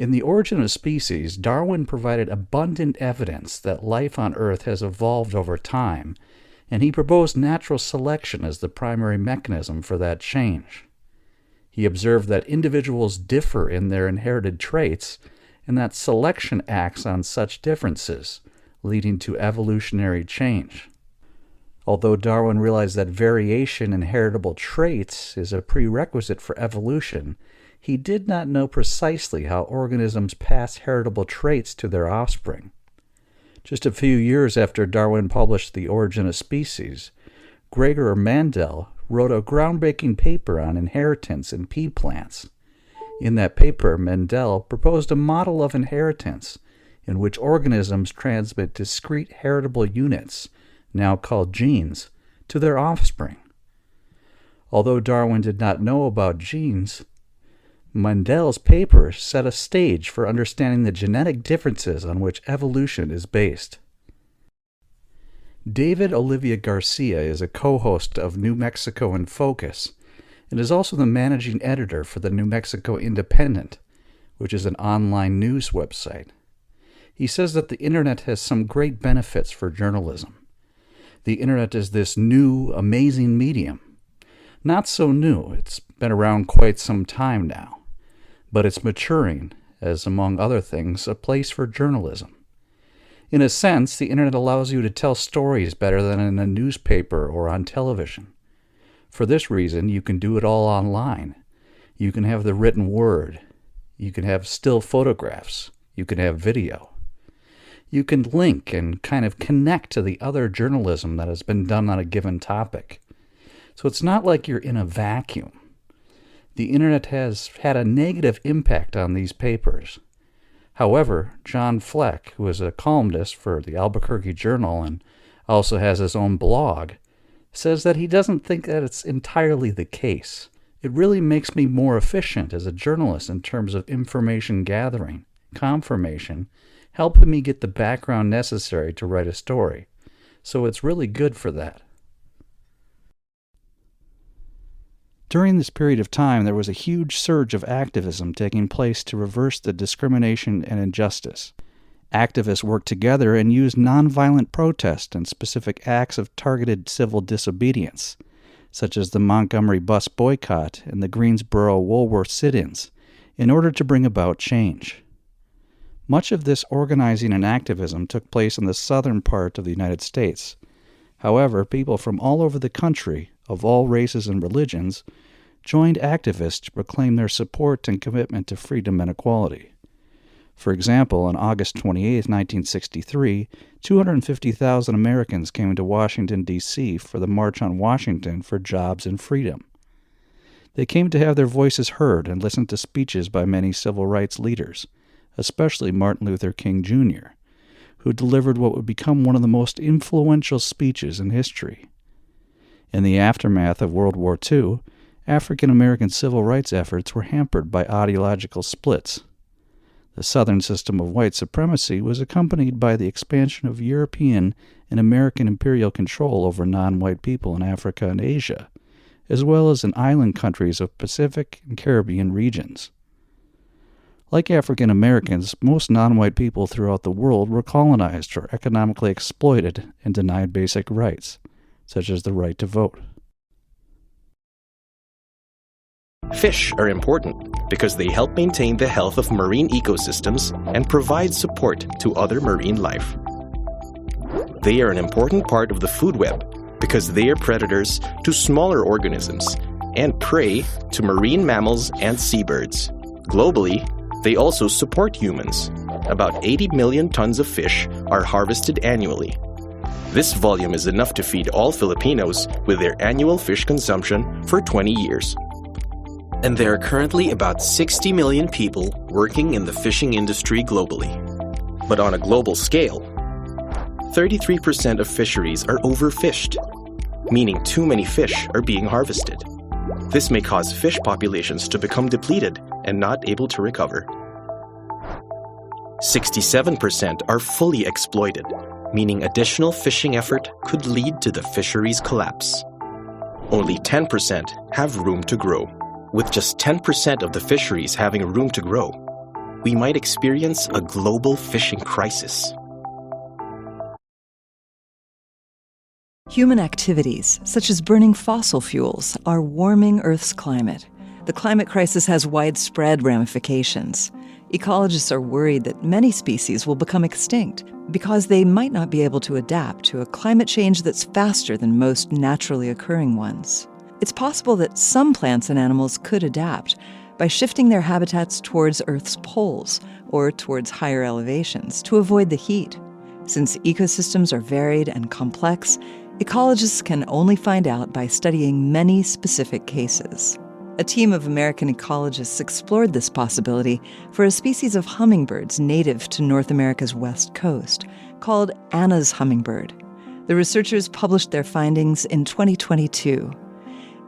In The Origin of Species, Darwin provided abundant evidence that life on Earth has evolved over time, and he proposed natural selection as the primary mechanism for that change. He observed that individuals differ in their inherited traits, and that selection acts on such differences, leading to evolutionary change. Although Darwin realized that variation in heritable traits is a prerequisite for evolution, he did not know precisely how organisms pass heritable traits to their offspring. Just a few years after Darwin published The Origin of Species, Gregor Mendel wrote a groundbreaking paper on inheritance in pea plants. In that paper, Mendel proposed a model of inheritance in which organisms transmit discrete heritable units, now called genes, to their offspring. Although Darwin did not know about genes, Mendel's paper set a stage for understanding the genetic differences on which evolution is based. David Olivia Garcia is a co-host of New Mexico in Focus and is also the managing editor for the New Mexico Independent, which is an online news website. He says that the internet has some great benefits for journalism. The internet is this new, amazing medium. Not so new, it's been around quite some time now. But it's maturing as, among other things, a place for journalism. In a sense, the internet allows you to tell stories better than in a newspaper or on television. For this reason, you can do it all online. You can have the written word. You can have still photographs. You can have video. You can link and kind of connect to the other journalism that has been done on a given topic. So it's not like you're in a vacuum. The internet has had a negative impact on these papers. However, John Fleck, who is a columnist for the Albuquerque Journal and also has his own blog, says that he doesn't think that it's entirely the case. It really makes me more efficient as a journalist in terms of information gathering, confirmation, helping me get the background necessary to write a story. So it's really good for that. During this period of time, there was a huge surge of activism taking place to reverse the discrimination and injustice. Activists worked together and used nonviolent protest and specific acts of targeted civil disobedience, such as the Montgomery bus boycott and the Greensboro Woolworth sit-ins, in order to bring about change. Much of this organizing and activism took place in the southern part of the United States. However, people from all over the country, of all races and religions, joined activists to proclaim their support and commitment to freedom and equality. For example, on August 28, 1963, 250,000 Americans came to Washington, D.C. for the March on Washington for Jobs and Freedom. They came to have their voices heard and listen to speeches by many civil rights leaders, especially Martin Luther King, Jr., who delivered what would become one of the most influential speeches in history. In the aftermath of World War II, African-American civil rights efforts were hampered by ideological splits. The Southern system of white supremacy was accompanied by the expansion of European and American imperial control over non-white people in Africa and Asia, as well as in island countries of Pacific and Caribbean regions. Like African Americans, most non-white people throughout the world were colonized or economically exploited and denied basic rights, such as the right to vote. Fish are important because they help maintain the health of marine ecosystems and provide support to other marine life. They are an important part of the food web because they are predators to smaller organisms and prey to marine mammals and seabirds. Globally, they also support humans. About 80 million tons of fish are harvested annually. This volume is enough to feed all Filipinos with their annual fish consumption for 20 years. And there are currently about 60 million people working in the fishing industry globally. But on a global scale, 33% of fisheries are overfished, meaning too many fish are being harvested. This may cause fish populations to become depleted and not able to recover. 67% are fully exploited, meaning additional fishing effort could lead to the fisheries collapse. Only 10% have room to grow, with just 10% of the fisheries having room to grow. we might experience a global fishing crisis. Human activities, such as burning fossil fuels, are warming Earth's climate. The climate crisis has widespread ramifications. Ecologists are worried that many species will become extinct because they might not be able to adapt to a climate change that's faster than most naturally occurring ones. It's possible that some plants and animals could adapt by shifting their habitats towards Earth's poles or towards higher elevations to avoid the heat. Since ecosystems are varied and complex, ecologists can only find out by studying many specific cases. A team of American ecologists explored this possibility for a species of hummingbirds native to North America's west coast, called Anna's hummingbird. The researchers published their findings in 2022.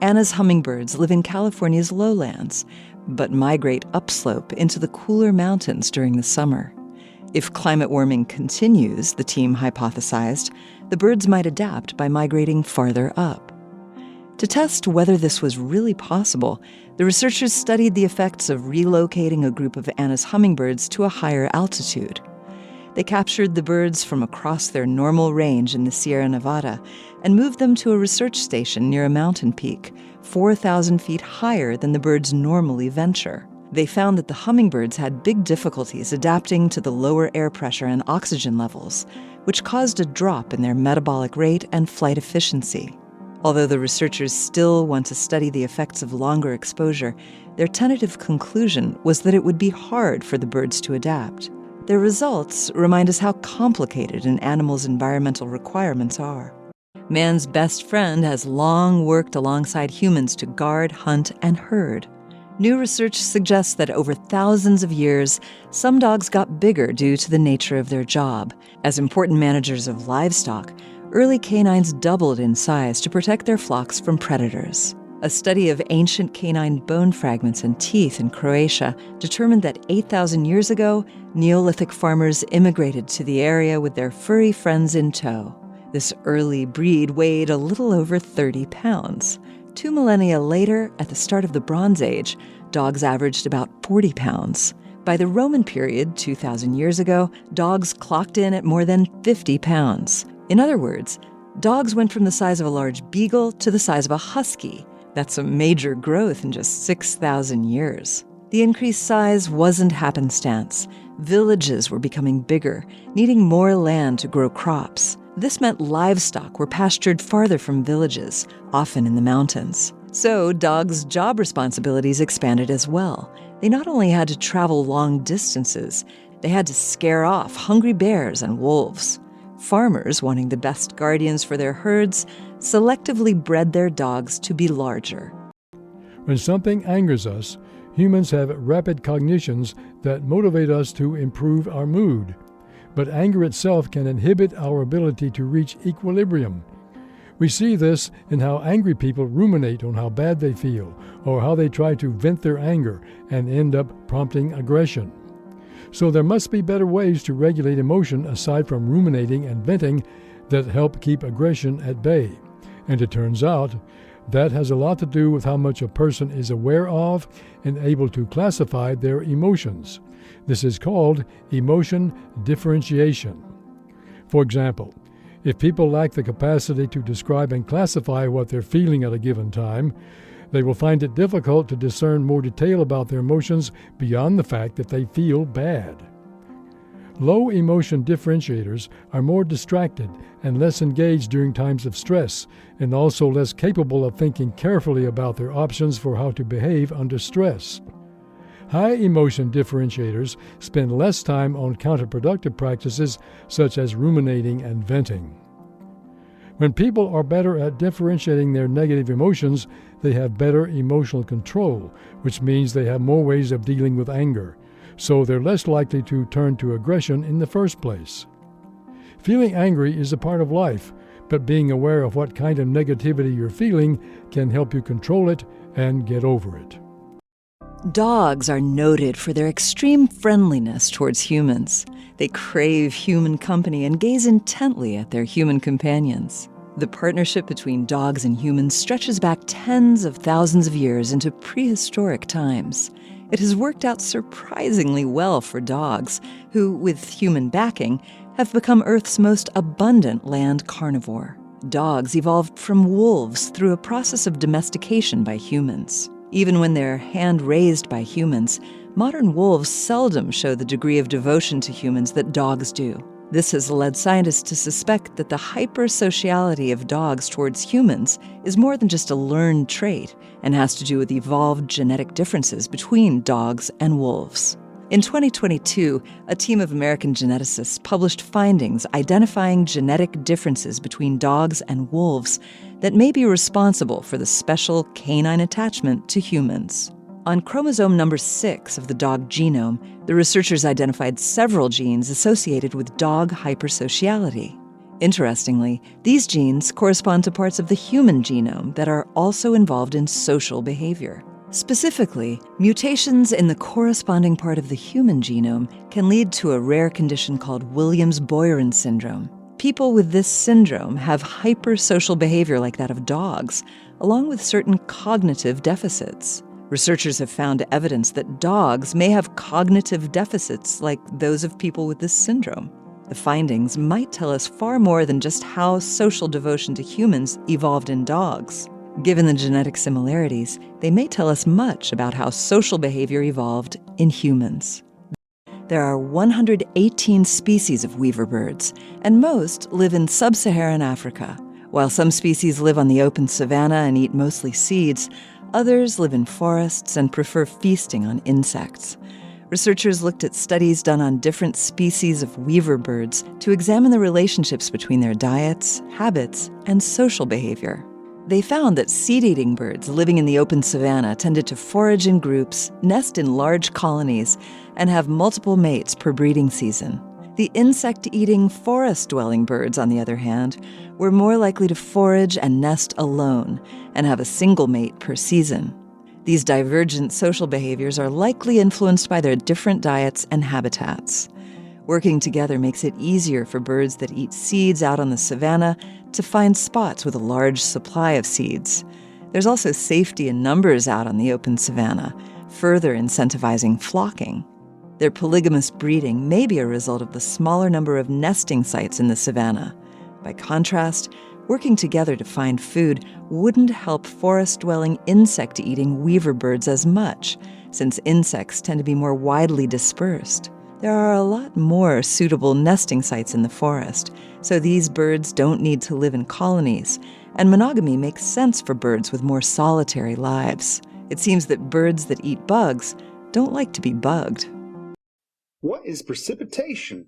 Anna's hummingbirds live in California's lowlands, but migrate upslope into the cooler mountains during the summer. If climate warming continues, the team hypothesized, the birds might adapt by migrating farther up. To test whether this was really possible, the researchers studied the effects of relocating a group of Anna's hummingbirds to a higher altitude. They captured the birds from across their normal range in the Sierra Nevada and moved them to a research station near a mountain peak, 4,000 feet higher than the birds normally venture. They found that the hummingbirds had big difficulties adapting to the lower air pressure and oxygen levels, which caused a drop in their metabolic rate and flight efficiency. Although the researchers still want to study the effects of longer exposure, their tentative conclusion was that it would be hard for the birds to adapt. Their results remind us how complicated an animal's environmental requirements are. Man's best friend has long worked alongside humans to guard, hunt, and herd. New research suggests that over thousands of years, some dogs got bigger due to the nature of their job. As important managers of livestock, early canines doubled in size to protect their flocks from predators. A study of ancient canine bone fragments and teeth in Croatia determined that 8,000 years ago, Neolithic farmers immigrated to the area with their furry friends in tow. This early breed weighed a little over 30 pounds. 2 millennia later, at the start of the Bronze Age, dogs averaged about 40 pounds. By the Roman period, 2,000 years ago, dogs clocked in at more than 50 pounds. In other words, dogs went from the size of a large beagle to the size of a husky. That's a major growth in just 6,000 years. The increased size wasn't happenstance. Villages were becoming bigger, needing more land to grow crops. This meant livestock were pastured farther from villages, often in the mountains. So dogs' job responsibilities expanded as well. They not only had to travel long distances, they had to scare off hungry bears and wolves. Farmers, wanting the best guardians for their herds, selectively bred their dogs to be larger. When something angers us, humans have rapid cognitions that motivate us to improve our mood. But anger itself can inhibit our ability to reach equilibrium. We see this in how angry people ruminate on how bad they feel, or how they try to vent their anger and end up prompting aggression. So there must be better ways to regulate emotion aside from ruminating and venting that help keep aggression at bay. And it turns out that has a lot to do with how much a person is aware of and able to classify their emotions. This is called emotion differentiation. For example, if people lack the capacity to describe and classify what they're feeling at a given time, they will find it difficult to discern more detail about their emotions beyond the fact that they feel bad. Low emotion differentiators are more distracted and less engaged during times of stress, and also less capable of thinking carefully about their options for how to behave under stress. High emotion differentiators spend less time on counterproductive practices such as ruminating and venting. When people are better at differentiating their negative emotions, they have better emotional control, which means they have more ways of dealing with anger, so they're less likely to turn to aggression in the first place. Feeling angry is a part of life, but being aware of what kind of negativity you're feeling can help you control it and get over it. Dogs are noted for their extreme friendliness towards humans. They crave human company and gaze intently at their human companions. The partnership between dogs and humans stretches back tens of thousands of years into prehistoric times. It has worked out surprisingly well for dogs, who, with human backing, have become Earth's most abundant land carnivore. Dogs evolved from wolves through a process of domestication by humans. Even when they're hand-raised by humans, modern wolves seldom show the degree of devotion to humans that dogs do. This has led scientists to suspect that the hypersociality of dogs towards humans is more than just a learned trait and has to do with evolved genetic differences between dogs and wolves. In 2022, a team of American geneticists published findings identifying genetic differences between dogs and wolves that may be responsible for the special canine attachment to humans. On chromosome number 6 of the dog genome, the researchers identified several genes associated with dog hypersociality. Interestingly, these genes correspond to parts of the human genome that are also involved in social behavior. Specifically, mutations in the corresponding part of the human genome can lead to a rare condition called Williams-Beuren syndrome. People with this syndrome have hypersocial behavior like that of dogs, along with certain cognitive deficits. Researchers have found evidence that dogs may have cognitive deficits like those of people with this syndrome. The findings might tell us far more than just how social devotion to humans evolved in dogs. Given the genetic similarities, they may tell us much about how social behavior evolved in humans. There are 118 species of weaver birds, and most live in sub-Saharan Africa. While some species live on the open savanna and eat mostly seeds, others live in forests and prefer feasting on insects. Researchers looked at studies done on different species of weaver birds to examine the relationships between their diets, habits, and social behavior. They found that seed-eating birds living in the open savanna tended to forage in groups, nest in large colonies, and have multiple mates per breeding season. The insect-eating, forest-dwelling birds, on the other hand, were more likely to forage and nest alone and have a single mate per season. These divergent social behaviors are likely influenced by their different diets and habitats. Working together makes it easier for birds that eat seeds out on the savanna to find spots with a large supply of seeds. There's also safety in numbers out on the open savanna, further incentivizing flocking. Their polygamous breeding may be a result of the smaller number of nesting sites in the savanna. By contrast, working together to find food wouldn't help forest-dwelling, insect-eating weaver birds as much, since insects tend to be more widely dispersed. There are a lot more suitable nesting sites in the forest, so these birds don't need to live in colonies, and monogamy makes sense for birds with more solitary lives. It seems that birds that eat bugs don't like to be bugged. What is precipitation?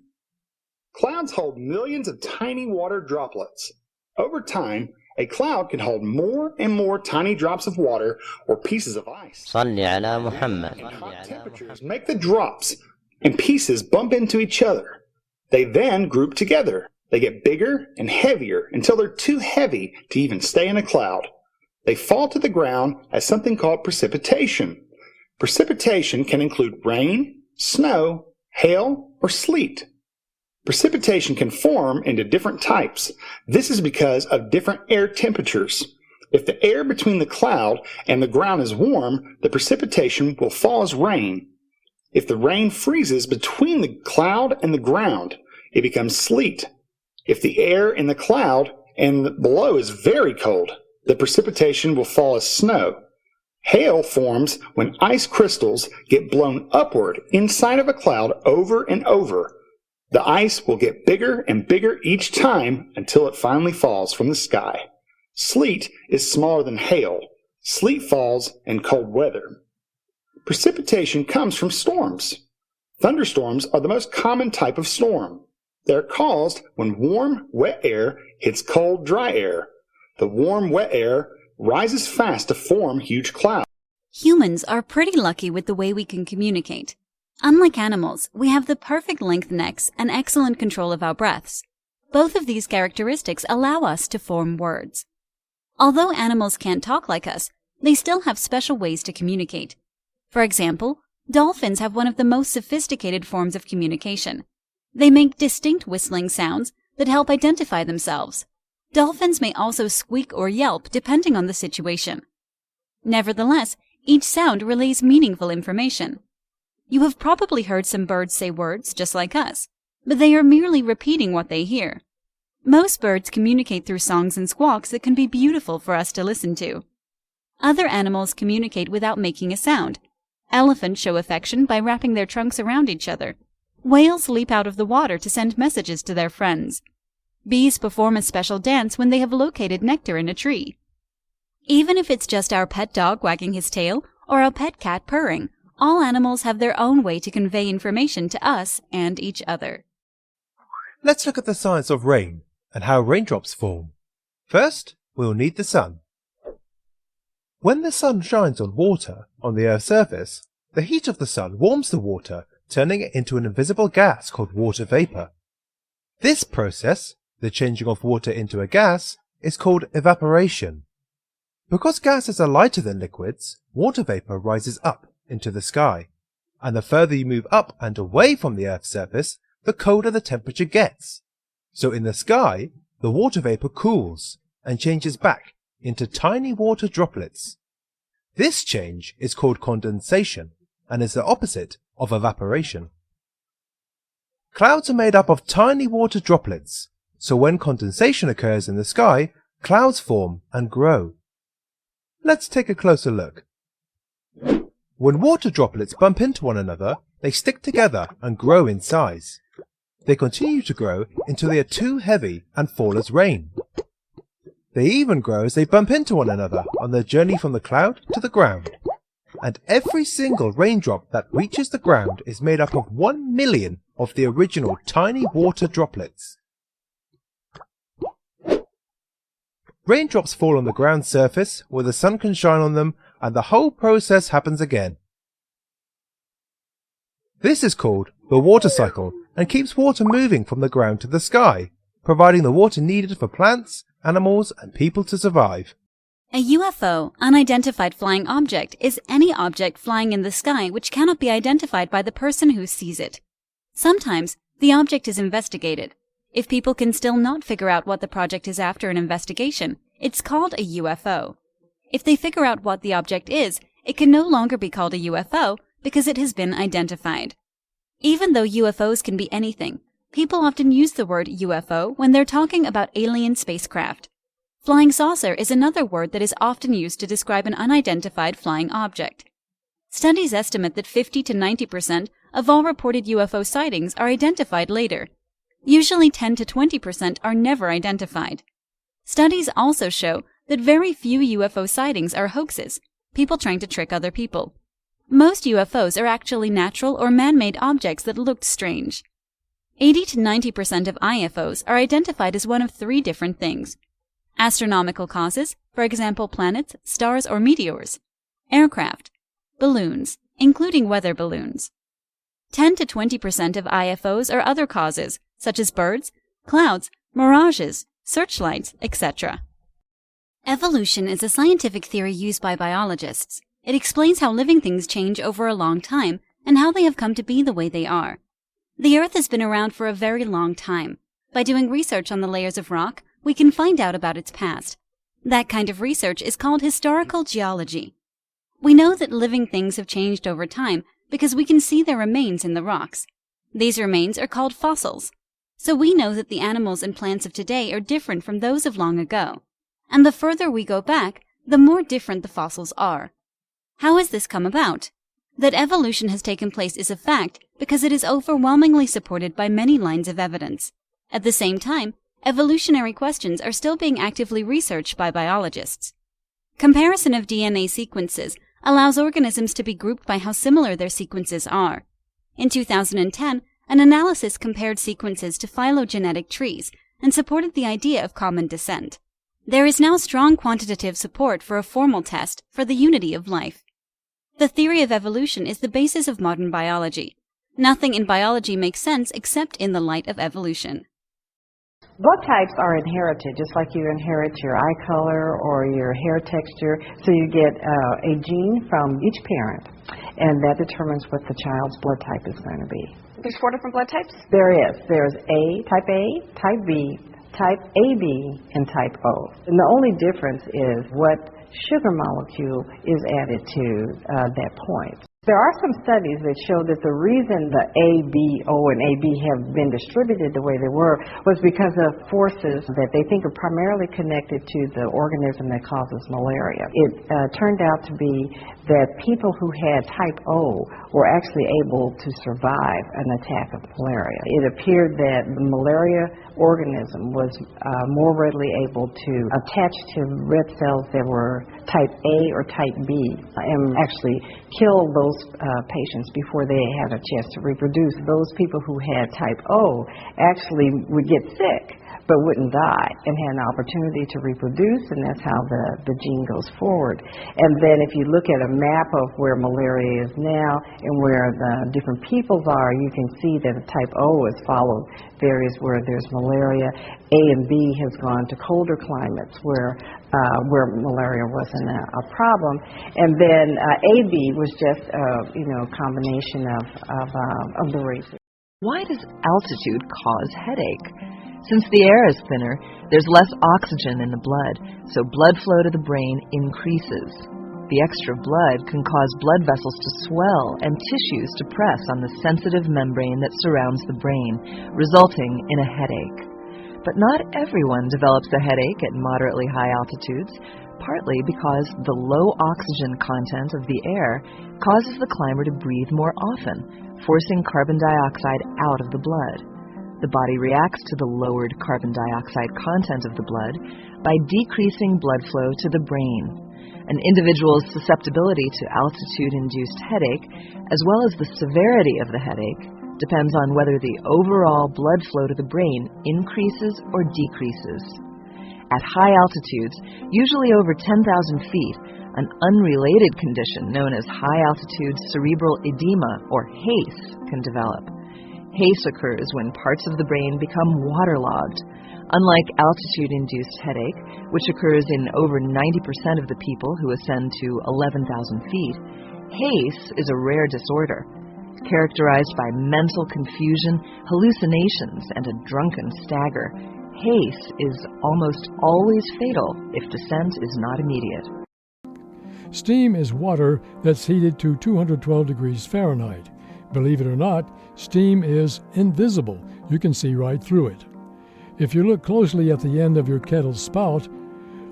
Clouds hold millions of tiny water droplets. Over time, a cloud can hold more and more tiny drops of water or pieces of ice. صل على محمد. And hot temperatures make the drops and pieces bump into each other. They then group together. They get bigger and heavier until they're too heavy to even stay in a cloud. They fall to the ground as something called precipitation. Precipitation can include rain, snow, hail, or sleet. Precipitation can form into different types. This is because of different air temperatures. If the air between the cloud and the ground is warm, the precipitation will fall as rain. If the rain freezes between the cloud and the ground, it becomes sleet. If the air in the cloud and below is very cold, the precipitation will fall as snow. Hail forms when ice crystals get blown upward inside of a cloud over and over. The ice will get bigger and bigger each time until it finally falls from the sky. Sleet is smaller than hail. Sleet falls in cold weather. Precipitation comes from storms. Thunderstorms are the most common type of storm. They're caused when warm, wet air hits cold, dry air. The warm, wet air rises fast to form huge clouds. Humans are pretty lucky with the way we can communicate. Unlike animals, we have the perfect length necks and excellent control of our breaths. Both of these characteristics allow us to form words. Although animals can't talk like us, they still have special ways to communicate. For example, dolphins have one of the most sophisticated forms of communication. They make distinct whistling sounds that help identify themselves. Dolphins may also squeak or yelp depending on the situation. Nevertheless, Each sound relays meaningful information. You have probably heard some birds say words just like us, but they are merely repeating what they hear. Most birds communicate through songs and squawks that can be beautiful for us to listen to. Other animals communicate without making a sound. Elephants show affection by wrapping their trunks around each other. Whales leap out of the water to send messages to their friends. Bees perform a special dance when they have located nectar in a tree. Even if it's just our pet dog wagging his tail or our pet cat purring, all animals have their own way to convey information to us and each other. Let's look at the science of rain and how raindrops form. First, we'll need the sun. When the sun shines on water on the Earth's surface, the heat of the sun warms the water, turning it into an invisible gas called water vapor. This process, the changing of water into a gas, is called evaporation. Because gases are lighter than liquids, water vapor rises up into the sky, and the further you move up and away from the Earth's surface, the colder the temperature gets. So in the sky, the water vapor cools and changes back into tiny water droplets. This change is called condensation and is the opposite of evaporation. Clouds are made up of tiny water droplets, so when condensation occurs in the sky, clouds form and grow. Let's take a closer look. When water droplets bump into one another, they stick together and grow in size. They continue to grow until they are too heavy and fall as rain. They even grow as they bump into one another on their journey from the cloud to the ground. And every single raindrop that reaches the ground is made up of 1 million of the original tiny water droplets. Raindrops fall on the ground's surface where the sun can shine on them, and the whole process happens again. This is called the water cycle and keeps water moving from the ground to the sky, providing the water needed for plants, animals, and people to survive. A UFO, unidentified flying object, is any object flying in the sky which cannot be identified by the person who sees it. Sometimes, the object is investigated. If people can still not figure out what the project is after an investigation, it's called a UFO. If they figure out what the object is, it can no longer be called a UFO because it has been identified. Even though UFOs can be anything, people often use the word UFO when they're talking about alien spacecraft. Flying saucer is another word that is often used to describe an unidentified flying object. Studies estimate that 50 to 90% of all reported UFO sightings are identified later. Usually 10 to 20% are never identified. Studies also show that very few UFO sightings are hoaxes, people trying to trick other people. Most UFOs are actually natural or man-made objects that looked strange. 80 to 90% of IFOs are identified as one of 3 different things: astronomical causes, for example planets, stars, or meteors; aircraft; balloons, including weather balloons. 10 to 20% of IFOs are other causes, such as birds, clouds, mirages, searchlights, etc. Evolution is a scientific theory used by biologists. It explains how living things change over a long time and how they have come to be the way they are. The Earth has been around for a very long time. By doing research on the layers of rock, we can find out about its past. That kind of research is called historical geology. We know that living things have changed over time because we can see their remains in the rocks. These remains are called fossils. So we know that the animals and plants of today are different from those of long ago. And the further we go back, the more different the fossils are. How has this come about? That evolution has taken place is a fact because it is overwhelmingly supported by many lines of evidence. At the same time, evolutionary questions are still being actively researched by biologists. Comparison of DNA sequences allows organisms to be grouped by how similar their sequences are. In 2010, an analysis compared sequences to phylogenetic trees and supported the idea of common descent. There is now strong quantitative support for a formal test for the unity of life. The theory of evolution is the basis of modern biology. Nothing in biology makes sense except in the light of evolution. Blood types are inherited, just like you inherit your eye color or your hair texture. So you get a gene from each parent, and that determines what the child's blood type is going to be. There's 4 different blood types? There is. There's type A, type B, type AB, and type O. And the only difference is what sugar molecule is added to that point. There are some studies that show that the reason the A, B, O, and AB have been distributed the way they were was because of forces that they think are primarily connected to the organism that causes malaria. It turned out to be that people who had type O were actually able to survive an attack of malaria. It appeared that the malaria organism was more readily able to attach to red cells that were type A or type B and actually kill those patients before they had a chance to reproduce. Those people who had type O actually would get sick but wouldn't die and had an opportunity to reproduce, and that's how the gene goes forward. And then if you look at a map of where malaria is now and where the different peoples are, you can see that the type O has followed areas where there's malaria. A and B has gone to colder climates where malaria wasn't a problem. And then AB was just a combination of the races. Why does altitude cause headache? Since the air is thinner, there's less oxygen in the blood, so blood flow to the brain increases. The extra blood can cause blood vessels to swell and tissues to press on the sensitive membrane that surrounds the brain, resulting in a headache. But not everyone develops a headache at moderately high altitudes, partly because the low oxygen content of the air causes the climber to breathe more often, forcing carbon dioxide out of the blood. The body reacts to the lowered carbon dioxide content of the blood by decreasing blood flow to the brain. An individual's susceptibility to altitude-induced headache, as well as the severity of the headache, depends on whether the overall blood flow to the brain increases or decreases. At high altitudes, usually over 10,000 feet, an unrelated condition known as high-altitude cerebral edema, or HACE, can develop. HACE occurs when parts of the brain become waterlogged. Unlike altitude-induced headache, which occurs in over 90% of the people who ascend to 11,000 feet, HACE is a rare disorder, characterized by mental confusion, hallucinations, and a drunken stagger. HACE is almost always fatal if descent is not immediate. Steam is water that's heated to 212 degrees Fahrenheit. Believe it or not, steam is invisible. You can see right through it. If you look closely at the end of your kettle's spout,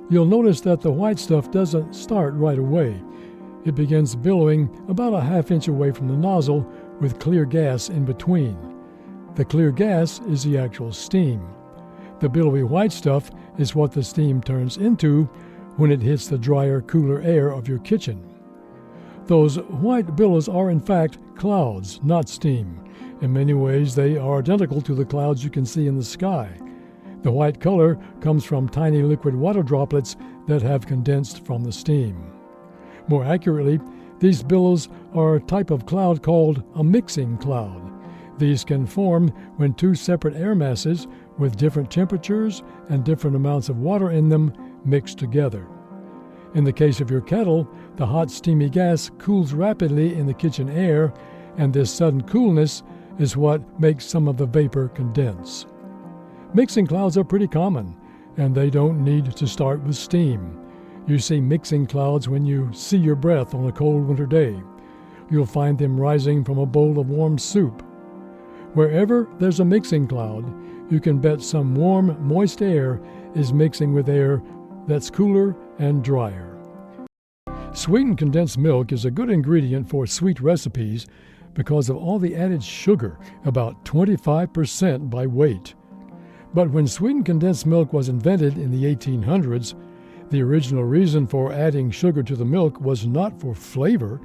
you'll notice that the white stuff doesn't start right away. It begins billowing about a half-inch away from the nozzle with clear gas in between. The clear gas is the actual steam. The billowy white stuff is what the steam turns into when it hits the drier, cooler air of your kitchen. Those white billows are in fact clouds, not steam. In many ways, they are identical to the clouds you can see in the sky. The white color comes from tiny liquid water droplets that have condensed from the steam. More accurately, these billows are a type of cloud called a mixing cloud. These can form when two separate air masses with different temperatures and different amounts of water in them mix together. In the case of your kettle, the hot steamy gas cools rapidly in the kitchen air, and this sudden coolness is what makes some of the vapor condense. Mixing clouds are pretty common, and they don't need to start with steam. You see mixing clouds when you see your breath on a cold winter day. You'll find them rising from a bowl of warm soup. Wherever there's a mixing cloud, you can bet some warm, moist air is mixing with air that's cooler and drier. Sweetened condensed milk is a good ingredient for sweet recipes because of all the added sugar, about 25% by weight. But when sweetened condensed milk was invented in the 1800s, the original reason for adding sugar to the milk was not for flavor,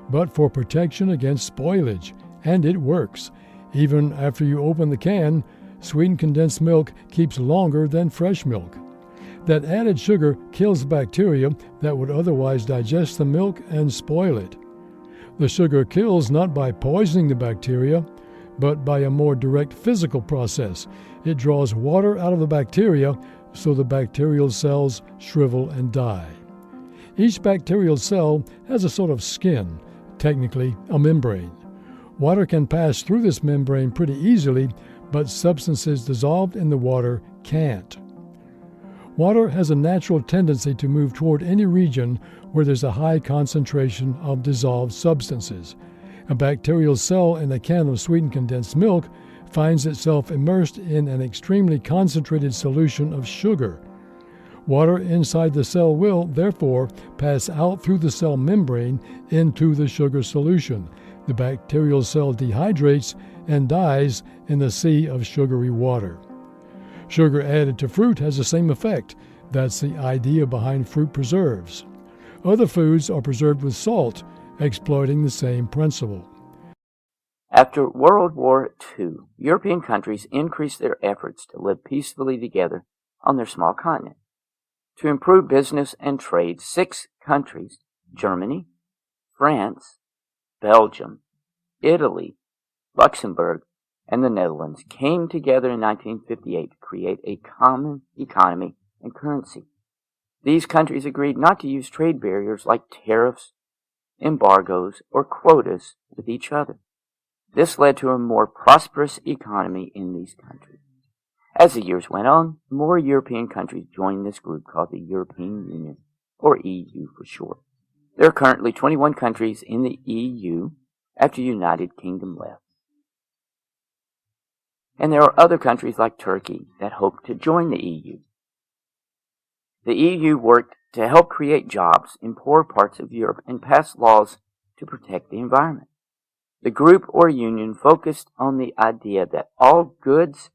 but for protection against spoilage, and it works. Even after you open the can, sweetened condensed milk keeps longer than fresh milk. That added sugar kills bacteria that would otherwise digest the milk and spoil it. The sugar kills not by poisoning the bacteria, but by a more direct physical process. It draws water out of the bacteria so the bacterial cells shrivel and die. Each bacterial cell has a sort of skin, technically a membrane. Water can pass through this membrane pretty easily, but substances dissolved in the water can't. Water has a natural tendency to move toward any region where there's a high concentration of dissolved substances. A bacterial cell in a can of sweetened condensed milk finds itself immersed in an extremely concentrated solution of sugar. Water inside the cell will, therefore, pass out through the cell membrane into the sugar solution. The bacterial cell dehydrates and dies in the sea of sugary water. Sugar added to fruit has the same effect. That's the idea behind fruit preserves. Other foods are preserved with salt, exploiting the same principle. After World War II, European countries increased their efforts to live peacefully together on their small continent. To improve business and trade, 6 countries, Germany, France, Belgium, Italy, Luxembourg, and the Netherlands, came together in 1958 to create a common economy and currency. These countries agreed not to use trade barriers like tariffs, embargoes, or quotas with each other. This led to a more prosperous economy in these countries. As the years went on, more European countries joined this group called the European Union, or EU for short. There are currently 21 countries in the EU after the United Kingdom left. And there are other countries like Turkey that hope to join the EU. The EU worked to help create jobs in poor parts of Europe and pass laws to protect the environment. The group or union focused on the idea that all goods,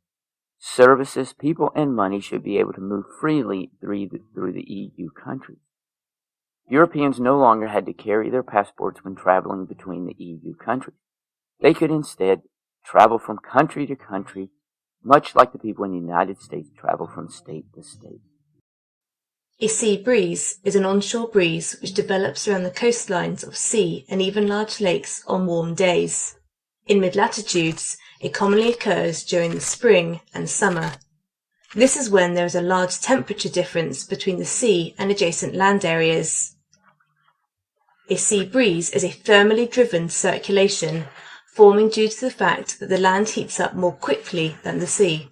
services, people, and money should be able to move freely through the EU countries. Europeans no longer had to carry their passports when traveling between the EU countries. They could instead travel from country to country, much like the people in the United States travel from state to state. A sea breeze is an onshore breeze which develops around the coastlines of sea and even large lakes on warm days. In mid-latitudes, it commonly occurs during the spring and summer. This is when there is a large temperature difference between the sea and adjacent land areas. A sea breeze is a thermally driven circulation, forming due to the fact that the land heats up more quickly than the sea.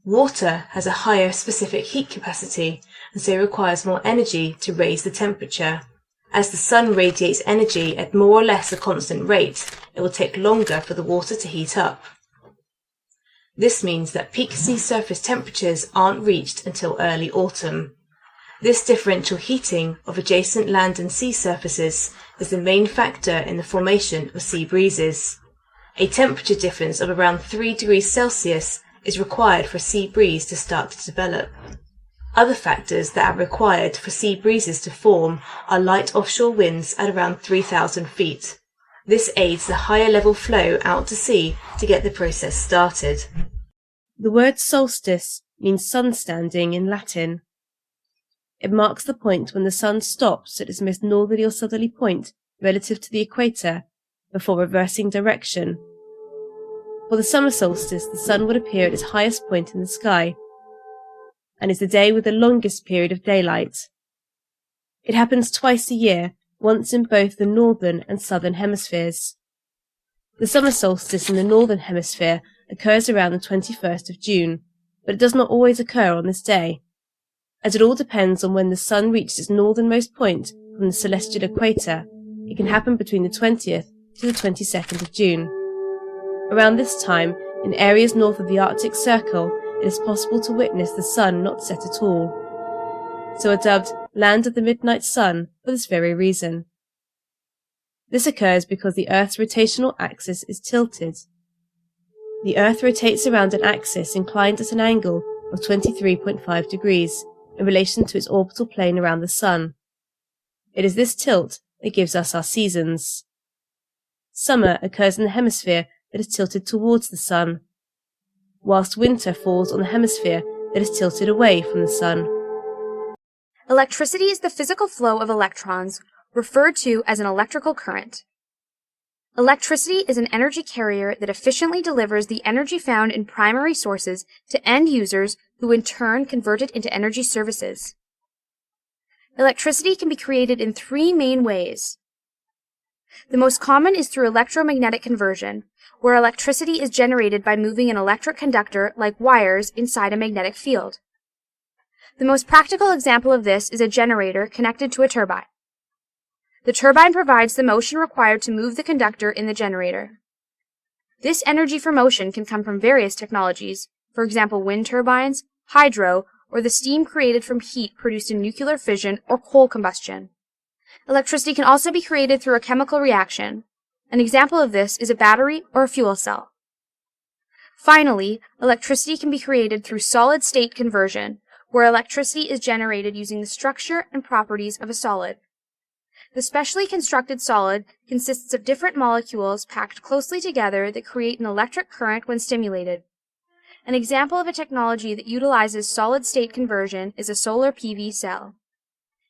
Water has a higher specific heat capacity and so requires more energy to raise the temperature. As the sun radiates energy at more or less a constant rate, it will take longer for the water to heat up. This means that peak sea surface temperatures aren't reached until early autumn. This differential heating of adjacent land and sea surfaces is the main factor in the formation of sea breezes. A temperature difference of around 3 degrees Celsius is required for a sea breeze to start to develop. Other factors that are required for sea breezes to form are light offshore winds at around 3,000 feet. This aids the higher level flow out to sea to get the process started. The word solstice means sun standing in Latin. It marks the point when the sun stops at its most northerly or southerly point relative to the equator before reversing direction. For the summer solstice, the sun would appear at its highest point in the sky, and is the day with the longest period of daylight. It happens twice a year, once in both the northern and southern hemispheres. The summer solstice in the northern hemisphere occurs around the 21st of June, but it does not always occur on this day, as it all depends on when the sun reaches its northernmost point from the celestial equator. It can happen between the 20th to the 22nd of June. Around this time, in areas north of the Arctic Circle, it is possible to witness the sun not set at all, so are dubbed Land of the Midnight Sun for this very reason. This occurs because the Earth's rotational axis is tilted. The Earth rotates around an axis inclined at an angle of 23.5 degrees in relation to its orbital plane around the Sun. It is this tilt that gives us our seasons. Summer occurs in the hemisphere that is tilted towards the Sun, whilst winter falls on the hemisphere that is tilted away from the Sun. Electricity is the physical flow of electrons, referred to as an electrical current. Electricity is an energy carrier that efficiently delivers the energy found in primary sources to end users who in turn convert it into energy services. Electricity can be created in 3 main ways. The most common is through electromagnetic conversion, where electricity is generated by moving an electric conductor like wires inside a magnetic field. The most practical example of this is a generator connected to a turbine. The turbine provides the motion required to move the conductor in the generator. This energy for motion can come from various technologies, for example wind turbines, hydro, or the steam created from heat produced in nuclear fission or coal combustion. Electricity can also be created through a chemical reaction. An example of this is a battery or a fuel cell. Finally, electricity can be created through solid-state conversion, where electricity is generated using the structure and properties of a solid. The specially constructed solid consists of different molecules packed closely together that create an electric current when stimulated. An example of a technology that utilizes solid-state conversion is a solar PV cell.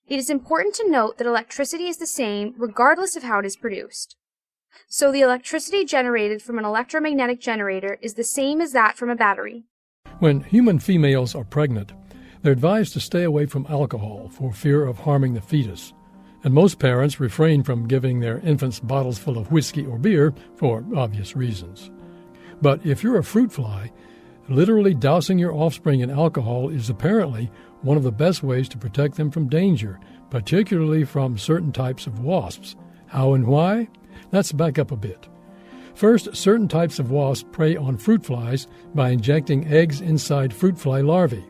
It is important to note that electricity is the same regardless of how it is produced. So the electricity generated from an electromagnetic generator is the same as that from a battery. When human females are pregnant, they're advised to stay away from alcohol for fear of harming the fetus. And most parents refrain from giving their infants bottles full of whiskey or beer for obvious reasons. But if you're a fruit fly, literally dousing your offspring in alcohol is apparently one of the best ways to protect them from danger, particularly from certain types of wasps. How and why? Let's back up a bit. First, certain types of wasps prey on fruit flies by injecting eggs inside fruit fly larvae.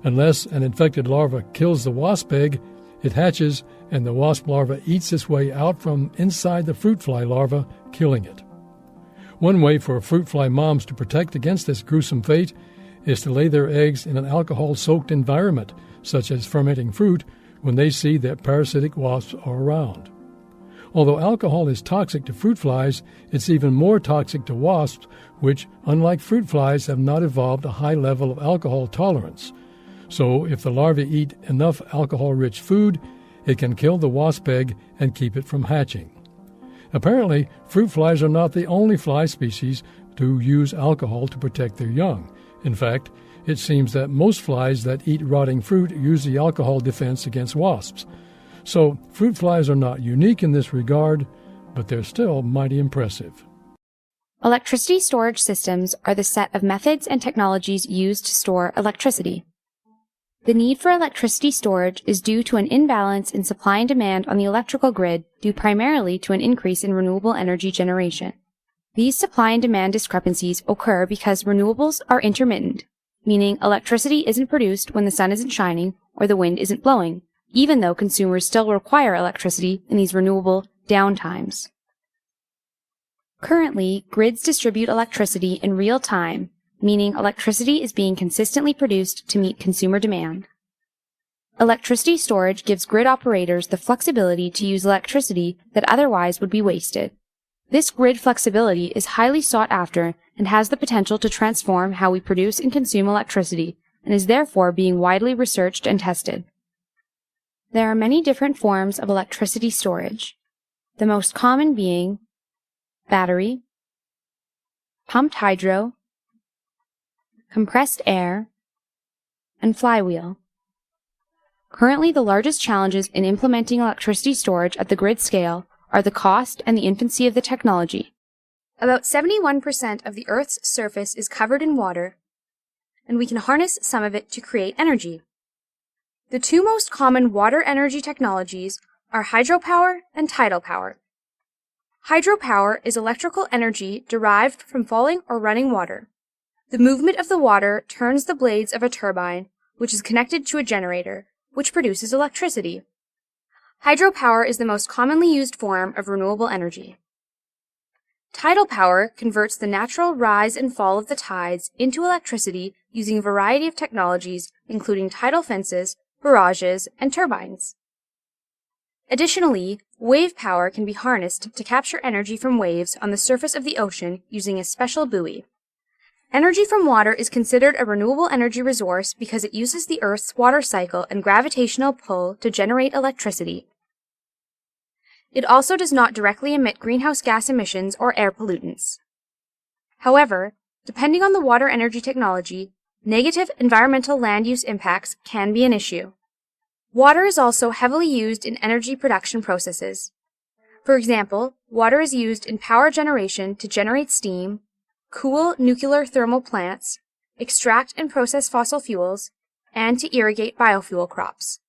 Unless an infected larva kills the wasp egg, it hatches and the wasp larva eats its way out from inside the fruit fly larva, killing it. One way for fruit fly moms to protect against this gruesome fate is to lay their eggs in an alcohol-soaked environment, such as fermenting fruit, when they see that parasitic wasps are around. Although alcohol is toxic to fruit flies, it's even more toxic to wasps, which, unlike fruit flies, have not evolved a high level of alcohol tolerance. So if the larvae eat enough alcohol-rich food, it can kill the wasp egg and keep it from hatching. Apparently, fruit flies are not the only fly species to use alcohol to protect their young. In fact, it seems that most flies that eat rotting fruit use the alcohol defense against wasps. So, fruit flies are not unique in this regard, but they're still mighty impressive. Electricity storage systems are the set of methods and technologies used to store electricity. The need for electricity storage is due to an imbalance in supply and demand on the electrical grid due primarily to an increase in renewable energy generation. These supply and demand discrepancies occur because renewables are intermittent, meaning electricity isn't produced when the sun isn't shining or the wind isn't blowing, even though consumers still require electricity in these renewable downtimes. Currently, grids distribute electricity in real time, meaning electricity is being consistently produced to meet consumer demand. Electricity storage gives grid operators the flexibility to use electricity that otherwise would be wasted. This grid flexibility is highly sought after and has the potential to transform how we produce and consume electricity, and is therefore being widely researched and tested. There are many different forms of electricity storage, the most common being battery, pumped hydro, compressed air, and flywheel. Currently, the largest challenges in implementing electricity storage at the grid scale are the cost and the infancy of the technology. About 71% of the Earth's surface is covered in water, and we can harness some of it to create energy. The two most common water energy technologies are hydropower and tidal power. Hydropower is electrical energy derived from falling or running water. The movement of the water turns the blades of a turbine, which is connected to a generator, which produces electricity. Hydropower is the most commonly used form of renewable energy. Tidal power converts the natural rise and fall of the tides into electricity using a variety of technologies, including tidal fences, barrages, and turbines. Additionally, wave power can be harnessed to capture energy from waves on the surface of the ocean using a special buoy. Energy from water is considered a renewable energy resource because it uses the Earth's water cycle and gravitational pull to generate electricity. It also does not directly emit greenhouse gas emissions or air pollutants. However, depending on the water energy technology, negative environmental land use impacts can be an issue. Water is also heavily used in energy production processes. For example, water is used in power generation to generate steam, cool nuclear thermal plants, extract and process fossil fuels, and to irrigate biofuel crops.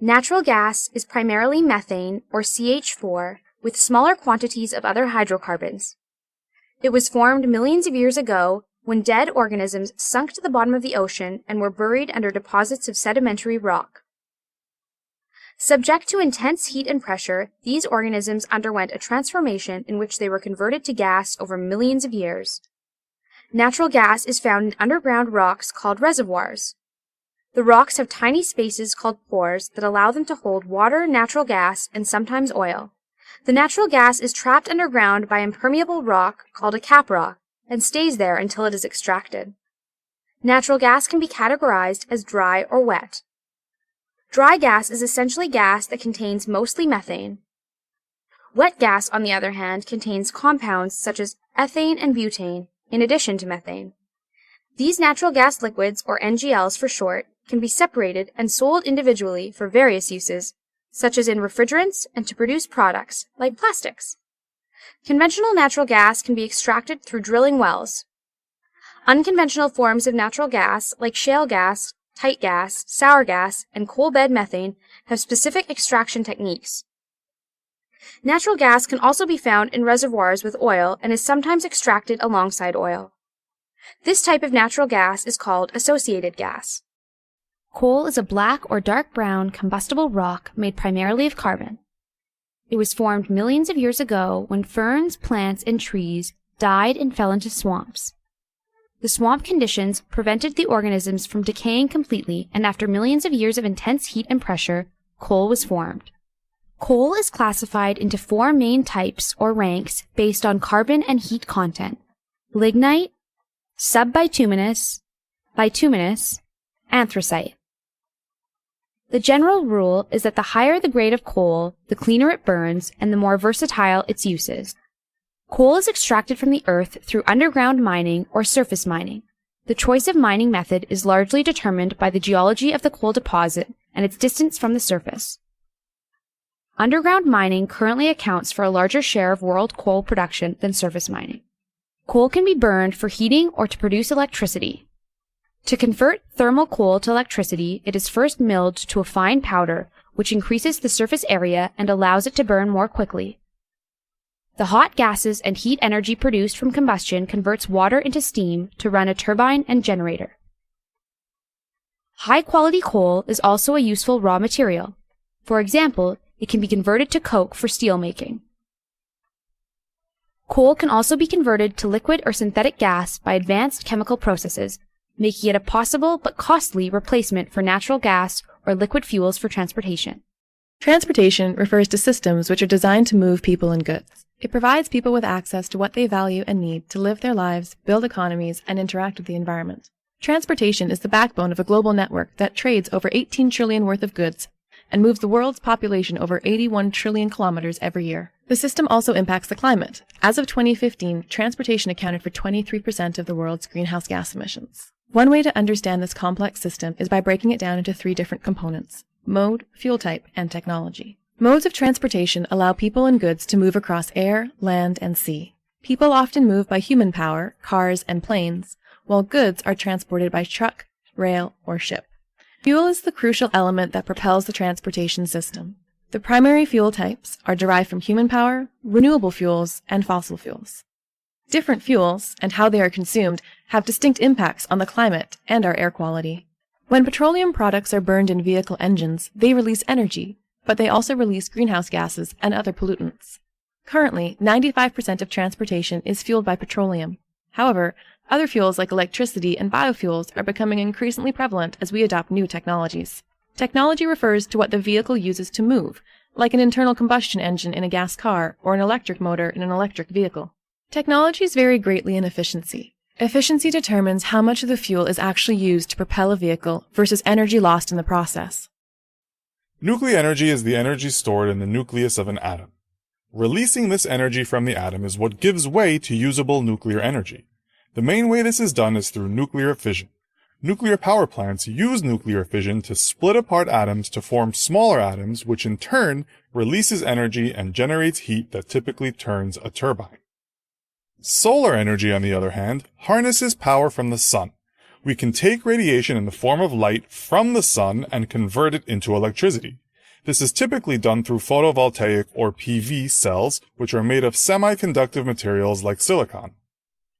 Natural gas is primarily methane, or CH4, with smaller quantities of other hydrocarbons. It was formed millions of years ago when dead organisms sunk to the bottom of the ocean and were buried under deposits of sedimentary rock. Subject to intense heat and pressure, these organisms underwent a transformation in which they were converted to gas over millions of years. Natural gas is found in underground rocks called reservoirs. The rocks have tiny spaces called pores that allow them to hold water, natural gas, and sometimes oil. The natural gas is trapped underground by impermeable rock called a caprock and stays there until it is extracted. Natural gas can be categorized as dry or wet. Dry gas is essentially gas that contains mostly methane. Wet gas, on the other hand, contains compounds such as ethane and butane, in addition to methane. These natural gas liquids, or NGLs for short, can be separated and sold individually for various uses, such as in refrigerants and to produce products, like plastics. Conventional natural gas can be extracted through drilling wells. Unconventional forms of natural gas, like shale gas, tight gas, sour gas, and coal bed methane, have specific extraction techniques. Natural gas can also be found in reservoirs with oil and is sometimes extracted alongside oil. This type of natural gas is called associated gas. Coal is a black or dark brown combustible rock made primarily of carbon. It was formed millions of years ago when ferns, plants, and trees died and fell into swamps. The swamp conditions prevented the organisms from decaying completely, and after millions of years of intense heat and pressure, coal was formed. Coal is classified into 4 main types or ranks based on carbon and heat content: lignite, subbituminous, bituminous, anthracite. The general rule is that the higher the grade of coal, the cleaner it burns and the more versatile its uses. Coal is extracted from the earth through underground mining or surface mining. The choice of mining method is largely determined by the geology of the coal deposit and its distance from the surface. Underground mining currently accounts for a larger share of world coal production than surface mining. Coal can be burned for heating or to produce electricity. To convert thermal coal to electricity, it is first milled to a fine powder, which increases the surface area and allows it to burn more quickly. The hot gases and heat energy produced from combustion converts water into steam to run a turbine and generator. High-quality coal is also a useful raw material. For example, it can be converted to coke for steel making. Coal can also be converted to liquid or synthetic gas by advanced chemical processes, making it a possible but costly replacement for natural gas or liquid fuels for transportation. Transportation refers to systems which are designed to move people and goods. It provides people with access to what they value and need to live their lives, build economies, and interact with the environment. Transportation is the backbone of a global network that trades over 18 trillion worth of goods and moves the world's population over 81 trillion kilometers every year. The system also impacts the climate. As of 2015, transportation accounted for 23% of the world's greenhouse gas emissions. One way to understand this complex system is by breaking it down into 3 different components: mode, fuel type, and technology. Modes of transportation allow people and goods to move across air, land, and sea. People often move by human power, cars, and planes, while goods are transported by truck, rail, or ship. Fuel is the crucial element that propels the transportation system. The primary fuel types are derived from human power, renewable fuels, and fossil fuels. Different fuels, and how they are consumed, have distinct impacts on the climate and our air quality. When petroleum products are burned in vehicle engines, they release energy, but they also release greenhouse gases and other pollutants. Currently, 95% of transportation is fueled by petroleum. However, other fuels like electricity and biofuels are becoming increasingly prevalent as we adopt new technologies. Technology refers to what the vehicle uses to move, like an internal combustion engine in a gas car or an electric motor in an electric vehicle. Technologies vary greatly in efficiency. Efficiency determines how much of the fuel is actually used to propel a vehicle versus energy lost in the process. Nuclear energy is the energy stored in the nucleus of an atom. Releasing this energy from the atom is what gives way to usable nuclear energy. The main way this is done is through nuclear fission. Nuclear power plants use nuclear fission to split apart atoms to form smaller atoms, which in turn releases energy and generates heat that typically turns a turbine. Solar energy, on the other hand, harnesses power from the sun. we can take radiation in the form of light from the sun and convert it into electricity. This is typically done through photovoltaic or PV cells, which are made of semiconductive materials like silicon.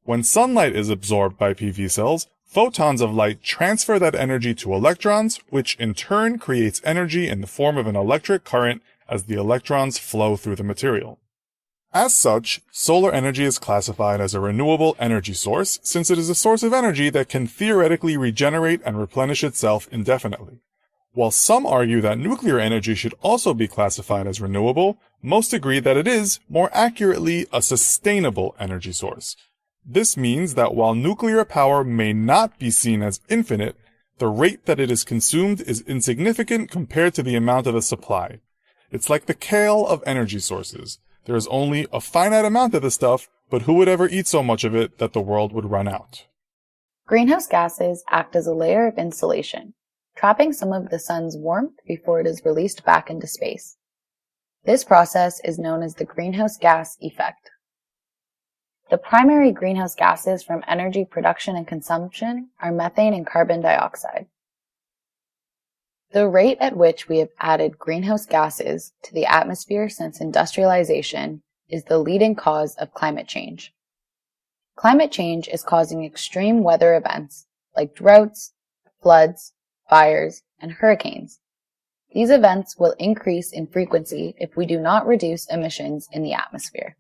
When sunlight is absorbed by PV cells, photons of light transfer that energy to electrons, which in turn creates energy in the form of an electric current as the electrons flow through the material. As such, solar energy is classified as a renewable energy source since it is a source of energy that can theoretically regenerate and replenish itself indefinitely. While some argue that nuclear energy should also be classified as renewable, most agree that it is, more accurately, a sustainable energy source. This means that while nuclear power may not be seen as infinite, the rate that it is consumed is insignificant compared to the amount of the supply. It's like the kale of energy sources. There is only a finite amount of the stuff, but who would ever eat so much of it that the world would run out? Greenhouse gases act as a layer of insulation, trapping some of the sun's warmth before it is released back into space. This process is known as the greenhouse gas effect. The primary greenhouse gases from energy production and consumption are methane and carbon dioxide. The rate at which we have added greenhouse gases to the atmosphere since industrialization is the leading cause of climate change. Climate change is causing extreme weather events like droughts, floods, fires, and hurricanes. These events will increase in frequency if we do not reduce emissions in the atmosphere.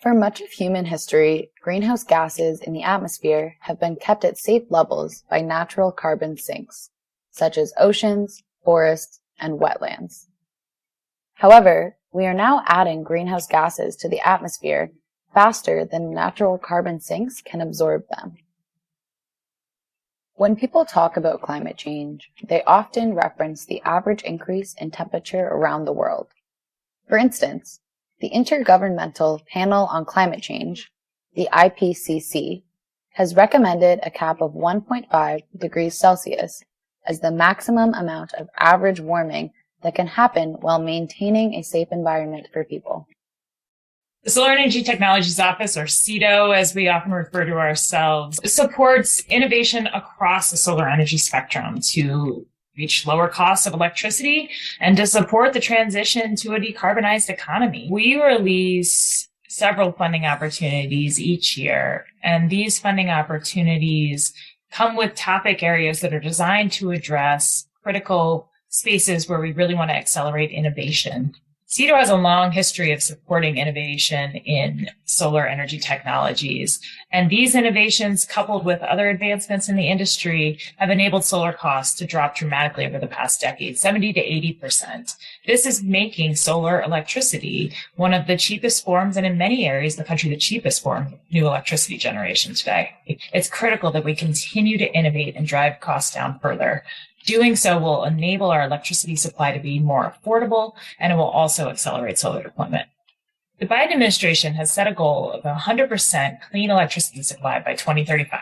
For much of human history, greenhouse gases in the atmosphere have been kept at safe levels by natural carbon sinks, such as oceans, forests, and wetlands. However, we are now adding greenhouse gases to the atmosphere faster than natural carbon sinks can absorb them. When people talk about climate change, they often reference the average increase in temperature around the world. For instance, the Intergovernmental Panel on Climate Change, the IPCC, has recommended a cap of 1.5 degrees Celsius as the maximum amount of average warming that can happen while maintaining a safe environment for people. The Solar Energy Technologies Office, or SETO, as we often refer to ourselves, supports innovation across the solar energy spectrum to reach lower costs of electricity and to support the transition to a decarbonized economy. We release several funding opportunities each year, and these funding opportunities come with topic areas that are designed to address critical spaces where we really want to accelerate innovation. SETO has a long history of supporting innovation in solar energy technologies, and these innovations, coupled with other advancements in the industry, have enabled solar costs to drop dramatically over the past decade, 70 to 80%. This is making solar electricity one of the cheapest forms, and in many areas, the country, the cheapest form of new electricity generation today. It's critical that we continue to innovate and drive costs down further. Doing so will enable our electricity supply to be more affordable, and it will also accelerate solar deployment. The Biden administration has set a goal of 100% clean electricity supply by 2035.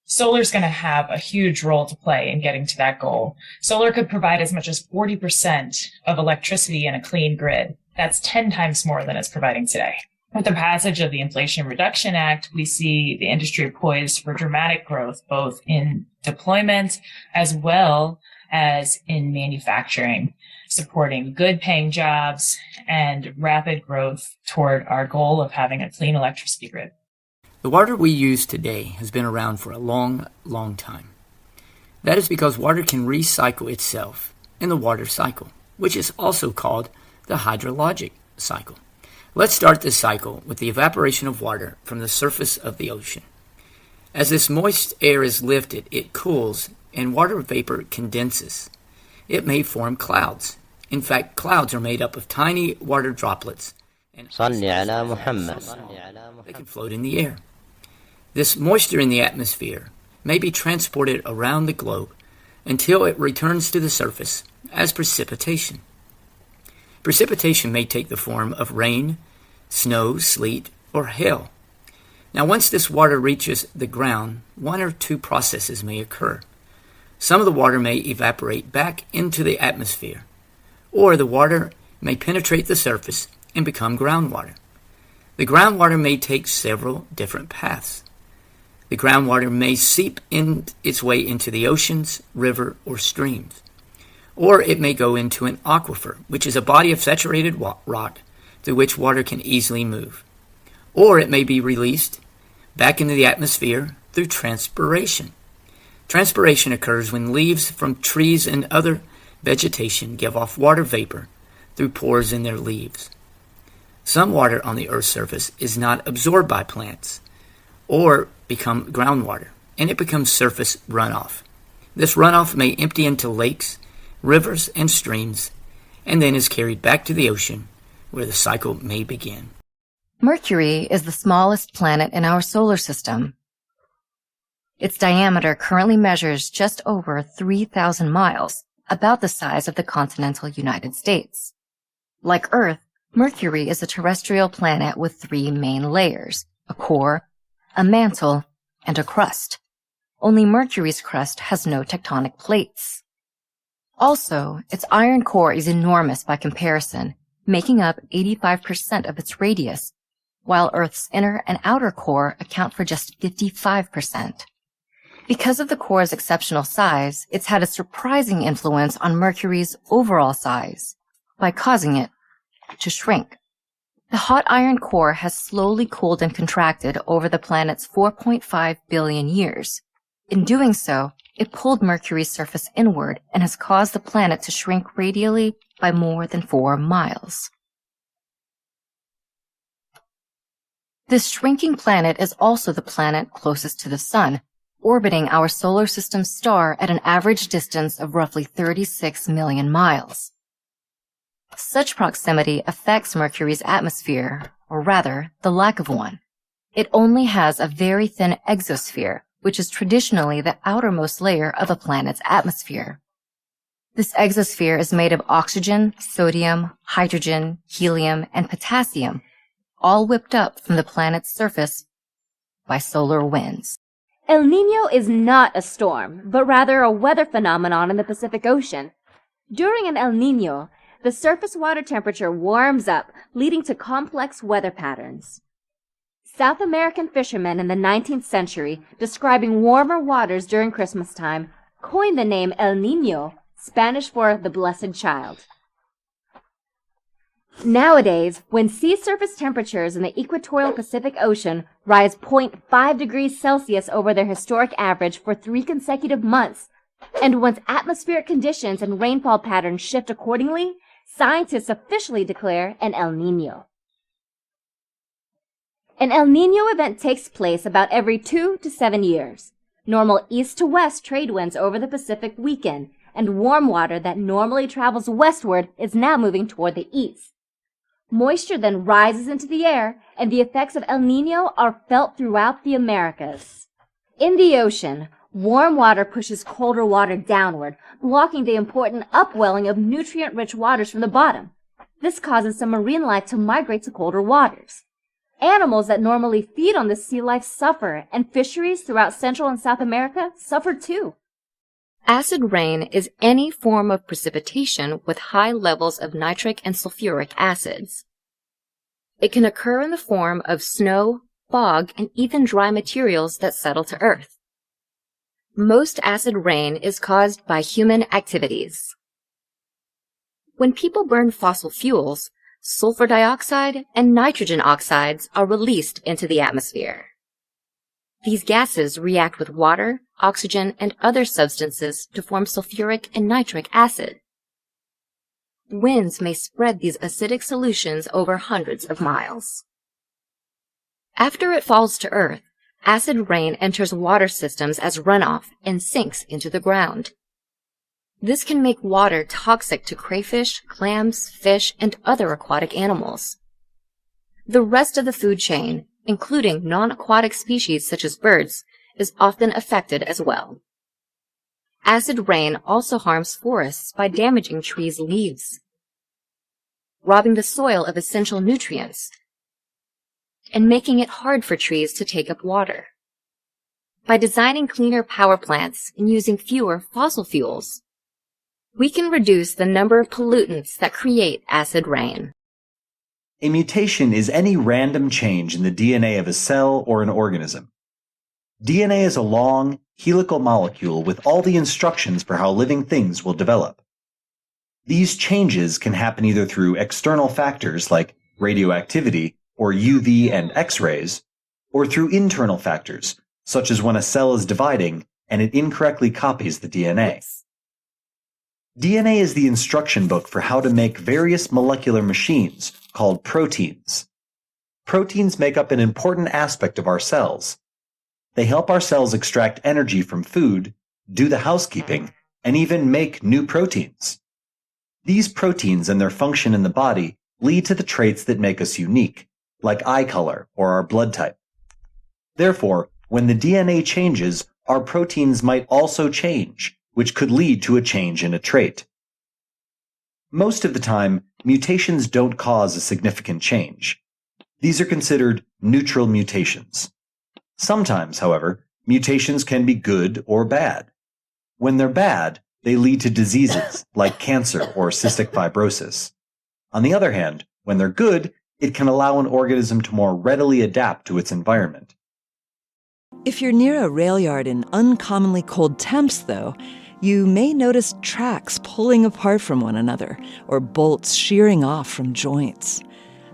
Solar is going to have a huge role to play in getting to that goal. Solar could provide as much as 40% of electricity in a clean grid. That's 10 times more than it's providing today. With the passage of the Inflation Reduction Act, we see the industry poised for dramatic growth, both in deployment as well as in manufacturing, supporting good paying jobs and rapid growth toward our goal of having a clean electricity grid. The water we use today has been around for a long, long time. That is because water can recycle itself in the water cycle, which is also called the hydrologic cycle. Let's start this cycle with the evaporation of water from the surface of the ocean. As this moist air is lifted, it cools and water vapor condenses. It may form clouds. In fact, clouds are made up of tiny water droplets and they can float in the air. This moisture in the atmosphere may be transported around the globe until it returns to the surface as precipitation. Precipitation may take the form of rain, snow, sleet, or hail. Now, once this water reaches the ground, one or two processes may occur. Some of the water may evaporate back into the atmosphere, or the water may penetrate the surface and become groundwater. The groundwater may take several different paths. The groundwater may seep its way into the oceans, river, or streams. Or it may go into an aquifer, which is a body of saturated rock through which water can easily move. Or it may be released back into the atmosphere through transpiration. Transpiration occurs when leaves from trees and other vegetation give off water vapor through pores in their leaves. Some water on the Earth's surface is not absorbed by plants or become groundwater, and it becomes surface runoff. This runoff may empty into lakes, rivers, and streams, and then is carried back to the ocean, where the cycle may begin. Mercury is the smallest planet in our solar system. Its diameter currently measures just over 3,000 miles, about the size of the continental United States. Like Earth, Mercury is a terrestrial planet with 3 main layers: a core, a mantle, and a crust. Only Mercury's crust has no tectonic plates. Also, its iron core is enormous by comparison, making up 85% of its radius, while Earth's inner and outer core account for just 55%. Because of the core's exceptional size, it's had a surprising influence on Mercury's overall size by causing it to shrink. The hot iron core has slowly cooled and contracted over the planet's 4.5 billion years. In doing so, it pulled Mercury's surface inward and has caused the planet to shrink radially by more than 4 miles. This shrinking planet is also the planet closest to the Sun, orbiting our solar system star at an average distance of roughly 36 million miles. Such proximity affects Mercury's atmosphere, or rather, the lack of one. It only has a very thin exosphere, which is traditionally the outermost layer of a planet's atmosphere. This exosphere is made of oxygen, sodium, hydrogen, helium, and potassium, all whipped up from the planet's surface by solar winds. El Niño is not a storm, but rather a weather phenomenon in the Pacific Ocean. During an El Niño, the surface water temperature warms up, leading to complex weather patterns. South American fishermen in the 19th century, describing warmer waters during Christmas time, coined the name El Niño, Spanish for the Blessed Child. Nowadays, when sea surface temperatures in the equatorial Pacific Ocean rise 0.5 degrees Celsius over their historic average for 3 consecutive months, and once atmospheric conditions and rainfall patterns shift accordingly, scientists officially declare an El Niño. An El Niño event takes place about every 2 to 7 years. Normal east to west trade winds over the Pacific weaken, and warm water that normally travels westward is now moving toward the east. Moisture then rises into the air, and the effects of El Niño are felt throughout the Americas. In the ocean, warm water pushes colder water downward, blocking the important upwelling of nutrient-rich waters from the bottom. This causes some marine life to migrate to colder waters. Animals that normally feed on this sea life suffer, and fisheries throughout Central and South America suffer too. Acid rain is any form of precipitation with high levels of nitric and sulfuric acids. It can occur in the form of snow, fog, and even dry materials that settle to Earth. Most acid rain is caused by human activities. When people burn fossil fuels, sulfur dioxide and nitrogen oxides are released into the atmosphere. These gases react with water, oxygen, and other substances to form sulfuric and nitric acid. Winds may spread these acidic solutions over hundreds of miles. After it falls to Earth, acid rain enters water systems as runoff and sinks into the ground. This can make water toxic to crayfish, clams, fish, and other aquatic animals. The rest of the food chain, including non-aquatic species such as birds, is often affected as well. Acid rain also harms forests by damaging trees' leaves, robbing the soil of essential nutrients, and making it hard for trees to take up water. By designing cleaner power plants and using fewer fossil fuels, we can reduce the number of pollutants that create acid rain. A mutation is any random change in the DNA of a cell or an organism. DNA is a long, helical molecule with all the instructions for how living things will develop. These changes can happen either through external factors like radioactivity or UV and X-rays, or through internal factors, such as when a cell is dividing and it incorrectly copies the DNA. DNA is the instruction book for how to make various molecular machines called proteins. Proteins make up an important aspect of our cells. They help our cells extract energy from food, do the housekeeping, and even make new proteins. These proteins and their function in the body lead to the traits that make us unique, like eye color or our blood type. Therefore, when the DNA changes, our proteins might also change, which could lead to a change in a trait. Most of the time, mutations don't cause a significant change. These are considered neutral mutations. Sometimes, however, mutations can be good or bad. When they're bad, they lead to diseases like cancer or cystic fibrosis. On the other hand, when they're good, it can allow an organism to more readily adapt to its environment. If you're near a rail yard in uncommonly cold temps, though, you may notice tracks pulling apart from one another or bolts shearing off from joints.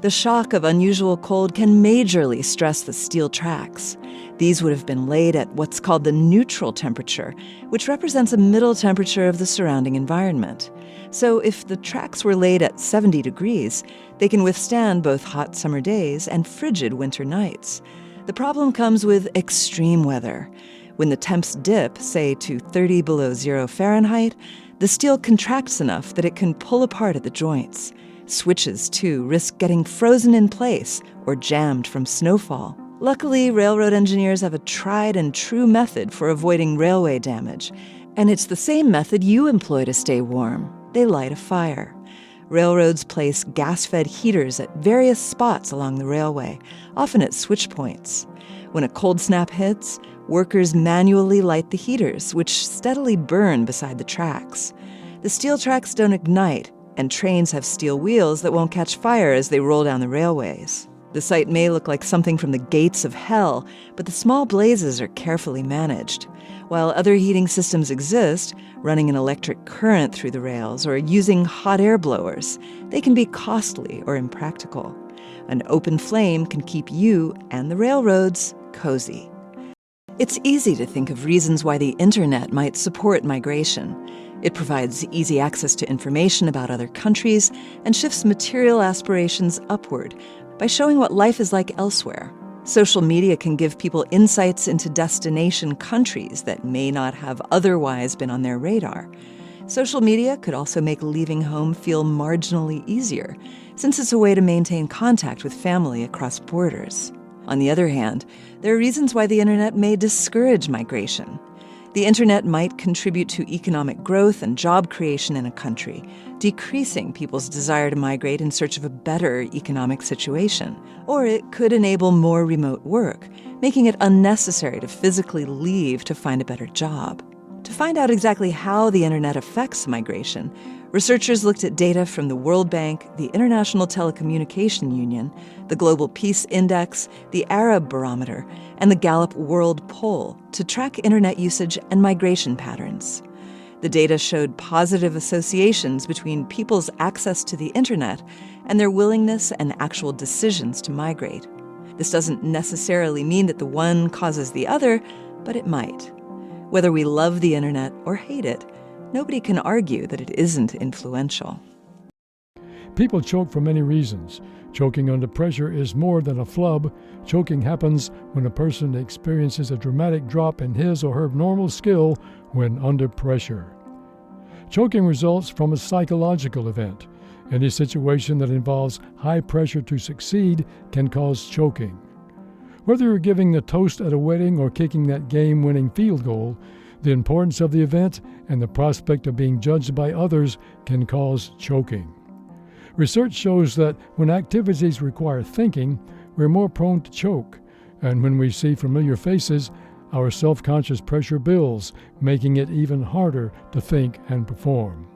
The shock of unusual cold can majorly stress the steel tracks. These would have been laid at what's called the neutral temperature, which represents a middle temperature of the surrounding environment. So if the tracks were laid at 70 degrees, they can withstand both hot summer days and frigid winter nights. The problem comes with extreme weather. When the temps dip, say to 30 below 0 Fahrenheit, the steel contracts enough that it can pull apart at the joints. Switches, too, risk getting frozen in place or jammed from snowfall. Luckily, railroad engineers have a tried and true method for avoiding railway damage, and it's the same method you employ to stay warm. They light a fire. Railroads place gas-fed heaters at various spots along the railway, often at switch points. When a cold snap hits, workers manually light the heaters, which steadily burn beside the tracks. The steel tracks don't ignite, and trains have steel wheels that won't catch fire as they roll down the railways. The sight may look like something from the gates of hell, but the small blazes are carefully managed. While other heating systems exist, running an electric current through the rails or using hot air blowers, they can be costly or impractical. An open flame can keep you and the railroads cozy. It's easy to think of reasons why the internet might support migration. It provides easy access to information about other countries and shifts material aspirations upward by showing what life is like elsewhere. Social media can give people insights into destination countries that may not have otherwise been on their radar. Social media could also make leaving home feel marginally easier, since it's a way to maintain contact with family across borders. On the other hand, there are reasons why the internet may discourage migration. The internet might contribute to economic growth and job creation in a country, decreasing people's desire to migrate in search of a better economic situation. Or it could enable more remote work, making it unnecessary to physically leave to find a better job. To find out exactly how the internet affects migration, researchers looked at data from the World Bank, the International Telecommunication Union, the Global Peace Index, the Arab Barometer, and the Gallup World Poll to track internet usage and migration patterns. The data showed positive associations between people's access to the internet and their willingness and actual decisions to migrate. This doesn't necessarily mean that the one causes the other, but it might. Whether we love the internet or hate it, nobody can argue that it isn't influential. People choke for many reasons. Choking under pressure is more than a flub. Choking happens when a person experiences a dramatic drop in his or her normal skill when under pressure. Choking results from a psychological event. Any situation that involves high pressure to succeed can cause choking. Whether you're giving the toast at a wedding or kicking that game-winning field goal, the importance of the event and the prospect of being judged by others can cause choking. Research shows that when activities require thinking, we're more prone to choke, and when we see familiar faces, our self-conscious pressure builds, making it even harder to think and perform.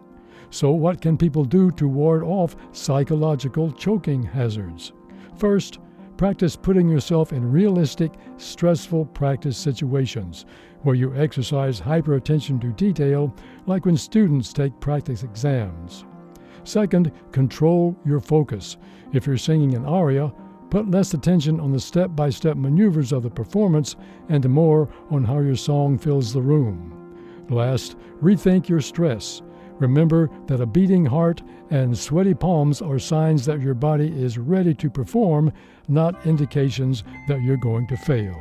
So what can people do to ward off psychological choking hazards? First, practice putting yourself in realistic, stressful practice situations where you exercise hyper-attention to detail, like when students take practice exams. Second, control your focus. If you're singing an aria, put less attention on the step-by-step maneuvers of the performance and more on how your song fills the room. Last, rethink your stress. Remember that a beating heart and sweaty palms are signs that your body is ready to perform, not indications that you're going to fail.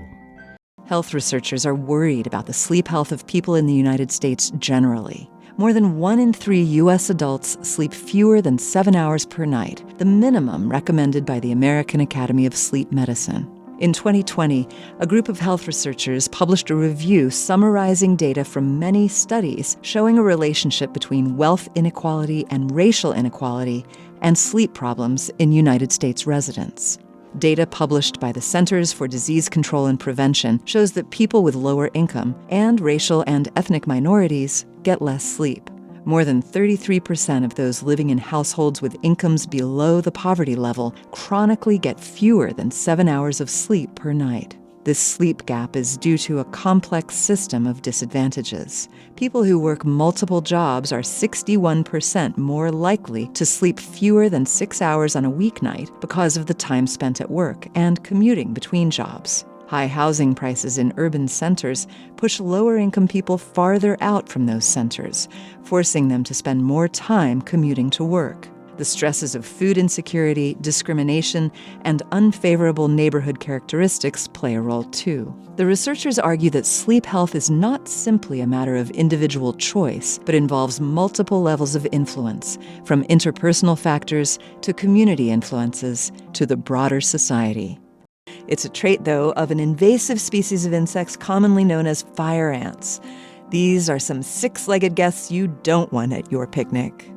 Health researchers are worried about the sleep health of people in the United States generally. More than 1 in 3 U.S. adults sleep fewer than 7 hours per night, the minimum recommended by the American Academy of Sleep Medicine. In 2020, a group of health researchers published a review summarizing data from many studies showing a relationship between wealth inequality and racial inequality and sleep problems in United States residents. Data published by the Centers for Disease Control and Prevention shows that people with lower income and racial and ethnic minorities get less sleep. More than 33% of those living in households with incomes below the poverty level chronically get fewer than 7 hours of sleep per night. This sleep gap is due to a complex system of disadvantages. People who work multiple jobs are 61% more likely to sleep fewer than 6 hours on a weeknight because of the time spent at work and commuting between jobs. High housing prices in urban centers push lower-income people farther out from those centers, forcing them to spend more time commuting to work. The stresses of food insecurity, discrimination, and unfavorable neighborhood characteristics play a role too. The researchers argue that sleep health is not simply a matter of individual choice, but involves multiple levels of influence, from interpersonal factors to community influences to the broader society. It's a trait, though, of an invasive species of insects commonly known as fire ants. These are some six-legged guests you don't want at your picnic.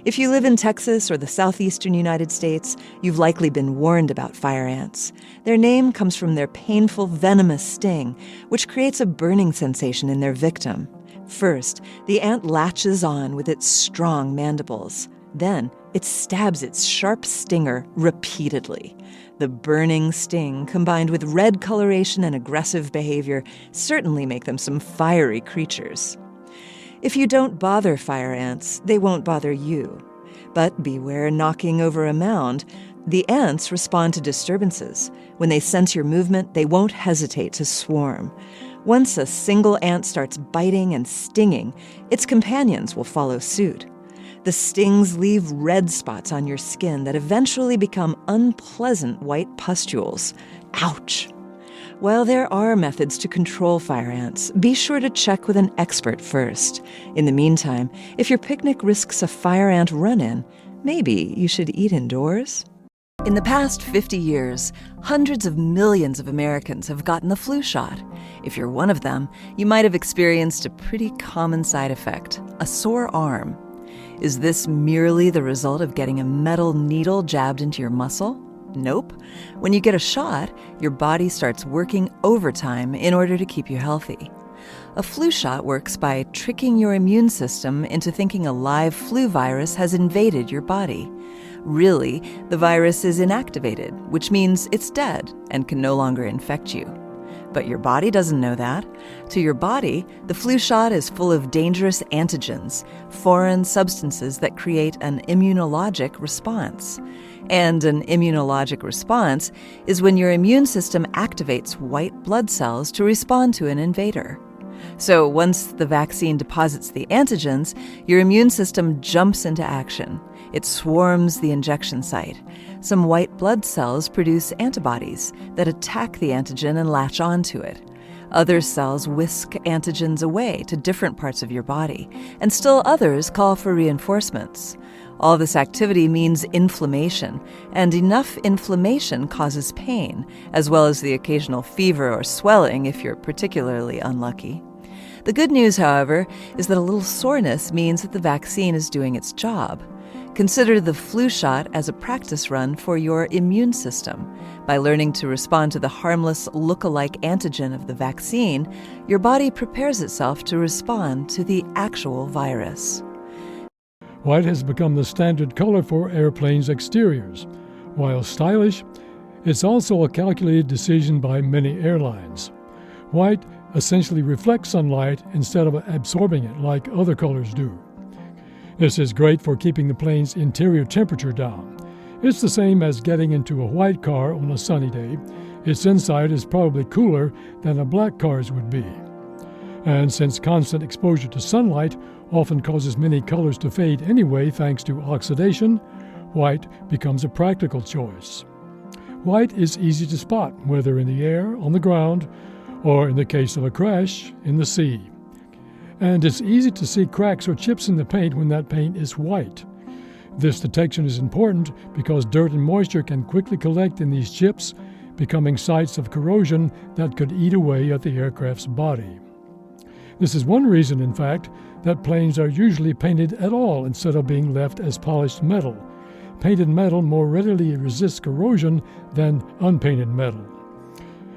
If you live in Texas or the southeastern United States, you've likely been warned about fire ants. Their name comes from their painful, venomous sting, which creates a burning sensation in their victim. First, the ant latches on with its strong mandibles. Then, it stabs its sharp stinger repeatedly. The burning sting, combined with red coloration and aggressive behavior, certainly make them some fiery creatures. If you don't bother fire ants, they won't bother you. But beware knocking over a mound. The ants respond to disturbances. When they sense your movement, they won't hesitate to swarm. Once a single ant starts biting and stinging, its companions will follow suit. The stings leave red spots on your skin that eventually become unpleasant white pustules. Ouch! While there are methods to control fire ants, be sure to check with an expert first. In the meantime, if your picnic risks a fire ant run-in, maybe you should eat indoors. In the past 50 years, hundreds of millions of Americans have gotten the flu shot. If you're one of them, you might have experienced a pretty common side effect, a sore arm. Is this merely the result of getting a metal needle jabbed into your muscle? Nope. When you get a shot, your body starts working overtime in order to keep you healthy. A flu shot works by tricking your immune system into thinking a live flu virus has invaded your body. Really, the virus is inactivated, which means it's dead and can no longer infect you. But your body doesn't know that. To your body, the flu shot is full of dangerous antigens, foreign substances that create an immunologic response. And an immunologic response is when your immune system activates white blood cells to respond to an invader. So once the vaccine deposits the antigens, your immune system jumps into action. It swarms the injection site. Some white blood cells produce antibodies that attack the antigen and latch onto it. Other cells whisk antigens away to different parts of your body, and still others call for reinforcements. All this activity means inflammation, and enough inflammation causes pain, as well as the occasional fever or swelling if you're particularly unlucky. The good news, however, is that a little soreness means that the vaccine is doing its job. Consider the flu shot as a practice run for your immune system. By learning to respond to the harmless look-alike antigen of the vaccine, your body prepares itself to respond to the actual virus. White has become the standard color for airplanes' exteriors. While stylish, It's also a calculated decision by many airlines. White essentially reflects sunlight instead of absorbing it like other colors do. This is great for keeping the plane's interior temperature down. It's the same as getting into a white car on a sunny day. Its inside is probably cooler than a black car's would be. And since constant exposure to sunlight often causes many colors to fade anyway thanks to oxidation, white becomes a practical choice. White is easy to spot, whether in the air, on the ground, or in the case of a crash, in the sea. And it's easy to see cracks or chips in the paint when that paint is white. This detection is important because dirt and moisture can quickly collect in these chips, becoming sites of corrosion that could eat away at the aircraft's body. This is one reason, in fact, that planes are usually painted at all instead of being left as polished metal. Painted metal more readily resists corrosion than unpainted metal.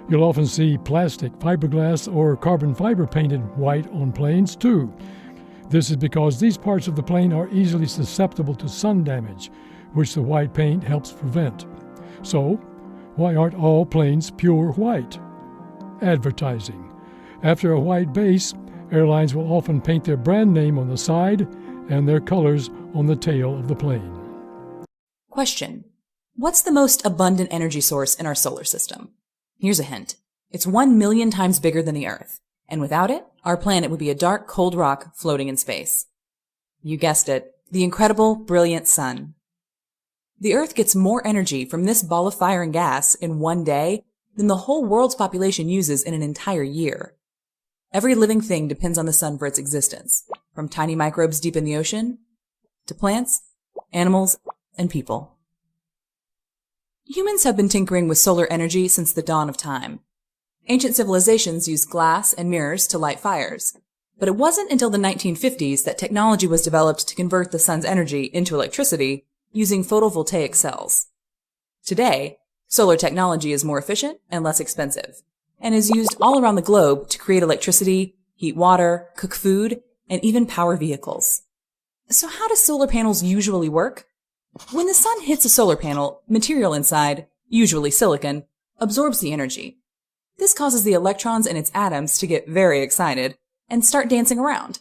You'll often see plastic, fiberglass, or carbon fiber painted white on planes, too. This is because these parts of the plane are easily susceptible to sun damage, which the white paint helps prevent. So, why aren't all planes pure white? Advertising. After a white base, airlines will often paint their brand name on the side and their colors on the tail of the plane. Question. What's the most abundant energy source in our solar system? Here's a hint. It's 1 million times bigger than the Earth, and without it, our planet would be a dark, cold rock floating in space. You guessed it, the incredible, brilliant sun. The Earth gets more energy from this ball of fire and gas in one day than the whole world's population uses in an entire year. Every living thing depends on the sun for its existence, from tiny microbes deep in the ocean to plants, animals, and people. Humans have been tinkering with solar energy since the dawn of time. Ancient civilizations used glass and mirrors to light fires, but it wasn't until the 1950s that technology was developed to convert the sun's energy into electricity using photovoltaic cells. Today, solar technology is more efficient and less expensive, and is used all around the globe to create electricity, heat water, cook food, and even power vehicles. So how do solar panels usually work? When the sun hits a solar panel, material inside, usually silicon, absorbs the energy. This causes the electrons in its atoms to get very excited and start dancing around.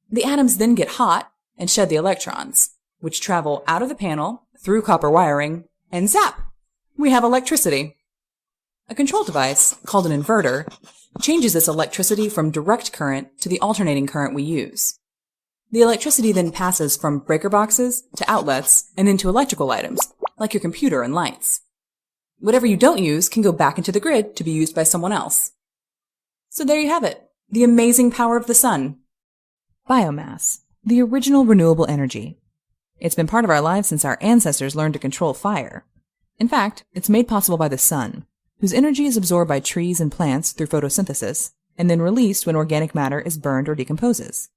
The atoms then get hot and shed the electrons, which travel out of the panel, through copper wiring, and zap! We have electricity. A control device, called an inverter, changes this electricity from direct current to the alternating current we use. The electricity then passes from breaker boxes to outlets and into electrical items, like your computer and lights. Whatever you don't use can go back into the grid to be used by someone else. So there you have it, the amazing power of the sun. Biomass, the original renewable energy. It's been part of our lives since our ancestors learned to control fire. In fact, it's made possible by the sun, whose energy is absorbed by trees and plants through photosynthesis, and then released when organic matter is burned or decomposes.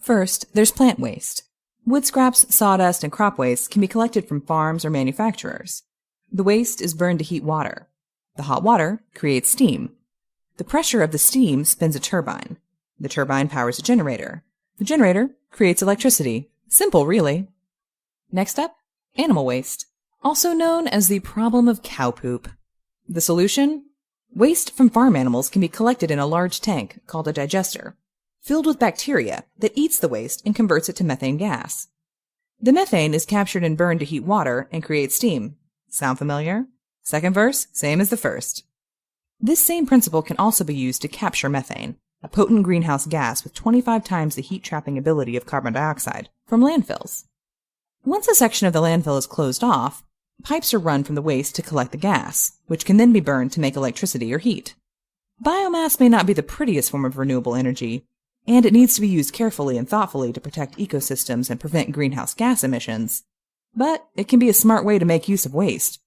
First, there's plant waste. Wood scraps, sawdust, and crop waste can be collected from farms or manufacturers. The waste is burned to heat water. The hot water creates steam. The pressure of the steam spins a turbine. The turbine powers a generator. The generator creates electricity. Simple, really. Next up, animal waste, also known as the problem of cow poop. The solution? Waste from farm animals can be collected in a large tank called a digester, filled with bacteria that eats the waste and converts it to methane gas. The methane is captured and burned to heat water and create steam. Sound familiar? Second verse, same as the first. This same principle can also be used to capture methane, a potent greenhouse gas with 25 times the heat-trapping ability of carbon dioxide, from landfills. Once a section of the landfill is closed off, pipes are run from the waste to collect the gas, which can then be burned to make electricity or heat. Biomass may not be the prettiest form of renewable energy, and it needs to be used carefully and thoughtfully to protect ecosystems and prevent greenhouse gas emissions. But it can be a smart way to make use of waste.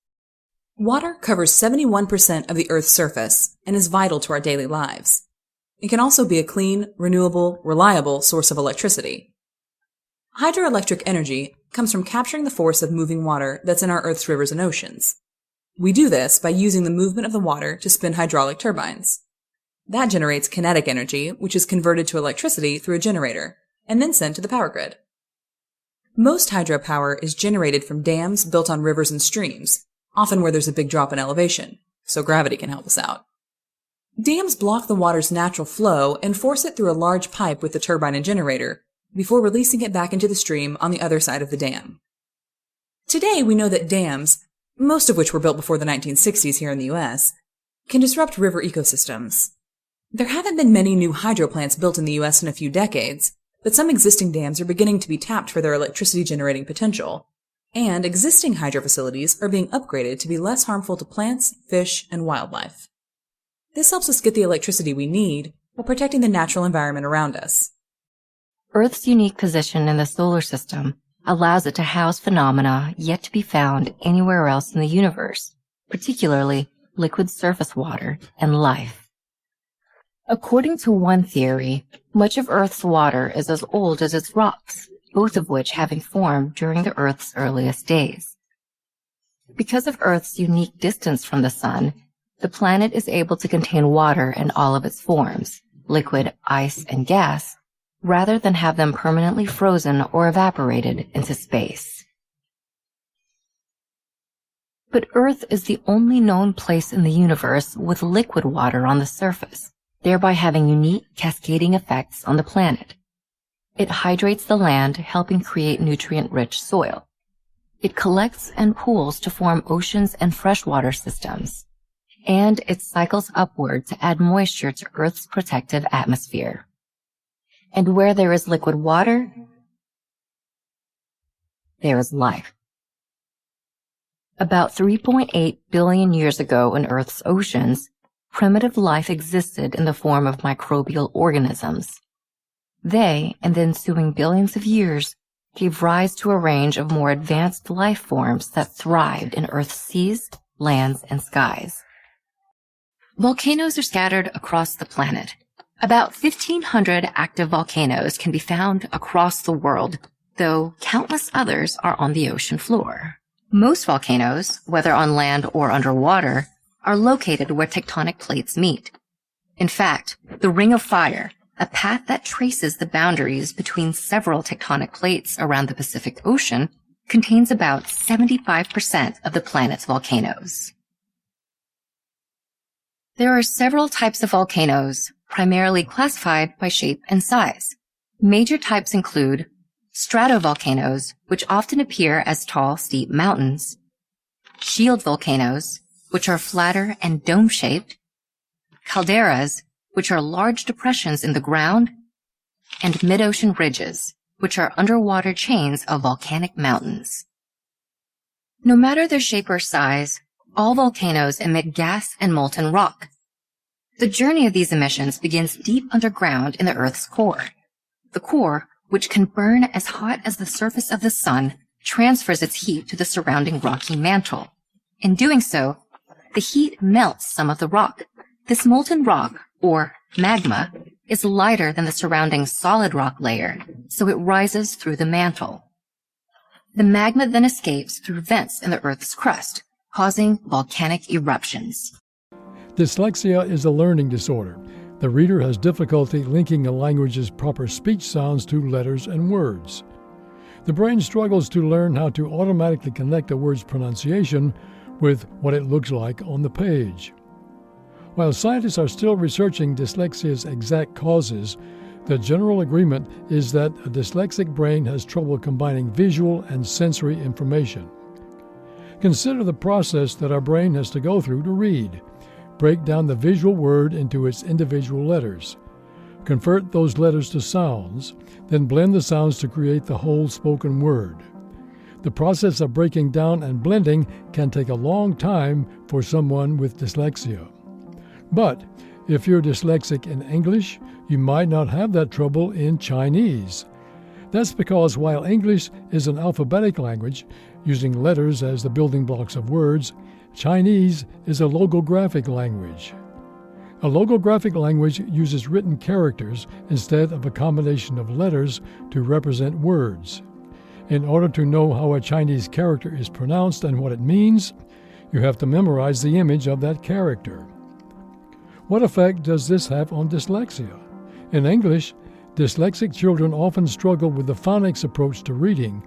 Water covers 71% of the Earth's surface and is vital to our daily lives. It can also be a clean, renewable, reliable source of electricity. Hydroelectric energy comes from capturing the force of moving water that's in our Earth's rivers and oceans. We do this by using the movement of the water to spin hydraulic turbines. That generates kinetic energy, which is converted to electricity through a generator, and then sent to the power grid. Most hydropower is generated from dams built on rivers and streams, often where there's a big drop in elevation, so gravity can help us out. Dams block the water's natural flow and force it through a large pipe with the turbine and generator, before releasing it back into the stream on the other side of the dam. Today, we know that dams, most of which were built before the 1960s here in the US, can disrupt river ecosystems. There haven't been many new hydro plants built in the US in a few decades, but some existing dams are beginning to be tapped for their electricity generating potential, and existing hydro facilities are being upgraded to be less harmful to plants, fish, and wildlife. This helps us get the electricity we need while protecting the natural environment around us. Earth's unique position in the solar system allows it to house phenomena yet to be found anywhere else in the universe, particularly liquid surface water and life. According to one theory, much of Earth's water is as old as its rocks, both of which having formed during the Earth's earliest days. Because of Earth's unique distance from the Sun, the planet is able to contain water in all of its forms, liquid, ice, and gas, rather than have them permanently frozen or evaporated into space. But Earth is the only known place in the universe with liquid water on the surface, thereby having unique cascading effects on the planet. It hydrates the land, helping create nutrient-rich soil. It collects and pools to form oceans and freshwater systems. And it cycles upward to add moisture to Earth's protective atmosphere. And where there is liquid water, there is life. About 3.8 billion years ago in Earth's oceans, primitive life existed in the form of microbial organisms. They, and the ensuing billions of years, gave rise to a range of more advanced life forms that thrived in Earth's seas, lands, and skies. Volcanoes are scattered across the planet. About 1,500 active volcanoes can be found across the world, though countless others are on the ocean floor. Most volcanoes, whether on land or underwater, are located where tectonic plates meet. In fact, the Ring of Fire, a path that traces the boundaries between several tectonic plates around the Pacific Ocean, contains about 75% of the planet's volcanoes. There are several types of volcanoes, primarily classified by shape and size. Major types include stratovolcanoes, which often appear as tall, steep mountains, shield volcanoes, which are flatter and dome-shaped, calderas, which are large depressions in the ground, and mid-ocean ridges, which are underwater chains of volcanic mountains. No matter their shape or size, all volcanoes emit gas and molten rock. The journey of these emissions begins deep underground in the Earth's core. The core, which can burn as hot as the surface of the sun, transfers its heat to the surrounding rocky mantle. In doing so, the heat melts some of the rock. This molten rock, or magma, is lighter than the surrounding solid rock layer, so it rises through the mantle. The magma then escapes through vents in the Earth's crust, causing volcanic eruptions. Dyslexia is a learning disorder. The reader has difficulty linking a language's proper speech sounds to letters and words. The brain struggles to learn how to automatically connect a word's pronunciation with what it looks like on the page. While scientists are still researching dyslexia's exact causes, the general agreement is that a dyslexic brain has trouble combining visual and sensory information. Consider the process that our brain has to go through to read. Break down the visual word into its individual letters. Convert those letters to sounds, then blend the sounds to create the whole spoken word. The process of breaking down and blending can take a long time for someone with dyslexia. But if you're dyslexic in English, you might not have that trouble in Chinese. That's because while English is an alphabetic language, using letters as the building blocks of words, Chinese is a logographic language. A logographic language uses written characters instead of a combination of letters to represent words. In order to know how a Chinese character is pronounced and what it means, you have to memorize the image of that character. What effect does this have on dyslexia? In English, dyslexic children often struggle with the phonics approach to reading,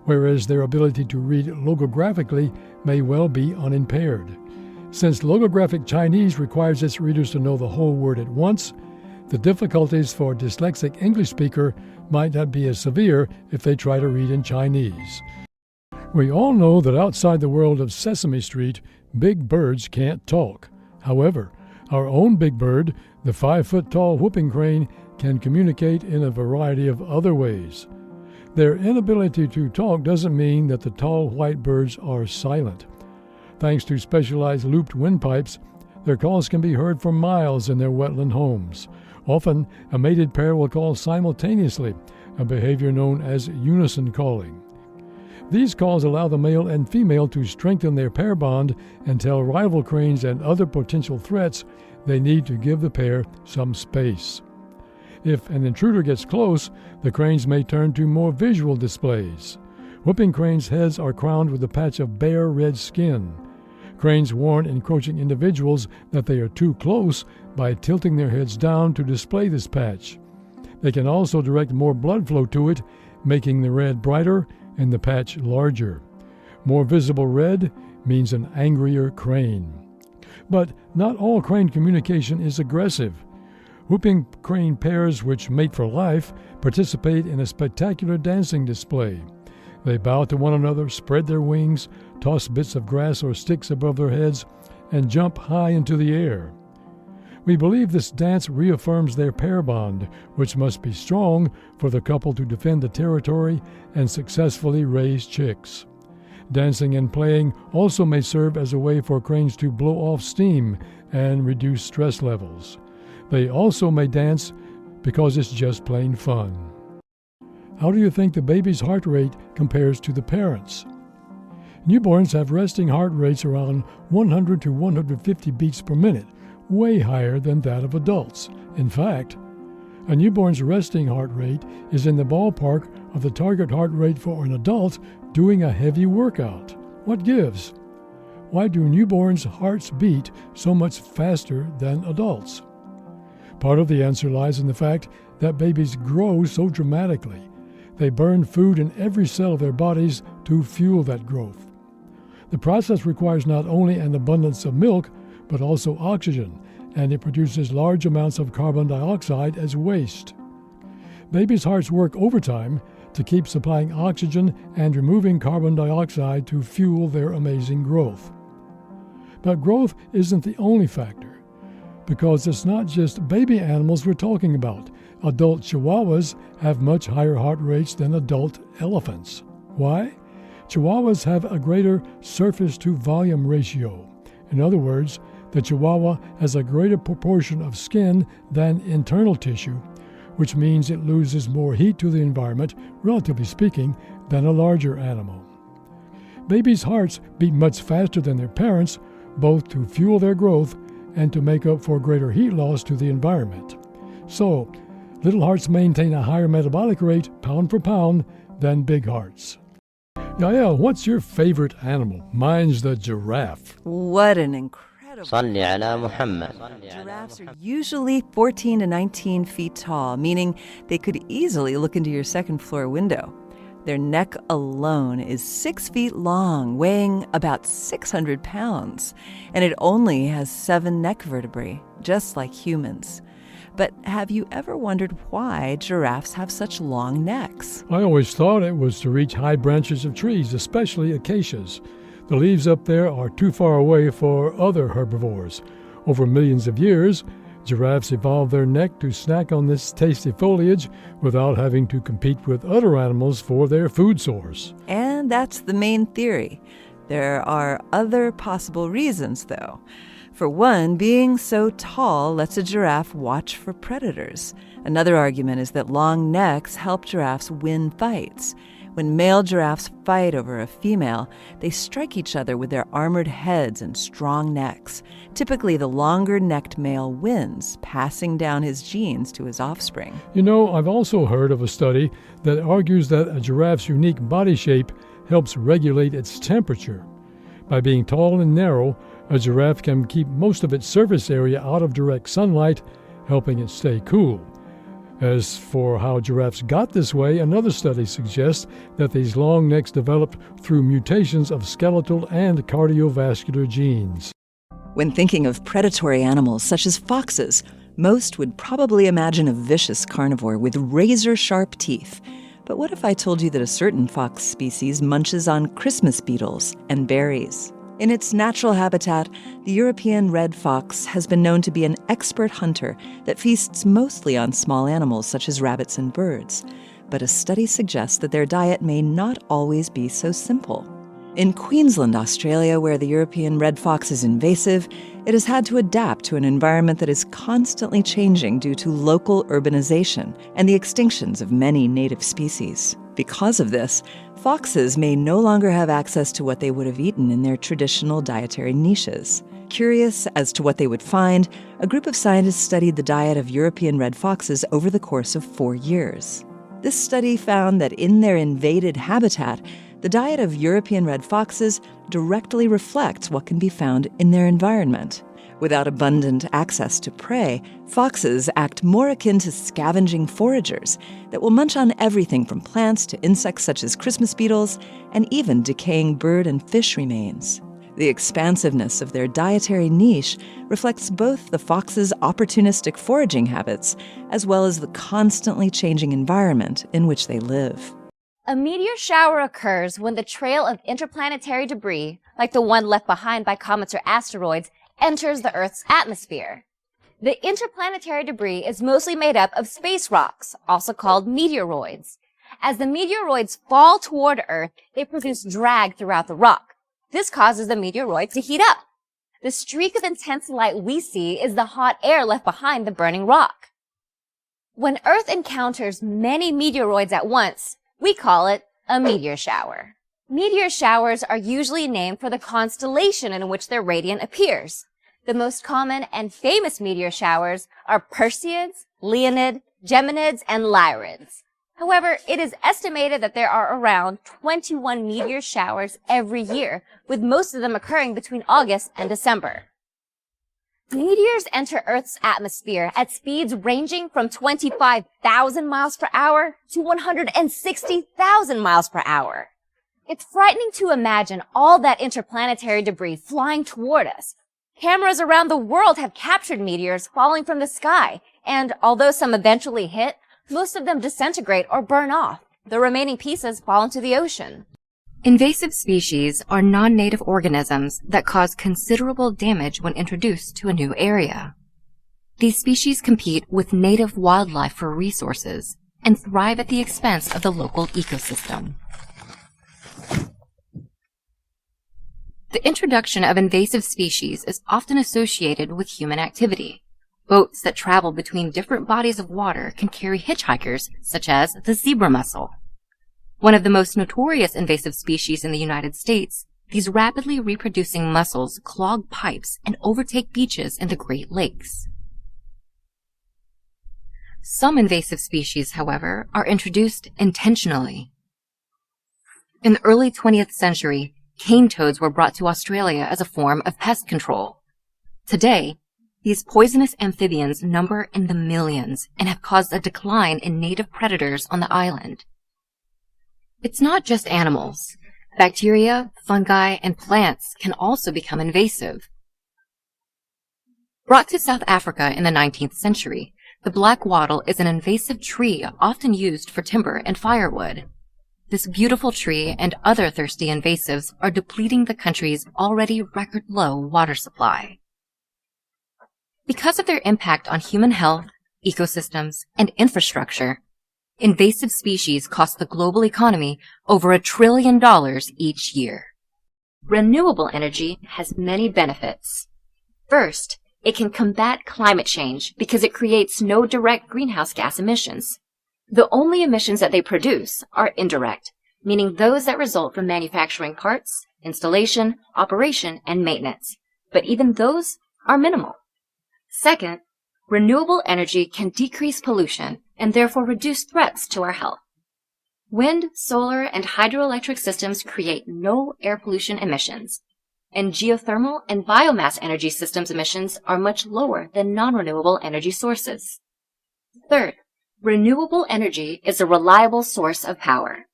whereas their ability to read logographically may well be unimpaired. Since logographic Chinese requires its readers to know the whole word at once, the difficulties for a dyslexic English speaker might not be as severe if they try to read in Chinese. We all know that outside the world of Sesame Street, big birds can't talk. However, our own big bird, the 5-foot-tall whooping crane, can communicate in a variety of other ways. Their inability to talk doesn't mean that the tall white birds are silent. Thanks to specialized looped windpipes, their calls can be heard for miles in their wetland homes. Often, a mated pair will call simultaneously, a behavior known as unison calling. These calls allow the male and female to strengthen their pair bond and tell rival cranes and other potential threats they need to give the pair some space. If an intruder gets close, the cranes may turn to more visual displays. Whooping cranes' heads are crowned with a patch of bare red skin. Cranes warn encroaching individuals that they are too close by tilting their heads down to display this patch. They can also direct more blood flow to it, making the red brighter and the patch larger. More visible red means an angrier crane. But not all crane communication is aggressive. Whooping crane pairs which mate for life participate in a spectacular dancing display. They bow to one another, spread their wings, toss bits of grass or sticks above their heads, and jump high into the air. We believe this dance reaffirms their pair bond, which must be strong for the couple to defend the territory and successfully raise chicks. Dancing and playing also may serve as a way for cranes to blow off steam and reduce stress levels. They also may dance because it's just plain fun. How do you think the baby's heart rate compares to the parents'? Newborns have resting heart rates around 100 to 150 beats per minute, way higher than that of adults. In fact, a newborn's resting heart rate is in the ballpark of the target heart rate for an adult doing a heavy workout. What gives? Why do newborns' hearts beat so much faster than adults? Part of the answer lies in the fact that babies grow so dramatically. They burn food in every cell of their bodies to fuel that growth. The process requires not only an abundance of milk, but also oxygen, and it produces large amounts of carbon dioxide as waste. Babies' hearts work overtime to keep supplying oxygen and removing carbon dioxide to fuel their amazing growth. But growth isn't the only factor, because it's not just baby animals we're talking about. Adult chihuahuas have much higher heart rates than adult elephants. Why? Chihuahuas have a greater surface-to-volume ratio. In other words, the Chihuahua has a greater proportion of skin than internal tissue, which means it loses more heat to the environment, relatively speaking, than a larger animal. Babies' hearts beat much faster than their parents', both to fuel their growth and to make up for greater heat loss to the environment. So, little hearts maintain a higher metabolic rate, pound for pound, than big hearts. Yael, what's your favorite animal? Mine's the giraffe. What an incredible... Giraffes are usually 14 to 19 feet tall, meaning they could easily look into your second-floor window. Their neck alone is 6 feet long, weighing about 600 pounds, and it only has 7 neck vertebrae, just like humans. But have you ever wondered why giraffes have such long necks? I always thought it was to reach high branches of trees, especially acacias. The leaves up there are too far away for other herbivores. Over millions of years, giraffes evolved their neck to snack on this tasty foliage without having to compete with other animals for their food source. And that's the main theory. There are other possible reasons, though. For one, being so tall lets a giraffe watch for predators. Another argument is that long necks help giraffes win fights. When male giraffes fight over a female, they strike each other with their armored heads and strong necks. Typically, the longer-necked male wins, passing down his genes to his offspring. You know, I've also heard of a study that argues that a giraffe's unique body shape helps regulate its temperature. By being tall and narrow, a giraffe can keep most of its surface area out of direct sunlight, helping it stay cool. As for how giraffes got this way, another study suggests that these long necks developed through mutations of skeletal and cardiovascular genes. When thinking of predatory animals such as foxes, most would probably imagine a vicious carnivore with razor-sharp teeth. But what if I told you that a certain fox species munches on Christmas beetles and berries? In its natural habitat, the European red fox has been known to be an expert hunter that feasts mostly on small animals such as rabbits and birds. But a study suggests that their diet may not always be so simple. In Queensland, Australia, where the European red fox is invasive, it has had to adapt to an environment that is constantly changing due to local urbanization and the extinctions of many native species. Because of this, foxes may no longer have access to what they would have eaten in their traditional dietary niches. Curious as to what they would find, a group of scientists studied the diet of European red foxes over the course of 4 years. This study found that in their invaded habitat, the diet of European red foxes directly reflects what can be found in their environment. Without abundant access to prey, foxes act more akin to scavenging foragers that will munch on everything from plants to insects such as Christmas beetles and even decaying bird and fish remains. The expansiveness of their dietary niche reflects both the fox's opportunistic foraging habits as well as the constantly changing environment in which they live. A meteor shower occurs when the trail of interplanetary debris, like the one left behind by comets or asteroids, enters the Earth's atmosphere. The interplanetary debris is mostly made up of space rocks, also called meteoroids. As the meteoroids fall toward Earth, they produce drag throughout the rock. This causes the meteoroid to heat up. The streak of intense light we see is the hot air left behind the burning rock. When Earth encounters many meteoroids at once, we call it a meteor shower. Meteor showers are usually named for the constellation in which their radiant appears. The most common and famous meteor showers are Perseids, Leonid, Geminids, and Lyrids. However, it is estimated that there are around 21 meteor showers every year, with most of them occurring between August and December. Meteors enter Earth's atmosphere at speeds ranging from 25,000 miles per hour to 160,000 miles per hour. It's frightening to imagine all that interplanetary debris flying toward us. Cameras around the world have captured meteors falling from the sky, and although some eventually hit, most of them disintegrate or burn off. The remaining pieces fall into the ocean. Invasive species are non-native organisms that cause considerable damage when introduced to a new area. These species compete with native wildlife for resources and thrive at the expense of the local ecosystem. The introduction of invasive species is often associated with human activity. Boats that travel between different bodies of water can carry hitchhikers, such as the zebra mussel. One of the most notorious invasive species in the United States, these rapidly reproducing mussels clog pipes and overtake beaches in the Great Lakes. Some invasive species, however, are introduced intentionally. In the early 20th century, cane toads were brought to Australia as a form of pest control. Today, these poisonous amphibians number in the millions and have caused a decline in native predators on the island. It's not just animals. Bacteria, fungi, and plants can also become invasive. Brought to South Africa in the 19th century, the black wattle is an invasive tree often used for timber and firewood. This beautiful tree and other thirsty invasives are depleting the country's already record-low water supply. Because of their impact on human health, ecosystems, and infrastructure, invasive species cost the global economy over $1 trillion each year. Renewable energy has many benefits. First, it can combat climate change because it creates no direct greenhouse gas emissions. The only emissions that they produce are indirect, meaning those that result from manufacturing parts, installation, operation, and maintenance. But even those are minimal. Second, renewable energy can decrease pollution and therefore reduce threats to our health. Wind, solar, and hydroelectric systems create no air pollution emissions, and geothermal and biomass energy systems emissions are much lower than non-renewable energy sources. Third, Renewable energy is a reliable source of power.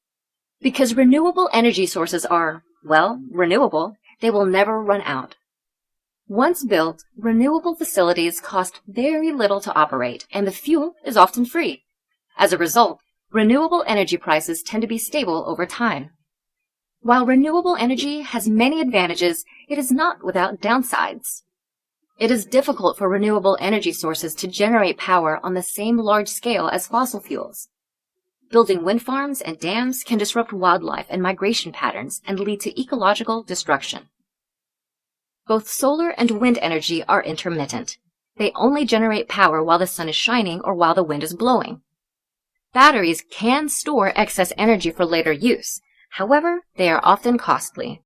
Because renewable energy sources are, well, renewable, they will never run out. Once built, renewable facilities cost very little to operate, and the fuel is often free. As a result, renewable energy prices tend to be stable over time. While renewable energy has many advantages, it is not without downsides. It is difficult for renewable energy sources to generate power on the same large scale as fossil fuels. Building wind farms and dams can disrupt wildlife and migration patterns and lead to ecological destruction. Both solar and wind energy are intermittent. They only generate power while the sun is shining or while the wind is blowing. Batteries can store excess energy for later use. However, they are often costly.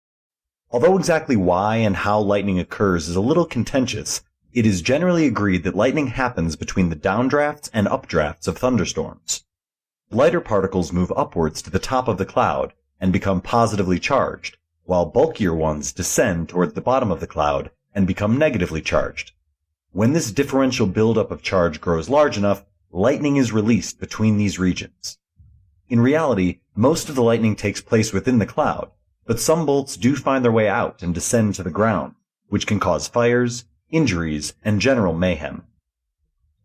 Although exactly why and how lightning occurs is a little contentious, it is generally agreed that lightning happens between the downdrafts and updrafts of thunderstorms. Lighter particles move upwards to the top of the cloud and become positively charged, while bulkier ones descend toward the bottom of the cloud and become negatively charged. When this differential buildup of charge grows large enough, lightning is released between these regions. In reality, most of the lightning takes place within the cloud, but some bolts do find their way out and descend to the ground, which can cause fires, injuries, and general mayhem.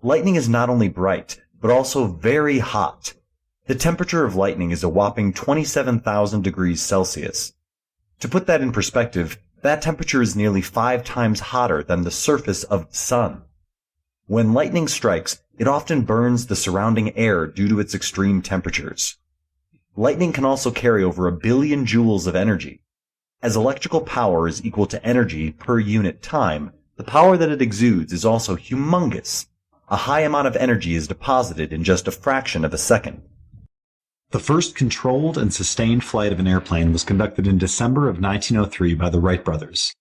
Lightning is not only bright, but also very hot. The temperature of lightning is a whopping 27,000 degrees Celsius. To put that in perspective, that temperature is nearly 5 times hotter than the surface of the sun. When lightning strikes, it often burns the surrounding air due to its extreme temperatures. Lightning can also carry over 1 billion joules of energy. As electrical power is equal to energy per unit time, the power that it exudes is also humongous. A high amount of energy is deposited in just a fraction of a second. The first controlled and sustained flight of an airplane was conducted in December of 1903 by the Wright brothers.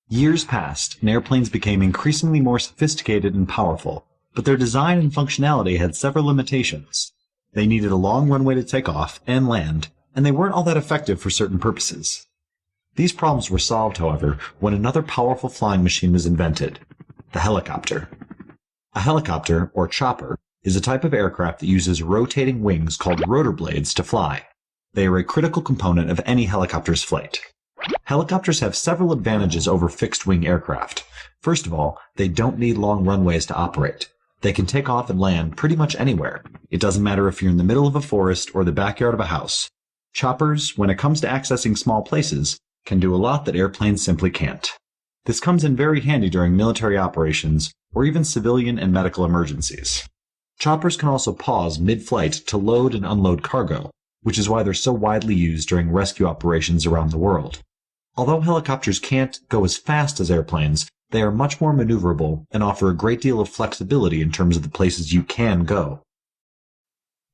Years passed, and airplanes became increasingly more sophisticated and powerful, but their design and functionality had several limitations. They needed a long runway to take off and land, and they weren't all that effective for certain purposes. These problems were solved, however, when another powerful flying machine was invented, the helicopter. A helicopter, or chopper, is a type of aircraft that uses rotating wings called rotor blades to fly. They are a critical component of any helicopter's flight. Helicopters have several advantages over fixed-wing aircraft. First of all, they don't need long runways to operate. They can take off and land pretty much anywhere. It doesn't matter if you're in the middle of a forest or the backyard of a house. Choppers, when it comes to accessing small places, can do a lot that airplanes simply can't. This comes in very handy during military operations or even civilian and medical emergencies. Choppers can also pause mid-flight to load and unload cargo, which is why they're so widely used during rescue operations around the world. Although helicopters can't go as fast as airplanes, they are much more maneuverable and offer a great deal of flexibility in terms of the places you can go.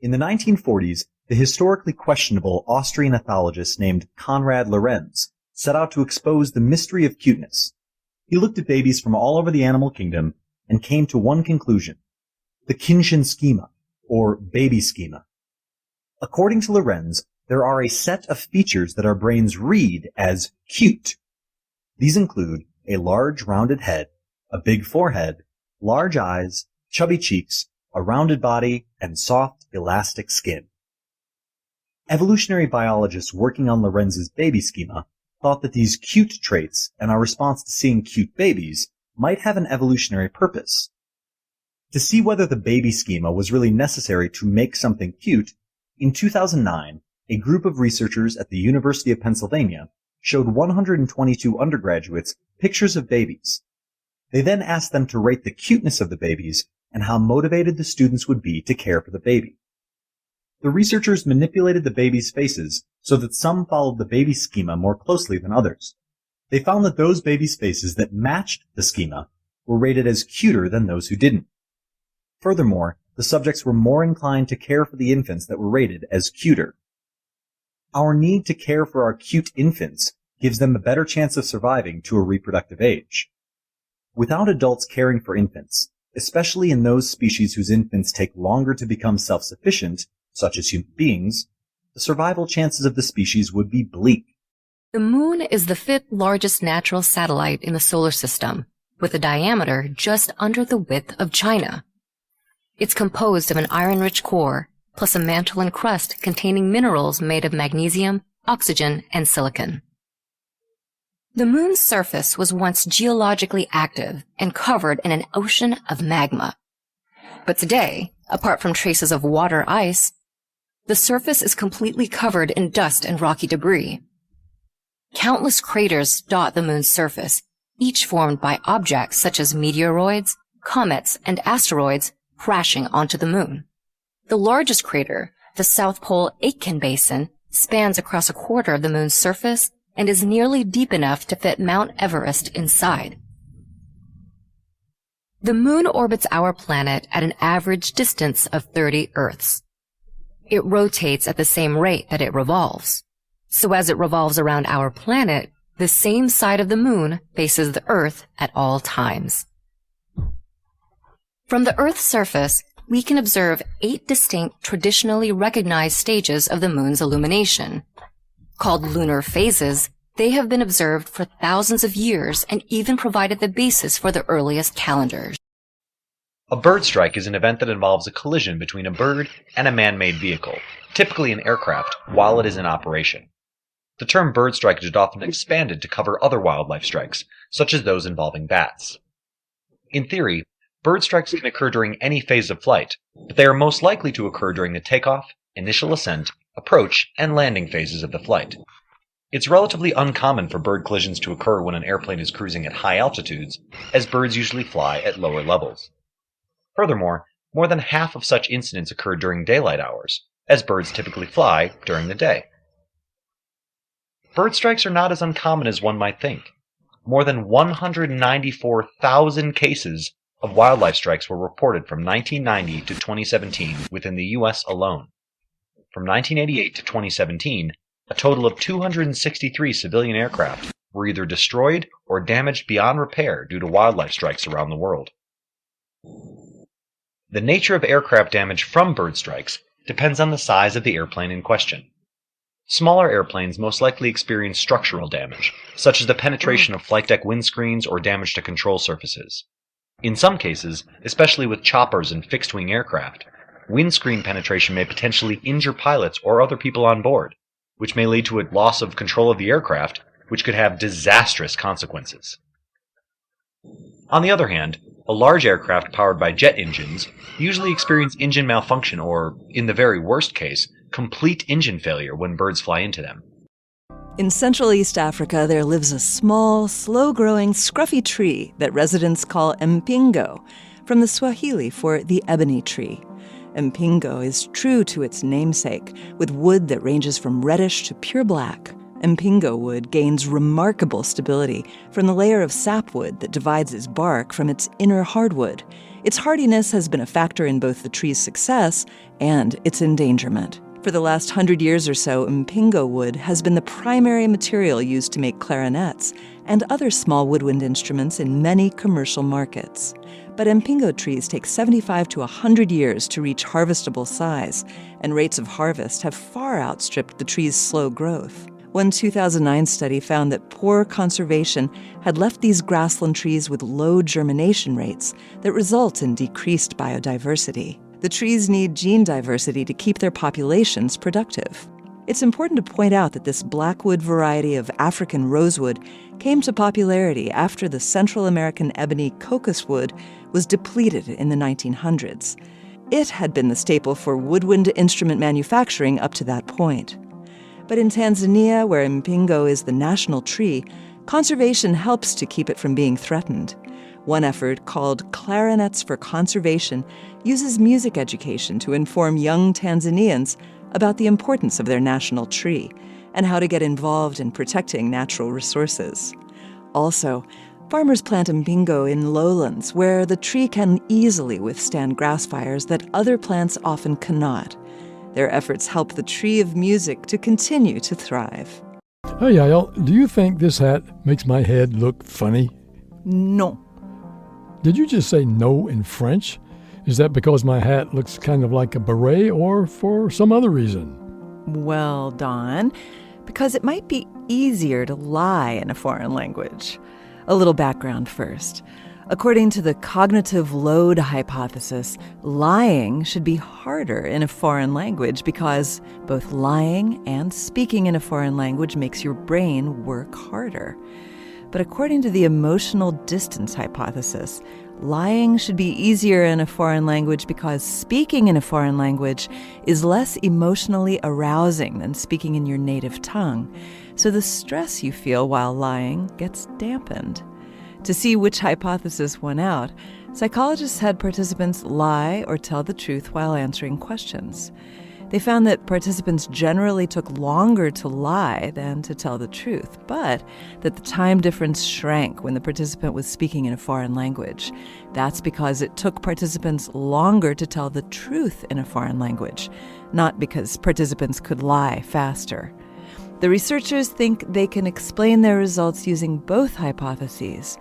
In the 1940s, the historically questionable Austrian ethologist named Konrad Lorenz set out to expose the mystery of cuteness. He looked at babies from all over the animal kingdom and came to one conclusion: the Kindchen schema, or baby schema. According to Lorenz, there are a set of features that our brains read as cute. These include a large rounded head, a big forehead, large eyes, chubby cheeks, a rounded body, and soft, elastic skin. Evolutionary biologists working on Lorenz's baby schema thought that these cute traits and our response to seeing cute babies might have an evolutionary purpose. To see whether the baby schema was really necessary to make something cute, in 2009, a group of researchers at the University of Pennsylvania showed 122 undergraduates pictures of babies. They then asked them to rate the cuteness of the babies and how motivated the students would be to care for the baby. The researchers manipulated the babies' faces so that some followed the baby schema more closely than others. They found that those babies' faces that matched the schema were rated as cuter than those who didn't. Furthermore, the subjects were more inclined to care for the infants that were rated as cuter. Our need to care for our cute infants gives them a better chance of surviving to a reproductive age. Without adults caring for infants, especially in those species whose infants take longer to become self-sufficient, such as human beings, the survival chances of the species would be bleak. The Moon is the 5th largest natural satellite in the solar system, with a diameter just under the width of China. It's composed of an iron-rich core, plus a mantle and crust containing minerals made of magnesium, oxygen, and silicon. The moon's surface was once geologically active and covered in an ocean of magma. But today, apart from traces of water ice, the surface is completely covered in dust and rocky debris. Countless craters dot the moon's surface, each formed by objects such as meteoroids, comets, and asteroids crashing onto the moon. The largest crater, the South Pole Aitken Basin, spans across a quarter of the moon's surface and is nearly deep enough to fit Mount Everest inside. The moon orbits our planet at an average distance of 30 Earths. It rotates at the same rate that it revolves. So as it revolves around our planet, the same side of the moon faces the Earth at all times. From the Earth's surface, we can observe 8 distinct traditionally recognized stages of the moon's illumination. Called lunar phases, they have been observed for thousands of years and even provided the basis for the earliest calendars. A bird strike is an event that involves a collision between a bird and a man-made vehicle, typically an aircraft, while it is in operation. The term bird strike is often expanded to cover other wildlife strikes, such as those involving bats. In theory, bird strikes can occur during any phase of flight, but they are most likely to occur during the takeoff, initial ascent, approach, and landing phases of the flight. It's relatively uncommon for bird collisions to occur when an airplane is cruising at high altitudes, as birds usually fly at lower levels. Furthermore, more than half of such incidents occur during daylight hours, as birds typically fly during the day. Bird strikes are not as uncommon as one might think. More than 194,000 cases of wildlife strikes were reported from 1990 to 2017 within the U.S. alone. From 1988 to 2017, a total of 263 civilian aircraft were either destroyed or damaged beyond repair due to wildlife strikes around the world. The nature of aircraft damage from bird strikes depends on the size of the airplane in question. Smaller airplanes most likely experience structural damage, such as the penetration of flight deck windscreens or damage to control surfaces. In some cases, especially with choppers and fixed-wing aircraft, windscreen penetration may potentially injure pilots or other people on board, which may lead to a loss of control of the aircraft, which could have disastrous consequences. On the other hand, a large aircraft powered by jet engines usually experience engine malfunction or, in the very worst case, complete engine failure when birds fly into them. In Central East Africa, there lives a small, slow-growing, scruffy tree that residents call mpingo, from the Swahili for the ebony tree. Mpingo is true to its namesake, with wood that ranges from reddish to pure black. Mpingo wood gains remarkable stability from the layer of sapwood that divides its bark from its inner hardwood. Its hardiness has been a factor in both the tree's success and its endangerment. For the last 100 years or so, mpingo wood has been the primary material used to make clarinets and other small woodwind instruments in many commercial markets. But mpingo trees take 75 to 100 years to reach harvestable size, and rates of harvest have far outstripped the tree's slow growth. One 2009 study found that poor conservation had left these grassland trees with low germination rates that result in decreased biodiversity. The trees need gene diversity to keep their populations productive. It's important to point out that this blackwood variety of African rosewood came to popularity after the Central American ebony cocos wood was depleted in the 1900s. It had been the staple for woodwind instrument manufacturing up to that point. But in Tanzania, where mpingo is the national tree, conservation helps to keep it from being threatened. One effort, called Clarinets for Conservation, uses music education to inform young Tanzanians about the importance of their national tree and how to get involved in protecting natural resources. Also, farmers plant mpingo in lowlands where the tree can easily withstand grass fires that other plants often cannot. Their efforts help the tree of music to continue to thrive. Hey, Yael, do you think this hat makes my head look funny? No. Did you just say no in French? Is that because my hat looks kind of like a beret or for some other reason? Well, Don, because it might be easier to lie in a foreign language. A little background first. According to the cognitive load hypothesis, lying should be harder in a foreign language because both lying and speaking in a foreign language makes your brain work harder. But according to the emotional distance hypothesis, lying should be easier in a foreign language because speaking in a foreign language is less emotionally arousing than speaking in your native tongue. So the stress you feel while lying gets dampened. To see which hypothesis won out, psychologists had participants lie or tell the truth while answering questions. They found that participants generally took longer to lie than to tell the truth, but that the time difference shrank when the participant was speaking in a foreign language. That's because it took participants longer to tell the truth in a foreign language, not because participants could lie faster. The researchers think they can explain their results using both hypotheses.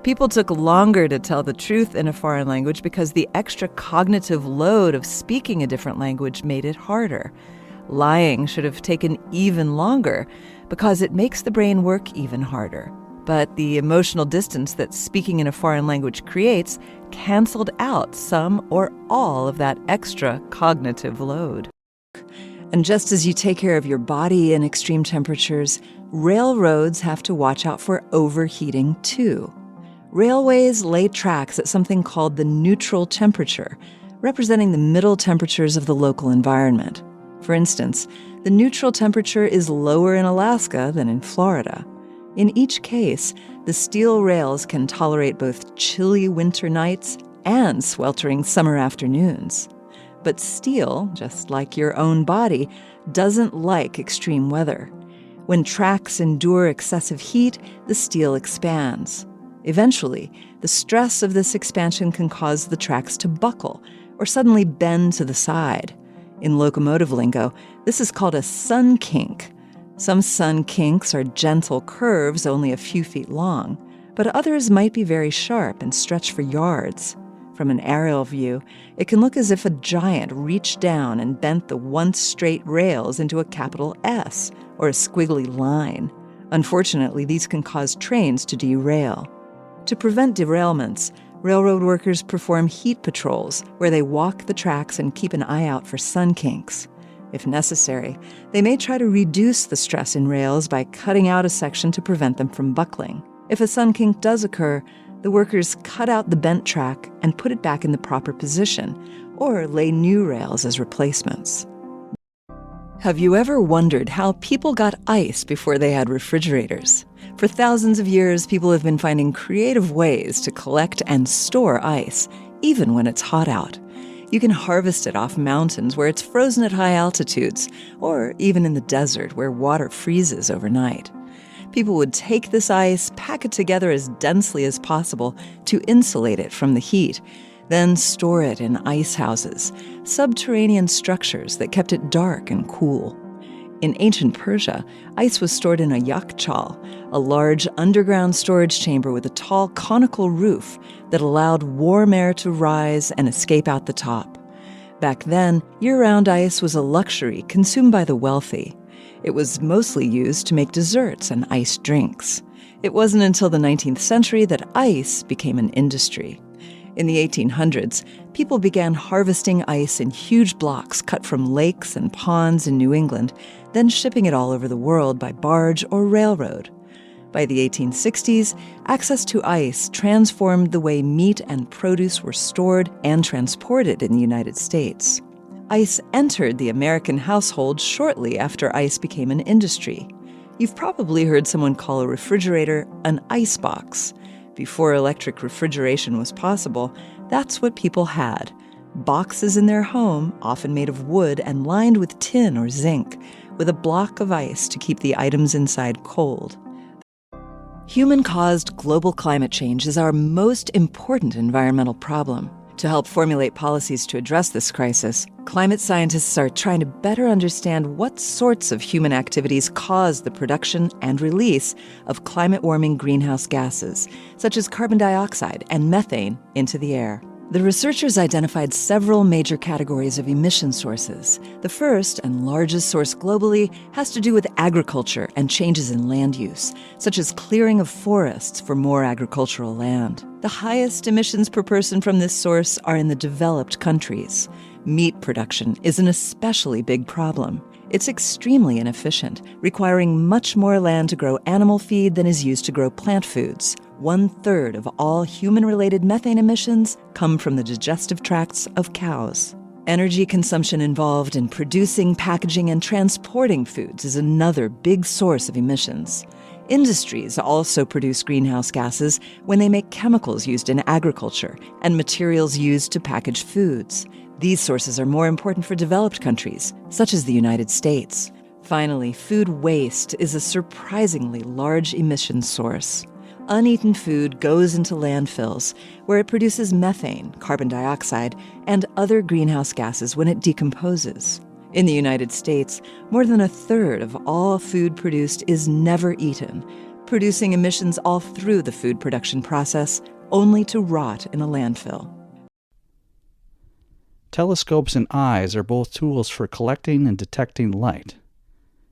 People took longer to tell the truth in a foreign language because the extra cognitive load of speaking a different language made it harder. Lying should have taken even longer because it makes the brain work even harder. But the emotional distance that speaking in a foreign language creates canceled out some or all of that extra cognitive load. And just as you take care of your body in extreme temperatures, railroads have to watch out for overheating too. Railways lay tracks at something called the neutral temperature, representing the middle temperatures of the local environment. For instance, the neutral temperature is lower in Alaska than in Florida. In each case, the steel rails can tolerate both chilly winter nights and sweltering summer afternoons. But steel, just like your own body, doesn't like extreme weather. When tracks endure excessive heat, the steel expands. Eventually, the stress of this expansion can cause the tracks to buckle or suddenly bend to the side. In locomotive lingo, this is called a sun kink. Some sun kinks are gentle curves only a few feet long, but others might be very sharp and stretch for yards. From an aerial view, it can look as if a giant reached down and bent the once straight rails into a capital S or a squiggly line. Unfortunately, these can cause trains to derail. To prevent derailments, railroad workers perform heat patrols where they walk the tracks and keep an eye out for sun kinks. If necessary, they may try to reduce the stress in rails by cutting out a section to prevent them from buckling. If a sun kink does occur, the workers cut out the bent track and put it back in the proper position, or lay new rails as replacements. Have you ever wondered how people got ice before they had refrigerators? For thousands of years, people have been finding creative ways to collect and store ice, even when it's hot out. You can harvest it off mountains where it's frozen at high altitudes, or even in the desert where water freezes overnight. People would take this ice, pack it together as densely as possible to insulate it from the heat, then store it in ice houses, subterranean structures that kept it dark and cool. In ancient Persia, ice was stored in a yakchal, a large underground storage chamber with a tall conical roof that allowed warm air to rise and escape out the top. Back then, year-round ice was a luxury consumed by the wealthy. It was mostly used to make desserts and iced drinks. It wasn't until the 19th century that ice became an industry. In the 1800s, people began harvesting ice in huge blocks cut from lakes and ponds in New England, then shipping it all over the world by barge or railroad. By the 1860s, access to ice transformed the way meat and produce were stored and transported in the United States. Ice entered the American household shortly after ice became an industry. You've probably heard someone call a refrigerator an ice box. Before electric refrigeration was possible, that's what people had. Boxes in their home, often made of wood and lined with tin or zinc, with a block of ice to keep the items inside cold. Human-caused global climate change is our most important environmental problem. To help formulate policies to address this crisis, climate scientists are trying to better understand what sorts of human activities cause the production and release of climate-warming greenhouse gases, such as carbon dioxide and methane, into the air. The researchers identified several major categories of emission sources. The first and largest source globally has to do with agriculture and changes in land use, such as clearing of forests for more agricultural land. The highest emissions per person from this source are in the developed countries. Meat production is an especially big problem. It's extremely inefficient, requiring much more land to grow animal feed than is used to grow plant foods. 1/3 of all human-related methane emissions come from the digestive tracts of cows. Energy consumption involved in producing, packaging, and transporting foods is another big source of emissions. Industries also produce greenhouse gases when they make chemicals used in agriculture and materials used to package foods. These sources are more important for developed countries, such as the United States. Finally, food waste is a surprisingly large emission source. Uneaten food goes into landfills, where it produces methane, carbon dioxide, and other greenhouse gases when it decomposes. In the United States, more than 1/3 of all food produced is never eaten, producing emissions all through the food production process, only to rot in a landfill. Telescopes and eyes are both tools for collecting and detecting light.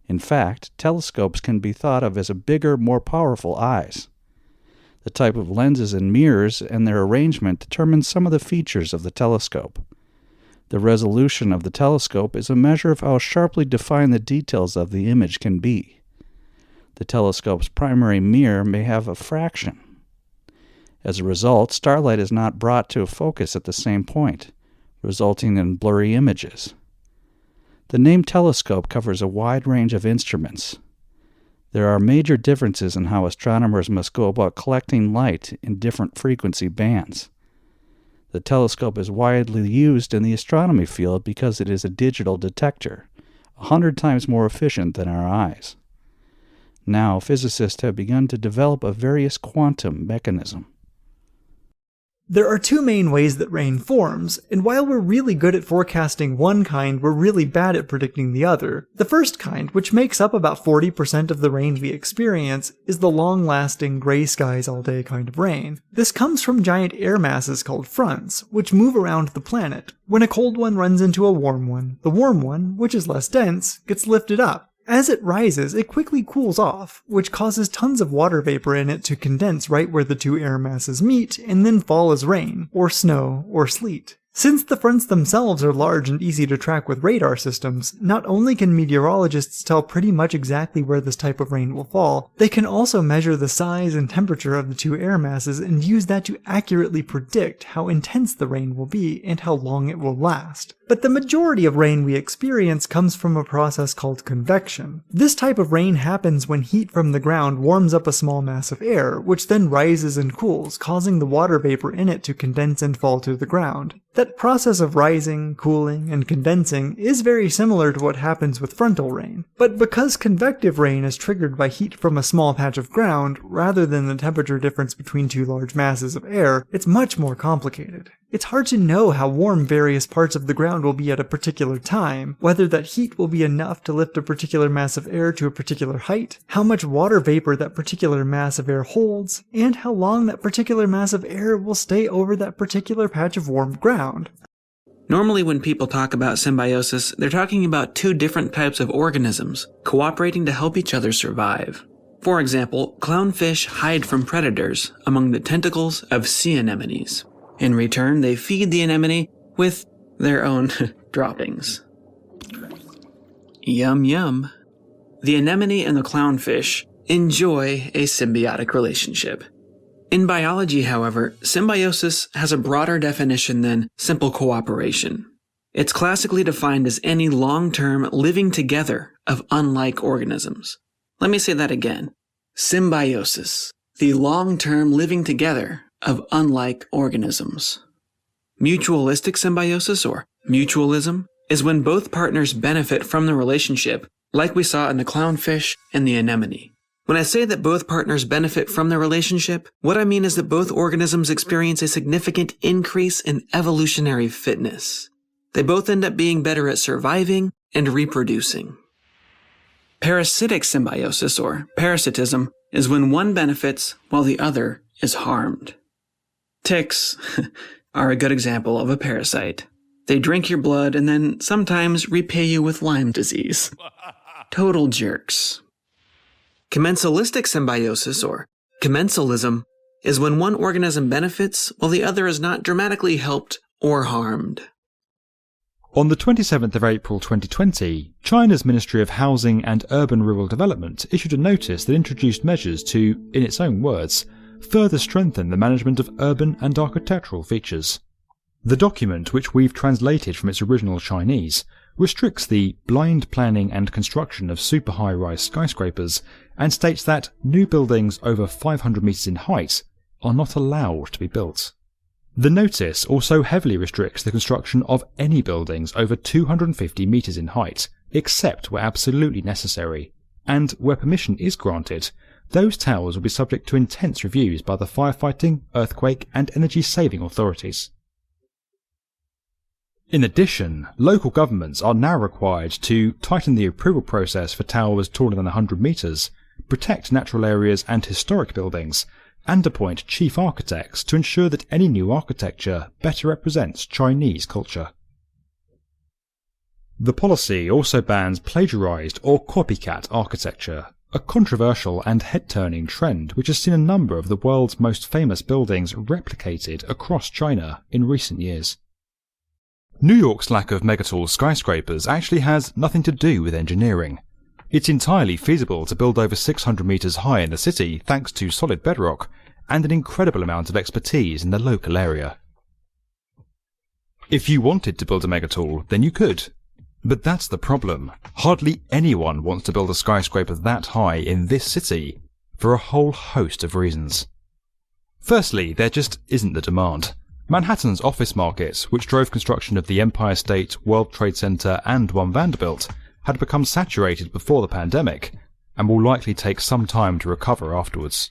In fact, telescopes can be thought of as a bigger, more powerful eyes. The type of lenses and mirrors and their arrangement determine some of the features of the telescope. The resolution of the telescope is a measure of how sharply defined the details of the image can be. The telescope's primary mirror may have a fraction. As a result, starlight is not brought to a focus at the same point, resulting in blurry images. The name telescope covers a wide range of instruments. There are major differences in how astronomers must go about collecting light in different frequency bands. The telescope is widely used in the astronomy field because it is a digital detector, 100 times more efficient than our eyes. Now, physicists have begun to develop a various quantum mechanism. There are two main ways that rain forms, and while we're really good at forecasting one kind, we're really bad at predicting the other. The first kind, which makes up about 40% of the rain we experience, is the long-lasting gray skies all day kind of rain. This comes from giant air masses called fronts, which move around the planet. When a cold one runs into a warm one, the warm one, which is less dense, gets lifted up. As it rises, it quickly cools off, which causes tons of water vapor in it to condense right where the two air masses meet and then fall as rain, or snow, or sleet. Since the fronts themselves are large and easy to track with radar systems, not only can meteorologists tell pretty much exactly where this type of rain will fall, they can also measure the size and temperature of the two air masses and use that to accurately predict how intense the rain will be and how long it will last. But the majority of rain we experience comes from a process called convection. This type of rain happens when heat from the ground warms up a small mass of air, which then rises and cools, causing the water vapor in it to condense and fall to the ground. That process of rising, cooling, and condensing is very similar to what happens with frontal rain. But because convective rain is triggered by heat from a small patch of ground, rather than the temperature difference between two large masses of air, it's much more complicated. It's hard to know how warm various parts of the ground will be at a particular time, whether that heat will be enough to lift a particular mass of air to a particular height, how much water vapor that particular mass of air holds, and how long that particular mass of air will stay over that particular patch of warm ground. Normally when people talk about symbiosis, they're talking about two different types of organisms cooperating to help each other survive. For example, clownfish hide from predators among the tentacles of sea anemones. In return, they feed the anemone with their own droppings. Yum yum. The anemone and the clownfish enjoy a symbiotic relationship. In biology, however, symbiosis has a broader definition than simple cooperation. It's classically defined as any long-term living together of unlike organisms. Let me say that again. Symbiosis, the long-term living together of unlike organisms. Mutualistic symbiosis, or mutualism, is when both partners benefit from the relationship, like we saw in the clownfish and the anemone. When I say that both partners benefit from the relationship, what I mean is that both organisms experience a significant increase in evolutionary fitness. They both end up being better at surviving and reproducing. Parasitic symbiosis, or parasitism, is when one benefits while the other is harmed. Ticks are a good example of a parasite. They drink your blood and then sometimes repay you with Lyme disease. Total jerks. Commensalistic symbiosis, or commensalism, is when one organism benefits while the other is not dramatically helped or harmed. On the 27th of April 2020, China's Ministry of Housing and Urban Rural Development issued a notice that introduced measures to, in its own words, further strengthen the management of urban and architectural features. The document, which we've translated from its original Chinese, restricts the blind planning and construction of super high-rise skyscrapers and states that new buildings over 500 metres in height are not allowed to be built. The notice also heavily restricts the construction of any buildings over 250 metres in height, except where absolutely necessary, and where permission is granted, those towers will be subject to intense reviews by the firefighting, earthquake and energy-saving authorities. In addition, local governments are now required to tighten the approval process for towers taller than 100 metres, protect natural areas and historic buildings, and appoint chief architects to ensure that any new architecture better represents Chinese culture. The policy also bans plagiarized or copycat architecture, a controversial and head-turning trend which has seen a number of the world's most famous buildings replicated across China in recent years. New York's lack of megatall skyscrapers actually has nothing to do with engineering. It's entirely feasible to build over 600 metres high in the city thanks to solid bedrock and an incredible amount of expertise in the local area. If you wanted to build a megatall, then you could. But that's the problem. Hardly anyone wants to build a skyscraper that high in this city for a whole host of reasons. Firstly, there just isn't the demand. Manhattan's office market, which drove construction of the Empire State, World Trade Center and One Vanderbilt, had become saturated before the pandemic, and will likely take some time to recover afterwards.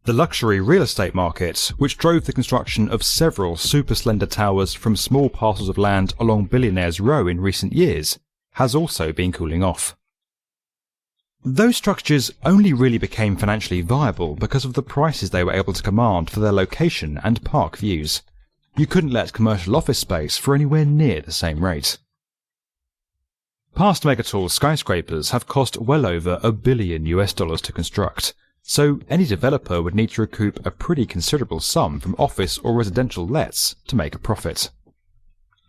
The luxury real estate market, which drove the construction of several super slender towers from small parcels of land along Billionaires' Row in recent years, has also been cooling off. Those structures only really became financially viable because of the prices they were able to command for their location and park views. You couldn't let commercial office space for anywhere near the same rate. Past megatall skyscrapers have cost well over $1 billion to construct, so any developer would need to recoup a pretty considerable sum from office or residential lets to make a profit.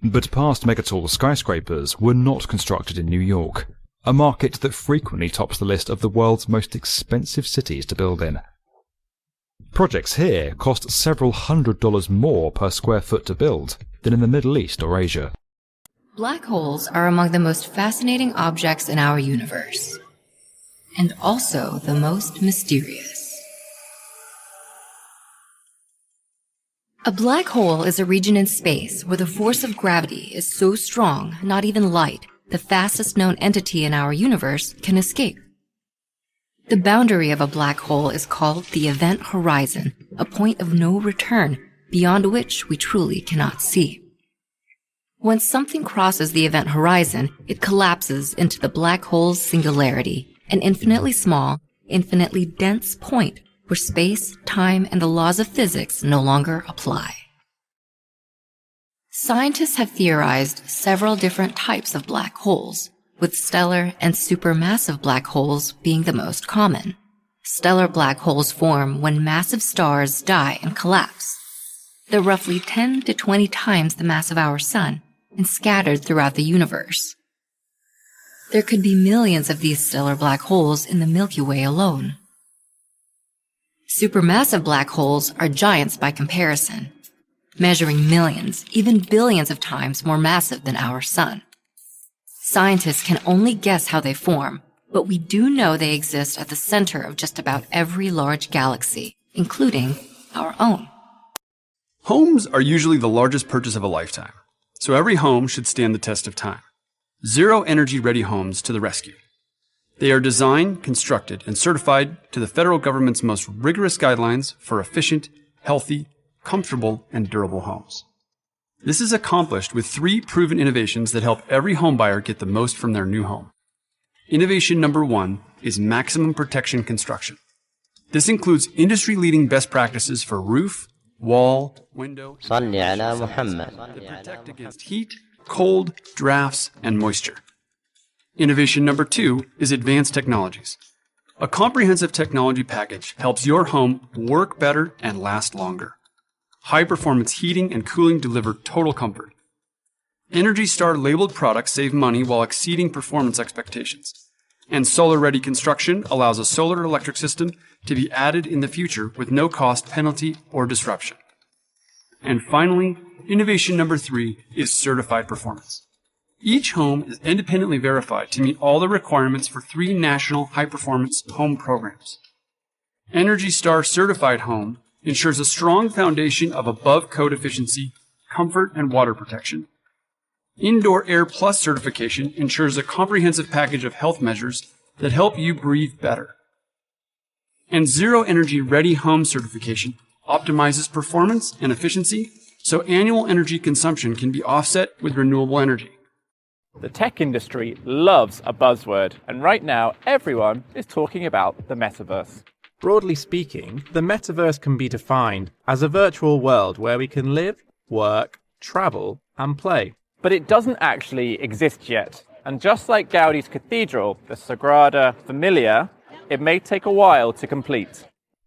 But past megatall skyscrapers were not constructed in New York, a market that frequently tops the list of the world's most expensive cities to build in. Projects here cost several $100s more per square foot to build than in the Middle East or Asia. Black holes are among the most fascinating objects in our universe, and also the most mysterious. A black hole is a region in space where the force of gravity is so strong, not even light, the fastest known entity in our universe, can escape. The boundary of a black hole is called the event horizon, a point of no return, beyond which we truly cannot see. When something crosses the event horizon, it collapses into the black hole's singularity, an infinitely small, infinitely dense point where space, time, and the laws of physics no longer apply. Scientists have theorized several different types of black holes, with stellar and supermassive black holes being the most common. Stellar black holes form when massive stars die and collapse. They're roughly 10 to 20 times the mass of our sun and scattered throughout the universe. There could be millions of these stellar black holes in the Milky Way alone. Supermassive black holes are giants by comparison, measuring millions, even billions of times more massive than our sun. Scientists can only guess how they form, but we do know they exist at the center of just about every large galaxy, including our own. Homes are usually the largest purchase of a lifetime, so every home should stand the test of time. Zero Energy Ready Homes to the rescue. They are designed, constructed, and certified to the federal government's most rigorous guidelines for efficient, healthy, comfortable, and durable homes. This is accomplished with 3 proven innovations that help every homebuyer get the most from their new home. Innovation number 1 is maximum protection construction. This includes industry-leading best practices for roof, wall, window, صل على محمد. that protect against heat, cold, drafts, and moisture. Innovation number 2 is advanced technologies. A comprehensive technology package helps your home work better and last longer. High-performance heating and cooling deliver total comfort. ENERGY STAR labeled products save money while exceeding performance expectations. And solar-ready construction allows a solar electric system to be added in the future with no cost, penalty, or disruption. And finally, innovation number 3 is certified performance. Each home is independently verified to meet all the requirements for 3 national high-performance home programs. ENERGY STAR Certified Home ensures a strong foundation of above-code efficiency, comfort, and water protection. Indoor Air Plus certification ensures a comprehensive package of health measures that help you breathe better. And Zero Energy Ready Home certification optimizes performance and efficiency so annual energy consumption can be offset with renewable energy. The tech industry loves a buzzword, and right now everyone is talking about the metaverse. Broadly speaking, the metaverse can be defined as a virtual world where we can live, work, travel, and play. But it doesn't actually exist yet, and just like Gaudi's cathedral, the Sagrada Familia, it may take a while to complete.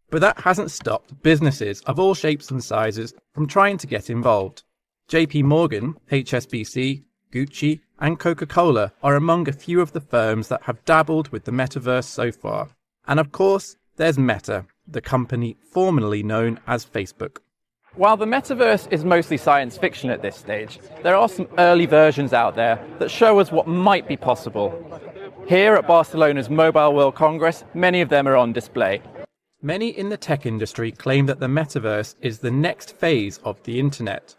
But that hasn't stopped businesses of all shapes and sizes from trying to get involved. JP Morgan, HSBC, Gucci, and Coca-Cola are among a few of the firms that have dabbled with the metaverse so far. And of course, there's Meta, the company formerly known as Facebook. While the metaverse is mostly science fiction at this stage, there are some early versions out there that show us what might be possible. Here at Barcelona's Mobile World Congress, many of them are on display. Many in the tech industry claim that the metaverse is the next phase of the internet.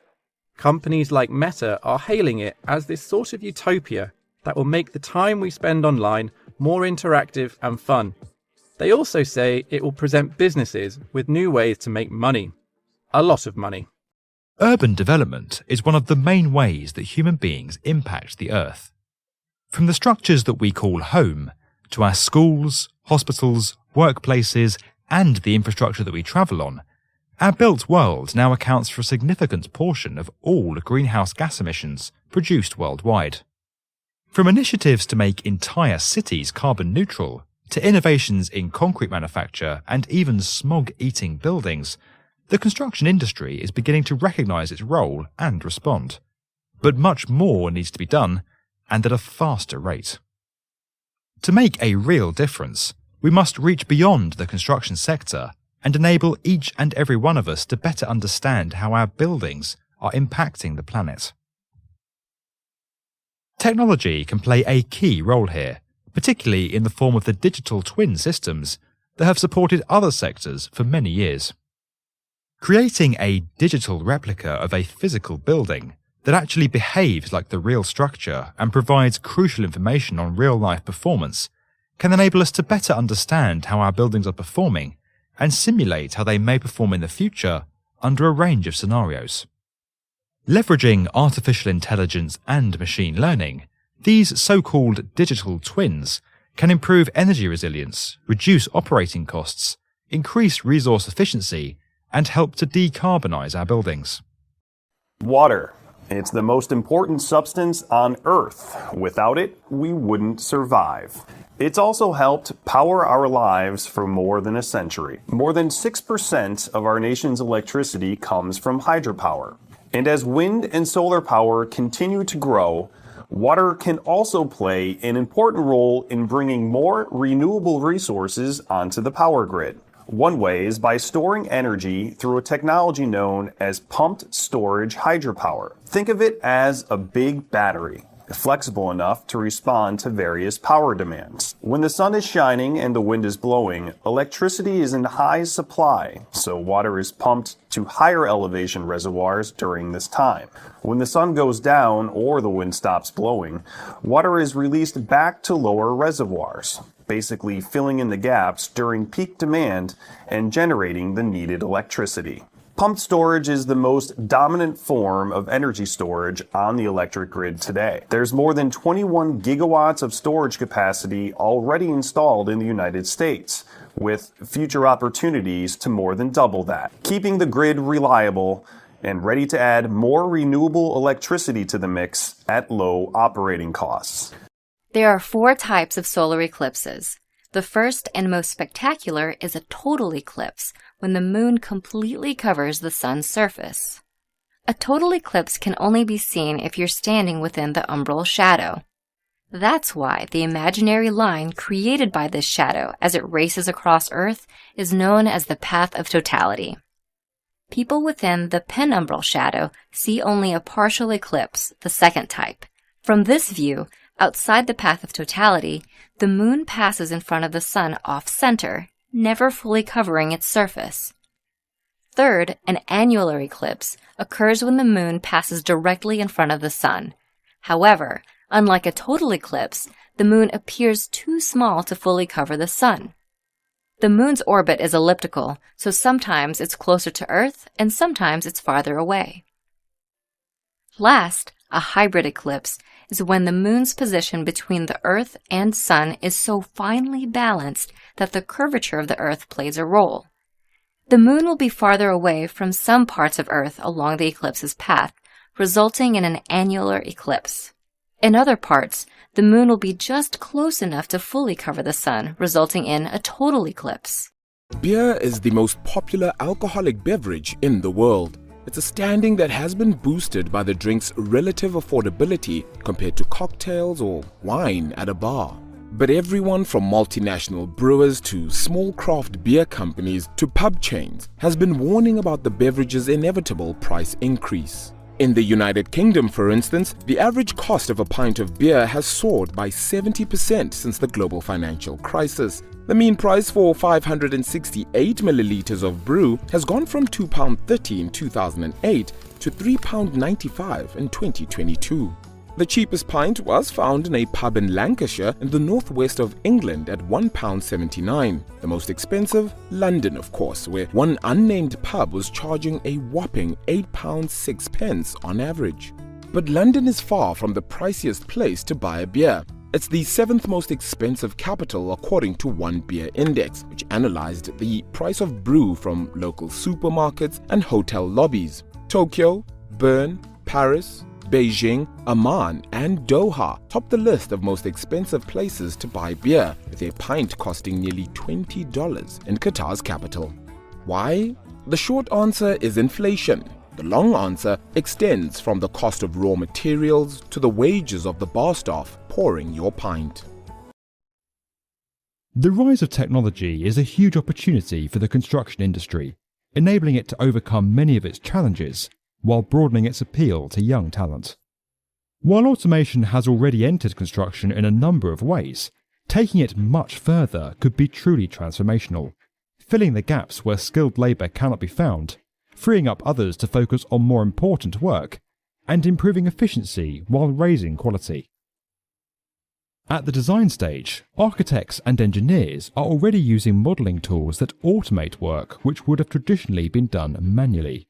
Companies like Meta are hailing it as this sort of utopia that will make the time we spend online more interactive and fun. They also say it will present businesses with new ways to make money. A lot of money. Urban development is one of the main ways that human beings impact the Earth. From the structures that we call home, to our schools, hospitals, workplaces, and the infrastructure that we travel on, our built world now accounts for a significant portion of all greenhouse gas emissions produced worldwide. From initiatives to make entire cities carbon neutral, to innovations in concrete manufacture and even smog-eating buildings, the construction industry is beginning to recognise its role and respond. But much more needs to be done, and at a faster rate. To make a real difference, we must reach beyond the construction sector and enable each and every one of us to better understand how our buildings are impacting the planet. Technology can play a key role here, particularly in the form of the digital twin systems that have supported other sectors for many years. Creating a digital replica of a physical building that actually behaves like the real structure and provides crucial information on real-life performance can enable us to better understand how our buildings are performing and simulate how they may perform in the future under a range of scenarios. Leveraging artificial intelligence and machine learning, these so-called digital twins can improve energy resilience, reduce operating costs, increase resource efficiency, and help to decarbonize our buildings. Water. It's the most important substance on Earth. Without it, we wouldn't survive. It's also helped power our lives for more than a century. More than 6% of our nation's electricity comes from hydropower. And as wind and solar power continue to grow, water can also play an important role in bringing more renewable resources onto the power grid. One way is by storing energy through a technology known as pumped storage hydropower. Think of it as a big battery, flexible enough to respond to various power demands. When the sun is shining and the wind is blowing, electricity is in high supply, so water is pumped to higher elevation reservoirs during this time. When the sun goes down or the wind stops blowing, water is released back to lower reservoirs, basically filling in the gaps during peak demand and generating the needed electricity. Pumped storage is the most dominant form of energy storage on the electric grid today. There's more than 21 gigawatts of storage capacity already installed in the United States, with future opportunities to more than double that, keeping the grid reliable and ready to add more renewable electricity to the mix at low operating costs. There are 4 types of solar eclipses. The first and most spectacular is a total eclipse, when the moon completely covers the sun's surface. A total eclipse can only be seen if you're standing within the umbral shadow. That's why the imaginary line created by this shadow as it races across Earth is known as the path of totality. People within the penumbral shadow see only a partial eclipse, the second type. From this view, outside the path of totality, the moon passes in front of the sun off-center, never fully covering its surface. Third, an annular eclipse occurs when the moon passes directly in front of the sun. However, unlike a total eclipse, the moon appears too small to fully cover the sun. The moon's orbit is elliptical, so sometimes it's closer to Earth and sometimes it's farther away. Last, a hybrid eclipse is when the moon's position between the Earth and sun is so finely balanced that the curvature of the Earth plays a role. The moon will be farther away from some parts of Earth along the eclipse's path, resulting in an annular eclipse. In other parts, the moon will be just close enough to fully cover the sun, resulting in a total eclipse. Beer is the most popular alcoholic beverage in the world. It's a standing that has been boosted by the drink's relative affordability compared to cocktails or wine at a bar. But everyone from multinational brewers to small craft beer companies to pub chains has been warning about the beverage's inevitable price increase. In the United Kingdom, for instance, the average cost of a pint of beer has soared by 70% since the global financial crisis. The mean price for 568 millilitres of brew has gone from £2.30 in 2008 to £3.95 in 2022. The cheapest pint was found in a pub in Lancashire in the northwest of England at £1.79. The most expensive, London of course, where one unnamed pub was charging a whopping £8.06 on average. But London is far from the priciest place to buy a beer. It's the 7th most expensive capital according to One Beer Index, which analyzed the price of brew from local supermarkets and hotel lobbies. Tokyo, Bern, Paris, Beijing, Amman, and Doha top the list of most expensive places to buy beer, with a pint costing nearly $20 in Qatar's capital. Why? The short answer is inflation. The long answer extends from the cost of raw materials to the wages of the bar staff pouring your pint. The rise of technology is a huge opportunity for the construction industry, enabling it to overcome many of its challenges while broadening its appeal to young talent. While automation has already entered construction in a number of ways, taking it much further could be truly transformational, filling the gaps where skilled labour cannot be found, freeing up others to focus on more important work, and improving efficiency while raising quality. At the design stage, architects and engineers are already using modelling tools that automate work which would have traditionally been done manually.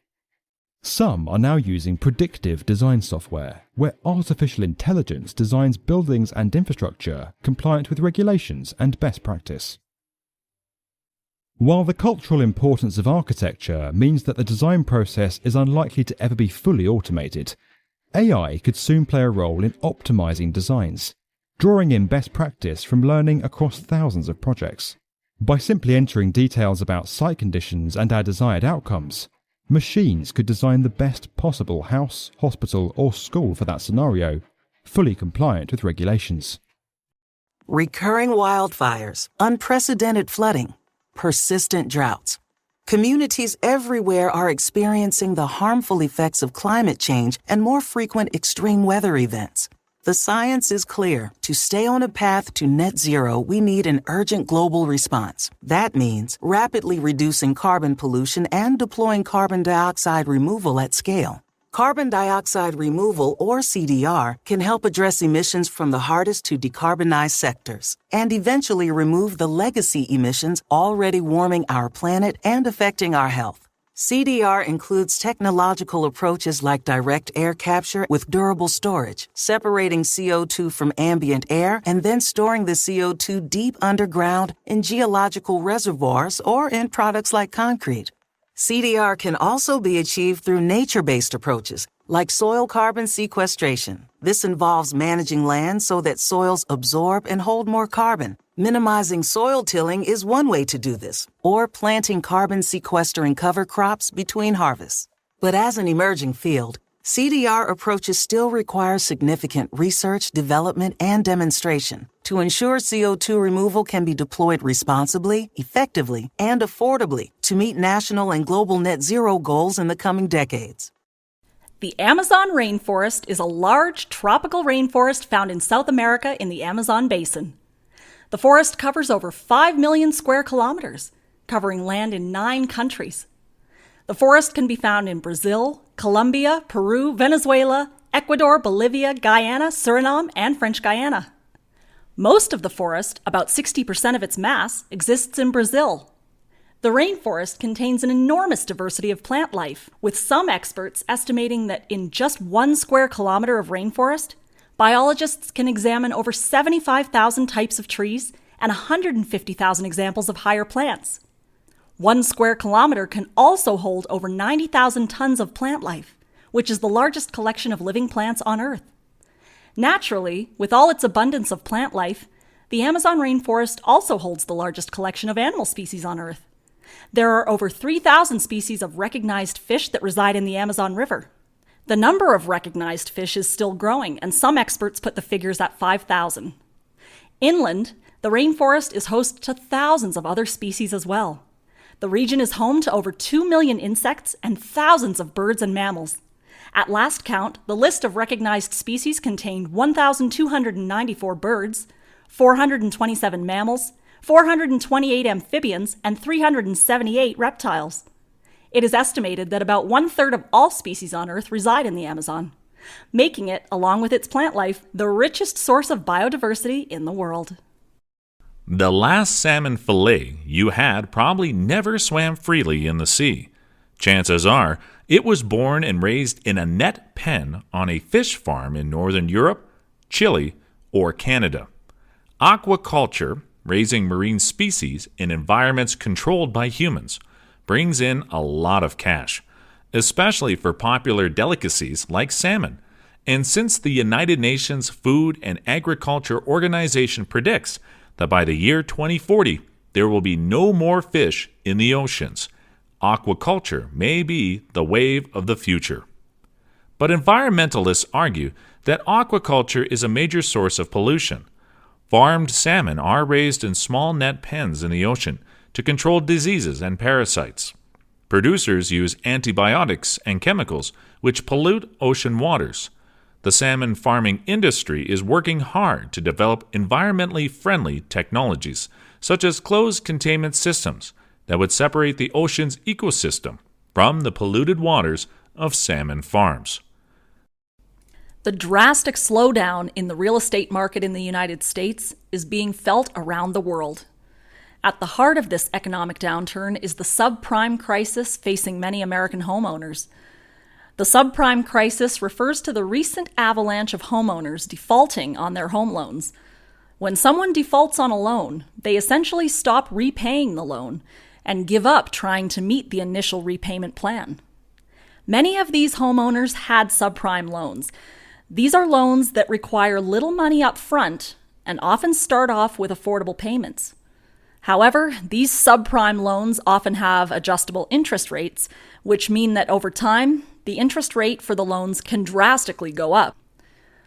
Some are now using predictive design software, where artificial intelligence designs buildings and infrastructure compliant with regulations and best practice. While the cultural importance of architecture means that the design process is unlikely to ever be fully automated, AI could soon play a role in optimizing designs, drawing in best practice from learning across thousands of projects. By simply entering details about site conditions and our desired outcomes, machines could design the best possible house, hospital, or school for that scenario, fully compliant with regulations. Recurring wildfires, unprecedented flooding, persistent droughts. Communities everywhere are experiencing the harmful effects of climate change and more frequent extreme weather events. The science is clear. To stay on a path to net zero, we need an urgent global response. That means rapidly reducing carbon pollution and deploying carbon dioxide removal at scale. Carbon dioxide removal, or CDR, can help address emissions from the hardest to decarbonize sectors and eventually remove the legacy emissions already warming our planet and affecting our health. CDR includes technological approaches like direct air capture with durable storage, separating CO2 from ambient air and then storing the CO2 deep underground in geological reservoirs or in products like concrete. CDR can also be achieved through nature-based approaches, like soil carbon sequestration. This involves managing land so that soils absorb and hold more carbon. Minimizing soil tilling is one way to do this, or planting carbon sequestering cover crops between harvests. But as an emerging field, CDR approaches still require significant research, development, and demonstration to ensure CO2 removal can be deployed responsibly, effectively, and affordably to meet national and global net zero goals in the coming decades. The Amazon rainforest is a large tropical rainforest found in South America in the Amazon basin. The forest covers over 5 million square kilometers, covering land in 9 countries. The forest can be found in Brazil, Colombia, Peru, Venezuela, Ecuador, Bolivia, Guyana, Suriname, and French Guiana. Most of the forest, about 60% of its mass, exists in Brazil. The rainforest contains an enormous diversity of plant life, with some experts estimating that in just 1 square kilometer of rainforest, biologists can examine over 75,000 types of trees and 150,000 examples of higher plants. 1 square kilometer can also hold over 90,000 tons of plant life, which is the largest collection of living plants on Earth. Naturally, with all its abundance of plant life, the Amazon rainforest also holds the largest collection of animal species on Earth. There are over 3,000 species of recognized fish that reside in the Amazon River. The number of recognized fish is still growing, and some experts put the figures at 5,000. Inland, the rainforest is host to thousands of other species as well. The region is home to over 2 million insects and thousands of birds and mammals. At last count, the list of recognized species contained 1,294 birds, 427 mammals, 428 amphibians, and 378 reptiles. It is estimated that about 1/3 of all species on Earth reside in the Amazon, making it, along with its plant life, the richest source of biodiversity in the world. The last salmon fillet you had probably never swam freely in the sea. Chances are it was born and raised in a net pen on a fish farm in northern Europe, Chile, or Canada. Aquaculture, raising marine species in environments controlled by humans, brings in a lot of cash, especially for popular delicacies like salmon. And since the United Nations Food and Agriculture Organization predicts that by the year 2040, there will be no more fish in the oceans, aquaculture may be the wave of the future. But environmentalists argue that aquaculture is a major source of pollution. Farmed salmon are raised in small net pens in the ocean to control diseases and parasites. Producers use antibiotics and chemicals which pollute ocean waters. The salmon farming industry is working hard to develop environmentally friendly technologies, such as closed containment systems that would separate the ocean's ecosystem from the polluted waters of salmon farms. The drastic slowdown in the real estate market in the United States is being felt around the world. At the heart of this economic downturn is the subprime crisis facing many American homeowners. The subprime crisis refers to the recent avalanche of homeowners defaulting on their home loans. When someone defaults on a loan, they essentially stop repaying the loan and give up trying to meet the initial repayment plan. Many of these homeowners had subprime loans. These are loans that require little money up front and often start off with affordable payments. However, these subprime loans often have adjustable interest rates, which mean that over time, the interest rate for the loans can drastically go up.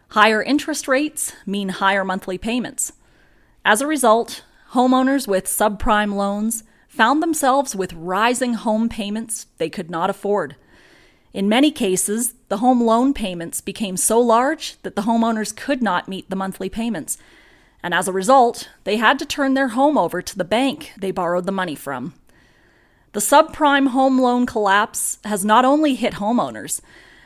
Higher interest rates mean higher monthly payments. As a result, homeowners with subprime loans found themselves with rising home payments they could not afford. In many cases, the home loan payments became so large that the homeowners could not meet the monthly payments, and as a result, they had to turn their home over to the bank they borrowed the money from. The subprime home loan collapse has not only hit homeowners.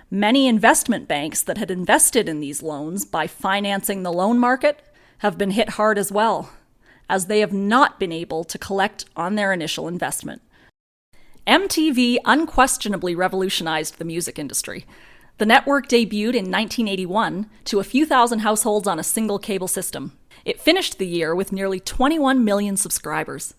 Many investment banks that had invested in these loans by financing the loan market have been hit hard as well, as they have not been able to collect on their initial investment. MTV unquestionably revolutionized the music industry. The network debuted in 1981 to a few thousand households on a single cable system. It finished the year with nearly 21 million subscribers.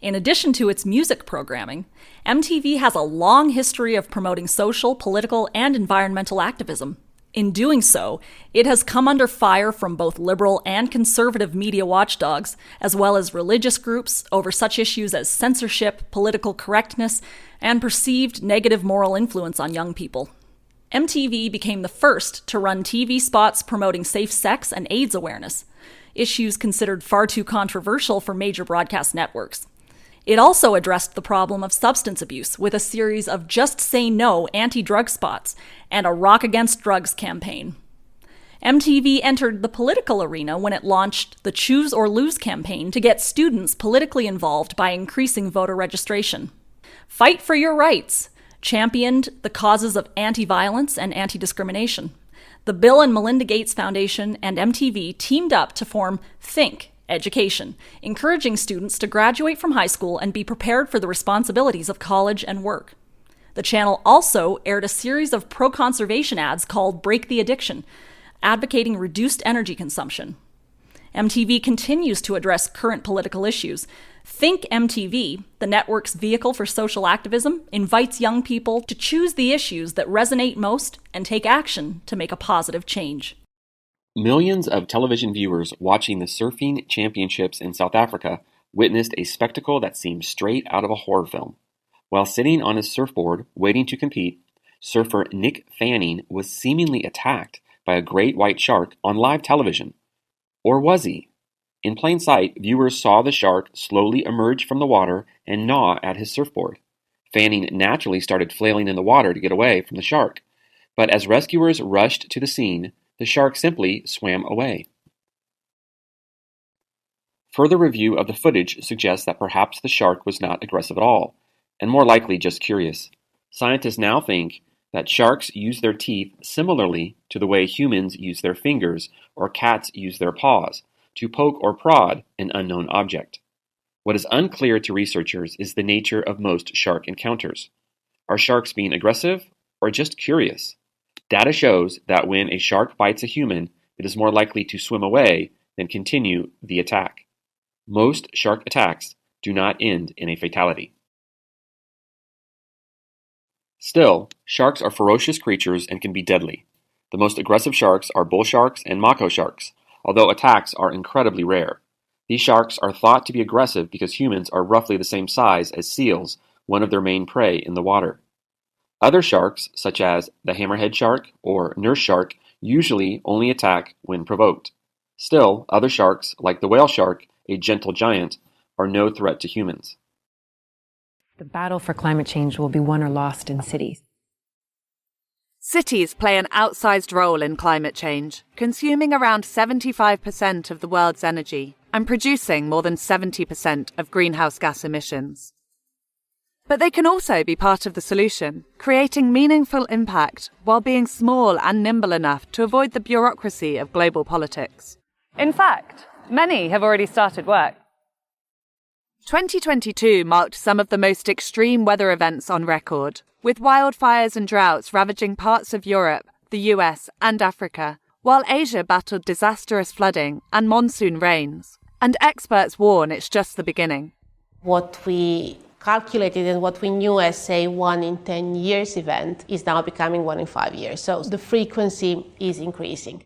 In addition to its music programming, MTV has a long history of promoting social, political, and environmental activism. In doing so, it has come under fire from both liberal and conservative media watchdogs, as well as religious groups, over such issues as censorship, political correctness, and perceived negative moral influence on young people. MTV became the first to run TV spots promoting safe sex and AIDS awareness, issues considered far too controversial for major broadcast networks. It also addressed the problem of substance abuse with a series of Just Say No anti-drug spots and a Rock Against Drugs campaign. MTV entered the political arena when it launched the Choose or Lose campaign to get students politically involved by increasing voter registration. Fight for Your Rights championed the causes of anti-violence and anti-discrimination. The Bill and Melinda Gates Foundation and MTV teamed up to form Think Education, encouraging students to graduate from high school and be prepared for the responsibilities of college and work. The channel also aired a series of pro-conservation ads called Break the Addiction, advocating reduced energy consumption. MTV continues to address current political issues. Think MTV, the network's vehicle for social activism, invites young people to choose the issues that resonate most and take action to make a positive change. Millions of television viewers watching the surfing championships in South Africa witnessed a spectacle that seemed straight out of a horror film. While sitting on his surfboard waiting to compete, surfer Nick Fanning was seemingly attacked by a great white shark on live television. Or was he? In plain sight, viewers saw the shark slowly emerge from the water and gnaw at his surfboard. Fanning naturally started flailing in the water to get away from the shark, but as rescuers rushed to the scene, the shark simply swam away. Further review of the footage suggests that perhaps the shark was not aggressive at all, and more likely just curious. Scientists now think that sharks use their teeth similarly to the way humans use their fingers or cats use their paws to poke or prod an unknown object. What is unclear to researchers is the nature of most shark encounters. Are sharks being aggressive or just curious? Data shows that when a shark bites a human, it is more likely to swim away than continue the attack. Most shark attacks do not end in a fatality. Still, sharks are ferocious creatures and can be deadly. The most aggressive sharks are bull sharks and mako sharks, although attacks are incredibly rare. These sharks are thought to be aggressive because humans are roughly the same size as seals, one of their main prey in the water. Other sharks, such as the hammerhead shark or nurse shark, usually only attack when provoked. Still, other sharks, like the whale shark, a gentle giant, are no threat to humans. The battle for climate change will be won or lost in cities. Cities play an outsized role in climate change, consuming around 75% of the world's energy and producing more than 70% of greenhouse gas emissions. But they can also be part of the solution, creating meaningful impact while being small and nimble enough to avoid the bureaucracy of global politics. In fact, many have already started work. 2022 marked some of the most extreme weather events on record, with wildfires and droughts ravaging parts of Europe, the US, and Africa, while Asia battled disastrous flooding and monsoon rains. And experts warn it's just the beginning. What we calculated and what we knew as a 1 in 10 years event is now becoming 1 in 5 years. So the frequency is increasing.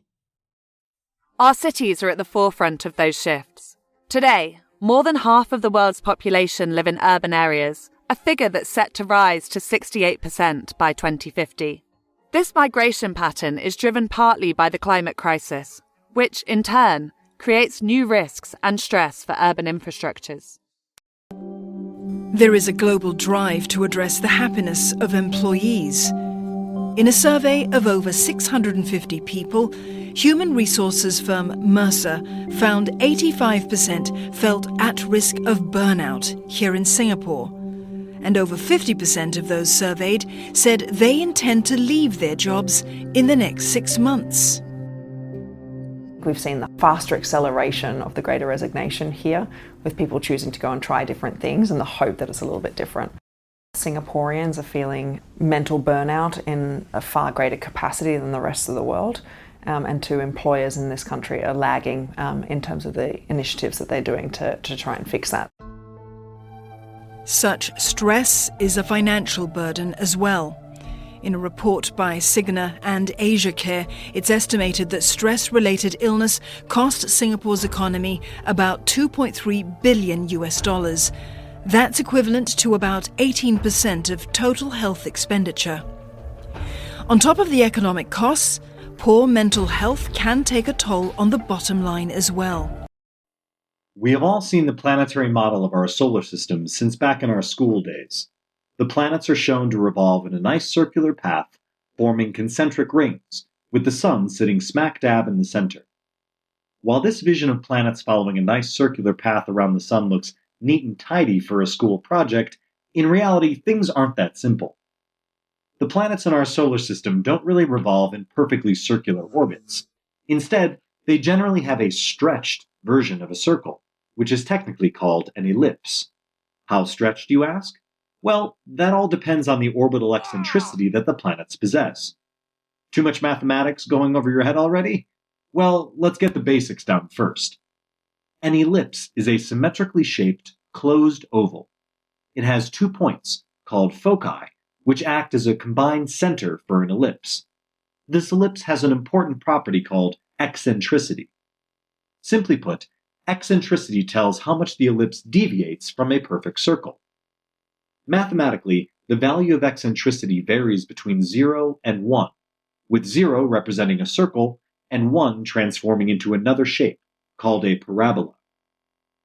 Our cities are at the forefront of those shifts. Today, more than half of the world's population live in urban areas, a figure that's set to rise to 68% by 2050. This migration pattern is driven partly by the climate crisis, which, in turn, creates new risks and stress for urban infrastructures. There is a global drive to address the happiness of employees. In a survey of over 650 people, human resources firm Mercer found 85% felt at risk of burnout here in Singapore. And over 50% of those surveyed said they intend to leave their jobs in the next 6 months. We've seen the faster acceleration of the greater resignation here, with people choosing to go and try different things in the hope that it's a little bit different. Singaporeans are feeling mental burnout in a far greater capacity than the rest of the world. And two employers in this country are lagging in terms of the initiatives that they're doing to try and fix that. Such stress is a financial burden as well. In a report by Cigna and Asia Care, it's estimated that stress-related illness cost Singapore's economy about $2.3 billion. That's equivalent to about 18% of total health expenditure. On top of the economic costs, poor mental health can take a toll on the bottom line as well. We have all seen the planetary model of our solar system since back in our school days. The planets are shown to revolve in a nice circular path, forming concentric rings, with the sun sitting smack dab in the center. While this vision of planets following a nice circular path around the sun looks neat and tidy for a school project, in reality things aren't that simple. The planets in our solar system don't really revolve in perfectly circular orbits. Instead, they generally have a stretched version of a circle, which is technically called an ellipse. How stretched, you ask? Well, that all depends on the orbital eccentricity that the planets possess. Too much mathematics going over your head already? Well, let's get the basics down first. An ellipse is a symmetrically shaped, closed oval. It has 2 points, called foci, which act as a combined center for an ellipse. This ellipse has an important property called eccentricity. Simply put, eccentricity tells how much the ellipse deviates from a perfect circle. Mathematically, the value of eccentricity varies between 0 and 1, with 0 representing a circle and 1 transforming into another shape, called a parabola.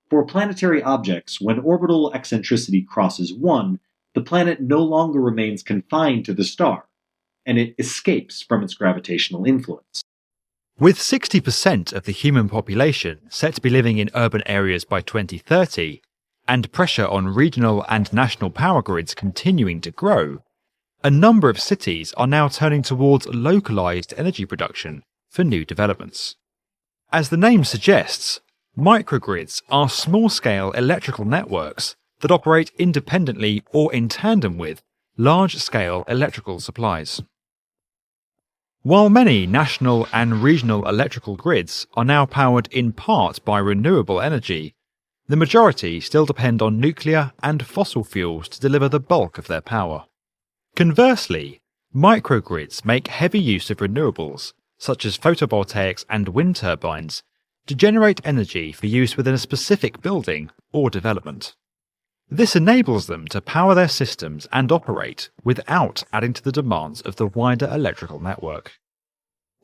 For planetary objects, when orbital eccentricity crosses 1, the planet no longer remains confined to the star, and it escapes from its gravitational influence. With 60% of the human population set to be living in urban areas by 2030, and pressure on regional and national power grids continuing to grow, a number of cities are now turning towards localized energy production for new developments. As the name suggests, microgrids are small-scale electrical networks that operate independently or in tandem with large-scale electrical supplies. While many national and regional electrical grids are now powered in part by renewable energy, the majority still depend on nuclear and fossil fuels to deliver the bulk of their power. Conversely, microgrids make heavy use of renewables, such as photovoltaics and wind turbines, to generate energy for use within a specific building or development. This enables them to power their systems and operate without adding to the demands of the wider electrical network.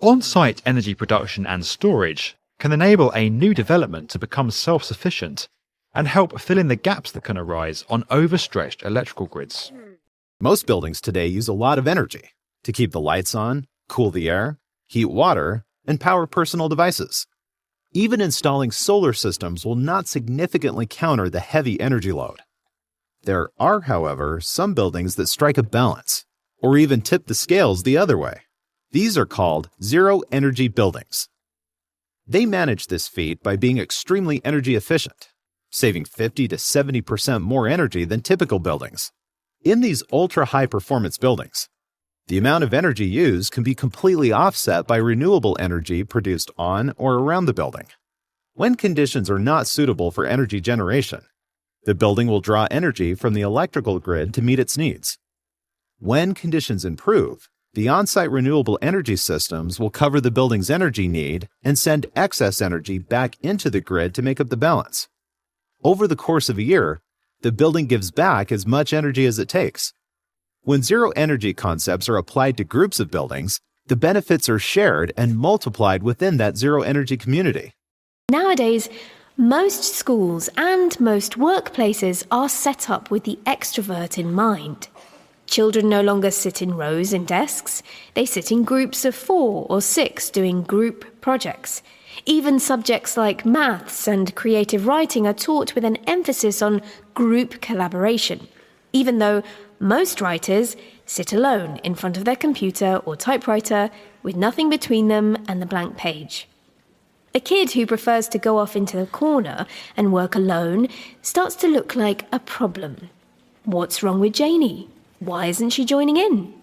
On-site energy production and storage can enable a new development to become self-sufficient and help fill in the gaps that can arise on overstretched electrical grids. Most buildings today use a lot of energy to keep the lights on, cool the air, heat water, and power personal devices. Even installing solar systems will not significantly counter the heavy energy load. There are, however, some buildings that strike a balance, or even tip the scales the other way. These are called zero-energy buildings. They manage this feat by being extremely energy efficient, saving 50 to 70% more energy than typical buildings. In these ultra-high performance buildings, the amount of energy used can be completely offset by renewable energy produced on or around the building. When conditions are not suitable for energy generation, the building will draw energy from the electrical grid to meet its needs. When conditions improve, the on-site renewable energy systems will cover the building's energy need and send excess energy back into the grid to make up the balance. Over the course of a year, the building gives back as much energy as it takes. When zero-energy concepts are applied to groups of buildings, the benefits are shared and multiplied within that zero-energy community. Nowadays, most schools and most workplaces are set up with the extrovert in mind. Children no longer sit in rows in desks, they sit in groups of 4 or 6 doing group projects. Even subjects like maths and creative writing are taught with an emphasis on group collaboration, even though most writers sit alone in front of their computer or typewriter with nothing between them and the blank page. A kid who prefers to go off into the corner and work alone starts to look like a problem. What's wrong with Janie? Why isn't she joining in?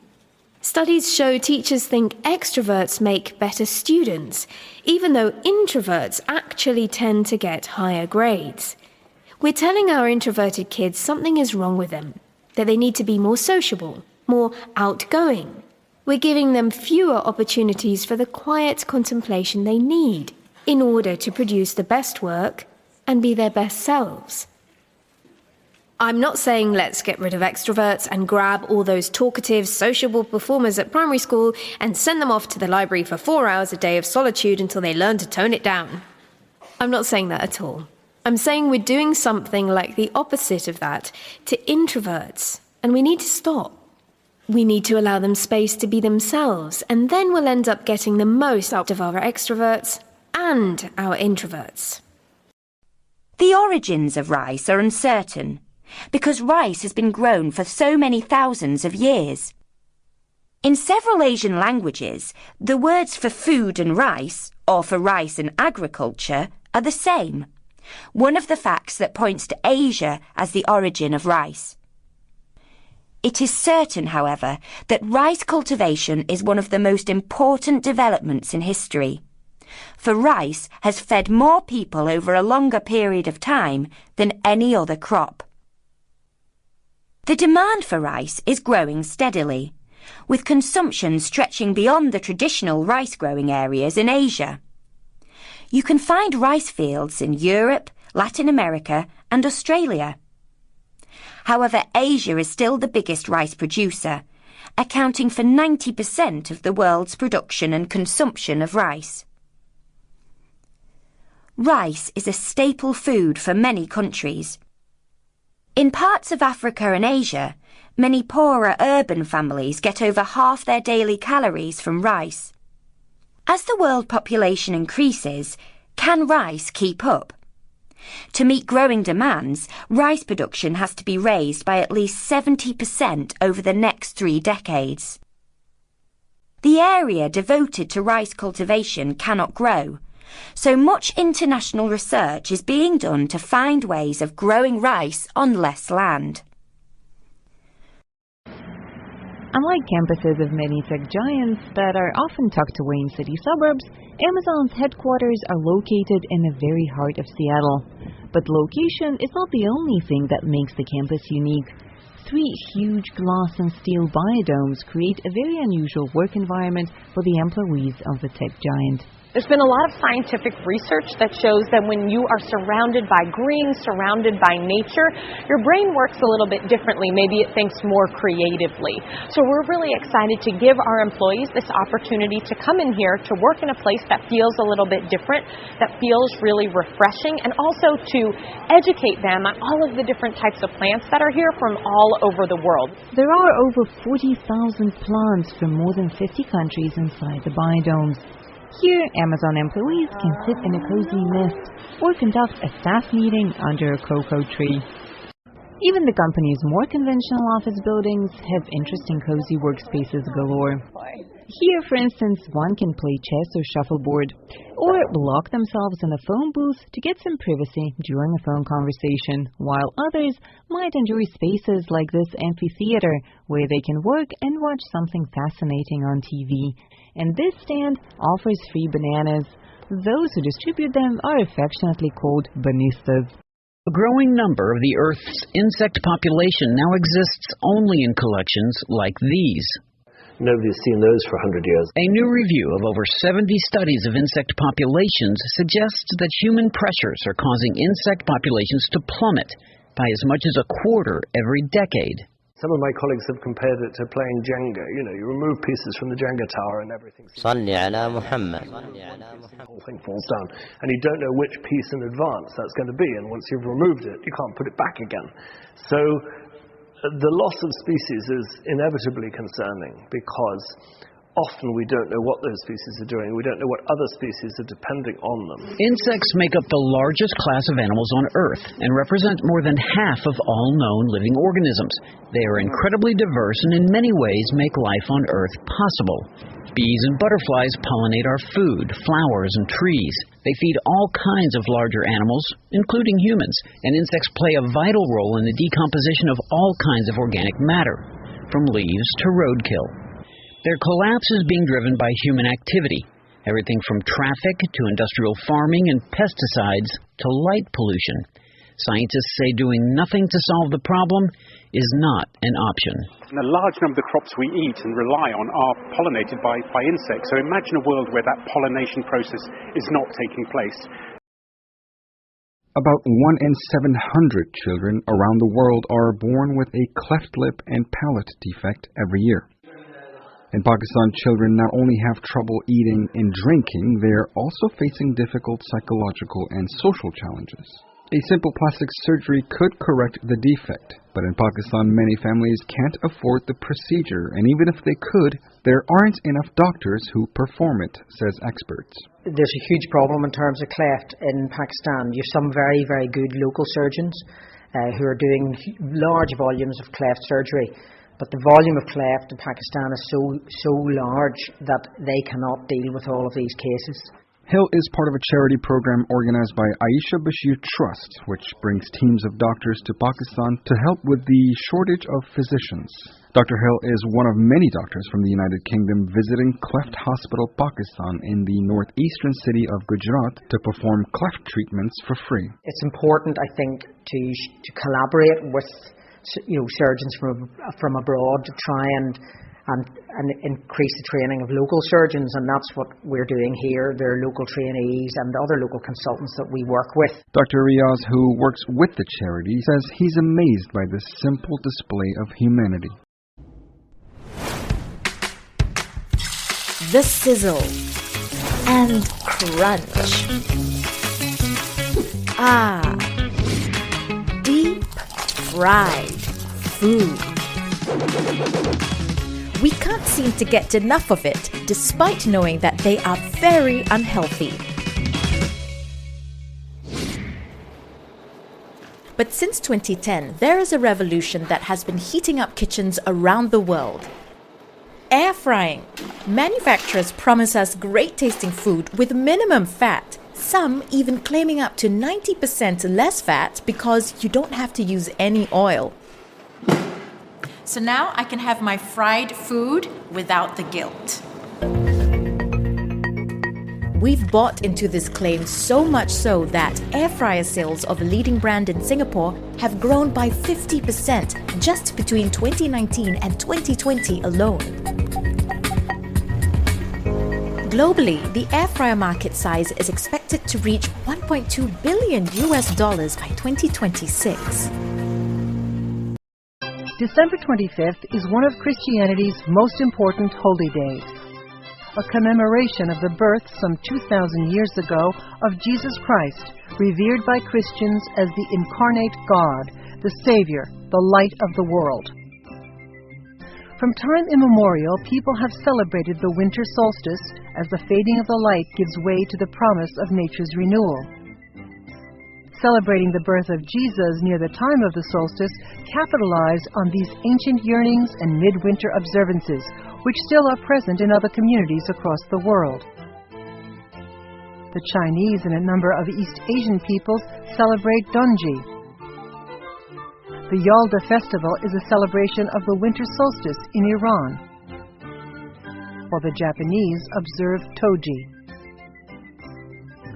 Studies show teachers think extroverts make better students, even though introverts actually tend to get higher grades. We're telling our introverted kids something is wrong with them, that they need to be more sociable, more outgoing. We're giving them fewer opportunities for the quiet contemplation they need in order to produce the best work and be their best selves. I'm not saying let's get rid of extroverts and grab all those talkative, sociable performers at primary school and send them off to the library for 4 hours a day of solitude until they learn to tone it down. I'm not saying that at all. I'm saying we're doing something like the opposite of that to introverts, and we need to stop. We need to allow them space to be themselves, and then we'll end up getting the most out of our extroverts and our introverts. The origins of rice are uncertain, because rice has been grown for so many thousands of years. In several Asian languages, the words for food and rice, or for rice and agriculture, are the same. One of the facts that points to Asia as the origin of rice. It is certain, however, that rice cultivation is one of the most important developments in history. For rice has fed more people over a longer period of time than any other crop. The demand for rice is growing steadily, with consumption stretching beyond the traditional rice-growing areas in Asia. You can find rice fields in Europe, Latin America, and Australia. However, Asia is still the biggest rice producer, accounting for 90% of the world's production and consumption of rice. Rice is a staple food for many countries. In parts of Africa and Asia, many poorer urban families get over half their daily calories from rice. As the world population increases, can rice keep up? To meet growing demands, rice production has to be raised by at least 70% over the next 3 decades. The area devoted to rice cultivation cannot grow, so much international research is being done to find ways of growing rice on less land. Unlike campuses of many tech giants that are often tucked away in city suburbs, Amazon's headquarters are located in the very heart of Seattle. But location is not the only thing that makes the campus unique. 3 huge glass and steel biodomes create a very unusual work environment for the employees of the tech giant. There's been a lot of scientific research that shows that when you are surrounded by green, surrounded by nature, your brain works a little bit differently. Maybe it thinks more creatively. So we're really excited to give our employees this opportunity to come in here to work in a place that feels a little bit different, that feels really refreshing, and also to educate them on all of the different types of plants that are here from all over the world. There are over 40,000 plants from more than 50 countries inside the biodomes. Here, Amazon employees can sit in a cozy nest or conduct a staff meeting under a cocoa tree. Even the company's more conventional office buildings have interesting cozy workspaces galore. Here, for instance, one can play chess or shuffleboard, or lock themselves in a phone booth to get some privacy during a phone conversation, while others might enjoy spaces like this amphitheater, where they can work and watch something fascinating on TV. And this stand offers free bananas. Those who distribute them are affectionately called banistas. A growing number of the Earth's insect population now exists only in collections like these. Nobody's seen those for 100 years. A new review of over 70 studies of insect populations suggests that human pressures are causing insect populations to plummet by as much as a quarter every decade. Some of my colleagues have compared it to playing Jenga. You know, you remove pieces from the Jenga tower and everything. The whole thing falls down. And you don't know which piece in advance that's going to be. And once you've removed it, you can't put it back again. So the loss of species is inevitably concerning because often we don't know what those species are doing. We don't know what other species are depending on them. Insects make up the largest class of animals on Earth and represent more than half of all known living organisms. They are incredibly diverse and in many ways make life on Earth possible. Bees and butterflies pollinate our food, flowers, and trees. They feed all kinds of larger animals, including humans, and insects play a vital role in the decomposition of all kinds of organic matter, from leaves to roadkill. Their collapse is being driven by human activity, everything from traffic to industrial farming and pesticides to light pollution. Scientists say doing nothing to solve the problem is not an option. And a large number of the crops we eat and rely on are pollinated by insects. So imagine a world where that pollination process is not taking place. About 1 in 700 children around the world are born with a cleft lip and palate defect every year. In Pakistan, children not only have trouble eating and drinking, they are also facing difficult psychological and social challenges. A simple plastic surgery could correct the defect, but in Pakistan many families can't afford the procedure, and even if they could, there aren't enough doctors who perform it, says experts. There's a huge problem in terms of cleft in Pakistan. You have some very, very good local surgeons who are doing large volumes of cleft surgery, but the volume of cleft in Pakistan is so large that they cannot deal with all of these cases. Hill is part of a charity program organized by Aisha Bashir Trust, which brings teams of doctors to Pakistan to help with the shortage of physicians. Dr. Hill is one of many doctors from the United Kingdom visiting Cleft Hospital, Pakistan in the northeastern city of Gujarat to perform cleft treatments for free. It's important, I think, to collaborate with surgeons from abroad to try and increase the training of local surgeons, and that's what we're doing here. There are local trainees and other local consultants that we work with. Dr. Riaz, who works with the charity, says he's amazed by this simple display of humanity. The sizzle and crunch. Ah, deep fried food. We can't seem to get enough of it, despite knowing that they are very unhealthy. But since 2010, there is a revolution that has been heating up kitchens around the world. Air frying. Manufacturers promise us great tasting food with minimum fat, some even claiming up to 90% less fat because you don't have to use any oil. So now I can have my fried food without the guilt. We've bought into this claim so much so that air fryer sales of a leading brand in Singapore have grown by 50% just between 2019 and 2020 alone. Globally, the air fryer market size is expected to reach $1.2 billion by 2026. December 25th is one of Christianity's most important holy days, a commemoration of the birth some 2,000 years ago of Jesus Christ, revered by Christians as the incarnate God, the Savior, the light of the world. From time immemorial, people have celebrated the winter solstice as the fading of the light gives way to the promise of nature's renewal. Celebrating the birth of Jesus near the time of the solstice capitalized on these ancient yearnings and midwinter observances, which still are present in other communities across the world. The Chinese and a number of East Asian peoples celebrate Donji. The Yalda festival is a celebration of the winter solstice in Iran, while the Japanese observe Toji.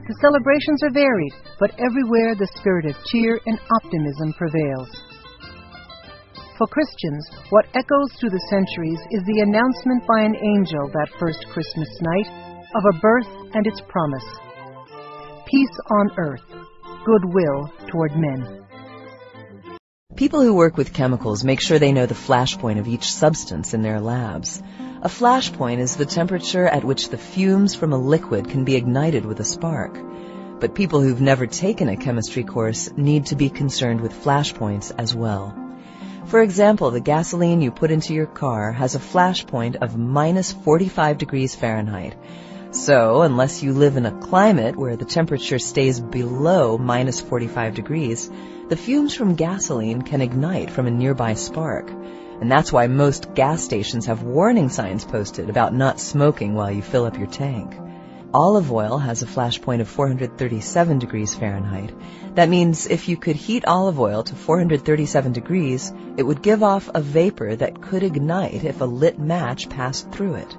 The celebrations are varied, but everywhere the spirit of cheer and optimism prevails. For Christians, what echoes through the centuries is the announcement by an angel that first Christmas night of a birth and its promise. Peace on earth, goodwill toward men. People who work with chemicals make sure they know the flash point of each substance in their labs. A flash point is the temperature at which the fumes from a liquid can be ignited with a spark. But people who've never taken a chemistry course need to be concerned with flash points as well. For example, the gasoline you put into your car has a flash point of minus 45 degrees Fahrenheit. So, unless you live in a climate where the temperature stays below minus 45 degrees, the fumes from gasoline can ignite from a nearby spark. And that's why most gas stations have warning signs posted about not smoking while you fill up your tank. Olive oil has a flash point of 437 degrees Fahrenheit. That means if you could heat olive oil to 437 degrees, it would give off a vapor that could ignite if a lit match passed through it.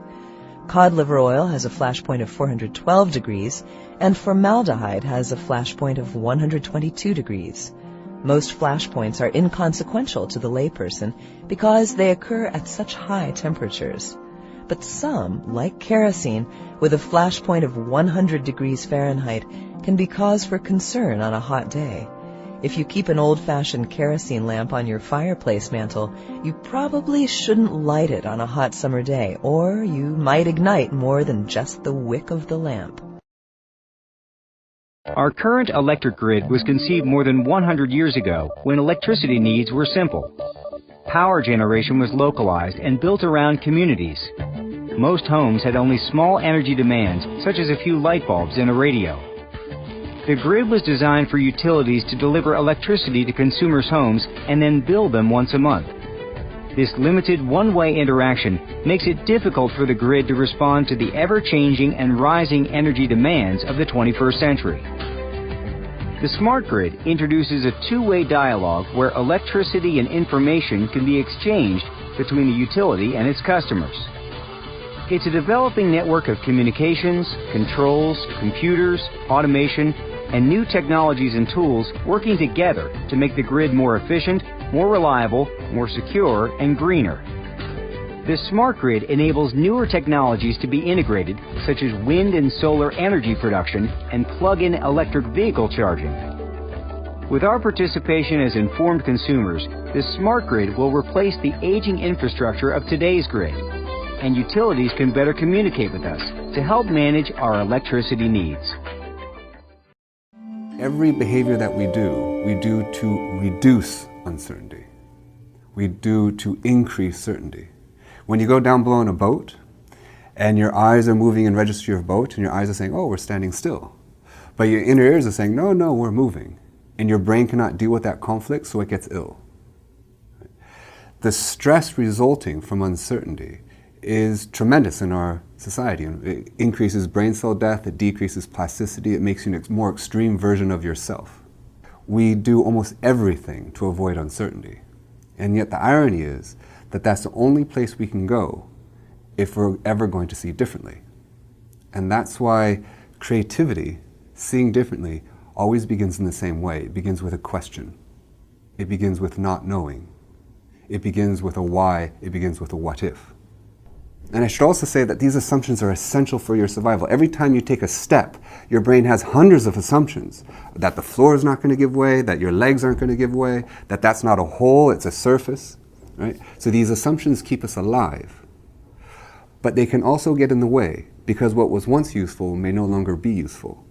Cod liver oil has a flash point of 412 degrees, and formaldehyde has a flash point of 122 degrees. Most flash points are inconsequential to the layperson because they occur at such high temperatures. But some, like kerosene, with a flash point of 100 degrees Fahrenheit, can be cause for concern on a hot day. If you keep an old-fashioned kerosene lamp on your fireplace mantel, you probably shouldn't light it on a hot summer day, or you might ignite more than just the wick of the lamp. Our current electric grid was conceived more than 100 years ago when electricity needs were simple. Power generation was localized and built around communities. Most homes had only small energy demands, such as a few light bulbs and a radio. The grid was designed for utilities to deliver electricity to consumers' homes and then bill them once a month. This limited one-way interaction makes it difficult for the grid to respond to the ever-changing and rising energy demands of the 21st century. The smart grid introduces a two-way dialogue where electricity and information can be exchanged between the utility and its customers. It's a developing network of communications, controls, computers, automation, and new technologies and tools working together to make the grid more efficient, more reliable, more secure, and greener. This smart grid enables newer technologies to be integrated, such as wind and solar energy production and plug-in electric vehicle charging. With our participation as informed consumers, this smart grid will replace the aging infrastructure of today's grid, and utilities can better communicate with us to help manage our electricity needs. Every behavior that we do to reduce uncertainty. We do to increase certainty. When you go down below in a boat and your eyes are moving in registry of boat and your eyes are saying, oh, we're standing still. But your inner ears are saying, no, no, we're moving. And your brain cannot deal with that conflict, so it gets ill. The stress resulting from uncertainty is tremendous in our society. It increases brain cell death, it decreases plasticity, it makes you a more extreme version of yourself. We do almost everything to avoid uncertainty. And yet the irony is that that's the only place we can go if we're ever going to see differently. And that's why creativity, seeing differently, always begins in the same way. It begins with a question. It begins with not knowing. It begins with a why. It begins with a what if. And I should also say that these assumptions are essential for your survival. Every time you take a step, your brain has hundreds of assumptions. That the floor is not going to give way, that your legs aren't going to give way, that that's not a hole, it's a surface. Right? So these assumptions keep us alive. But they can also get in the way, because what was once useful may no longer be useful.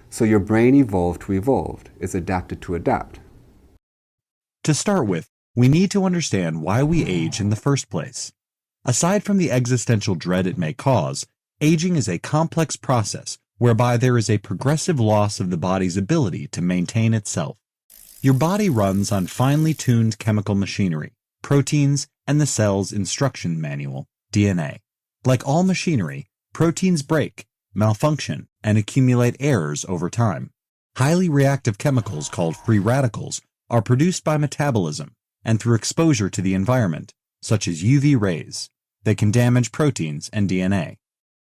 So your brain evolved to evolve. It's adapted to adapt. To start with, we need to understand why we age in the first place. Aside from the existential dread it may cause, aging is a complex process whereby there is a progressive loss of the body's ability to maintain itself. Your body runs on finely tuned chemical machinery, proteins, and the cell's instruction manual, DNA. Like all machinery, proteins break, malfunction, and accumulate errors over time. Highly reactive chemicals called free radicals are produced by metabolism and through exposure to the environment, such as UV rays. They can damage proteins and DNA.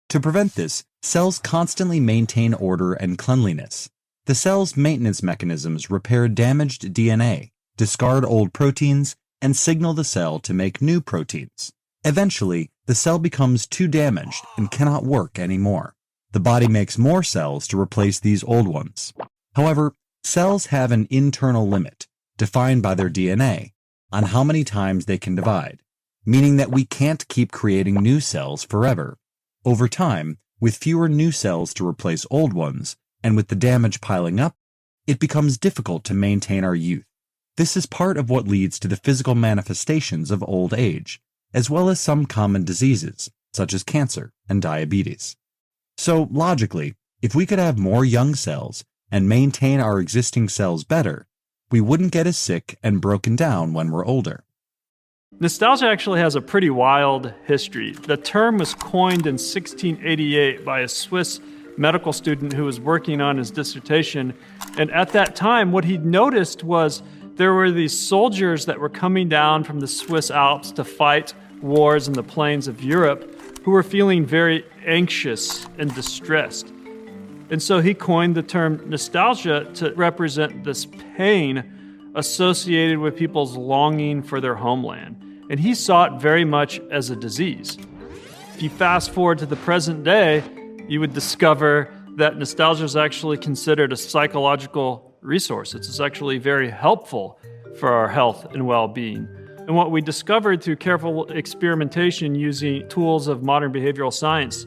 To prevent this, cells constantly maintain order and cleanliness. The cell's maintenance mechanisms repair damaged DNA, discard old proteins, and signal the cell to make new proteins. Eventually, the cell becomes too damaged and cannot work anymore. The body makes more cells to replace these old ones. However, cells have an internal limit, defined by their DNA, on how many times they can divide, meaning that we can't keep creating new cells forever. Over time, with fewer new cells to replace old ones, and with the damage piling up, it becomes difficult to maintain our youth. This is part of what leads to the physical manifestations of old age, as well as some common diseases, such as cancer and diabetes. So, logically, if we could have more young cells and maintain our existing cells better, we wouldn't get as sick and broken down when we're older. Nostalgia actually has a pretty wild history. The term was coined in 1688 by a Swiss medical student who was working on his dissertation. And at that time, what he noticed was there were these soldiers that were coming down from the Swiss Alps to fight wars in the plains of Europe who were feeling very anxious and distressed. And so he coined the term nostalgia to represent this pain associated with people's longing for their homeland. And he saw it very much as a disease. If you fast forward to the present day, you would discover that nostalgia is actually considered a psychological resource. It's actually very helpful for our health and well-being. And what we discovered through careful experimentation using tools of modern behavioral science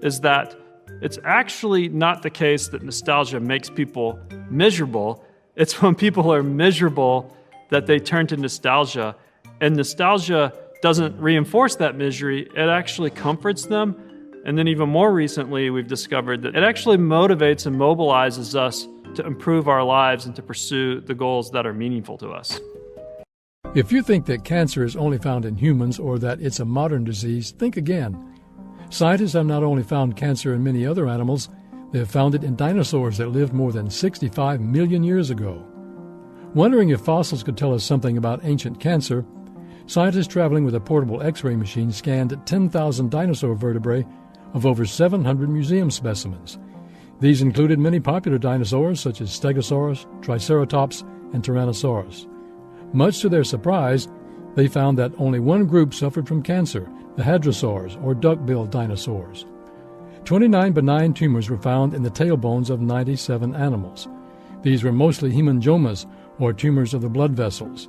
is that it's actually not the case that nostalgia makes people miserable. It's when people are miserable that they turn to nostalgia. And nostalgia doesn't reinforce that misery, it actually comforts them. And then even more recently, we've discovered that it actually motivates and mobilizes us to improve our lives and to pursue the goals that are meaningful to us. If you think that cancer is only found in humans or that it's a modern disease, think again. Scientists have not only found cancer in many other animals, they have found it in dinosaurs that lived more than 65 million years ago. Wondering if fossils could tell us something about ancient cancer, scientists traveling with a portable X-ray machine scanned 10,000 dinosaur vertebrae of over 700 museum specimens. These included many popular dinosaurs such as Stegosaurus, Triceratops, and Tyrannosaurus. Much to their surprise, they found that only one group suffered from cancer, the hadrosaurs, or duck-billed dinosaurs. 29 benign tumors were found in the tailbones of 97 animals. These were mostly hemangiomas, or tumors of the blood vessels.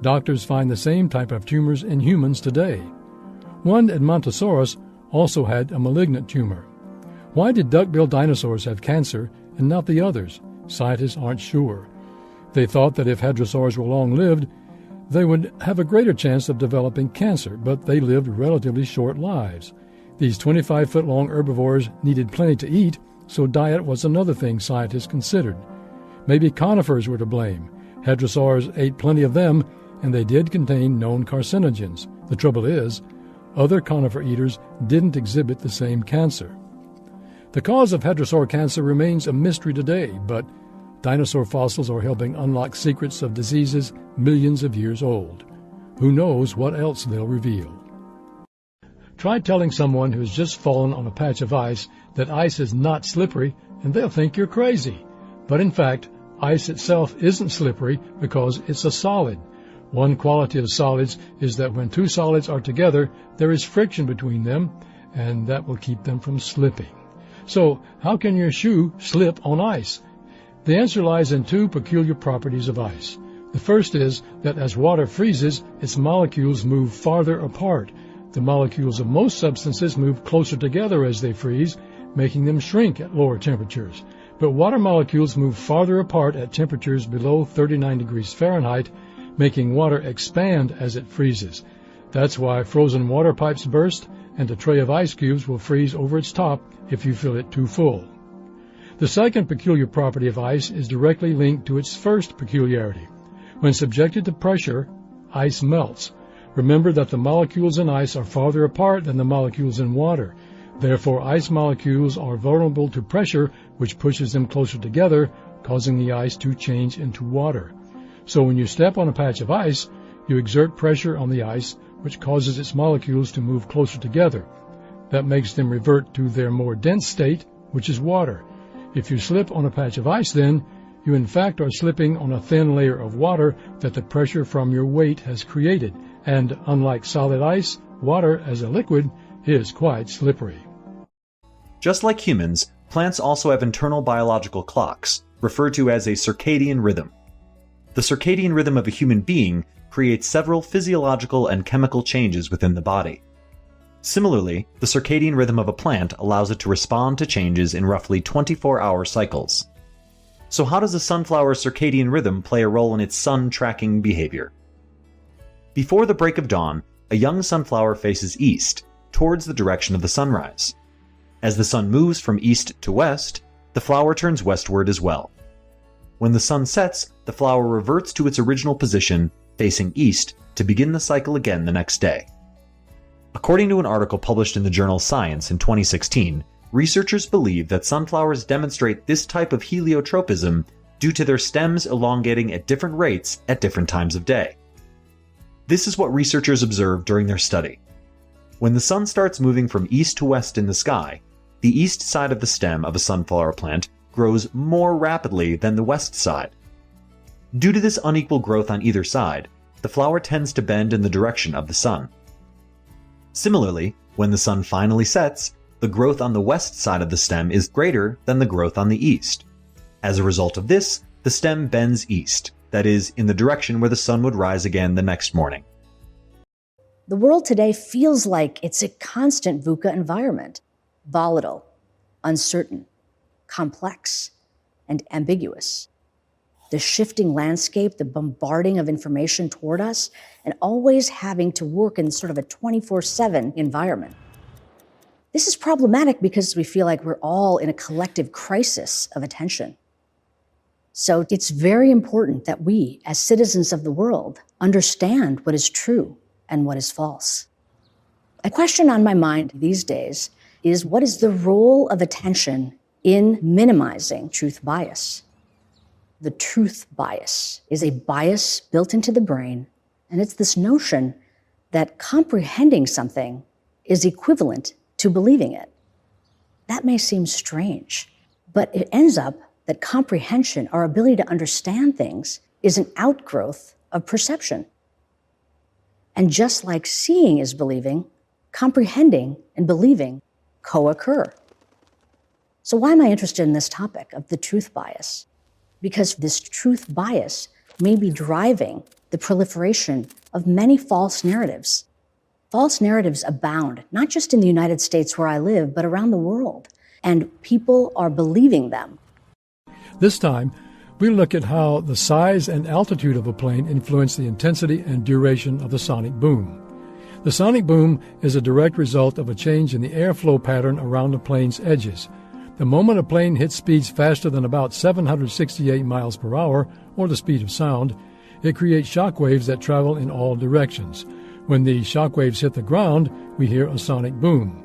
Doctors find the same type of tumors in humans today. One Edmontosaurus also had a malignant tumor. Why did duck-billed dinosaurs have cancer and not the others? Scientists aren't sure. They thought that if hadrosaurs were long-lived, they would have a greater chance of developing cancer, but they lived relatively short lives. These 25-foot-long herbivores needed plenty to eat, so diet was another thing scientists considered. Maybe conifers were to blame. Hadrosaurs ate plenty of them, and they did contain known carcinogens. The trouble is, other conifer eaters didn't exhibit the same cancer. The cause of hadrosaur cancer remains a mystery today, but dinosaur fossils are helping unlock secrets of diseases millions of years old. Who knows what else they'll reveal? Try telling someone who has just fallen on a patch of ice that ice is not slippery, and they'll think you're crazy. But in fact, ice itself isn't slippery because it's a solid. One quality of solids is that when two solids are together, there is friction between them, and that will keep them from slipping. So, how can your shoe slip on ice? The answer lies in two peculiar properties of ice. The first is that as water freezes, its molecules move farther apart. The molecules of most substances move closer together as they freeze, making them shrink at lower temperatures. But water molecules move farther apart at temperatures below 39 degrees Fahrenheit, making water expand as it freezes. That's why frozen water pipes burst, and a tray of ice cubes will freeze over its top if you fill it too full. The second peculiar property of ice is directly linked to its first peculiarity. When subjected to pressure, ice melts. Remember that the molecules in ice are farther apart than the molecules in water. Therefore, ice molecules are vulnerable to pressure, which pushes them closer together, causing the ice to change into water. So when you step on a patch of ice, you exert pressure on the ice, which causes its molecules to move closer together. That makes them revert to their more dense state, which is water. If you slip on a patch of ice, then, you in fact are slipping on a thin layer of water that the pressure from your weight has created, and unlike solid ice, water as a liquid is quite slippery. Just like humans, plants also have internal biological clocks, referred to as a circadian rhythm. The circadian rhythm of a human being creates several physiological and chemical changes within the body. Similarly, the circadian rhythm of a plant allows it to respond to changes in roughly 24-hour cycles. So how does a sunflower's circadian rhythm play a role in its sun-tracking behavior? Before the break of dawn, a young sunflower faces east, towards the direction of the sunrise. As the sun moves from east to west, the flower turns westward as well. When the sun sets, the flower reverts to its original position, facing east, to begin the cycle again the next day. According to an article published in the journal Science in 2016, researchers believe that sunflowers demonstrate this type of heliotropism due to their stems elongating at different rates at different times of day. This is what researchers observed during their study. When the sun starts moving from east to west in the sky, the east side of the stem of a sunflower plant grows more rapidly than the west side. Due to this unequal growth on either side, the flower tends to bend in the direction of the sun. Similarly, when the sun finally sets, the growth on the west side of the stem is greater than the growth on the east. As a result of this, the stem bends east, that is, in the direction where the sun would rise again the next morning. The world today feels like it's a constant VUCA environment, volatile, uncertain, complex, and ambiguous. The shifting landscape, the bombarding of information toward us, and always having to work in sort of a 24/7 environment. This is problematic because we feel like we're all in a collective crisis of attention. So it's very important that we, as citizens of the world, understand what is true and what is false. A question on my mind these days is, what is the role of attention in minimizing truth bias? The truth bias is a bias built into the brain, and it's this notion that comprehending something is equivalent to believing it. That may seem strange, but it ends up that comprehension, our ability to understand things, is an outgrowth of perception. And just like seeing is believing, comprehending and believing co-occur. So why am I interested in this topic of the truth bias? Because this truth bias may be driving the proliferation of many false narratives. False narratives abound, not just in the United States where I live, but around the world. And people are believing them. This time, we look at how the size and altitude of a plane influence the intensity and duration of the sonic boom. The sonic boom is a direct result of a change in the airflow pattern around a plane's edges. The moment a plane hits speeds faster than about 768 miles per hour, or the speed of sound, it creates shock waves that travel in all directions. When the shock waves hit the ground, we hear a sonic boom.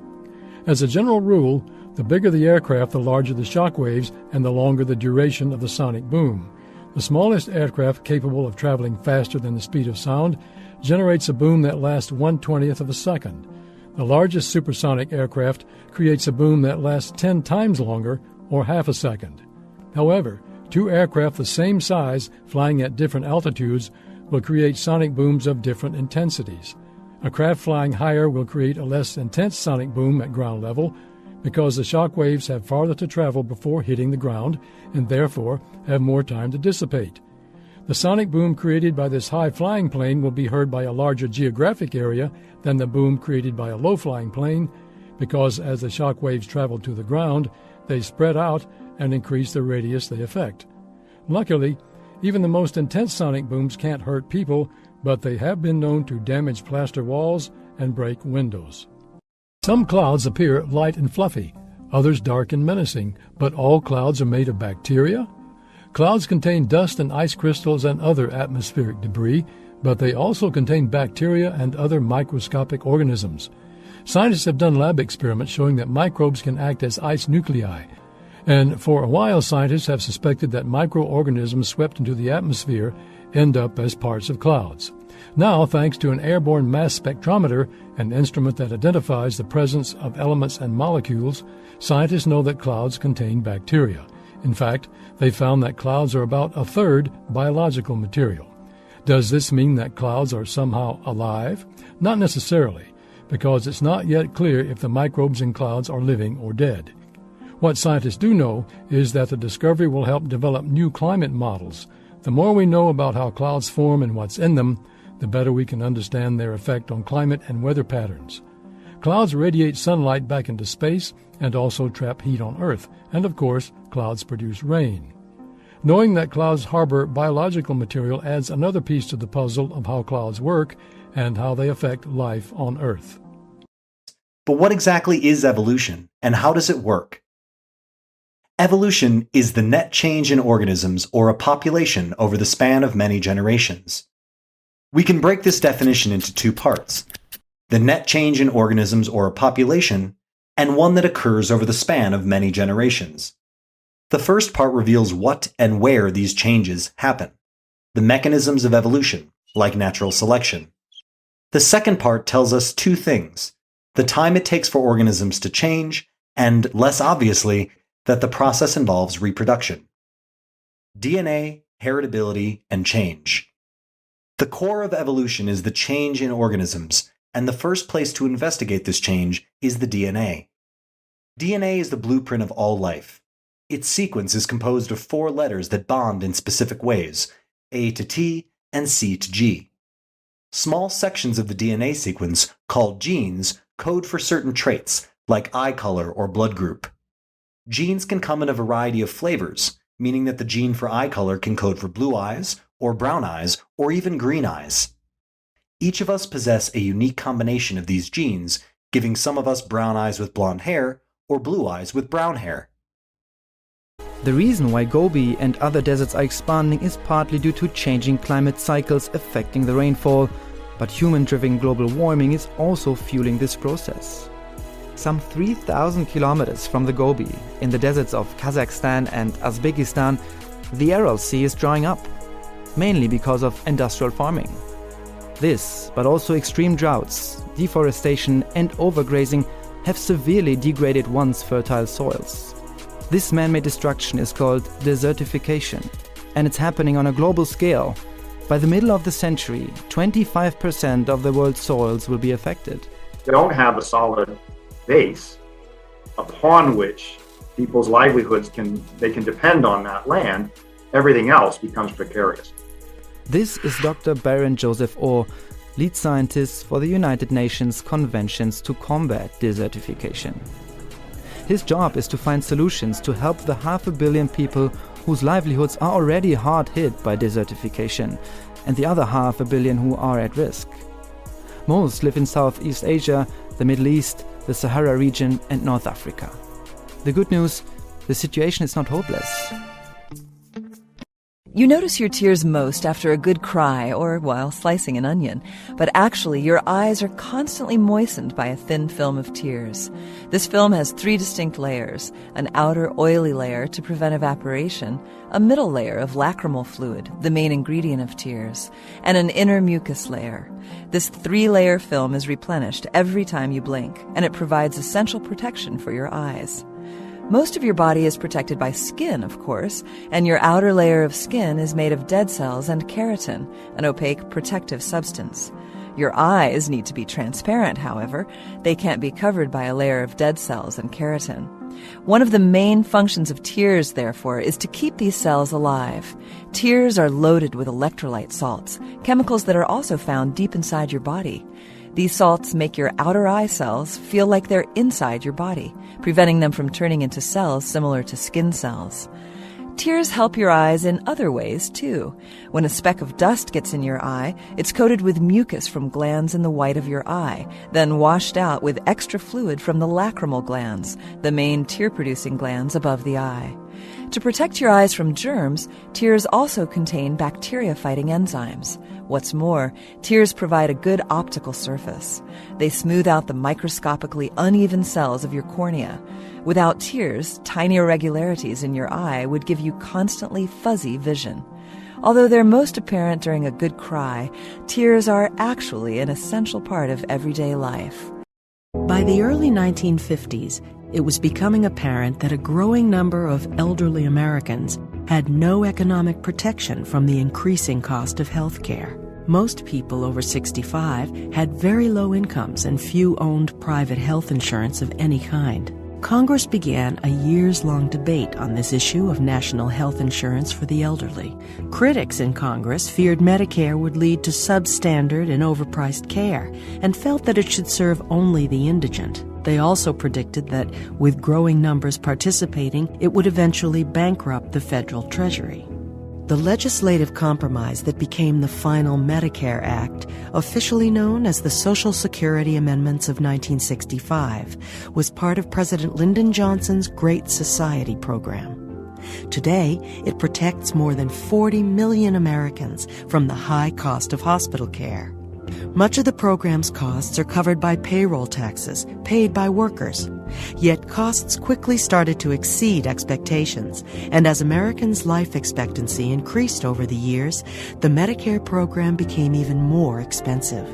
As a general rule, the bigger the aircraft, the larger the shock waves and the longer the duration of the sonic boom. The smallest aircraft capable of traveling faster than the speed of sound generates a boom that lasts 1/20th of a second. The largest supersonic aircraft creates a boom that lasts 10 times longer, or half a second. However, two aircraft the same size flying at different altitudes will create sonic booms of different intensities. A craft flying higher will create a less intense sonic boom at ground level because the shock waves have farther to travel before hitting the ground and therefore have more time to dissipate. The sonic boom created by this high-flying plane will be heard by a larger geographic area than the boom created by a low-flying plane because as the shock waves travel to the ground, they spread out and increase the radius they affect. Luckily, even the most intense sonic booms can't hurt people, but they have been known to damage plaster walls and break windows. Some clouds appear light and fluffy, others dark and menacing, but all clouds are made of bacteria? Clouds contain dust and ice crystals and other atmospheric debris, but they also contain bacteria and other microscopic organisms. Scientists have done lab experiments showing that microbes can act as ice nuclei, and for a while scientists have suspected that microorganisms swept into the atmosphere end up as parts of clouds. Now, thanks to an airborne mass spectrometer, an instrument that identifies the presence of elements and molecules, scientists know that clouds contain bacteria. In fact, they found that clouds are about a third biological material. Does this mean that clouds are somehow alive? Not necessarily, because it's not yet clear if the microbes in clouds are living or dead. What scientists do know is that the discovery will help develop new climate models. The more we know about how clouds form and what's in them, the better we can understand their effect on climate and weather patterns. Clouds radiate sunlight back into space and also trap heat on Earth, and of course, clouds produce rain. Knowing that clouds harbor biological material adds another piece to the puzzle of how clouds work and how they affect life on Earth. But what exactly is evolution, and how does it work? Evolution is the net change in organisms or a population over the span of many generations. We can break this definition into two parts: the net change in organisms or a population, and one that occurs over the span of many generations. The first part reveals what and where these changes happen, the mechanisms of evolution, like natural selection. The second part tells us two things: the time it takes for organisms to change, and, less obviously, that the process involves reproduction. DNA, heritability, and change. The core of evolution is the change in organisms, and the first place to investigate this change is the DNA. DNA is the blueprint of all life. Its sequence is composed of 4 letters that bond in specific ways: A to T and C to G. Small sections of the DNA sequence, called genes, code for certain traits, like eye color or blood group. Genes can come in a variety of flavors, meaning that the gene for eye color can code for blue eyes, or brown eyes, or even green eyes. Each of us possess a unique combination of these genes, giving some of us brown eyes with blonde hair, or blue eyes with brown hair. The reason why Gobi and other deserts are expanding is partly due to changing climate cycles affecting the rainfall, but human-driven global warming is also fueling this process. Some 3,000 kilometers from the Gobi, in the deserts of Kazakhstan and Uzbekistan, the Aral Sea is drying up, mainly because of industrial farming. This, but also extreme droughts, deforestation and overgrazing have severely degraded once fertile soils. This man-made destruction is called desertification, and it's happening on a global scale. By the middle of the century, 25% of the world's soils will be affected. They don't have a solid base upon which people's livelihoods can depend on that land. Everything else becomes precarious. This is Dr. Baron Joseph Orr, lead scientist for the United Nations Conventions to Combat Desertification. His job is to find solutions to help the 500 million people whose livelihoods are already hard hit by desertification, and the other 500 million who are at risk. Most live in Southeast Asia, the Middle East, the Sahara region, and North Africa. The good news, the situation is not hopeless. You notice your tears most after a good cry or while slicing an onion, but actually your eyes are constantly moistened by a thin film of tears. This film has 3 distinct layers: an outer oily layer to prevent evaporation, a middle layer of lacrimal fluid, the main ingredient of tears, and an inner mucus layer. This 3-layer film is replenished every time you blink, and it provides essential protection for your eyes. Most of your body is protected by skin, of course, and your outer layer of skin is made of dead cells and keratin, an opaque protective substance. Your eyes need to be transparent, however. They can't be covered by a layer of dead cells and keratin. One of the main functions of tears, therefore, is to keep these cells alive. Tears are loaded with electrolyte salts, chemicals that are also found deep inside your body. These salts make your outer eye cells feel like they're inside your body, preventing them from turning into cells similar to skin cells. Tears help your eyes in other ways, too. When a speck of dust gets in your eye, it's coated with mucus from glands in the white of your eye, then washed out with extra fluid from the lacrimal glands, the main tear-producing glands above the eye. To protect your eyes from germs, tears also contain bacteria-fighting enzymes. What's more, tears provide a good optical surface. They smooth out the microscopically uneven cells of your cornea. Without tears, tiny irregularities in your eye would give you constantly fuzzy vision. Although they're most apparent during a good cry, tears are actually an essential part of everyday life. By the early 1950s, it was becoming apparent that a growing number of elderly Americans had no economic protection from the increasing cost of health care. Most people over 65 had very low incomes and few owned private health insurance of any kind. Congress began a years-long debate on this issue of national health insurance for the elderly. Critics in Congress feared Medicare would lead to substandard and overpriced care and felt that it should serve only the indigent. They also predicted that with growing numbers participating, it would eventually bankrupt the federal treasury. The legislative compromise that became the final Medicare Act, officially known as the Social Security Amendments of 1965, was part of President Lyndon Johnson's Great Society program. Today, it protects more than 40 million Americans from the high cost of hospital care. Much of the program's costs are covered by payroll taxes paid by workers. Yet costs quickly started to exceed expectations, and as Americans' life expectancy increased over the years, the Medicare program became even more expensive.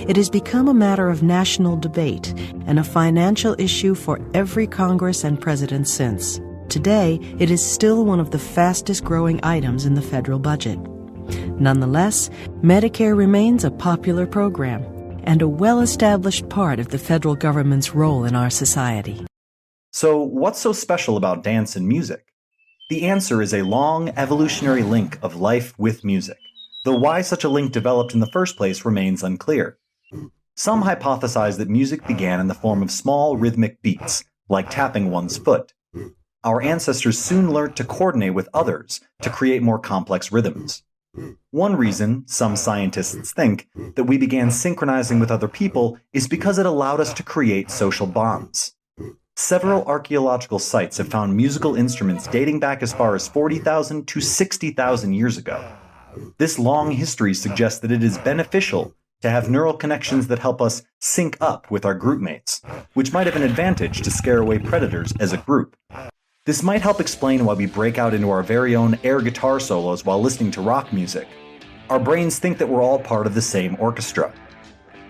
It has become a matter of national debate and a financial issue for every Congress and president since. Today, it is still one of the fastest-growing items in the federal budget. Nonetheless, Medicare remains a popular program and a well-established part of the federal government's role in our society. So, what's so special about dance and music? The answer is a long evolutionary link of life with music, though why such a link developed in the first place remains unclear. Some hypothesize that music began in the form of small rhythmic beats, like tapping one's foot. Our ancestors soon learned to coordinate with others to create more complex rhythms. One reason, some scientists think, that we began synchronizing with other people is because it allowed us to create social bonds. Several archaeological sites have found musical instruments dating back as far as 40,000 to 60,000 years ago. This long history suggests that it is beneficial to have neural connections that help us sync up with our group mates, which might have an advantage to scare away predators as a group. This might help explain why we break out into our very own air guitar solos while listening to rock music. Our brains think that we're all part of the same orchestra.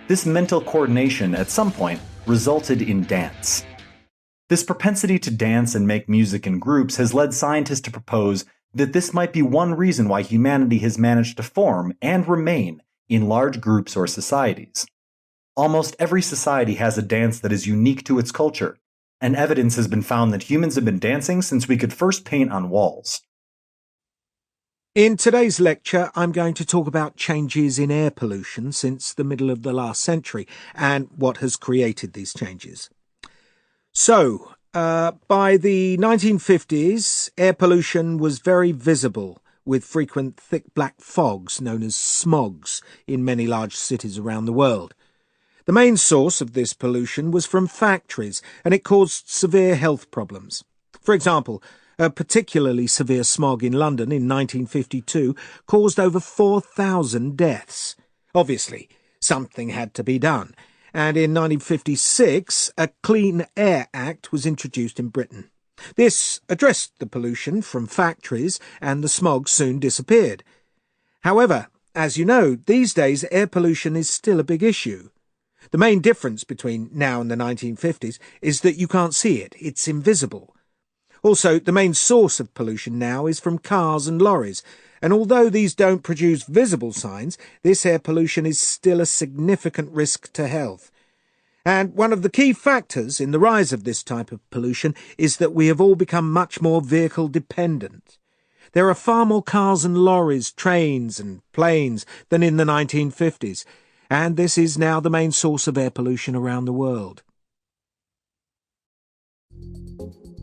This mental coordination, at some point, resulted in dance. This propensity to dance and make music in groups has led scientists to propose that this might be one reason why humanity has managed to form and remain in large groups or societies. Almost every society has a dance that is unique to its culture, and evidence has been found that humans have been dancing since we could first paint on walls. In today's lecture, I'm going to talk about changes in air pollution since the middle of the last century and what has created these changes. So, by the 1950s, air pollution was very visible, with frequent thick black fogs known as smogs in many large cities around the world. The main source of this pollution was from factories, and it caused severe health problems. For example, a particularly severe smog in London in 1952 caused over 4,000 deaths. Obviously, something had to be done, and in 1956 a Clean Air Act was introduced in Britain. This addressed the pollution from factories, and the smog soon disappeared. However, as you know, these days air pollution is still a big issue. The main difference between now and the 1950s is that you can't see it. It's invisible. Also, the main source of pollution now is from cars and lorries, and although these don't produce visible signs, this air pollution is still a significant risk to health. And one of the key factors in the rise of this type of pollution is that we have all become much more vehicle dependent. There are far more cars and lorries, trains and planes than in the 1950s, and this is now the main source of air pollution around the world.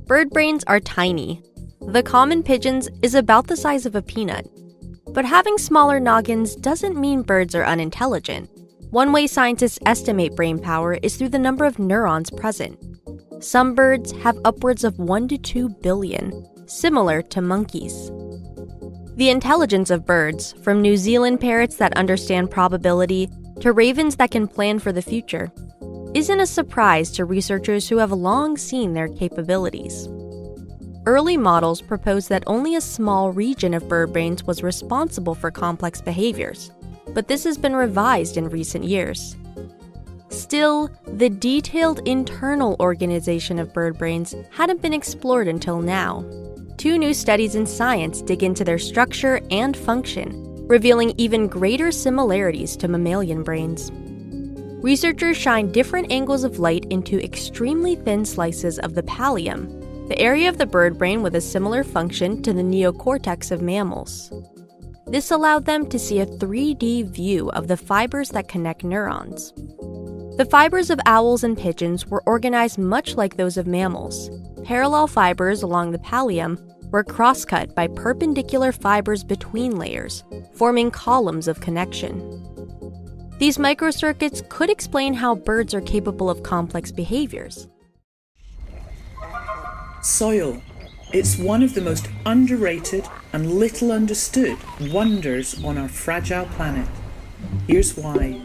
Bird brains are tiny. The common pigeon's is about the size of a peanut. But having smaller noggins doesn't mean birds are unintelligent. One way scientists estimate brain power is through the number of neurons present. Some birds have upwards of 1 to 2 billion, similar to monkeys. The intelligence of birds, from New Zealand parrots that understand probability to ravens that can plan for the future, isn't a surprise to researchers who have long seen their capabilities. Early models proposed that only a small region of bird brains was responsible for complex behaviors, but this has been revised in recent years. Still, the detailed internal organization of bird brains hadn't been explored until now. 2 new studies in Science dig into their structure and function, revealing even greater similarities to mammalian brains. Researchers shine different angles of light into extremely thin slices of the pallium, the area of the bird brain with a similar function to the neocortex of mammals. This allowed them to see a 3D view of the fibers that connect neurons. The fibers of owls and pigeons were organized much like those of mammals. Parallel fibers along the pallium were crosscut by perpendicular fibers between layers, forming columns of connection. These microcircuits could explain how birds are capable of complex behaviors. Soil. It's one of the most underrated and little understood wonders on our fragile planet. Here's why.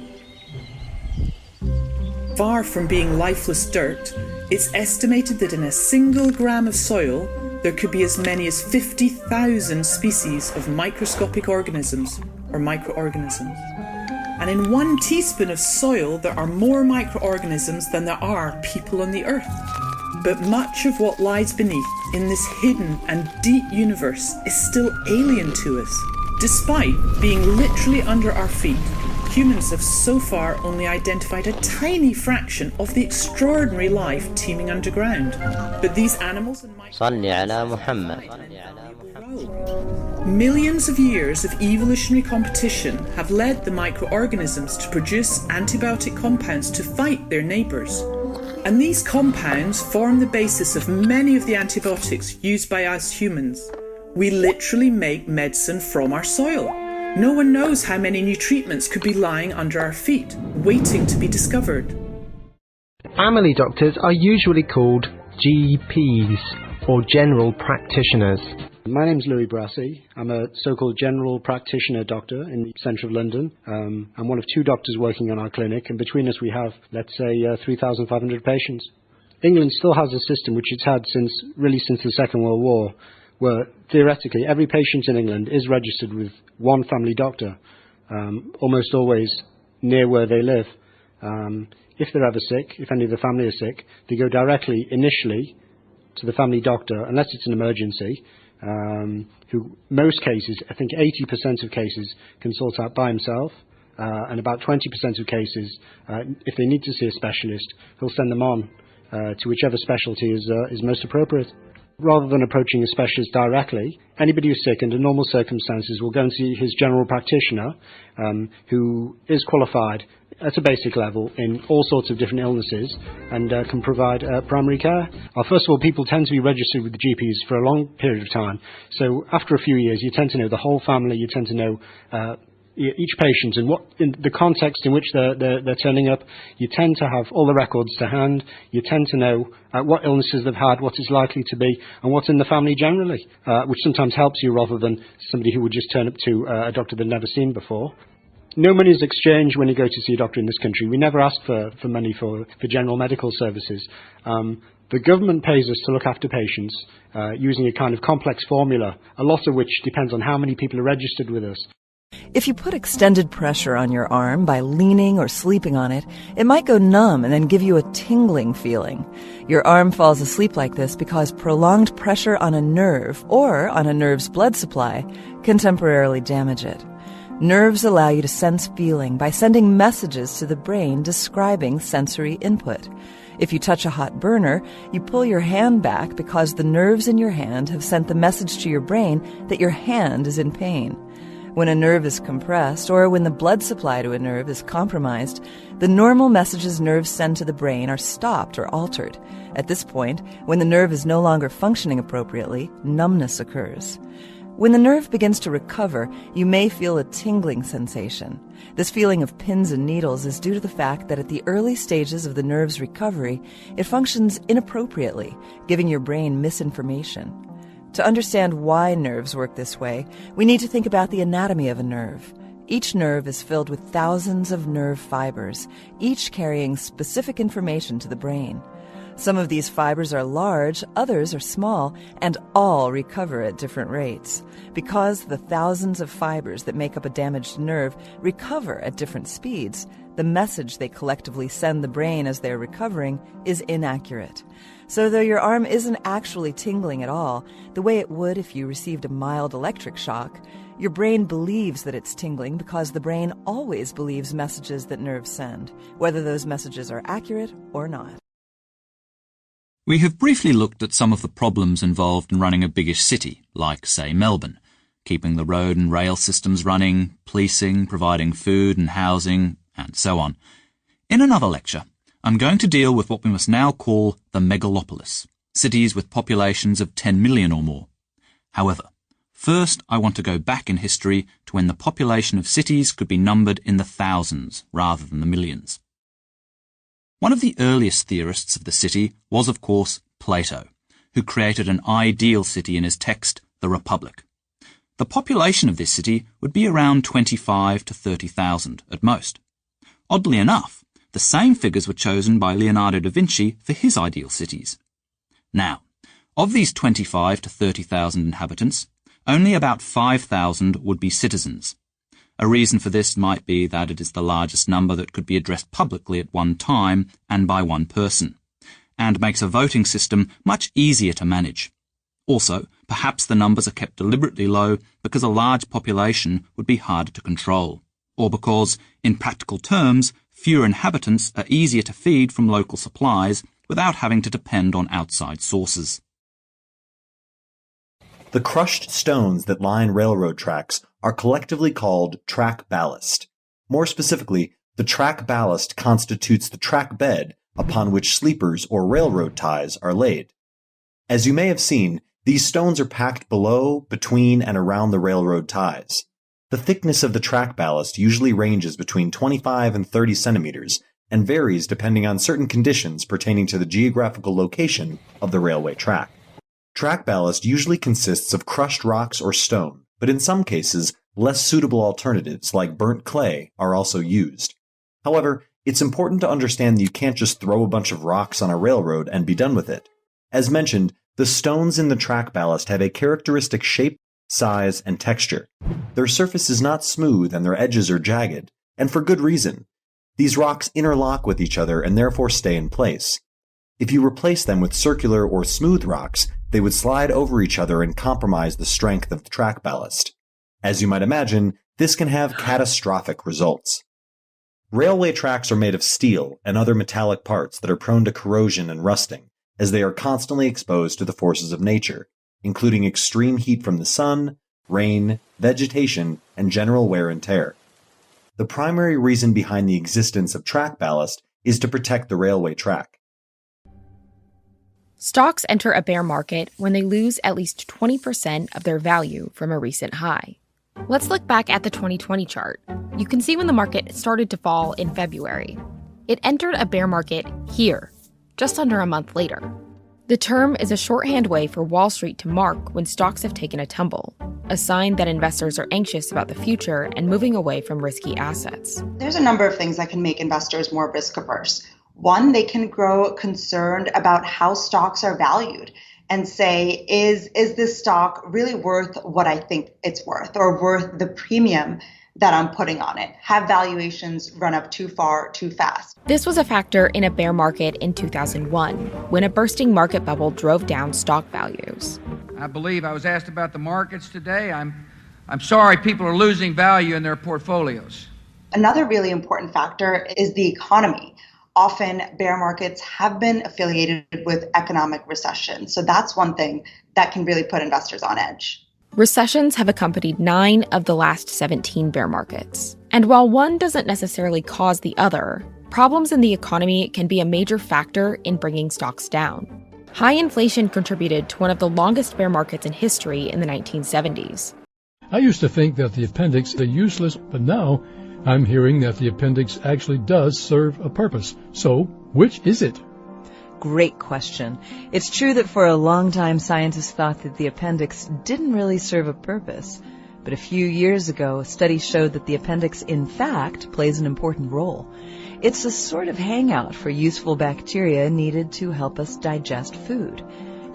Far from being lifeless dirt, it's estimated that in a single gram of soil, there could be as many as 50,000 species of microscopic organisms or microorganisms. And in 1 teaspoon of soil, there are more microorganisms than there are people on the earth. But much of what lies beneath in this hidden and deep universe is still alien to us. Despite being literally under our feet, humans have so far only identified a tiny fraction of the extraordinary life teeming underground. But these animals and millions of years of evolutionary competition have led the microorganisms to produce antibiotic compounds to fight their neighbours. And these compounds form the basis of many of the antibiotics used by us humans. We literally make medicine from our soil. No one knows how many new treatments could be lying under our feet, waiting to be discovered. Family doctors are usually called GPs, or general practitioners. My name's Louis Brassey. I'm a so-called general practitioner doctor in the centre of London. I'm one of 2 doctors working on our clinic, and between us we have, let's say, 3,500 patients. England still has a system which it's had since the Second World War, where theoretically every patient in England is registered with one family doctor, almost always near where they live. If they're ever sick, if any of the family are sick, they go directly, initially, to the family doctor, unless it's an emergency, who most cases, I think 80% of cases, can sort out by himself, and about 20% of cases, if they need to see a specialist, he'll send them on to whichever specialty is most appropriate. Rather than approaching a specialist directly, anybody who's sick under normal circumstances will go and see his general practitioner, who is qualified at a basic level in all sorts of different illnesses and can provide primary care. First of all, people tend to be registered with the GPs for a long period of time. So after a few years, you tend to know the whole family, you tend to know each patient and what in the context in which they're turning up. You tend to have all the records to hand. You tend to know what illnesses they've had, what it's likely to be, and what's in the family generally, which sometimes helps you rather than somebody who would just turn up to a doctor they've never seen before. No money is exchanged when you go to see a doctor in this country. We never ask for money for general medical services. The government pays us to look after patients using a kind of complex formula, a lot of which depends on how many people are registered with us. If you put extended pressure on your arm by leaning or sleeping on it, it might go numb and then give you a tingling feeling. Your arm falls asleep like this because prolonged pressure on a nerve or on a nerve's blood supply can temporarily damage it. Nerves allow you to sense feeling by sending messages to the brain describing sensory input. If you touch a hot burner, you pull your hand back because the nerves in your hand have sent the message to your brain that your hand is in pain. When a nerve is compressed or when the blood supply to a nerve is compromised, the normal messages nerves send to the brain are stopped or altered. At this point, when the nerve is no longer functioning appropriately, numbness occurs. When the nerve begins to recover, you may feel a tingling sensation. This feeling of pins and needles is due to the fact that at the early stages of the nerve's recovery, it functions inappropriately, giving your brain misinformation. To understand why nerves work this way, we need to think about the anatomy of a nerve. Each nerve is filled with thousands of nerve fibers, each carrying specific information to the brain. Some of these fibers are large, others are small, and all recover at different rates. Because the thousands of fibers that make up a damaged nerve recover at different speeds, the message they collectively send the brain as they're recovering is inaccurate. So though your arm isn't actually tingling at all, the way it would if you received a mild electric shock, your brain believes that it's tingling because the brain always believes messages that nerves send, whether those messages are accurate or not. We have briefly looked at some of the problems involved in running a biggish city, like, say, Melbourne, keeping the road and rail systems running, policing, providing food and housing, and so on. In another lecture, I'm going to deal with what we must now call the megalopolis, cities with populations of 10 million or more. However, first I want to go back in history to when the population of cities could be numbered in the thousands rather than the millions. One of the earliest theorists of the city was, of course, Plato, who created an ideal city in his text, The Republic. The population of this city would be around 25 to 30,000 at most. Oddly enough, the same figures were chosen by Leonardo da Vinci for his ideal cities. Now, of these 25 to 30,000 inhabitants, only about 5,000 would be citizens. A reason for this might be that it is the largest number that could be addressed publicly at one time and by one person, and makes a voting system much easier to manage. Also, perhaps the numbers are kept deliberately low because a large population would be harder to control, or because, in practical terms, fewer inhabitants are easier to feed from local supplies without having to depend on outside sources. The crushed stones that line railroad tracks are collectively called track ballast. More specifically, the track ballast constitutes the track bed upon which sleepers or railroad ties are laid. As you may have seen, these stones are packed below, between, and around the railroad ties. The thickness of the track ballast usually ranges between 25 and 30 centimeters and varies depending on certain conditions pertaining to the geographical location of the railway track. Track ballast usually consists of crushed rocks or stone, but in some cases, less suitable alternatives like burnt clay are also used. However, it's important to understand that you can't just throw a bunch of rocks on a railroad and be done with it. As mentioned, the stones in the track ballast have a characteristic shape, size, and texture. Their surface is not smooth and their edges are jagged, and for good reason. These rocks interlock with each other and therefore stay in place. If you replace them with circular or smooth rocks, they would slide over each other and compromise the strength of the track ballast. As you might imagine, this can have catastrophic results. Railway tracks are made of steel and other metallic parts that are prone to corrosion and rusting, as they are constantly exposed to the forces of nature, including extreme heat from the sun, rain, vegetation, and general wear and tear. The primary reason behind the existence of track ballast is to protect the railway track. Stocks enter a bear market when they lose at least 20% of their value from a recent high. Let's look back at the 2020 chart. You can see when the market started to fall in February. It entered a bear market here, just under a month later. The term is a shorthand way for Wall Street to mark when stocks have taken a tumble, a sign that investors are anxious about the future and moving away from risky assets. There's a number of things that can make investors more risk averse. One, they can grow concerned about how stocks are valued and say, is this stock really worth what I think it's worth or worth the premium that I'm putting on it? Have valuations run up too far, too fast? This was a factor in a bear market in 2001, when a bursting market bubble drove down stock values. I believe I was asked about the markets today. I'm sorry people are losing value in their portfolios. Another really important factor is the economy. Often bear markets have been affiliated with economic recession. So that's one thing that can really put investors on edge. Recessions have accompanied 9 of the last 17 bear markets. And while one doesn't necessarily cause the other, problems in the economy can be a major factor in bringing stocks down. High inflation contributed to one of the longest bear markets in history in the 1970s. I used to think that the appendix is useless, but now I'm hearing that the appendix actually does serve a purpose. So, which is it? Great question. It's true that for a long time scientists thought that the appendix didn't really serve a purpose. But a few years ago, a study showed that the appendix, in fact, plays an important role. It's a sort of hangout for useful bacteria needed to help us digest food.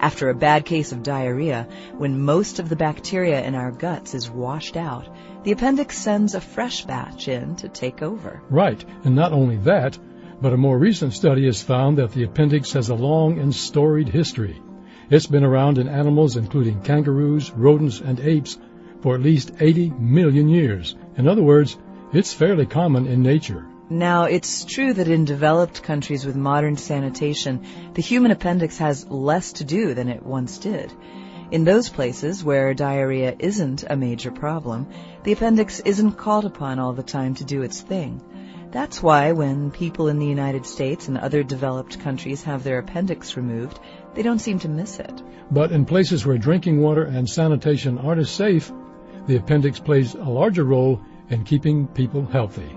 After a bad case of diarrhea, when most of the bacteria in our guts is washed out, the appendix sends a fresh batch in to take over. Right, and not only that, but a more recent study has found that the appendix has a long and storied history. It's been around in animals including kangaroos, rodents, and apes for at least 80 million years. In other words, it's fairly common in nature. Now, it's true that in developed countries with modern sanitation, the human appendix has less to do than it once did. In those places where diarrhea isn't a major problem, the appendix isn't called upon all the time to do its thing. That's why when people in the United States and other developed countries have their appendix removed, they don't seem to miss it. But in places where drinking water and sanitation aren't as safe, the appendix plays a larger role in keeping people healthy.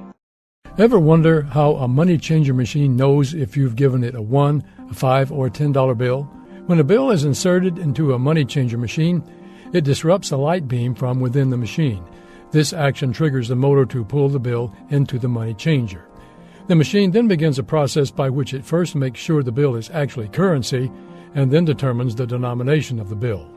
Ever wonder how a money changer machine knows if you've given it a $1, a $5, or a $10 bill? When a bill is inserted into a money changer machine, it disrupts a light beam from within the machine. This action triggers the motor to pull the bill into the money changer. The machine then begins a process by which it first makes sure the bill is actually currency and then determines the denomination of the bill.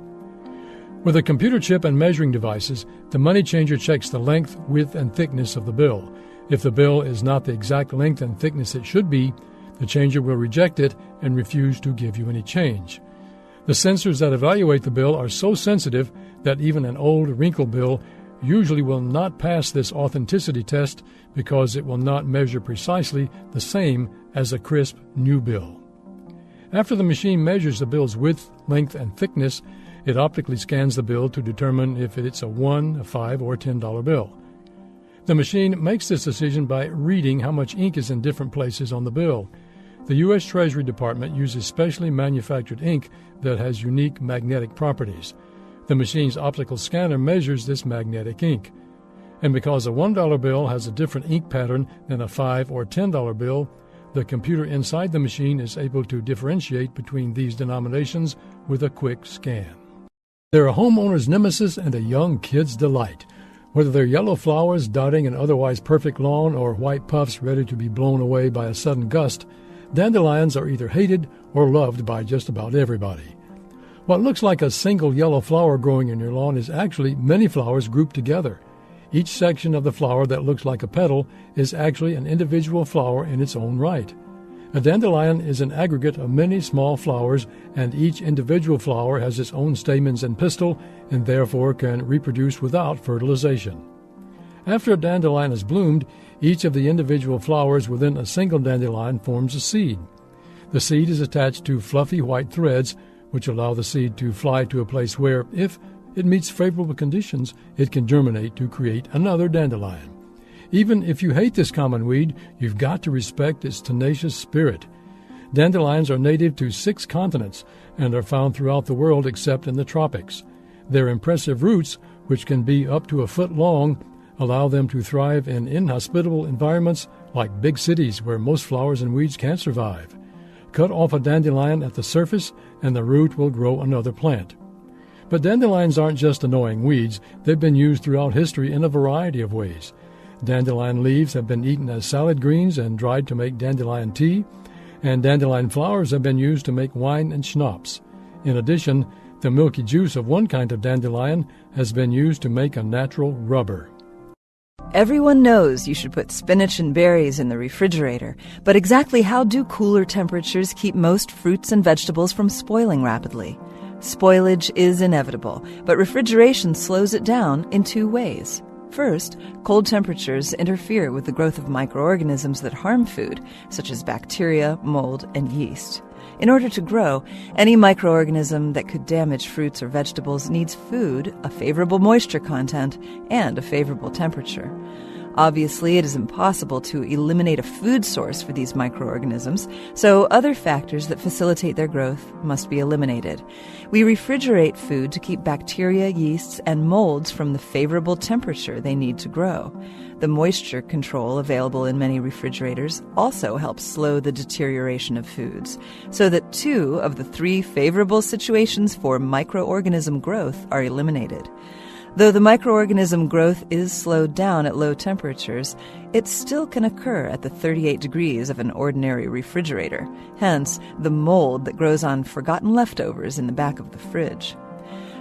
With a computer chip and measuring devices, the money changer checks the length, width, and thickness of the bill. If the bill is not the exact length and thickness it should be, the changer will reject it and refuse to give you any change. The sensors that evaluate the bill are so sensitive that even an old, wrinkled bill usually will not pass this authenticity test because it will not measure precisely the same as a crisp, new bill. After the machine measures the bill's width, length, and thickness, it optically scans the bill to determine if it's a $1, a $5, or a $10 bill. The machine makes this decision by reading how much ink is in different places on the bill. The U.S. Treasury Department uses specially manufactured ink that has unique magnetic properties. The machine's optical scanner measures this magnetic ink. And because a $1 bill has a different ink pattern than a $5 or $10 bill, the computer inside the machine is able to differentiate between these denominations with a quick scan. They're a homeowner's nemesis and a young kid's delight. Whether they're yellow flowers dotting an otherwise perfect lawn or white puffs ready to be blown away by a sudden gust, dandelions are either hated or loved by just about everybody. What looks like a single yellow flower growing in your lawn is actually many flowers grouped together. Each section of the flower that looks like a petal is actually an individual flower in its own right. A dandelion is an aggregate of many small flowers, and each individual flower has its own stamens and pistil and therefore can reproduce without fertilization. After a dandelion has bloomed, each of the individual flowers within a single dandelion forms a seed. The seed is attached to fluffy white threads, which allow the seed to fly to a place where, if it meets favorable conditions, it can germinate to create another dandelion. Even if you hate this common weed, you've got to respect its tenacious spirit. Dandelions are native to 6 continents and are found throughout the world except in the tropics. Their impressive roots, which can be up to a foot long, allow them to thrive in inhospitable environments like big cities where most flowers and weeds can't survive. Cut off a dandelion at the surface and the root will grow another plant. But dandelions aren't just annoying weeds. They've been used throughout history in a variety of ways. Dandelion leaves have been eaten as salad greens and dried to make dandelion tea, and dandelion flowers have been used to make wine and schnapps. In addition, the milky juice of one kind of dandelion has been used to make a natural rubber. Everyone knows you should put spinach and berries in the refrigerator, but exactly how do cooler temperatures keep most fruits and vegetables from spoiling rapidly? Spoilage is inevitable, but refrigeration slows it down in 2 ways. First, cold temperatures interfere with the growth of microorganisms that harm food, such as bacteria, mold, and yeast. In order to grow, any microorganism that could damage fruits or vegetables needs food, a favorable moisture content, and a favorable temperature. Obviously, it is impossible to eliminate a food source for these microorganisms, so other factors that facilitate their growth must be eliminated. We refrigerate food to keep bacteria, yeasts, and molds from the favorable temperature they need to grow. The moisture control available in many refrigerators also helps slow the deterioration of foods, so that 2 of the 3 favorable situations for microorganism growth are eliminated. Though the microorganism growth is slowed down at low temperatures, it still can occur at the 38 degrees of an ordinary refrigerator, hence the mold that grows on forgotten leftovers in the back of the fridge.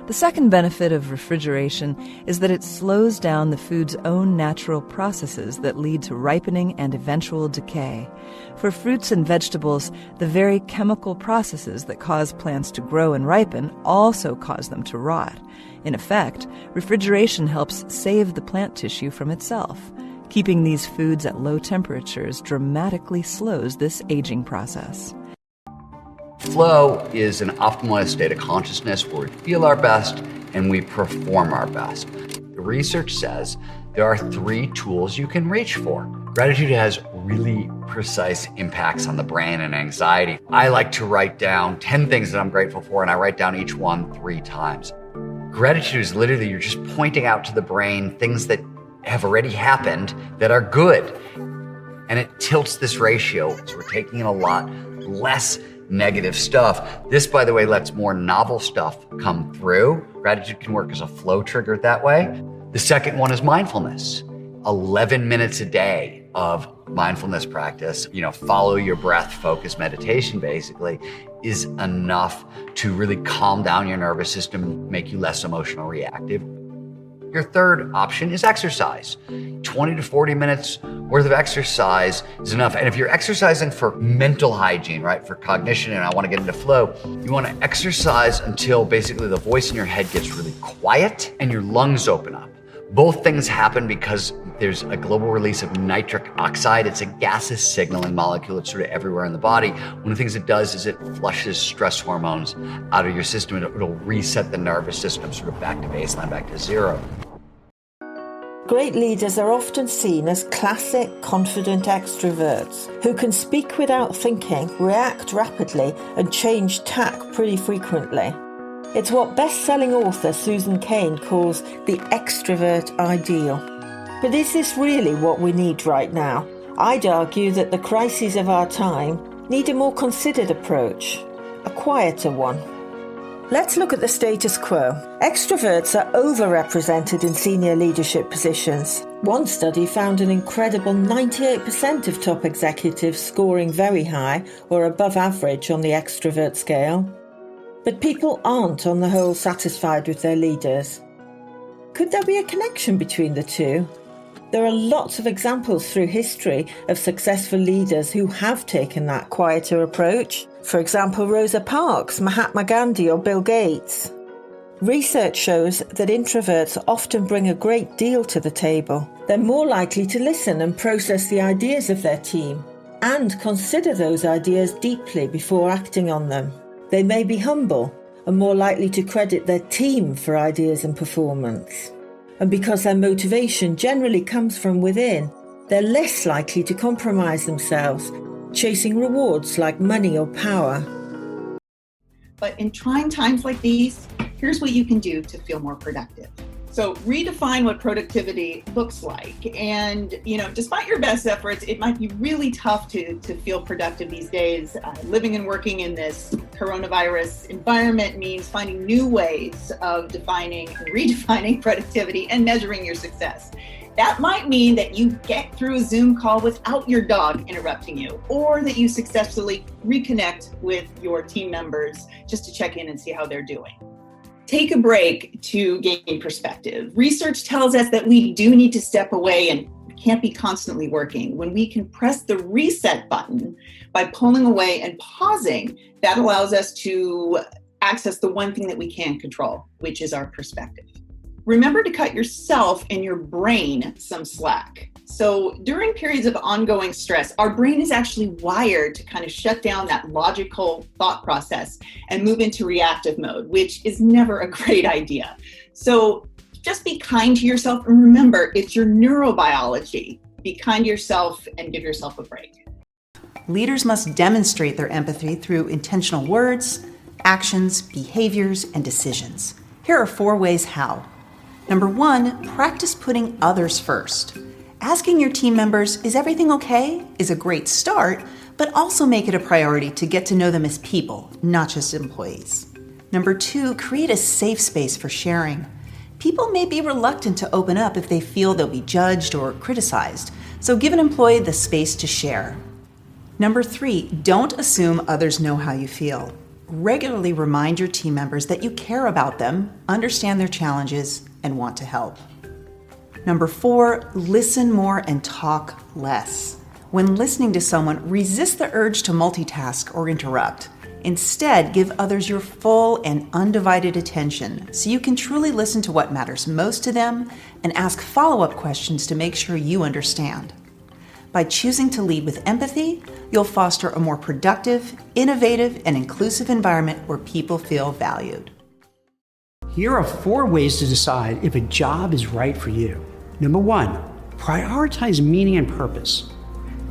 The second benefit of refrigeration is that it slows down the food's own natural processes that lead to ripening and eventual decay. For fruits and vegetables, the very chemical processes that cause plants to grow and ripen also cause them to rot. In effect, refrigeration helps save the plant tissue from itself. Keeping these foods at low temperatures dramatically slows this aging process. Flow is an optimalized state of consciousness where we feel our best and we perform our best. The research says there are 3 tools you can reach for: Gratitude has really precise impacts on the brain and anxiety. I like to write down 10 things that I'm grateful for, and I write down each one 3 times. Gratitude is literally, you're just pointing out to the brain things that have already happened that are good. And it tilts this ratio. So we're taking in a lot less negative stuff. This, by the way, lets more novel stuff come through. Gratitude can work as a flow trigger that way. The second one is mindfulness. 11 minutes a day of mindfulness practice, follow your breath, focus meditation basically, is enough to really calm down your nervous system, make you less emotional reactive. Your third option is exercise. 20 to 40 minutes worth of exercise is enough. And if you're exercising for mental hygiene, right, for cognition, and I want to get into flow, you want to exercise until basically the voice in your head gets really quiet and your lungs open up. Both things happen because there's a global release of nitric oxide. It's a gaseous signaling molecule. It's sort of everywhere in the body. One of the things it does is it flushes stress hormones out of your system, and it'll reset the nervous system sort of back to baseline, back to zero. Great leaders are often seen as classic, confident extroverts who can speak without thinking, react rapidly, and change tack pretty frequently. It's what best-selling author Susan Cain calls the extrovert ideal. But is this really what we need right now? I'd argue that the crises of our time need a more considered approach, a quieter one. Let's look at the status quo. Extroverts are overrepresented in senior leadership positions. One study found an incredible 98% of top executives scoring very high or above average on the extrovert scale. But people aren't, on the whole, satisfied with their leaders. Could there be a connection between the two? There are lots of examples through history of successful leaders who have taken that quieter approach. For example, Rosa Parks, Mahatma Gandhi, or Bill Gates. Research shows that introverts often bring a great deal to the table. They're more likely to listen and process the ideas of their team and consider those ideas deeply before acting on them. They may be humble and more likely to credit their team for ideas and performance. And because their motivation generally comes from within, they're less likely to compromise themselves, chasing rewards like money or power. But in trying times like these, here's what you can do to feel more productive. So redefine what productivity looks like. And, despite your best efforts, it might be really tough to feel productive these days. Living and working in this coronavirus environment means finding new ways of defining and redefining productivity and measuring your success. That might mean that you get through a Zoom call without your dog interrupting you, or that you successfully reconnect with your team members just to check in and see how they're doing. Take a break to gain perspective. Research tells us that we do need to step away and can't be constantly working. When we can press the reset button by pulling away and pausing, that allows us to access the one thing that we can control, which is our perspective. Remember to cut yourself and your brain some slack. So during periods of ongoing stress, our brain is actually wired to kind of shut down that logical thought process and move into reactive mode, which is never a great idea. So just be kind to yourself and remember, it's your neurobiology. Be kind to yourself and give yourself a break. Leaders must demonstrate their empathy through intentional words, actions, behaviors, and decisions. Here are 4 ways how. Number 1, practice putting others first. Asking your team members, is everything okay, is a great start, but also make it a priority to get to know them as people, not just employees. Number 2, create a safe space for sharing. People may be reluctant to open up if they feel they'll be judged or criticized, so give an employee the space to share. Number 3, don't assume others know how you feel. Regularly remind your team members that you care about them, understand their challenges, and want to help. Number 4, listen more and talk less. When listening to someone, resist the urge to multitask or interrupt. Instead, give others your full and undivided attention so you can truly listen to what matters most to them and ask follow-up questions to make sure you understand. By choosing to lead with empathy, you'll foster a more productive, innovative, and inclusive environment where people feel valued. Here are 4 ways to decide if a job is right for you. Number 1, Prioritize meaning and purpose.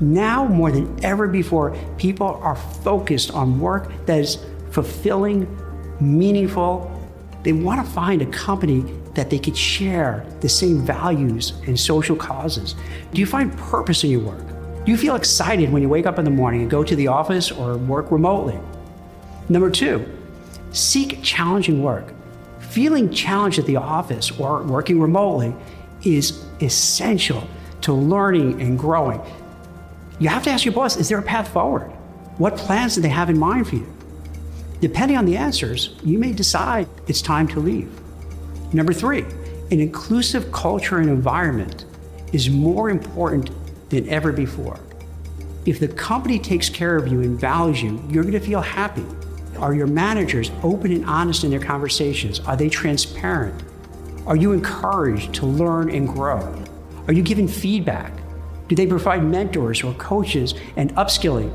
Now more than ever before, people are focused on work that is fulfilling, meaningful. They want to find a company that they could share the same values and social causes. Do you find purpose in your work? Do you feel excited when you wake up in the morning and go to the office or work remotely? Number 2, seek challenging work. Feeling challenged at the office or working remotely is essential to learning and growing. You have to ask your boss, is there a path forward? What plans do they have in mind for you? Depending on the answers, you may decide it's time to leave. Number 3, an inclusive culture and environment is more important than ever before. If the company takes care of you and values you, you're going to feel happy. Are your managers open and honest in their conversations? Are they transparent? Are you encouraged to learn and grow? Are you given feedback? Do they provide mentors or coaches and upskilling?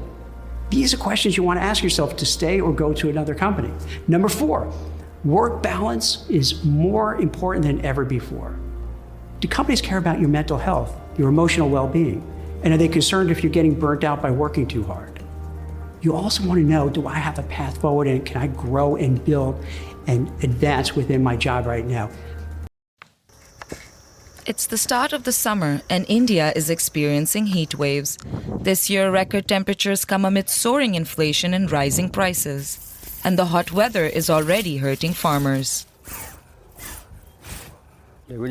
These are questions you want to ask yourself to stay or go to another company. Number 4, work balance is more important than ever before. Do companies care about your mental health, your emotional well-being? And are they concerned if you're getting burnt out by working too hard? You also want to know, do I have a path forward and can I grow and build and advance within my job right now? It's the start of the summer and India is experiencing heat waves. This year, record temperatures come amid soaring inflation and rising prices. And the hot weather is already hurting farmers.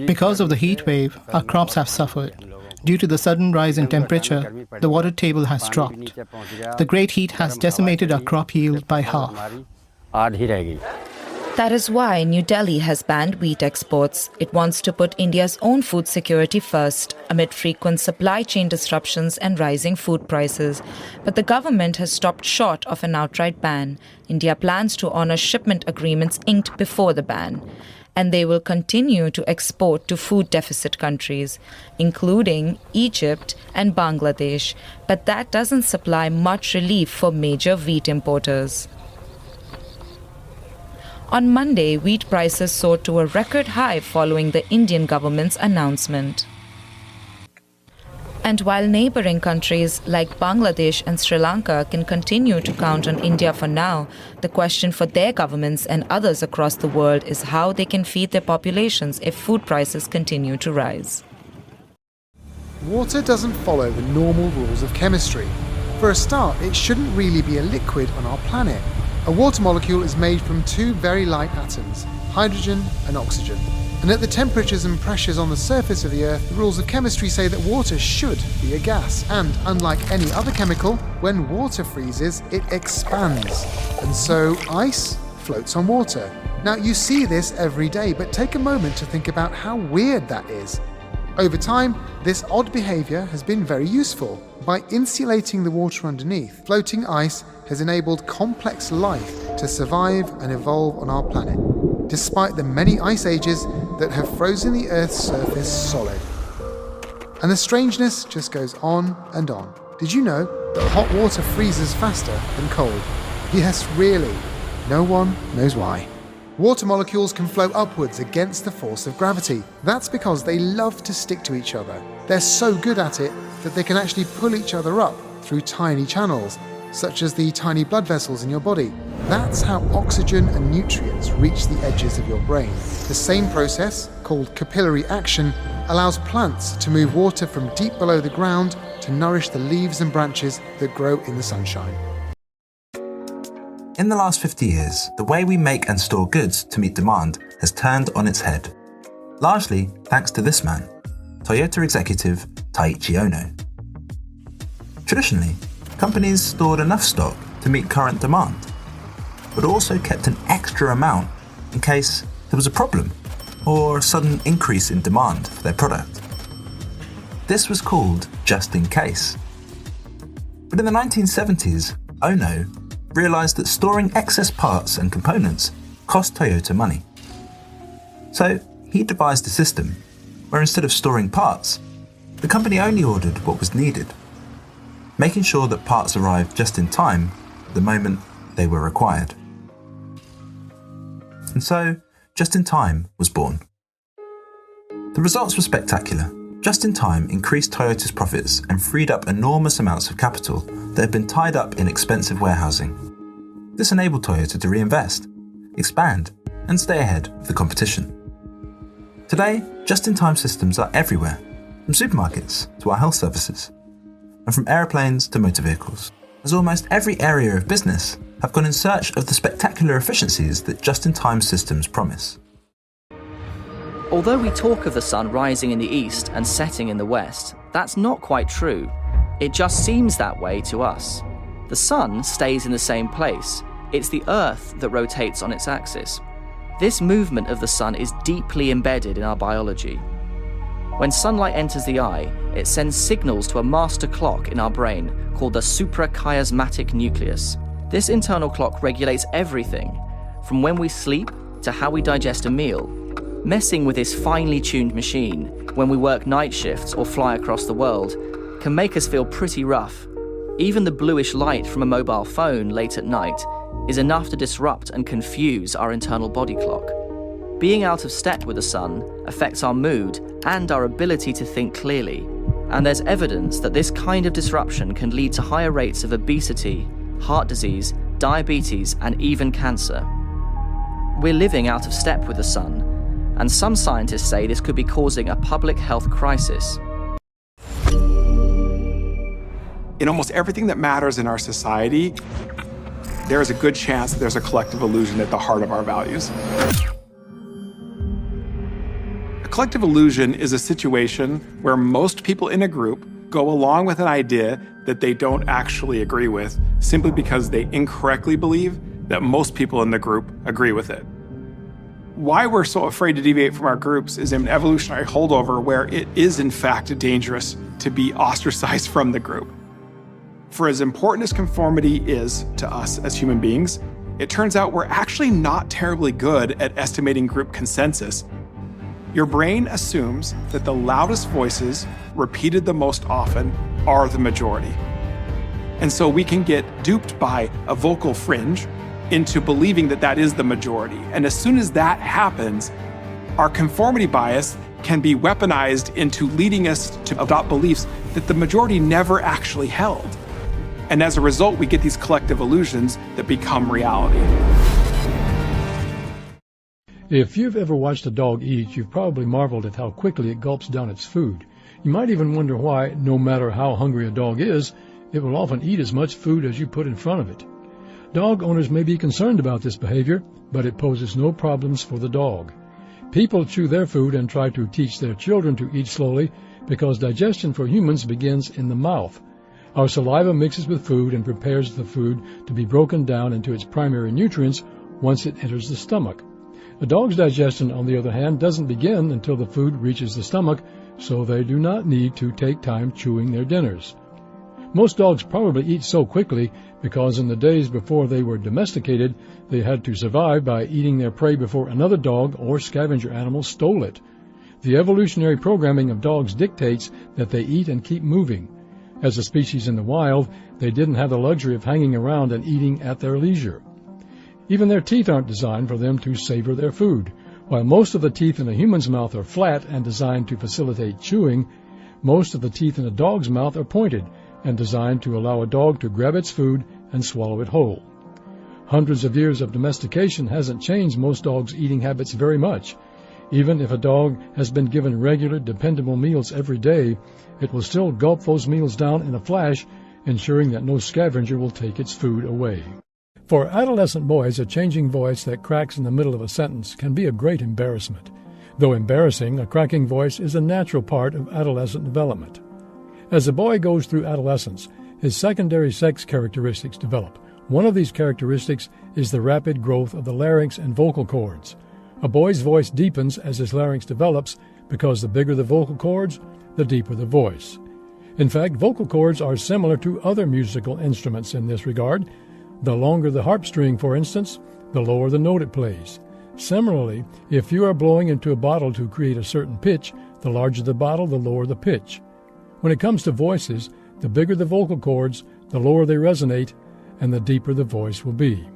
Because of the heat wave, our crops have suffered. Due to the sudden rise in temperature, the water table has dropped. The great heat has decimated our crop yield by half. That is why New Delhi has banned wheat exports. It wants to put India's own food security first, amid frequent supply chain disruptions and rising food prices. But the government has stopped short of an outright ban. India plans to honor shipment agreements inked before the ban. And they will continue to export to food deficit countries, including Egypt and Bangladesh. But that doesn't supply much relief for major wheat importers. On Monday, wheat prices soared to a record high following the Indian government's announcement. And while neighboring countries like Bangladesh and Sri Lanka can continue to count on India for now, the question for their governments and others across the world is how they can feed their populations if food prices continue to rise. Water doesn't follow the normal rules of chemistry. For a start, it shouldn't really be a liquid on our planet. A water molecule is made from 2 very light atoms, hydrogen and oxygen. And at the temperatures and pressures on the surface of the Earth, the rules of chemistry say that water should be a gas. And unlike any other chemical, when water freezes, it expands. And so ice floats on water. Now you see this every day, but take a moment to think about how weird that is. Over time, this odd behavior has been very useful. By insulating the water underneath, floating ice has enabled complex life to survive and evolve on our planet, despite the many ice ages that have frozen the Earth's surface solid. And the strangeness just goes on and on. Did you know that hot water freezes faster than cold? Yes, really. No one knows why. Water molecules can flow upwards against the force of gravity. That's because they love to stick to each other. They're so good at it that they can actually pull each other up through tiny channels, such as the tiny blood vessels in your body. That's how oxygen and nutrients reach the edges of your brain. The same process, called capillary action, allows plants to move water from deep below the ground to nourish the leaves and branches that grow in the sunshine. In the last 50 years, the way we make and store goods to meet demand has turned on its head. Largely thanks to this man, Toyota executive Taiichi Ohno. Traditionally, companies stored enough stock to meet current demand, but also kept an extra amount in case there was a problem or a sudden increase in demand for their product. This was called just in case. But in the 1970s, Ohno realized that storing excess parts and components cost Toyota money. So he devised a system where instead of storing parts, the company only ordered what was needed, making sure that parts arrived just in time the moment they were required. And so, Just in Time was born. The results were spectacular. Just in time increased Toyota's profits and freed up enormous amounts of capital that had been tied up in expensive warehousing. This enabled Toyota to reinvest, expand, and stay ahead of the competition. Today, just-in-time systems are everywhere, from supermarkets to our health services, and from aeroplanes to motor vehicles, as almost every area of business have gone in search of the spectacular efficiencies that just-in-time systems promise. Although we talk of the sun rising in the east and setting in the west, that's not quite true. It just seems that way to us. The sun stays in the same place. It's the Earth that rotates on its axis. This movement of the sun is deeply embedded in our biology. When sunlight enters the eye, it sends signals to a master clock in our brain called the suprachiasmatic nucleus. This internal clock regulates everything, from when we sleep to how we digest a meal. Messing with this finely tuned machine, when we work night shifts or fly across the world, can make us feel pretty rough. Even the bluish light from a mobile phone late at night is enough to disrupt and confuse our internal body clock. Being out of step with the sun affects our mood and our ability to think clearly, and there's evidence that this kind of disruption can lead to higher rates of obesity, heart disease, diabetes, and even cancer. We're living out of step with the sun, and some scientists say this could be causing a public health crisis. In almost everything that matters in our society, there is a good chance that there's a collective illusion at the heart of our values. A collective illusion is a situation where most people in a group go along with an idea that they don't actually agree with, simply because they incorrectly believe that most people in the group agree with it. Why we're so afraid to deviate from our groups is an evolutionary holdover where it is in fact dangerous to be ostracized from the group. For as important as conformity is to us as human beings, it turns out we're actually not terribly good at estimating group consensus. Your brain assumes that the loudest voices, repeated the most often, are the majority. And so we can get duped by a vocal fringe into believing that that is the majority. And as soon as that happens, our conformity bias can be weaponized into leading us to adopt beliefs that the majority never actually held. And as a result, we get these collective illusions that become reality. If you've ever watched a dog eat, you've probably marveled at how quickly it gulps down its food. You might even wonder why, no matter how hungry a dog is, it will often eat as much food as you put in front of it. Dog owners may be concerned about this behavior, but it poses no problems for the dog. People chew their food and try to teach their children to eat slowly because digestion for humans begins in the mouth. Our saliva mixes with food and prepares the food to be broken down into its primary nutrients once it enters the stomach. A dog's digestion, on the other hand, doesn't begin until the food reaches the stomach, so they do not need to take time chewing their dinners. Most dogs probably eat so quickly because in the days before they were domesticated, they had to survive by eating their prey before another dog or scavenger animal stole it. The evolutionary programming of dogs dictates that they eat and keep moving. As a species in the wild, they didn't have the luxury of hanging around and eating at their leisure. Even their teeth aren't designed for them to savor their food. While most of the teeth in a human's mouth are flat and designed to facilitate chewing, most of the teeth in a dog's mouth are pointed and designed to allow a dog to grab its food and swallow it whole. Hundreds of years of domestication hasn't changed most dogs' eating habits very much. Even if a dog has been given regular, dependable meals every day, it will still gulp those meals down in a flash, ensuring that no scavenger will take its food away. For adolescent boys, a changing voice that cracks in the middle of a sentence can be a great embarrassment. Though embarrassing, a cracking voice is a natural part of adolescent development. As a boy goes through adolescence, his secondary sex characteristics develop. One of these characteristics is the rapid growth of the larynx and vocal cords. A boy's voice deepens as his larynx develops because the bigger the vocal cords, the deeper the voice. In fact, vocal cords are similar to other musical instruments in this regard. The longer the harp string, for instance, the lower the note it plays. Similarly, if you are blowing into a bottle to create a certain pitch, the larger the bottle, the lower the pitch. When it comes to voices, the bigger the vocal cords, the lower they resonate, and the deeper the voice will be.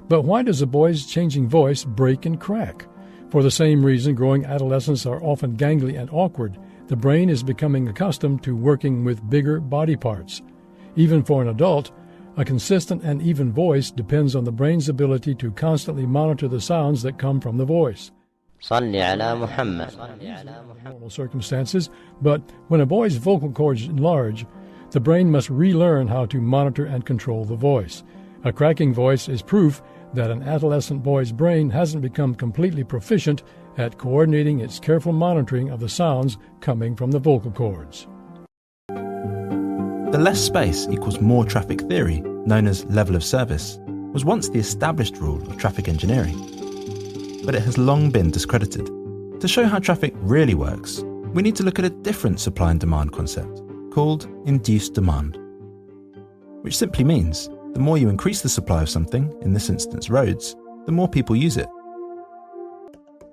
But why does a boy's changing voice break and crack? For the same reason, growing adolescents are often gangly and awkward. the brain is becoming accustomed to working with bigger body parts. Even for an adult, a consistent and even voice depends on the brain's ability to constantly monitor the sounds that come from the voice. Normal circumstances, but when a boy's vocal cords enlarge, the brain must relearn how to monitor and control the voice. A cracking voice is proof that an adolescent boy's brain hasn't become completely proficient at coordinating its careful monitoring of the sounds coming from the vocal cords. The less space equals more traffic theory, known as level of service, was once the established rule of traffic engineering. But it has long been discredited. To show how traffic really works, we need to look at a different supply and demand concept, called induced demand, which simply means the more you increase the supply of something, in this instance roads, the more people use it.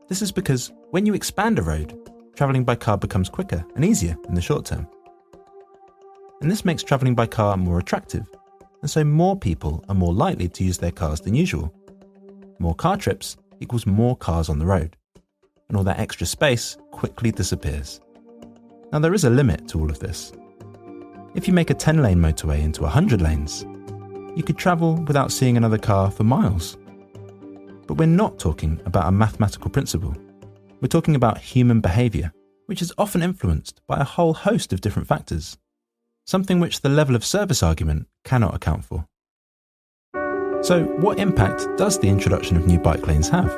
This is because when you expand a road, travelling by car becomes quicker and easier in the short term. And this makes travelling by car more attractive, and so more people are more likely to use their cars than usual. More car trips equals more cars on the road, and all that extra space quickly disappears. Now there is a limit to all of this. If you make a 10-lane motorway into 100 lanes, you could travel without seeing another car for miles. But we're not talking about a mathematical principle. We're talking about human behaviour, which is often influenced by a whole host of different factors, something which the level of service argument cannot account for. So what impact does the introduction of new bike lanes have?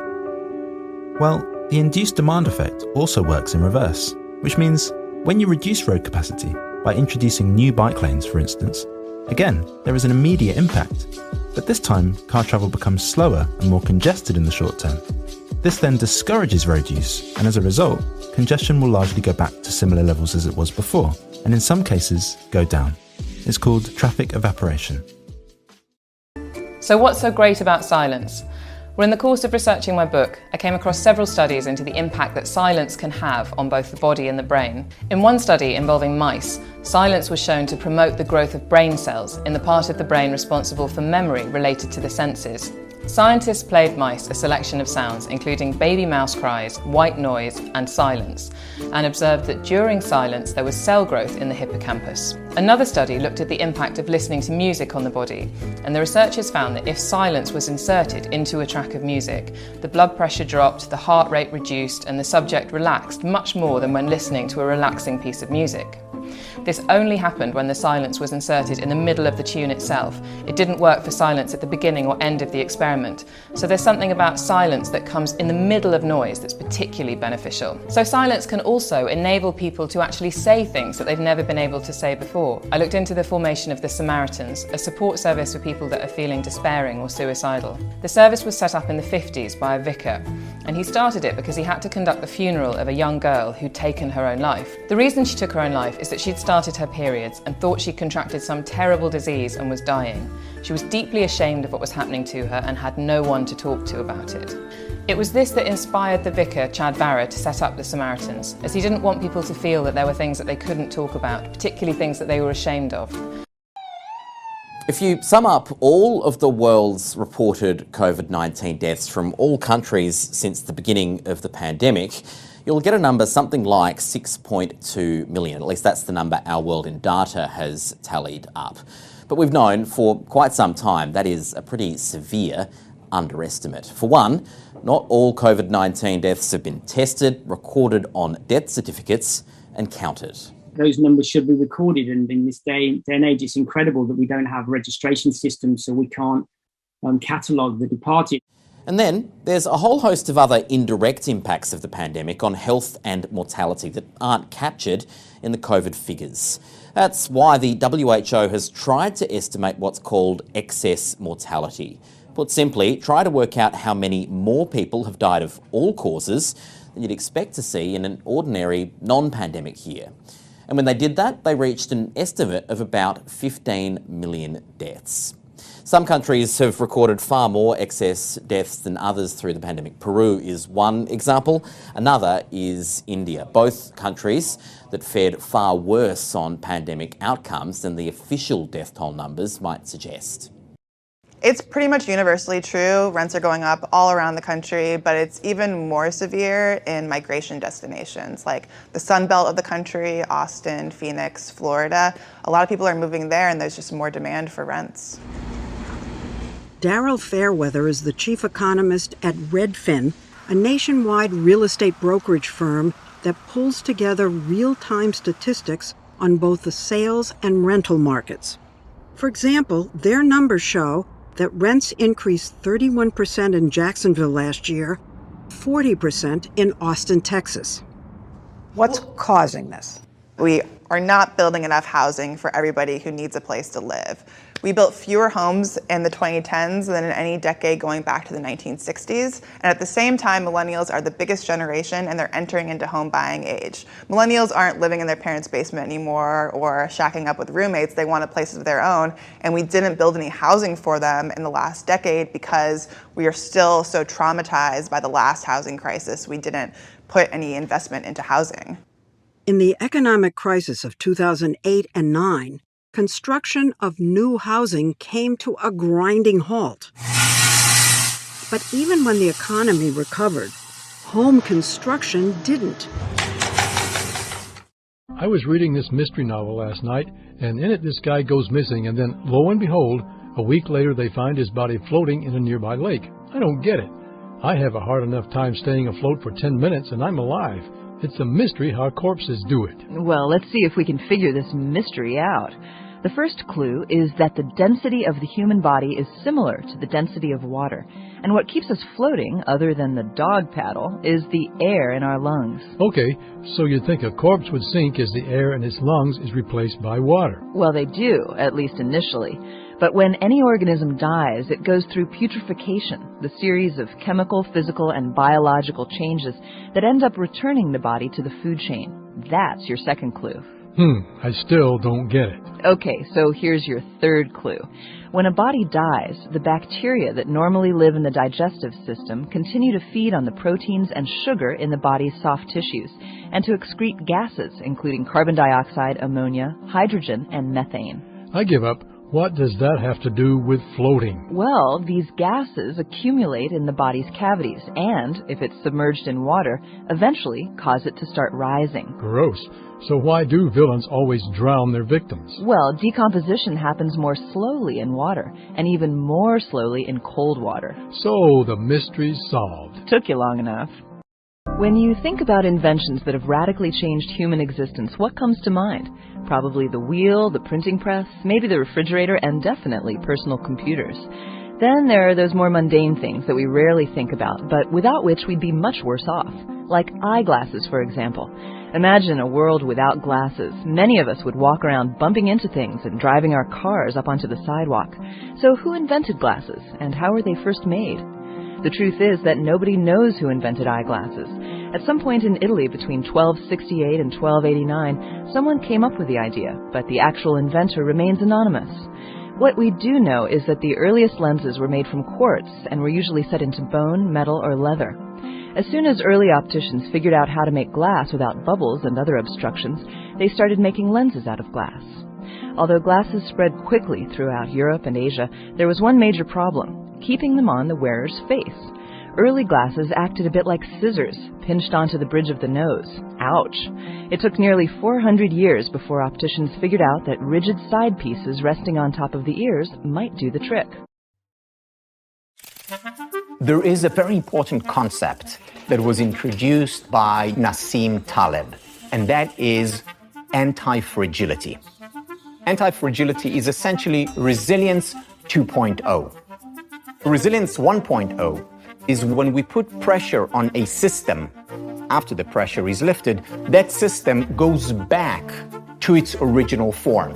Well, the induced demand effect also works in reverse, which means when you reduce road capacity by introducing new bike lanes, for instance, again, there is an immediate impact, but this time car travel becomes slower and more congested in the short term. This then discourages road use, and as a result, congestion will largely go back to similar levels as it was before, and in some cases, go down. It's called traffic evaporation. So what's so great about silence? Well, in the course of researching my book, I came across several studies into the impact that silence can have on both the body and the brain. In one study involving mice, silence was shown to promote the growth of brain cells in the part of the brain responsible for memory related to the senses. Scientists played mice a selection of sounds, including baby mouse cries, white noise, and silence, and observed that during silence there was cell growth in the hippocampus. Another study looked at the impact of listening to music on the body, and the researchers found that if silence was inserted into a track of music, the blood pressure dropped, the heart rate reduced, and the subject relaxed much more than when listening to a relaxing piece of music. This only happened when the silence was inserted in the middle of the tune itself. It didn't work for silence at the beginning or end of the experiment. So there's something about silence that comes in the middle of noise that's particularly beneficial. So silence can also enable people to actually say things that they've never been able to say before. I looked into the formation of the Samaritans, a support service for people that are feeling despairing or suicidal. The service was set up in the 50s by a vicar, and he started it because he had to conduct the funeral of a young girl who'd taken her own life. The reason she took her own life is that she'd started her periods and thought she'd contracted some terrible disease and was dying. She was deeply ashamed of what was happening to her and had no one to talk to about it. It was this that inspired the vicar, Chad Barra, to set up the Samaritans, as he didn't want people to feel that there were things that they couldn't talk about, particularly things that they were ashamed of. If you sum up all of the world's reported COVID-19 deaths from all countries since the beginning of the pandemic, you'll get a number something like 6.2 million. At least that's the number Our World in Data has tallied up. But we've known for quite some time that is a pretty severe underestimate. For one, not all COVID-19 deaths have been tested, recorded on death certificates and counted. Those numbers should be recorded, and in this day and age, it's incredible that we don't have registration systems, so we can't catalogue the departed. And then there's a whole host of other indirect impacts of the pandemic on health and mortality that aren't captured in the COVID figures. That's why the WHO has tried to estimate what's called excess mortality. Put simply, try to work out how many more people have died of all causes than you'd expect to see in an ordinary non-pandemic year. And when they did that, they reached an estimate of about 15 million deaths. Some countries have recorded far more excess deaths than others through the pandemic. Peru is one example. Another is India. Both countries that fared far worse on pandemic outcomes than the official death toll numbers might suggest. It's pretty much universally true. Rents are going up all around the country, but it's even more severe in migration destinations like the Sun Belt of the country, Austin, Phoenix, Florida. A lot of people are moving there and there's just more demand for rents. Daryl Fairweather is the chief economist at Redfin, a nationwide real estate brokerage firm that pulls together real-time statistics on both the sales and rental markets. For example, their numbers show that rents increased 31% in Jacksonville last year, 40% in Austin, Texas. What's causing this? We are not building enough housing for everybody who needs a place to live. We built fewer homes in the 2010s than in any decade going back to the 1960s. And at the same time, millennials are the biggest generation and they're entering into home buying age. Millennials aren't living in their parents' basement anymore or shacking up with roommates. They want a place of their own. And we didn't build any housing for them in the last decade because we are still so traumatized by the last housing crisis. We didn't put any investment into housing. In the economic crisis of 2008 and 9, construction of new housing came to a grinding halt. But even when the economy recovered, home construction didn't. I was reading this mystery novel last night, and in it this guy goes missing, and then, lo and behold, a week later they find his body floating in a nearby lake. I don't get it. I have a hard enough time staying afloat for 10 minutes, and I'm alive. It's a mystery how corpses do it. Well, let's see if we can figure this mystery out. The first clue is that the density of the human body is similar to the density of water. And what keeps us floating, other than the dog paddle, is the air in our lungs. Okay, so you'd think a corpse would sink as the air in its lungs is replaced by water. Well, they do, at least initially. But when any organism dies, it goes through putrefaction, the series of chemical, physical, and biological changes that end up returning the body to the food chain. That's your second clue. I still don't get it. Okay, so here's your third clue. When a body dies, the bacteria that normally live in the digestive system continue to feed on the proteins and sugar in the body's soft tissues, and to excrete gases, including carbon dioxide, ammonia, hydrogen, and methane. I give up. What does that have to do with floating? Well, these gases accumulate in the body's cavities and, if it's submerged in water, eventually cause it to start rising. Gross. So why do villains always drown their victims? Well, decomposition happens more slowly in water, and even more slowly in cold water. So the mystery's solved. Took you long enough. When you think about inventions that have radically changed human existence, what comes to mind? Probably the wheel, the printing press, maybe the refrigerator, and definitely personal computers. Then there are those more mundane things that we rarely think about, but without which we'd be much worse off. Like eyeglasses, for example. Imagine a world without glasses. Many of us would walk around bumping into things and driving our cars up onto the sidewalk. So who invented glasses, and how were they first made? The truth is that nobody knows who invented eyeglasses. At some point in Italy between 1268 and 1289, someone came up with the idea, but the actual inventor remains anonymous. What we do know is that the earliest lenses were made from quartz and were usually set into bone, metal, or leather. As soon as early opticians figured out how to make glass without bubbles and other obstructions, they started making lenses out of glass. Although glasses spread quickly throughout Europe and Asia, there was one major problem: keeping them on the wearer's face. Early glasses acted a bit like scissors, pinched onto the bridge of the nose. Ouch! It took nearly 400 years before opticians figured out that rigid side pieces resting on top of the ears might do the trick. There is a very important concept that was introduced by Nassim Taleb, and that is anti-fragility. Anti-fragility is essentially resilience 2.0. Resilience 1.0 is when we put pressure on a system. After the pressure is lifted, that system goes back to its original form.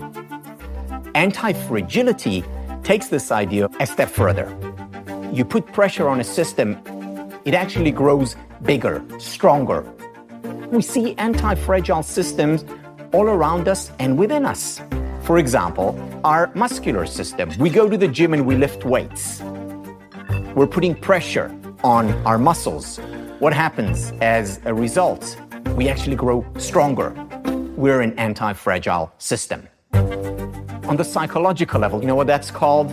Anti-fragility takes this idea a step further. You put pressure on a system, it actually grows bigger, stronger. We see anti-fragile systems all around us and within us. For example, our muscular system. We go to the gym and we lift weights. We're putting pressure on our muscles. What happens as a result? We actually grow stronger. We're an anti-fragile system. On the psychological level, you know what that's called?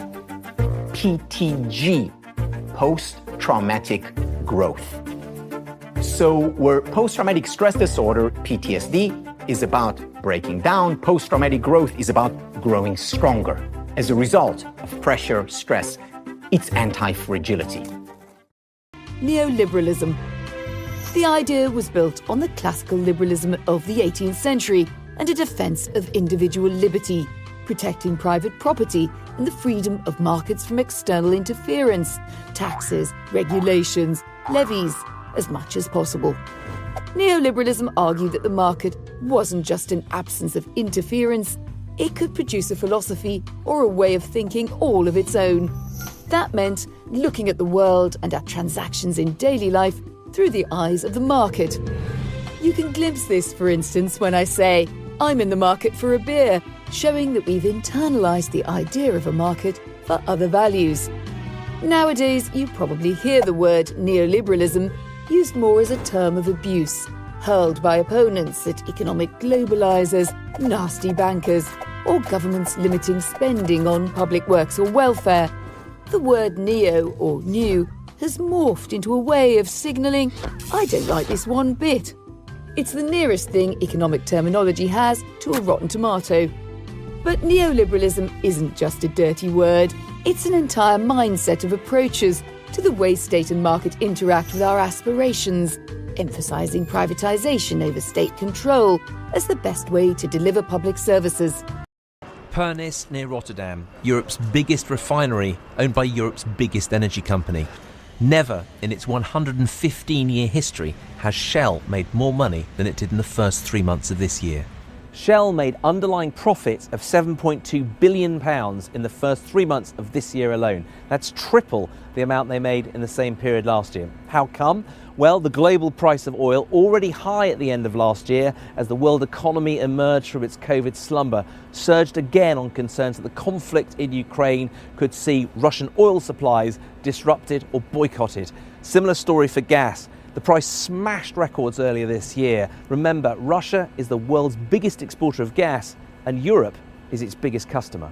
PTG, post-traumatic growth. So where post-traumatic stress disorder, PTSD, is about breaking down, post-traumatic growth is about growing stronger as a result of pressure, stress. It's anti-fragility. Neoliberalism. The idea was built on the classical liberalism of the 18th century and a defence of individual liberty, protecting private property and the freedom of markets from external interference, taxes, regulations, levies, as much as possible. Neoliberalism argued that the market wasn't just an absence of interference, it could produce a philosophy or a way of thinking all of its own. That meant looking at the world and at transactions in daily life through the eyes of the market. You can glimpse this, for instance, when I say, I'm in the market for a beer, showing that we've internalised the idea of a market for other values. Nowadays, you probably hear the word neoliberalism used more as a term of abuse, hurled by opponents at economic globalisers, nasty bankers, or governments limiting spending on public works or welfare. The word neo or new has morphed into a way of signalling, I don't like this one bit. It's the nearest thing economic terminology has to a rotten tomato. But neoliberalism isn't just a dirty word, it's an entire mindset of approaches to the way state and market interact with our aspirations, emphasising privatisation over state control as the best way to deliver public services. Pernis near Rotterdam, Europe's biggest refinery, owned by Europe's biggest energy company. Never in its 115-year history has Shell made more money than it did in the first 3 months of this year. Shell made underlying profits of £7.2 billion in the first 3 months of this year alone. That's triple the amount they made in the same period last year. How come? Well, the global price of oil, already high at the end of last year as the world economy emerged from its COVID slumber, surged again on concerns that the conflict in Ukraine could see Russian oil supplies disrupted or boycotted. Similar story for gas. The price smashed records earlier this year. Remember, Russia is the world's biggest exporter of gas and Europe is its biggest customer.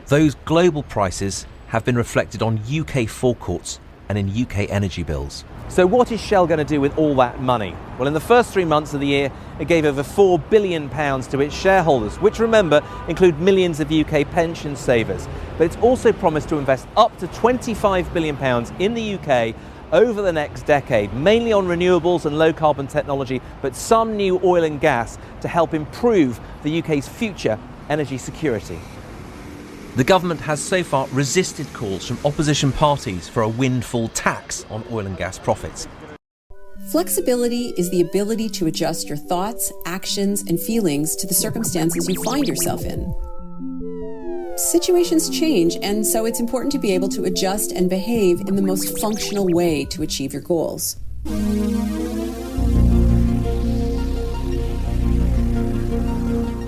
Those global prices have been reflected on UK forecourts and in UK energy bills. So what is Shell going to do with all that money? Well, in the first 3 months of the year, it gave over £4 billion to its shareholders, which, remember, include millions of UK pension savers. But it's also promised to invest up to £25 billion in the UK over the next decade, mainly on renewables and low-carbon technology, but some new oil and gas to help improve the UK's future energy security. The government has so far resisted calls from opposition parties for a windfall tax on oil and gas profits. Flexibility is the ability to adjust your thoughts, actions, and feelings to the circumstances you find yourself in. Situations change, and so it's important to be able to adjust and behave in the most functional way to achieve your goals.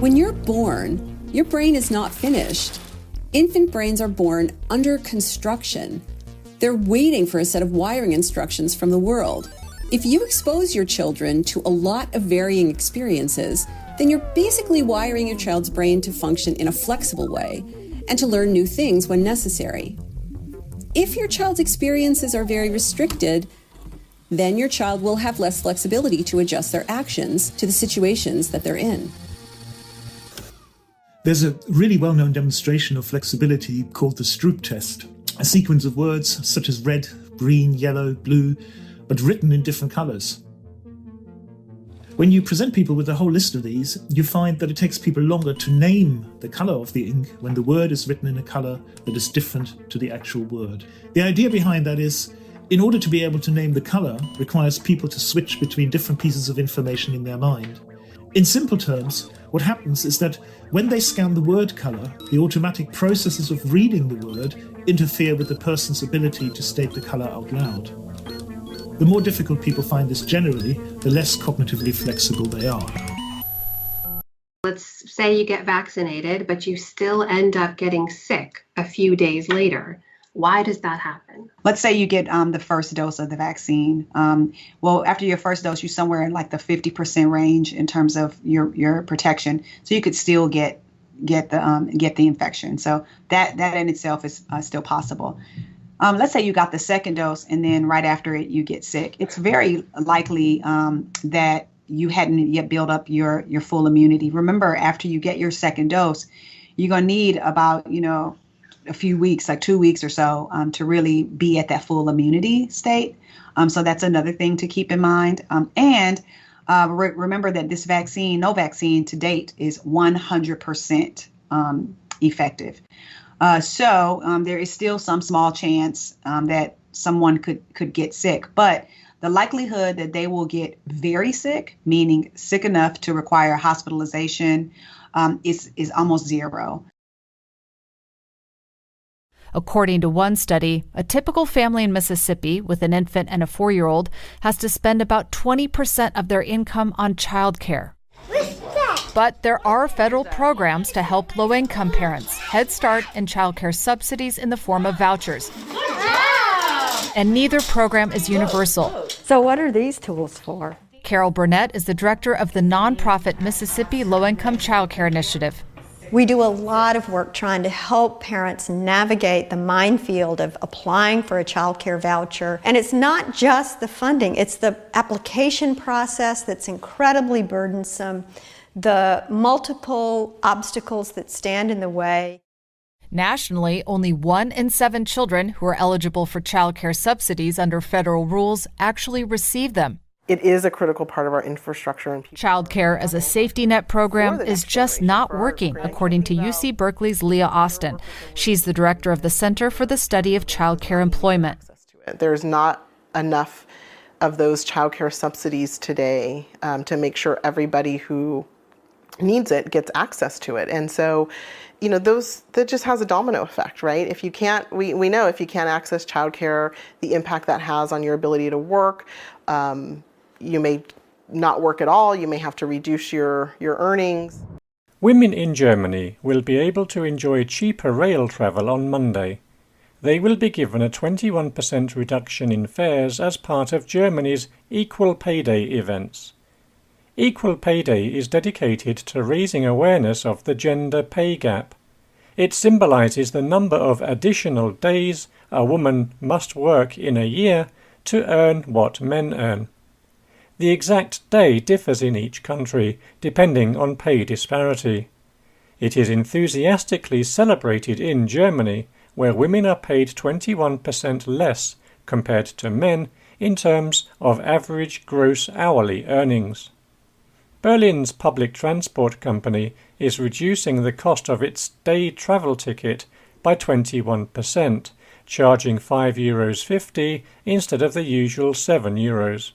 When you're born, your brain is not finished. Infant brains are born under construction. They're waiting for a set of wiring instructions from the world. If you expose your children to a lot of varying experiences, then you're basically wiring your child's brain to function in a flexible way and to learn new things when necessary. If your child's experiences are very restricted, then your child will have less flexibility to adjust their actions to the situations that they're in. There's a really well-known demonstration of flexibility called the Stroop test, a sequence of words such as red, green, yellow, blue, but written in different colours. When you present people with a whole list of these, you find that it takes people longer to name the colour of the ink when the word is written in a colour that is different to the actual word. The idea behind that is, in order to be able to name the colour requires people to switch between different pieces of information in their mind. In simple terms, what happens is that when they scan the word colour, the automatic processes of reading the word interfere with the person's ability to state the colour out loud. The more difficult people find this generally, the less cognitively flexible they are. Let's say you get vaccinated, but you still end up getting sick a few days later. Why does that happen? Let's say you get the first dose of the vaccine. Well, after your first dose, you're somewhere in like the 50% range in terms of your protection. So you could still get get the infection. So that in itself is still possible. Let's say you got the second dose and then right after it you get sick. It's very likely that you hadn't yet built up your full immunity. Remember, after you get your second dose, you're going to need about, a few weeks, like 2 weeks or so, to really be at that full immunity state. So that's another thing to keep in mind. Remember that this vaccine, no vaccine to date, is 100% effective. So there is still some small chance that someone could get sick, but the likelihood that they will get very sick, meaning sick enough to require hospitalization, is almost zero. According to one study, a typical family in Mississippi with an infant and a 4-year-old has to spend about 20% of their income on childcare. But there are federal programs to help low-income parents, Head Start and childcare subsidies in the form of vouchers. And neither program is universal. So what are these tools for? Carol Burnett is the director of the nonprofit Mississippi Low-Income Childcare Initiative. We do a lot of work trying to help parents navigate the minefield of applying for a child care voucher. And it's not just the funding, it's the application process that's incredibly burdensome, the multiple obstacles that stand in the way. Nationally, only 1 in 7 children who are eligible for child care subsidies under federal rules actually receive them. It is a critical part of our infrastructure. Child care as a safety net program is just not working, according to UC Berkeley's Leah Austin. She's the director of the Center for the Study of Child Care Employment. There's not enough of those child care subsidies today to make sure everybody who needs it gets access to it. And so, that just has a domino effect, right? If you can't, we know if you can't access childcare, the impact that has on your ability to work. You may not work at all. You may have to reduce your earnings. Women in Germany will be able to enjoy cheaper rail travel on Monday. They will be given a 21% reduction in fares as part of Germany's Equal Pay Day events. Equal Pay Day is dedicated to raising awareness of the gender pay gap. It symbolizes the number of additional days a woman must work in a year to earn what men earn. The exact day differs in each country, depending on pay disparity. It is enthusiastically celebrated in Germany, where women are paid 21% less compared to men in terms of average gross hourly earnings. Berlin's public transport company is reducing the cost of its day travel ticket by 21%, charging €5.50 instead of the usual €7.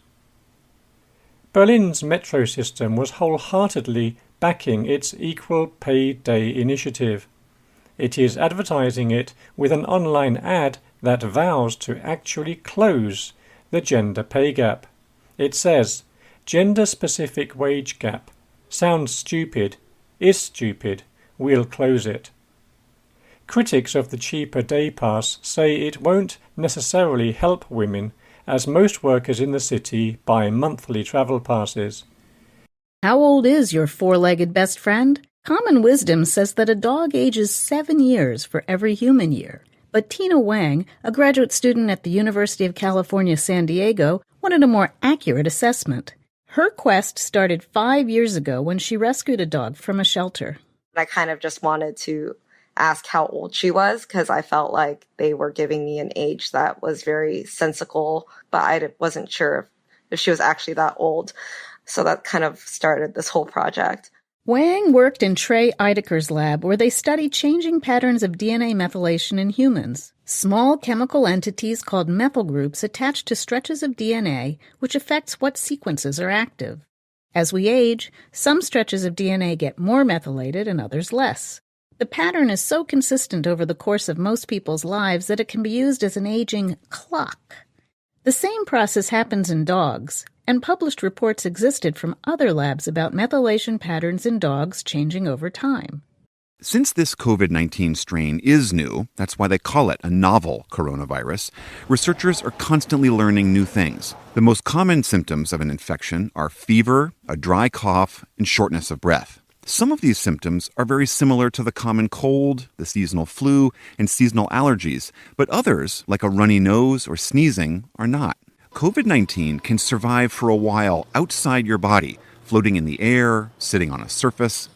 Berlin's metro system was wholeheartedly backing its Equal Pay Day initiative. It is advertising it with an online ad that vows to actually close the gender pay gap. It says, "Gender-specific wage gap. Sounds stupid. Is stupid. We'll close it." Critics of the cheaper day pass say it won't necessarily help women, as most workers in the city buy monthly travel passes. How old is your four-legged best friend? Common wisdom says that a dog ages 7 years for every human year. But Tina Wang, a graduate student at the University of California, San Diego, wanted a more accurate assessment. Her quest started 5 years ago when she rescued a dog from a shelter. I kind of just wanted to ask how old she was because I felt like they were giving me an age that was very sensical, but I wasn't sure if she was actually that old. So that kind of started this whole project. Wang worked in Trey Eideker's lab where they studied changing patterns of DNA methylation in humans. Small chemical entities called methyl groups attach to stretches of DNA, which affects what sequences are active. As we age, some stretches of DNA get more methylated and others less. The pattern is so consistent over the course of most people's lives that it can be used as an aging clock. The same process happens in dogs, and published reports existed from other labs about methylation patterns in dogs changing over time. Since this COVID-19 strain is new, that's why they call it a novel coronavirus, researchers are constantly learning new things. The most common symptoms of an infection are fever, a dry cough, and shortness of breath. Some of these symptoms are very similar to the common cold, the seasonal flu, and seasonal allergies, but others, like a runny nose or sneezing, are not. COVID-19 can survive for a while outside your body, floating in the air, sitting on a surface.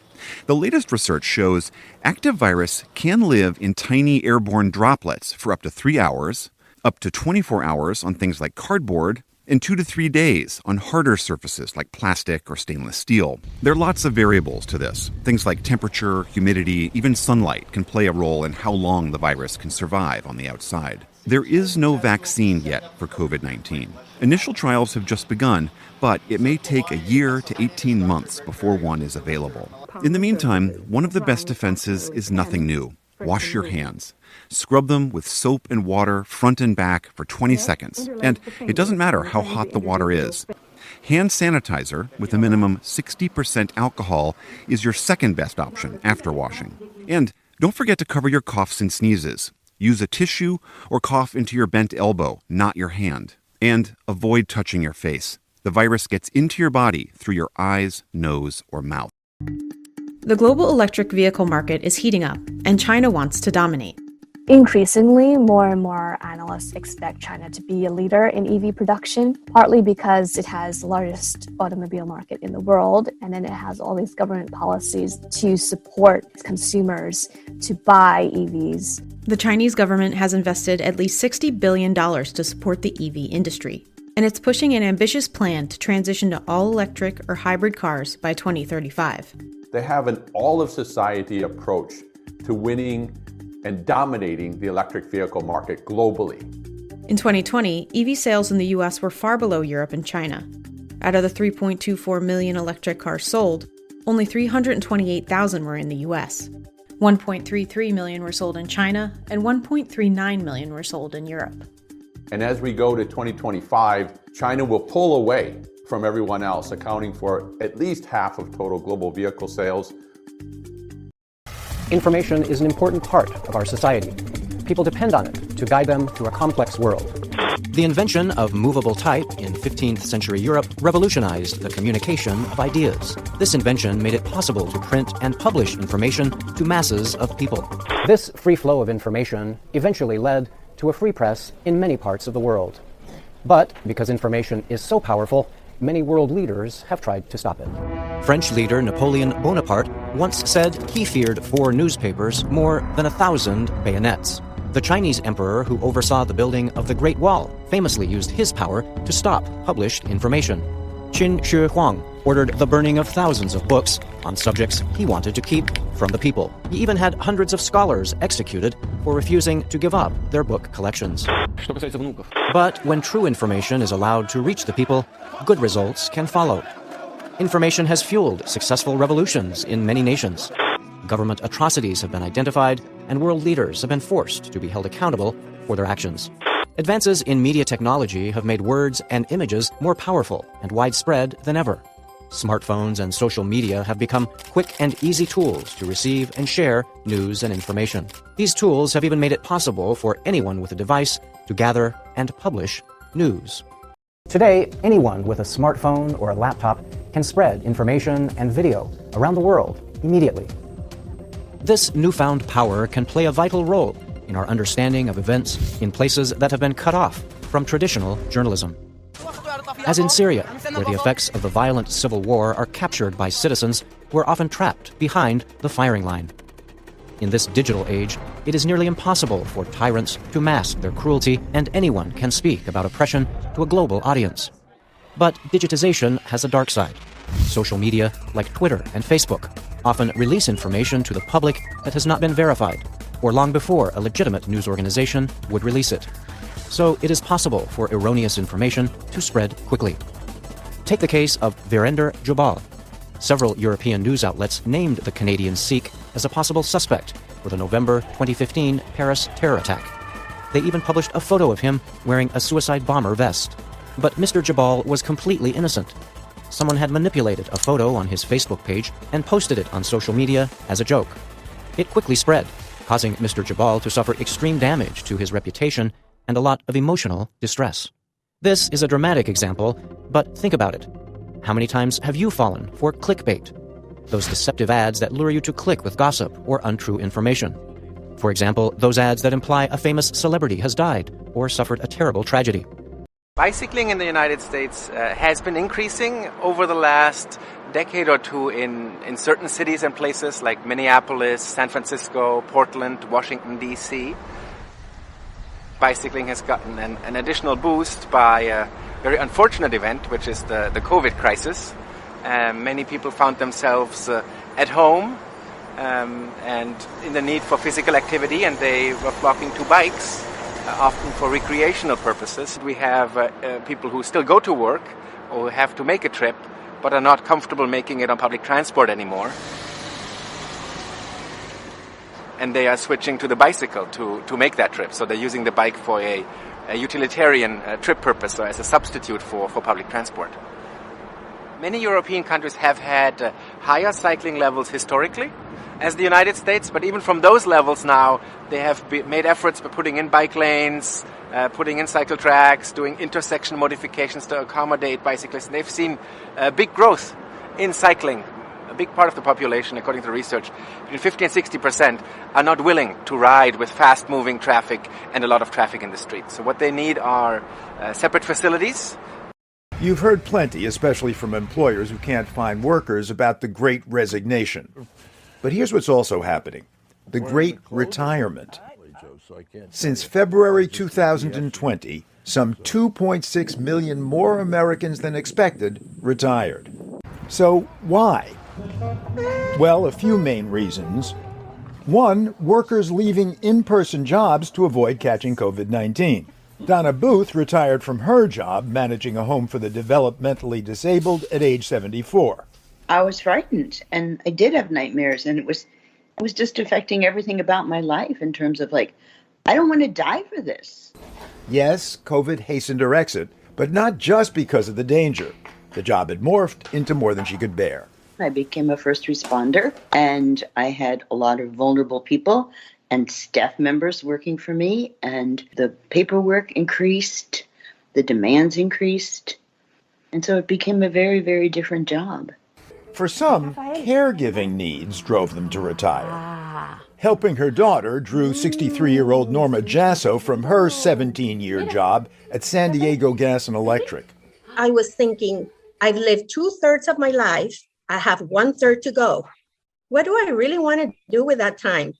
The latest research shows active virus can live in tiny airborne droplets for up to 3 hours, up to 24 hours on things like cardboard, and 2 to 3 days on harder surfaces like plastic or stainless steel. There are lots of variables to this. Things like temperature, humidity, even sunlight can play a role in how long the virus can survive on the outside. There is no vaccine yet for COVID-19. Initial trials have just begun, but it may take a year to 18 months before one is available. In the meantime, one of the best defenses is nothing new. Wash your hands. Scrub them with soap and water front and back for 20 seconds. And it doesn't matter how hot the water is. Hand sanitizer with a minimum 60% alcohol is your second best option after washing. And don't forget to cover your coughs and sneezes. Use a tissue or cough into your bent elbow, not your hand. And avoid touching your face. The virus gets into your body through your eyes, nose, or mouth. The global electric vehicle market is heating up, and China wants to dominate. Increasingly, more and more analysts expect China to be a leader in EV production, partly because it has the largest automobile market in the world, and then it has all these government policies to support consumers to buy EVs. The Chinese government has invested at least $60 billion to support the EV industry, and it's pushing an ambitious plan to transition to all-electric or hybrid cars by 2035. They have an all-of-society approach to winning and dominating the electric vehicle market globally. In 2020, EV sales in the US were far below Europe and China. Out of the 3.24 million electric cars sold, only 328,000 were in the US. 1.33 million were sold in China, and 1.39 million were sold in Europe. And as we go to 2025, China will pull away from everyone else, accounting for at least half of total global vehicle sales. Information is an important part of our society. People depend on it to guide them through a complex world. The invention of movable type in 15th century Europe revolutionized the communication of ideas. This invention made it possible to print and publish information to masses of people. This free flow of information eventually led to a free press in many parts of the world. But because information is so powerful, many world leaders have tried to stop it. French leader Napoleon Bonaparte once said he feared 4 newspapers more than 1,000 bayonets. The Chinese emperor who oversaw the building of the Great Wall famously used his power to stop published information. Qin Shi Huang ordered the burning of thousands of books on subjects he wanted to keep from the people. He even had hundreds of scholars executed for refusing to give up their book collections. But when true information is allowed to reach the people, good results can follow. Information has fueled successful revolutions in many nations. Government atrocities have been identified, and world leaders have been forced to be held accountable for their actions. Advances in media technology have made words and images more powerful and widespread than ever. Smartphones and social media have become quick and easy tools to receive and share news and information. These tools have even made it possible for anyone with a device to gather and publish news. Today, anyone with a smartphone or a laptop can spread information and video around the world immediately. This newfound power can play a vital role in our understanding of events in places that have been cut off from traditional journalism. As in Syria, where the effects of the violent civil war are captured by citizens who are often trapped behind the firing line. In this digital age, it is nearly impossible for tyrants to mask their cruelty, and anyone can speak about oppression to a global audience. But digitization has a dark side. Social media, like Twitter and Facebook, often release information to the public that has not been verified, or long before a legitimate news organization would release it. So it is possible for erroneous information to spread quickly. Take the case of Virender Jubal. Several European news outlets named the Canadian Sikh as a possible suspect for the November 2015 Paris terror attack. They even published a photo of him wearing a suicide bomber vest. But Mr. Jubal was completely innocent. Someone had manipulated a photo on his Facebook page and posted it on social media as a joke. It quickly spread, causing Mr. Jubal to suffer extreme damage to his reputation and a lot of emotional distress. This is a dramatic example, but think about it. How many times have you fallen for clickbait? those deceptive ads that lure you to click with gossip or untrue information. For example, those ads that imply a famous celebrity has died or suffered a terrible tragedy. Bicycling in the United States has been increasing over the last decade or two in certain cities and places like Minneapolis, San Francisco, Portland, Washington, D.C. Bicycling has gotten an additional boost by a very unfortunate event, which is the COVID crisis. Many people found themselves at home and in the need for physical activity, and they were flocking to bikes, often for recreational purposes. We have people who still go to work or have to make a trip, but are not comfortable making it on public transport anymore. And they are switching to the bicycle to make that trip. So they're using the bike for a utilitarian trip purpose, or as a substitute for public transport. Many European countries have had higher cycling levels historically as the United States, but even from those levels now, they have made efforts by putting in bike lanes, putting in cycle tracks, doing intersection modifications to accommodate bicyclists. And they've seen big growth in cycling. A big part of the population, according to research, between 50 and 60% are not willing to ride with fast-moving traffic and a lot of traffic in the streets. So what they need are separate facilities. You've heard plenty, especially from employers who can't find workers, about the Great Resignation. But here's what's also happening: the Great Retirement. Since February 2020, some 2.6 million more Americans than expected retired. So why? Well, a few main reasons. One, workers leaving in-person jobs to avoid catching COVID-19. Donna Booth retired from her job managing a home for the developmentally disabled at age 74. I was frightened, and I did have nightmares, and it was just affecting everything about my life in terms of I don't want to die for this. Yes, COVID hastened her exit, but not just because of the danger. The job had morphed into more than she could bear. I became a first responder, and I had a lot of vulnerable people and staff members working for me, and the paperwork increased, the demands increased, and so it became a very, very different job. For some, caregiving needs drove them to retire. Helping her daughter drew 63-year-old Norma Jasso from her 17-year job at San Diego Gas and Electric. I was thinking, I've lived 2/3 of my life. I have 1/3 to go. What do I really want to do with that time?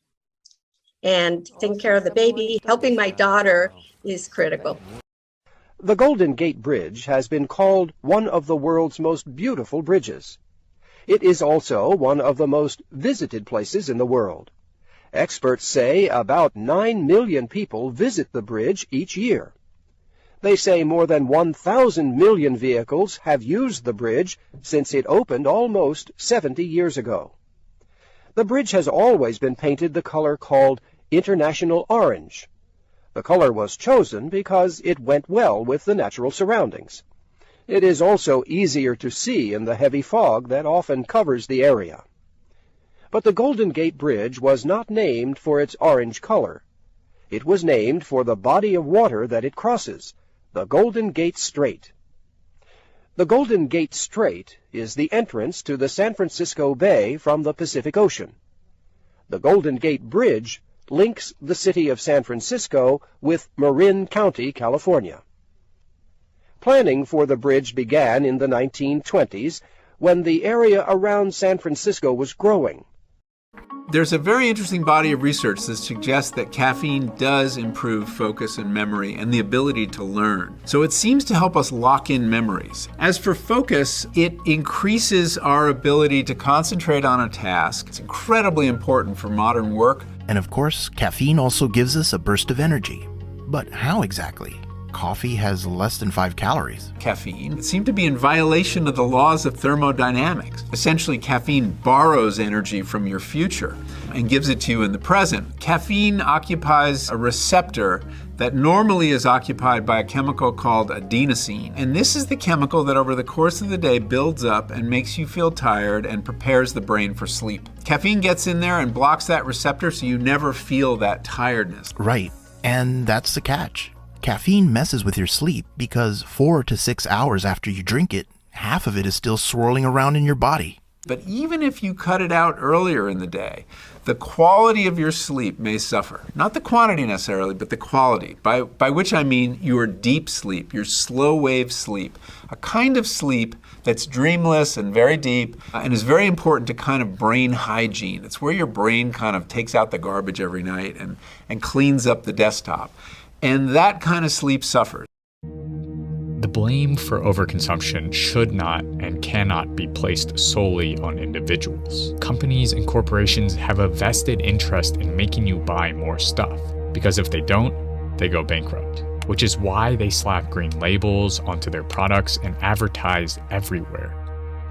And taking care of the baby, helping my daughter is critical. The Golden Gate Bridge has been called one of the world's most beautiful bridges. It is also one of the most visited places in the world. Experts say about 9 million people visit the bridge each year. They say more than 1,000 million vehicles have used the bridge since it opened almost 70 years ago. The bridge has always been painted the color called International Orange. The color was chosen because it went well with the natural surroundings. It is also easier to see in the heavy fog that often covers the area. But the Golden Gate Bridge was not named for its orange color. It was named for the body of water that it crosses, the Golden Gate Strait. The Golden Gate Strait is the entrance to the San Francisco Bay from the Pacific Ocean. The Golden Gate Bridge links the city of San Francisco with Marin County, California. Planning for the bridge began in the 1920s when the area around San Francisco was growing. There's a very interesting body of research that suggests that caffeine does improve focus and memory and the ability to learn. So it seems to help us lock in memories. As for focus, it increases our ability to concentrate on a task. It's incredibly important for modern work. And of course, caffeine also gives us a burst of energy. But how exactly? Coffee has less than 5 calories. Caffeine seemed to be in violation of the laws of thermodynamics. Essentially, caffeine borrows energy from your future and gives it to you in the present. Caffeine occupies a receptor that normally is occupied by a chemical called adenosine. And this is the chemical that over the course of the day builds up and makes you feel tired and prepares the brain for sleep. Caffeine gets in there and blocks that receptor so you never feel that tiredness. Right, and that's the catch. Caffeine messes with your sleep because 4 to 6 hours after you drink it, half of it is still swirling around in your body. But even if you cut it out earlier in the day, the quality of your sleep may suffer. Not the quantity necessarily, but the quality, by which I mean your deep sleep, your slow wave sleep, a kind of sleep that's dreamless and very deep and is very important to kind of brain hygiene. It's where your brain kind of takes out the garbage every night and cleans up the desktop. And that kind of sleep suffers. The blame for overconsumption should not and cannot be placed solely on individuals. Companies and corporations have a vested interest in making you buy more stuff, because if they don't, they go bankrupt, which is why they slap green labels onto their products and advertise everywhere.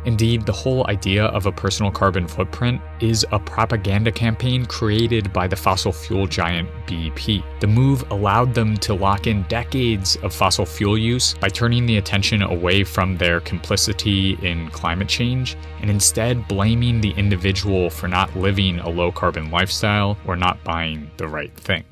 Indeed, the whole idea of a personal carbon footprint is a propaganda campaign created by the fossil fuel giant BP. The move allowed them to lock in decades of fossil fuel use by turning the attention away from their complicity in climate change and instead blaming the individual for not living a low-carbon lifestyle or not buying the right thing.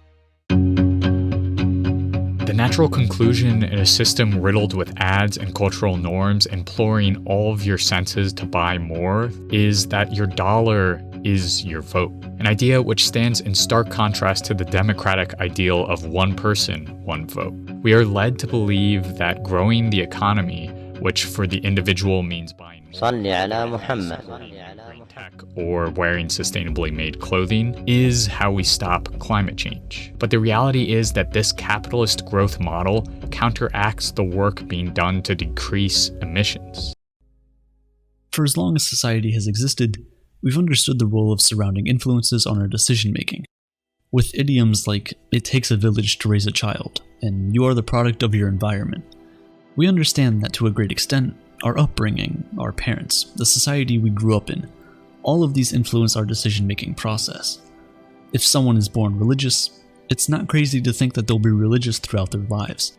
The natural conclusion in a system riddled with ads and cultural norms imploring all of your senses to buy more is that your dollar is your vote, an idea which stands in stark contrast to the democratic ideal of one person, one vote. We are led to believe that growing the economy, which for the individual means buying tech or wearing sustainably made clothing, is how we stop climate change. But the reality is that this capitalist growth model counteracts the work being done to decrease emissions. For as long as society has existed, we've understood the role of surrounding influences on our decision-making. With idioms like, "it takes a village to raise a child," and "you are the product of your environment," we understand that to a great extent, our upbringing, our parents, the society we grew up in, all of these influence our decision-making process. If someone is born religious, it's not crazy to think that they'll be religious throughout their lives.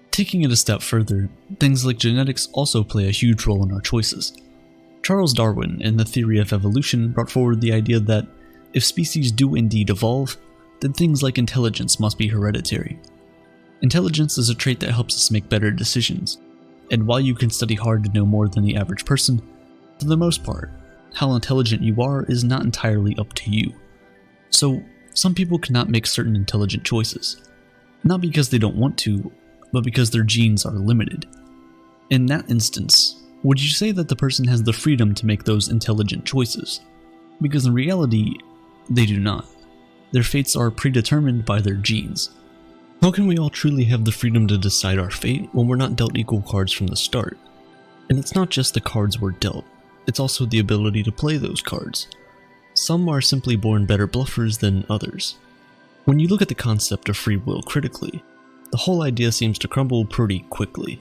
Taking it a step further, things like genetics also play a huge role in our choices. Charles Darwin, in the theory of evolution, brought forward the idea that if species do indeed evolve, then things like intelligence must be hereditary. Intelligence is a trait that helps us make better decisions, and while you can study hard to know more than the average person, for the most part, how intelligent you are is not entirely up to you. So, some people cannot make certain intelligent choices, not because they don't want to, but because their genes are limited. In that instance, would you say that the person has the freedom to make those intelligent choices? Because in reality, they do not. Their fates are predetermined by their genes. How can we all truly have the freedom to decide our fate when we're not dealt equal cards from the start? And it's not just the cards we're dealt, it's also the ability to play those cards. Some are simply born better bluffers than others. When you look at the concept of free will critically, the whole idea seems to crumble pretty quickly.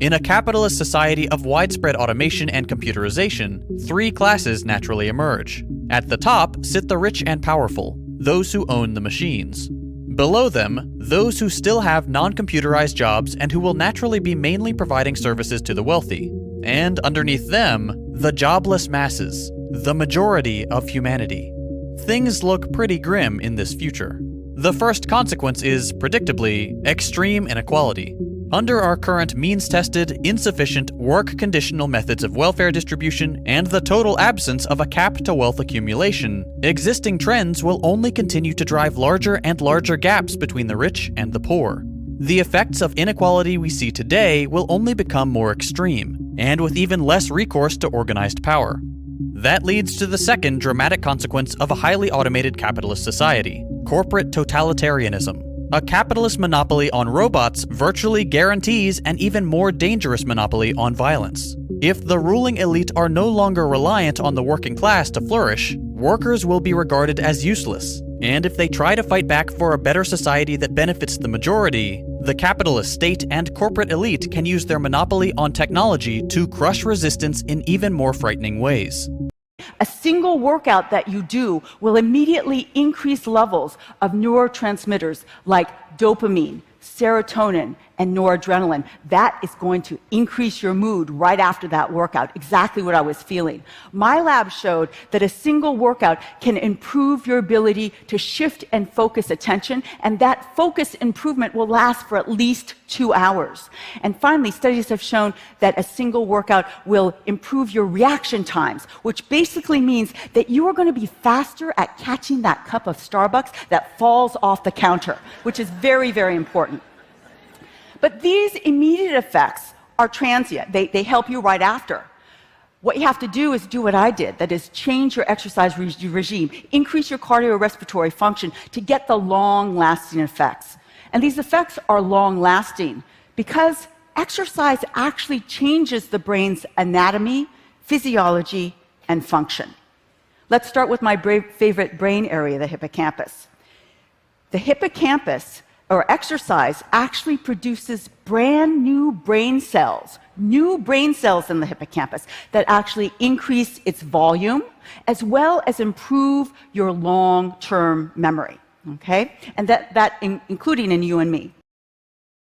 In a capitalist society of widespread automation and computerization, three classes naturally emerge. At the top sit the rich and powerful, those who own the machines. Below them, those who still have non-computerized jobs and who will naturally be mainly providing services to the wealthy. And underneath them, the jobless masses, the majority of humanity. Things look pretty grim in this future. The first consequence is, predictably, extreme inequality. Under our current means-tested, insufficient, work-conditional methods of welfare distribution and the total absence of a cap to wealth accumulation, existing trends will only continue to drive larger and larger gaps between the rich and the poor. The effects of inequality we see today will only become more extreme, and with even less recourse to organized power. That leads to the second dramatic consequence of a highly automated capitalist society: corporate totalitarianism. A capitalist monopoly on robots virtually guarantees an even more dangerous monopoly on violence. If the ruling elite are no longer reliant on the working class to flourish, workers will be regarded as useless. And if they try to fight back for a better society that benefits the majority, the capitalist state and corporate elite can use their monopoly on technology to crush resistance in even more frightening ways. A single workout that you do will immediately increase levels of neurotransmitters like dopamine, serotonin, and noradrenaline. That is going to increase your mood right after that workout, exactly what I was feeling. My lab showed that a single workout can improve your ability to shift and focus attention, and that focus improvement will last for at least 2 hours. And finally, studies have shown that a single workout will improve your reaction times, which basically means that you are going to be faster at catching that cup of Starbucks that falls off the counter, which is very, very important. But these immediate effects are transient. They help you right after. What you have to do is do what I did, that is change your exercise regime, increase your cardiorespiratory function to get the long-lasting effects. And these effects are long-lasting because exercise actually changes the brain's anatomy, physiology, and function. Let's start with my favorite brain area, the hippocampus. The hippocampus, or exercise, actually produces brand new brain cells in the hippocampus that actually increase its volume as well as improve your long-term memory, okay? And that including in you and me.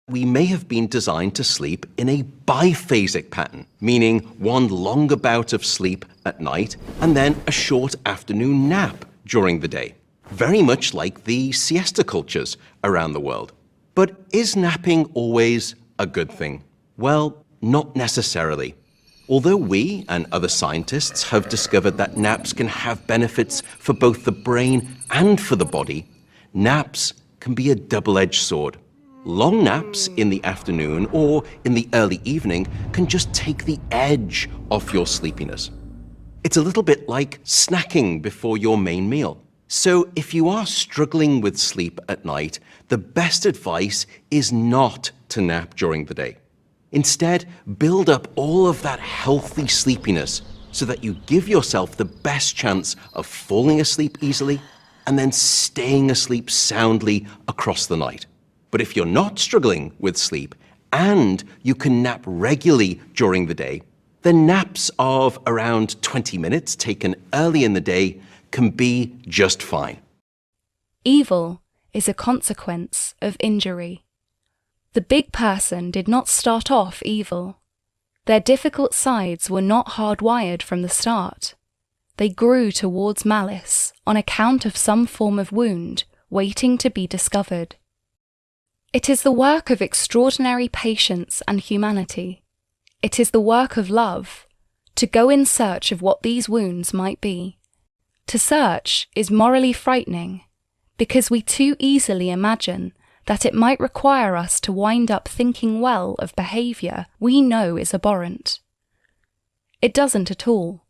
We may have been designed to sleep in a biphasic pattern, meaning one longer bout of sleep at night and then a short afternoon nap during the day. Very much like the siesta cultures around the world. But is napping always a good thing? Well, not necessarily. Although we and other scientists have discovered that naps can have benefits for both the brain and for the body, naps can be a double-edged sword. Long naps in the afternoon or in the early evening can just take the edge off your sleepiness. It's a little bit like snacking before your main meal. So if you are struggling with sleep at night, the best advice is not to nap during the day. Instead, build up all of that healthy sleepiness so that you give yourself the best chance of falling asleep easily and then staying asleep soundly across the night. But if you're not struggling with sleep and you can nap regularly during the day, then naps of around 20 minutes taken early in the day can be just fine. Evil is a consequence of injury. The big person did not start off evil. Their difficult sides were not hardwired from the start. They grew towards malice on account of some form of wound waiting to be discovered. It is the work of extraordinary patience and humanity. It is the work of love to go in search of what these wounds might be. To search is morally frightening because we too easily imagine that it might require us to wind up thinking well of behaviour we know is abhorrent. It doesn't at all.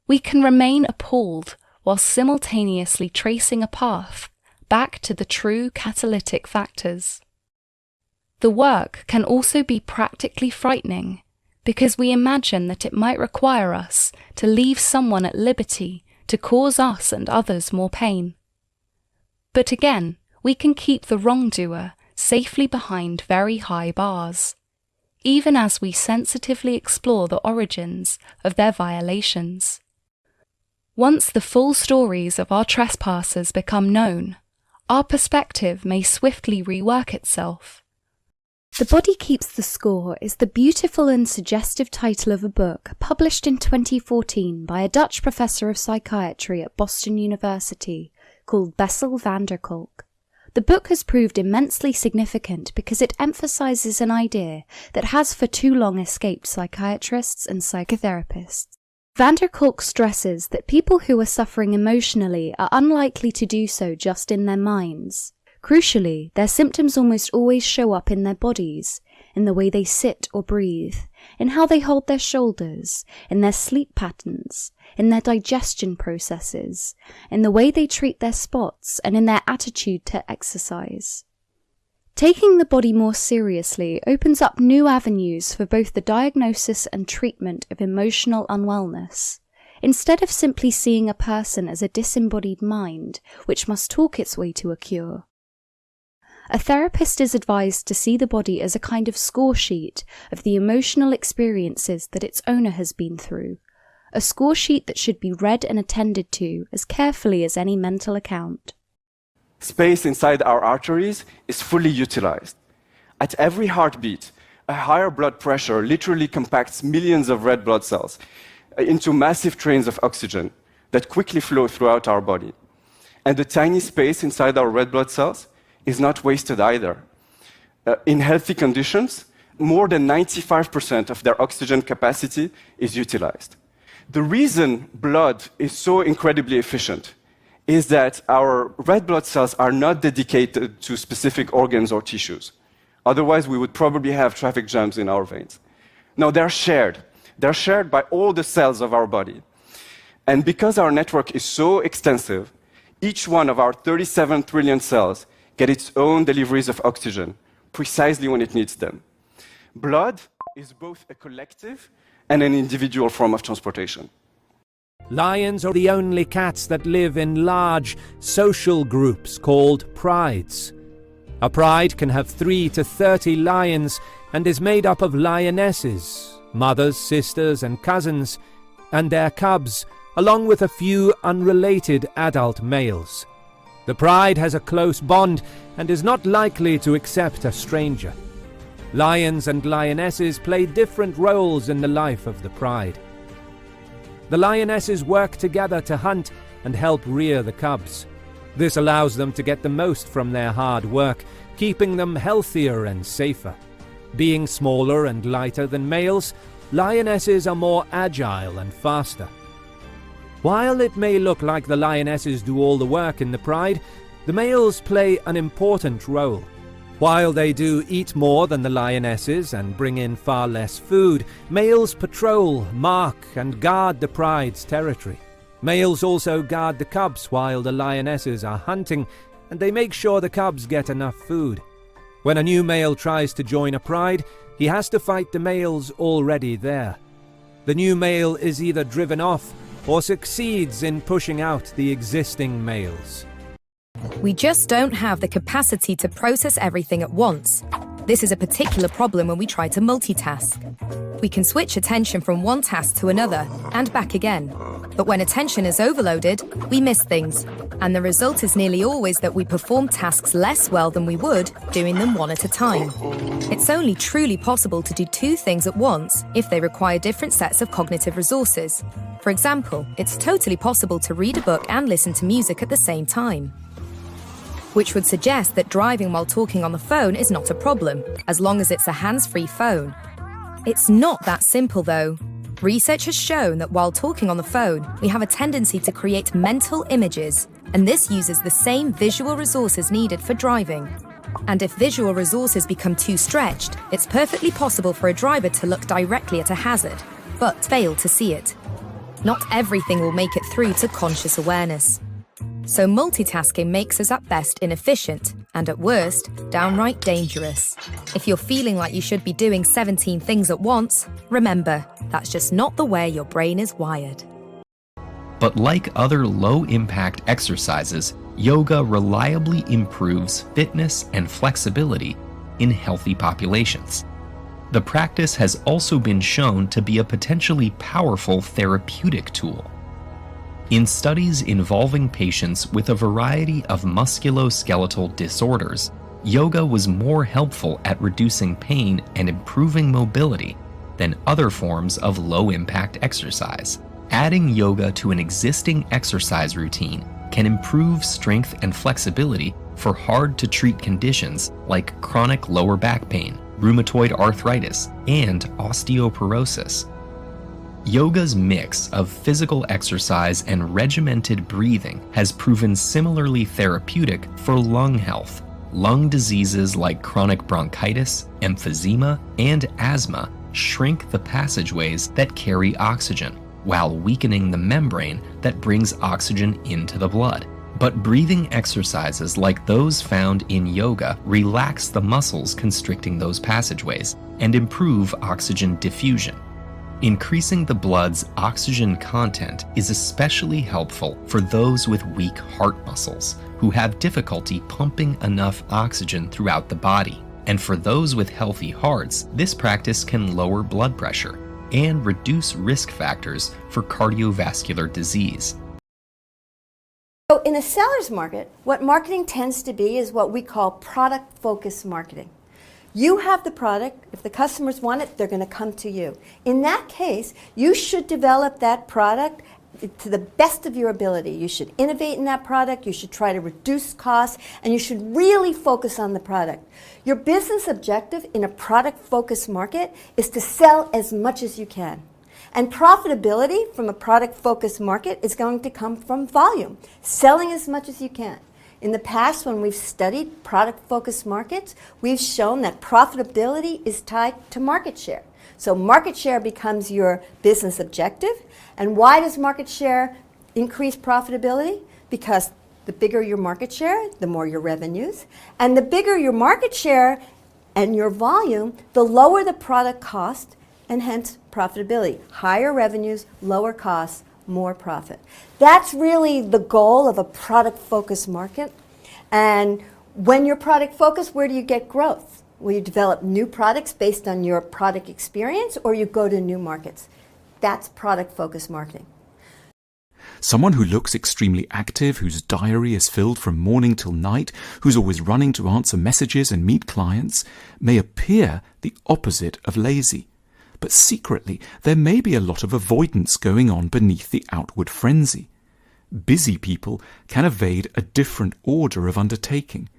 We can remain appalled while simultaneously tracing a path back to the true catalytic factors. The work can also be practically frightening because we imagine that it might require us to leave someone at liberty to cause us and others more pain. But again, we can keep the wrongdoer safely behind very high bars, even as we sensitively explore the origins of their violations. Once the full stories of our trespassers become known, our perspective may swiftly rework itself. The Body Keeps the Score is the beautiful and suggestive title of a book published in 2014 by a Dutch professor of psychiatry at Boston University called Bessel van der Kolk. The book has proved immensely significant because it emphasizes an idea that has for too long escaped psychiatrists and psychotherapists. Van der Kolk stresses that people who are suffering emotionally are unlikely to do so just in their minds. Crucially, their symptoms almost always show up in their bodies, in the way they sit or breathe, in how they hold their shoulders, in their sleep patterns, in their digestion processes, in the way they treat their spots, and in their attitude to exercise. Taking the body more seriously opens up new avenues for both the diagnosis and treatment of emotional unwellness. Instead of simply seeing a person as a disembodied mind, which must talk its way to a cure, a therapist is advised to see the body as a kind of score sheet of the emotional experiences that its owner has been through, a score sheet that should be read and attended to as carefully as any mental account. Space inside our arteries is fully utilized. At every heartbeat, a higher blood pressure literally compacts millions of red blood cells into massive trains of oxygen that quickly flow throughout our body. And the tiny space inside our red blood cells is not wasted either. In healthy conditions, more than 95% of their oxygen capacity is utilized. The reason blood is so incredibly efficient is that our red blood cells are not dedicated to specific organs or tissues. Otherwise, we would probably have traffic jams in our veins. No, they're shared. They're shared by all the cells of our body. And because our network is so extensive, each one of our 37 trillion cells get its own deliveries of oxygen precisely when it needs them. Blood is both a collective and an individual form of transportation. Lions are the only cats that live in large social groups called prides. A pride can have 3 to 30 lions and is made up of lionesses, mothers, sisters, and cousins, and their cubs, along with a few unrelated adult males. The pride has a close bond and is not likely to accept a stranger. Lions and lionesses play different roles in the life of the pride. The lionesses work together to hunt and help rear the cubs. This allows them to get the most from their hard work, keeping them healthier and safer. Being smaller and lighter than males, lionesses are more agile and faster. While it may look like the lionesses do all the work in the pride, the males play an important role. While they do eat more than the lionesses and bring in far less food, males patrol, mark, and guard the pride's territory. Males also guard the cubs while the lionesses are hunting, and they make sure the cubs get enough food. When a new male tries to join a pride, he has to fight the males already there. The new male is either driven off or succeeds in pushing out the existing males. We just don't have the capacity to process everything at once. This is a particular problem when we try to multitask. We can switch attention from one task to another and back again. But when attention is overloaded, we miss things. And the result is nearly always that we perform tasks less well than we would doing them one at a time. It's only truly possible to do 2 things at once if they require different sets of cognitive resources. For example, it's totally possible to read a book and listen to music at the same time, which would suggest that driving while talking on the phone is not a problem, as long as it's a hands-free phone. It's not that simple, though. Research has shown that while talking on the phone, we have a tendency to create mental images, and this uses the same visual resources needed for driving. And if visual resources become too stretched, it's perfectly possible for a driver to look directly at a hazard, but fail to see it. Not everything will make it through to conscious awareness. So multitasking makes us at best inefficient, and at worst, downright dangerous. If you're feeling like you should be doing 17 things at once, remember, that's just not the way your brain is wired. But like other low-impact exercises, yoga reliably improves fitness and flexibility in healthy populations. The practice has also been shown to be a potentially powerful therapeutic tool. In studies involving patients with a variety of musculoskeletal disorders, yoga was more helpful at reducing pain and improving mobility than other forms of low-impact exercise. Adding yoga to an existing exercise routine can improve strength and flexibility for hard-to-treat conditions like chronic lower back pain, rheumatoid arthritis, and osteoporosis. Yoga's mix of physical exercise and regimented breathing has proven similarly therapeutic for lung health. Lung diseases like chronic bronchitis, emphysema, and asthma shrink the passageways that carry oxygen, while weakening the membrane that brings oxygen into the blood. But breathing exercises like those found in yoga relax the muscles constricting those passageways and improve oxygen diffusion. Increasing the blood's oxygen content is especially helpful for those with weak heart muscles who have difficulty pumping enough oxygen throughout the body. And for those with healthy hearts, this practice can lower blood pressure and reduce risk factors for cardiovascular disease. So in the seller's market, what marketing tends to be is what we call product-focused marketing. You have the product. If the customers want it, they're going to come to you. In that case, you should develop that product to the best of your ability. You should innovate in that product, you should try to reduce costs, and you should really focus on the product. Your business objective in a product-focused market is to sell as much as you can. And profitability from a product-focused market is going to come from volume, selling as much as you can. In the past, when we've studied product-focused markets, we've shown that profitability is tied to market share. So market share becomes your business objective. And why does market share increase profitability? Because the bigger your market share, the more your revenues. And the bigger your market share and your volume, the lower the product cost and hence profitability. Higher revenues, lower costs, more profit. That's really the goal of a product-focused market. And when you're product-focused, where do you get growth? Will you develop new products based on your product experience, or you go to new markets? That's product-focused marketing. Someone who looks extremely active, whose diary is filled from morning till night, who's always running to answer messages and meet clients, may appear the opposite of lazy. But secretly, there may be a lot of avoidance going on beneath the outward frenzy. Busy people can evade a different order of undertaking.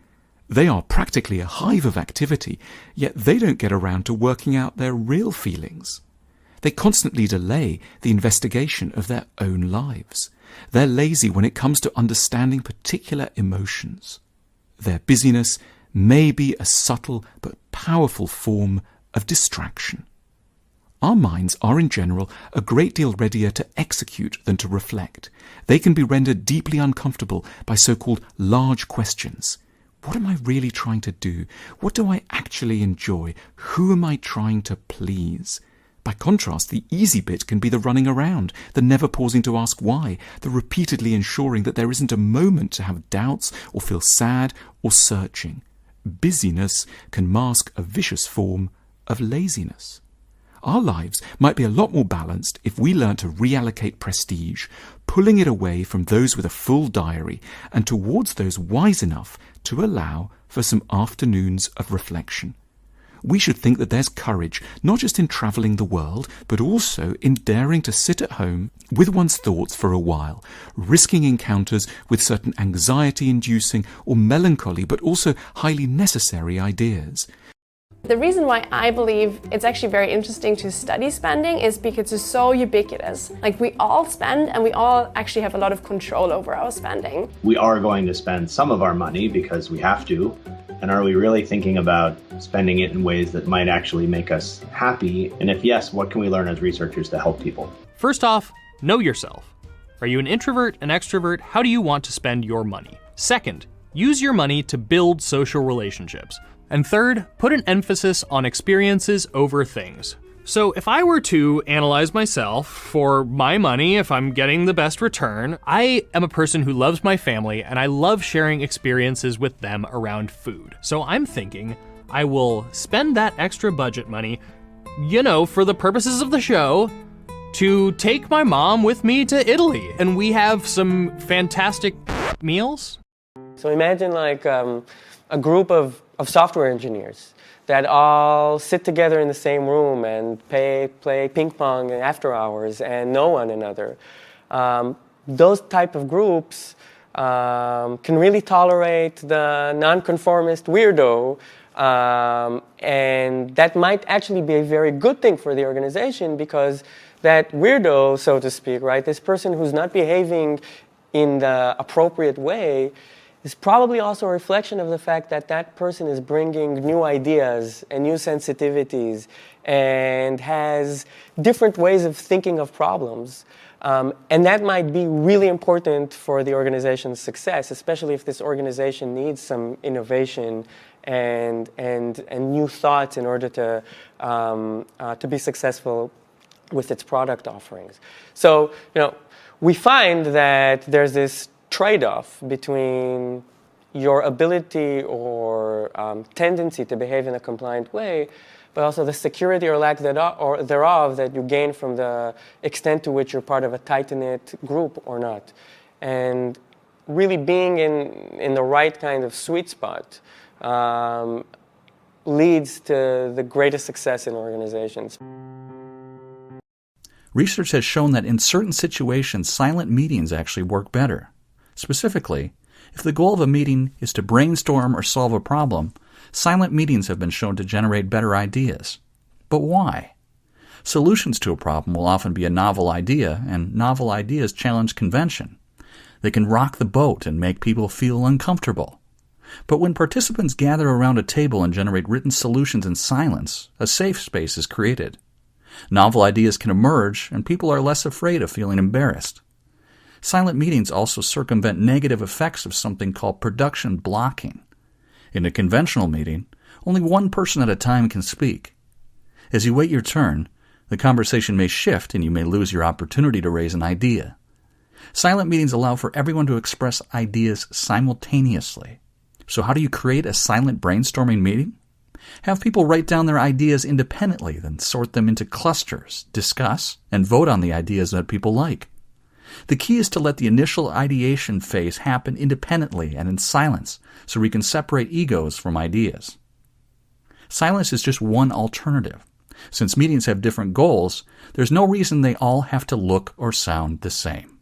They are practically a hive of activity, yet they don't get around to working out their real feelings. They constantly delay the investigation of their own lives. They're lazy when it comes to understanding particular emotions. Their busyness may be a subtle but powerful form of distraction. Our minds are in general a great deal readier to execute than to reflect. They can be rendered deeply uncomfortable by so-called large questions. What am I really trying to do? What do I actually enjoy? Who am I trying to please? By contrast, the easy bit can be the running around, the never pausing to ask why, the repeatedly ensuring that there isn't a moment to have doubts or feel sad or searching. Busyness can mask a vicious form of laziness. Our lives might be a lot more balanced if we learn to reallocate prestige, pulling it away from those with a full diary and towards those wise enough to allow for some afternoons of reflection. We should think that there's courage not just in travelling the world, but also in daring to sit at home with one's thoughts for a while, risking encounters with certain anxiety-inducing or melancholy but also highly necessary ideas. The reason why I believe it's actually very interesting to study spending is because it's so ubiquitous. Like, we all spend and we all actually have a lot of control over our spending. We are going to spend some of our money because we have to. And are we really thinking about spending it in ways that might actually make us happy? And if yes, what can we learn as researchers to help people? First off, know yourself. Are you an introvert, an extrovert? How do you want to spend your money? Second, use your money to build social relationships. And third, put an emphasis on experiences over things. So if I were to analyze myself for my money, if I'm getting the best return, I am a person who loves my family and I love sharing experiences with them around food. So I'm thinking I will spend that extra budget money, for the purposes of the show, to take my mom with me to Italy. And we have some fantastic meals. So imagine like a group of software engineers that all sit together in the same room and play ping pong after hours and know one another. Those type of groups can really tolerate the nonconformist weirdo, and that might actually be a very good thing for the organization, because that weirdo, so to speak, right, this person who's not behaving in the appropriate way, is probably also a reflection of the fact that that person is bringing new ideas and new sensitivities and has different ways of thinking of problems. And that might be really important for the organization's success, especially if this organization needs some innovation and new thoughts in order to be successful with its product offerings. So, we find that there's this trade-off between your ability or tendency to behave in a compliant way, but also the security or lack thereof that you gain from the extent to which you're part of a tight-knit group or not. And really being in the right kind of sweet spot leads to the greatest success in organizations. Research has shown that in certain situations, silent meetings actually work better. Specifically, if the goal of a meeting is to brainstorm or solve a problem, silent meetings have been shown to generate better ideas. But why? Solutions to a problem will often be a novel idea, and novel ideas challenge convention. They can rock the boat and make people feel uncomfortable. But when participants gather around a table and generate written solutions in silence, a safe space is created. Novel ideas can emerge, and people are less afraid of feeling embarrassed. Silent meetings also circumvent negative effects of something called production blocking. In a conventional meeting, only one person at a time can speak. As you wait your turn, the conversation may shift and you may lose your opportunity to raise an idea. Silent meetings allow for everyone to express ideas simultaneously. So how do you create a silent brainstorming meeting? Have people write down their ideas independently, then sort them into clusters, discuss, and vote on the ideas that people like. The key is to let the initial ideation phase happen independently and in silence, so we can separate egos from ideas. Silence is just one alternative. Since meetings have different goals, there's no reason they all have to look or sound the same.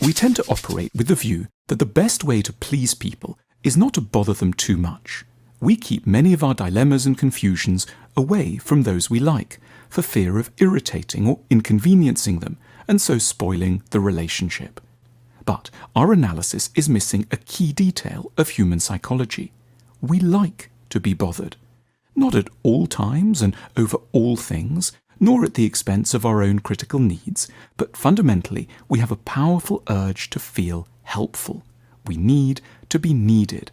We tend to operate with the view that the best way to please people is not to bother them too much. We keep many of our dilemmas and confusions away from those we like, for fear of irritating or inconveniencing them, and so spoiling the relationship. But our analysis is missing a key detail of human psychology. We like to be bothered. Not at all times and over all things, nor at the expense of our own critical needs, but fundamentally we have a powerful urge to feel helpful. We need to be needed.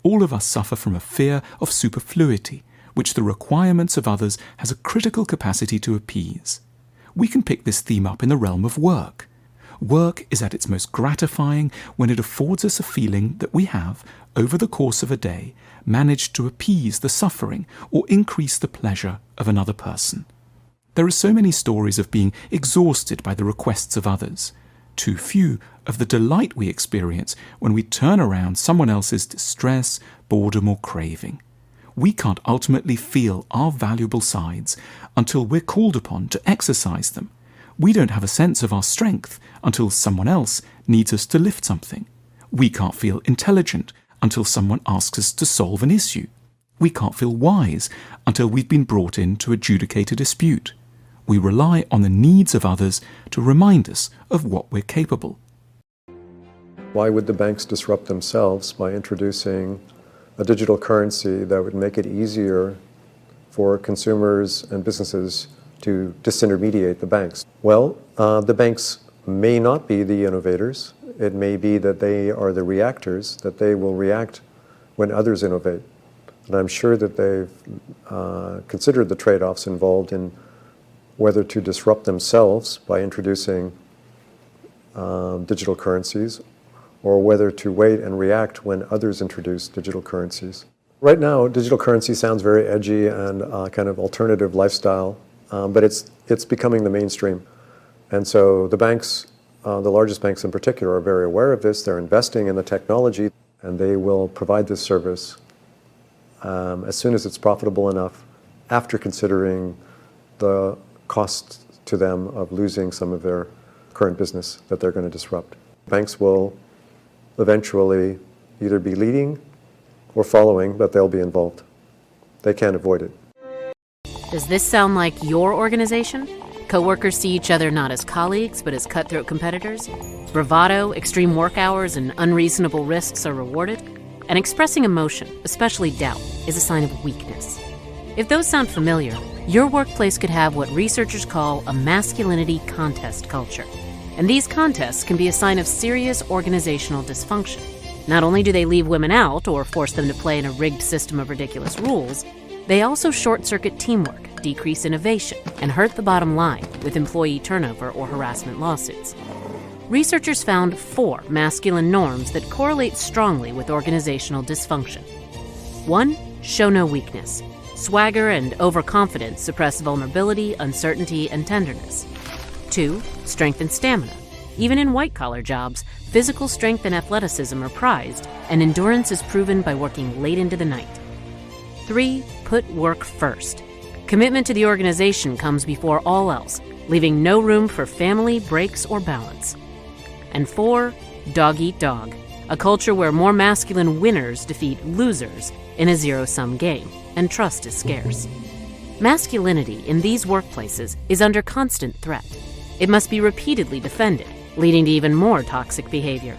All of us suffer from a fear of superfluity, which the requirements of others has a critical capacity to appease. We can pick this theme up in the realm of work. Work is at its most gratifying when it affords us a feeling that we have, over the course of a day, managed to appease the suffering or increase the pleasure of another person. There are so many stories of being exhausted by the requests of others. Too few of the delight we experience when we turn around someone else's distress, boredom, or craving. We can't ultimately feel our valuable sides until we're called upon to exercise them. We don't have a sense of our strength until someone else needs us to lift something. We can't feel intelligent until someone asks us to solve an issue. We can't feel wise until we've been brought in to adjudicate a dispute. We rely on the needs of others to remind us of what we're capable. Why would the banks disrupt themselves by introducing a digital currency that would make it easier for consumers and businesses to disintermediate the banks? Well, the banks may not be the innovators. It may be that they are the reactors, that they will react when others innovate. And I'm sure that they've considered the trade-offs involved in whether to disrupt themselves by introducing digital currencies, or whether to wait and react when others introduce digital currencies. Right now, digital currency sounds very edgy and kind of alternative lifestyle, but it's becoming the mainstream. And so the banks, the largest banks in particular, are very aware of this. They're investing in the technology, and they will provide this service as soon as it's profitable enough, after considering the cost to them of losing some of their current business that they're going to disrupt. Banks will eventually either be leading or following, but they'll be involved. They can't avoid it. Does this sound like your organization? Coworkers see each other not as colleagues, but as cutthroat competitors? Bravado, extreme work hours, and unreasonable risks are rewarded? And expressing emotion, especially doubt, is a sign of weakness. If those sound familiar, your workplace could have what researchers call a masculinity contest culture. And these contests can be a sign of serious organizational dysfunction. Not only do they leave women out or force them to play in a rigged system of ridiculous rules, they also short-circuit teamwork, decrease innovation, and hurt the bottom line with employee turnover or harassment lawsuits. Researchers found 4 masculine norms that correlate strongly with organizational dysfunction. 1. Show no weakness. Swagger and overconfidence suppress vulnerability, uncertainty, and tenderness. 2. Strength and stamina. Even in white-collar jobs, physical strength and athleticism are prized, and endurance is proven by working late into the night. 3, put work first. Commitment to the organization comes before all else, leaving no room for family, breaks, or balance. And 4, dog eat dog, a culture where more masculine winners defeat losers in a zero-sum game, and trust is scarce. Masculinity in these workplaces is under constant threat. It must be repeatedly defended, leading to even more toxic behavior.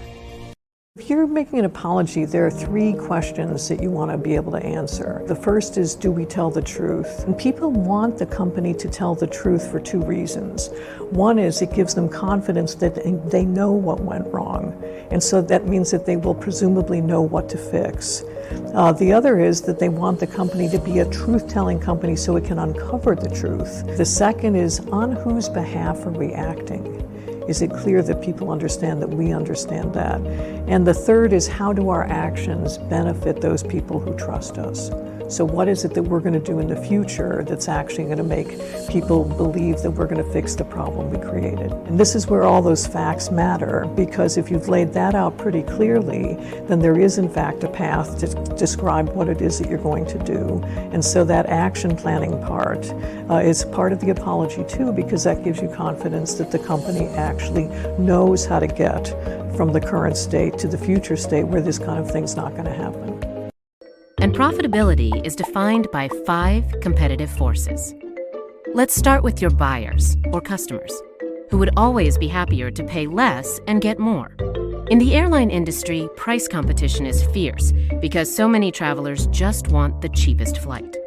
If you're making an apology, there are 3 questions that you want to be able to answer. The first is, do we tell the truth? And people want the company to tell the truth for 2 reasons. One is it gives them confidence that they know what went wrong. And so that means that they will presumably know what to fix. The other is that they want the company to be a truth-telling company so it can uncover the truth. The second is, on whose behalf are we acting? Is it clear that people understand that we understand that? And the third is, how do our actions benefit those people who trust us? So what is it that we're going to do in the future that's actually going to make people believe that we're going to fix the problem we created? And this is where all those facts matter, because if you've laid that out pretty clearly, then there is in fact a path to describe what it is that you're going to do. And so that action planning part is part of the apology too, because that gives you confidence that the company actually knows how to get from the current state to the future state where this kind of thing's not going to happen. And profitability is defined by 5 competitive forces. Let's start with your buyers, or customers, who would always be happier to pay less and get more. In the airline industry, price competition is fierce because so many travelers just want the cheapest flight.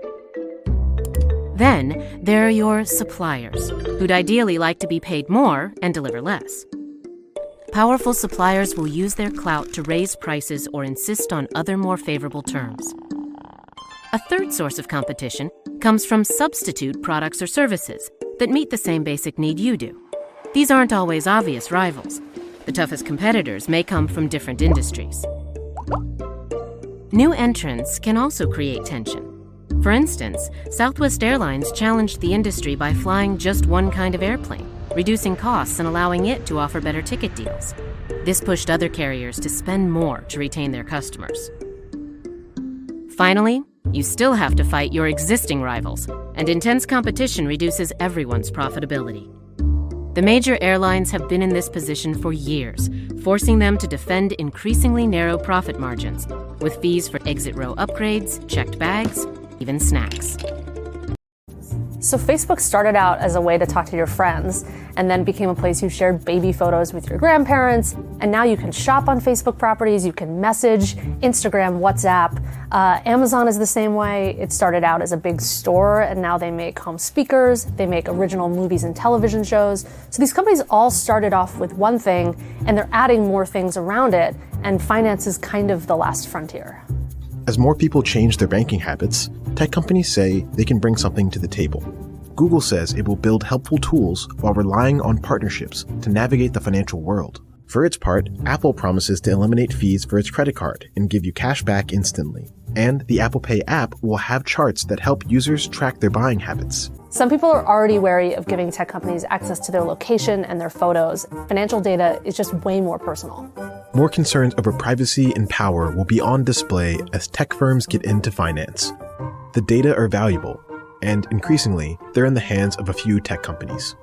Then, there are your suppliers, who'd ideally like to be paid more and deliver less. Powerful suppliers will use their clout to raise prices or insist on other more favorable terms. A third source of competition comes from substitute products or services that meet the same basic need you do. These aren't always obvious rivals. The toughest competitors may come from different industries. New entrants can also create tension. For instance, Southwest Airlines challenged the industry by flying just one kind of airplane, reducing costs and allowing it to offer better ticket deals. This pushed other carriers to spend more to retain their customers. Finally, you still have to fight your existing rivals, and intense competition reduces everyone's profitability. The major airlines have been in this position for years, forcing them to defend increasingly narrow profit margins, with fees for exit row upgrades, checked bags, even snacks. So Facebook started out as a way to talk to your friends, and then became a place you shared baby photos with your grandparents, and now you can shop on Facebook properties, you can message, Instagram, WhatsApp. Amazon is the same way. It started out as a big store, and now they make home speakers, they make original movies and television shows. So these companies all started off with one thing, and they're adding more things around it, and finance is kind of the last frontier. As more people change their banking habits, tech companies say they can bring something to the table. Google says it will build helpful tools while relying on partnerships to navigate the financial world. For its part, Apple promises to eliminate fees for its credit card and give you cash back instantly. And the Apple Pay app will have charts that help users track their buying habits. Some people are already wary of giving tech companies access to their location and their photos. Financial data is just way more personal. More concerns over privacy and power will be on display as tech firms get into finance. The data are valuable, and increasingly, they're in the hands of a few tech companies.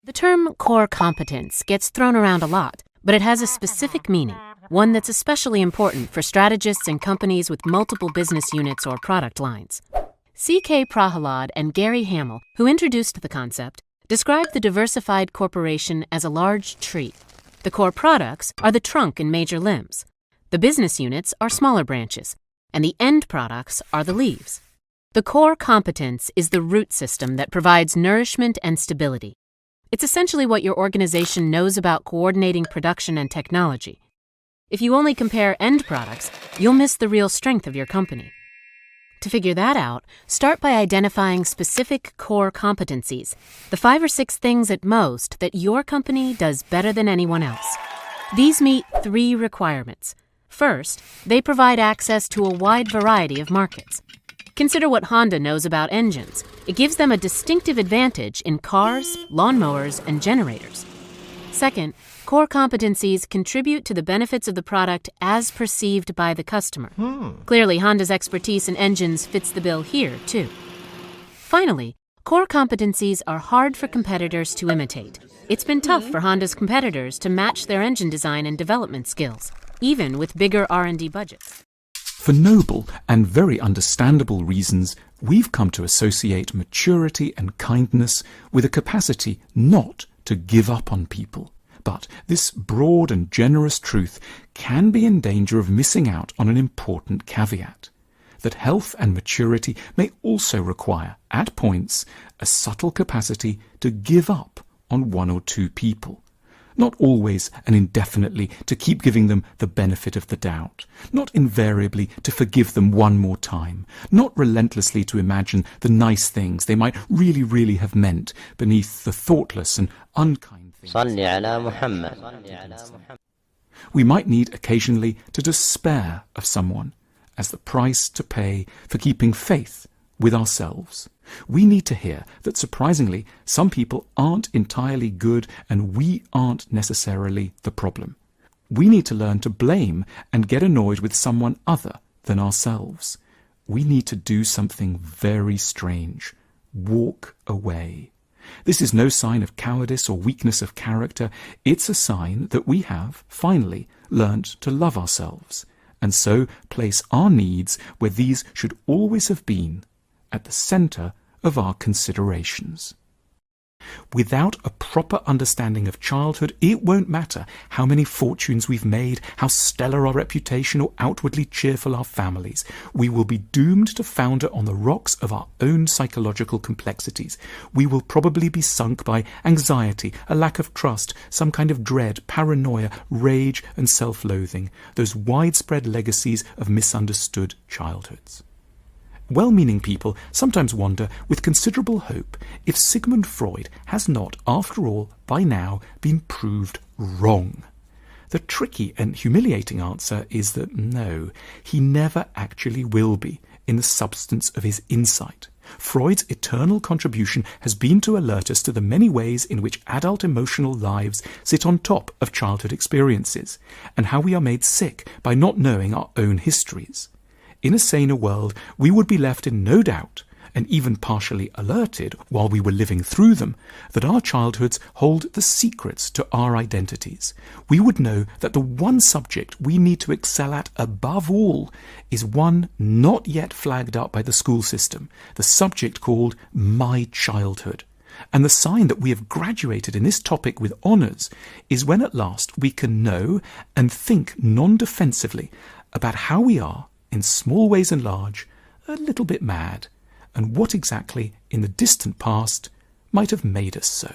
The term core competence gets thrown around a lot, but it has a specific meaning, one that's especially important for strategists and companies with multiple business units or product lines. C.K. Prahalad and Gary Hamel, who introduced the concept, described the diversified corporation as a large tree. The core products are the trunk and major limbs. The business units are smaller branches, and the end products are the leaves. The core competence is the root system that provides nourishment and stability. It's essentially what your organization knows about coordinating production and technology. If you only compare end products, you'll miss the real strength of your company. To figure that out, start by identifying specific core competencies, the 5 or 6 things at most that your company does better than anyone else. These meet 3 requirements. First, they provide access to a wide variety of markets. Consider what Honda knows about engines. It gives them a distinctive advantage in cars, lawnmowers, and generators. Second, core competencies contribute to the benefits of the product as perceived by the customer. Clearly, Honda's expertise in engines fits the bill here, too. Finally, core competencies are hard for competitors to imitate. It's been tough for Honda's competitors to match their engine design and development skills, even with bigger R&D budgets. For noble and very understandable reasons, we've come to associate maturity and kindness with a capacity not to give up on people. But this broad and generous truth can be in danger of missing out on an important caveat, that health and maturity may also require, at points, a subtle capacity to give up on one or two people. Not always and indefinitely to keep giving them the benefit of the doubt, not invariably to forgive them one more time, not relentlessly to imagine the nice things they might really have meant beneath the thoughtless and unkind things. We might need occasionally to despair of someone as the price to pay for keeping faith with ourselves. We need to hear that, surprisingly, some people aren't entirely good and we aren't necessarily the problem. We need to learn to blame and get annoyed with someone other than ourselves. We need to do something very strange. Walk away. This is no sign of cowardice or weakness of character. It's a sign that we have, finally, learnt to love ourselves, and so place our needs where these should always have been, at the centre of our considerations. Without a proper understanding of childhood, it won't matter how many fortunes we've made, how stellar our reputation or outwardly cheerful our families. We will be doomed to founder on the rocks of our own psychological complexities. We will probably be sunk by anxiety, a lack of trust, some kind of dread, paranoia, rage and self-loathing, those widespread legacies of misunderstood childhoods. Well-meaning people sometimes wonder with considerable hope if Sigmund Freud has not, after all, by now been proved wrong. The tricky and humiliating answer is that no, he never actually will be in the substance of his insight. Freud's eternal contribution has been to alert us to the many ways in which adult emotional lives sit on top of childhood experiences, and how we are made sick by not knowing our own histories. In a saner world, we would be left in no doubt, and even partially alerted while we were living through them, that our childhoods hold the secrets to our identities. We would know that the one subject we need to excel at above all is one not yet flagged up by the school system, the subject called my childhood. And the sign that we have graduated in this topic with honours is when at last we can know and think non-defensively about how we are, in small ways and large, a little bit mad, and what exactly in the distant past might have made us so.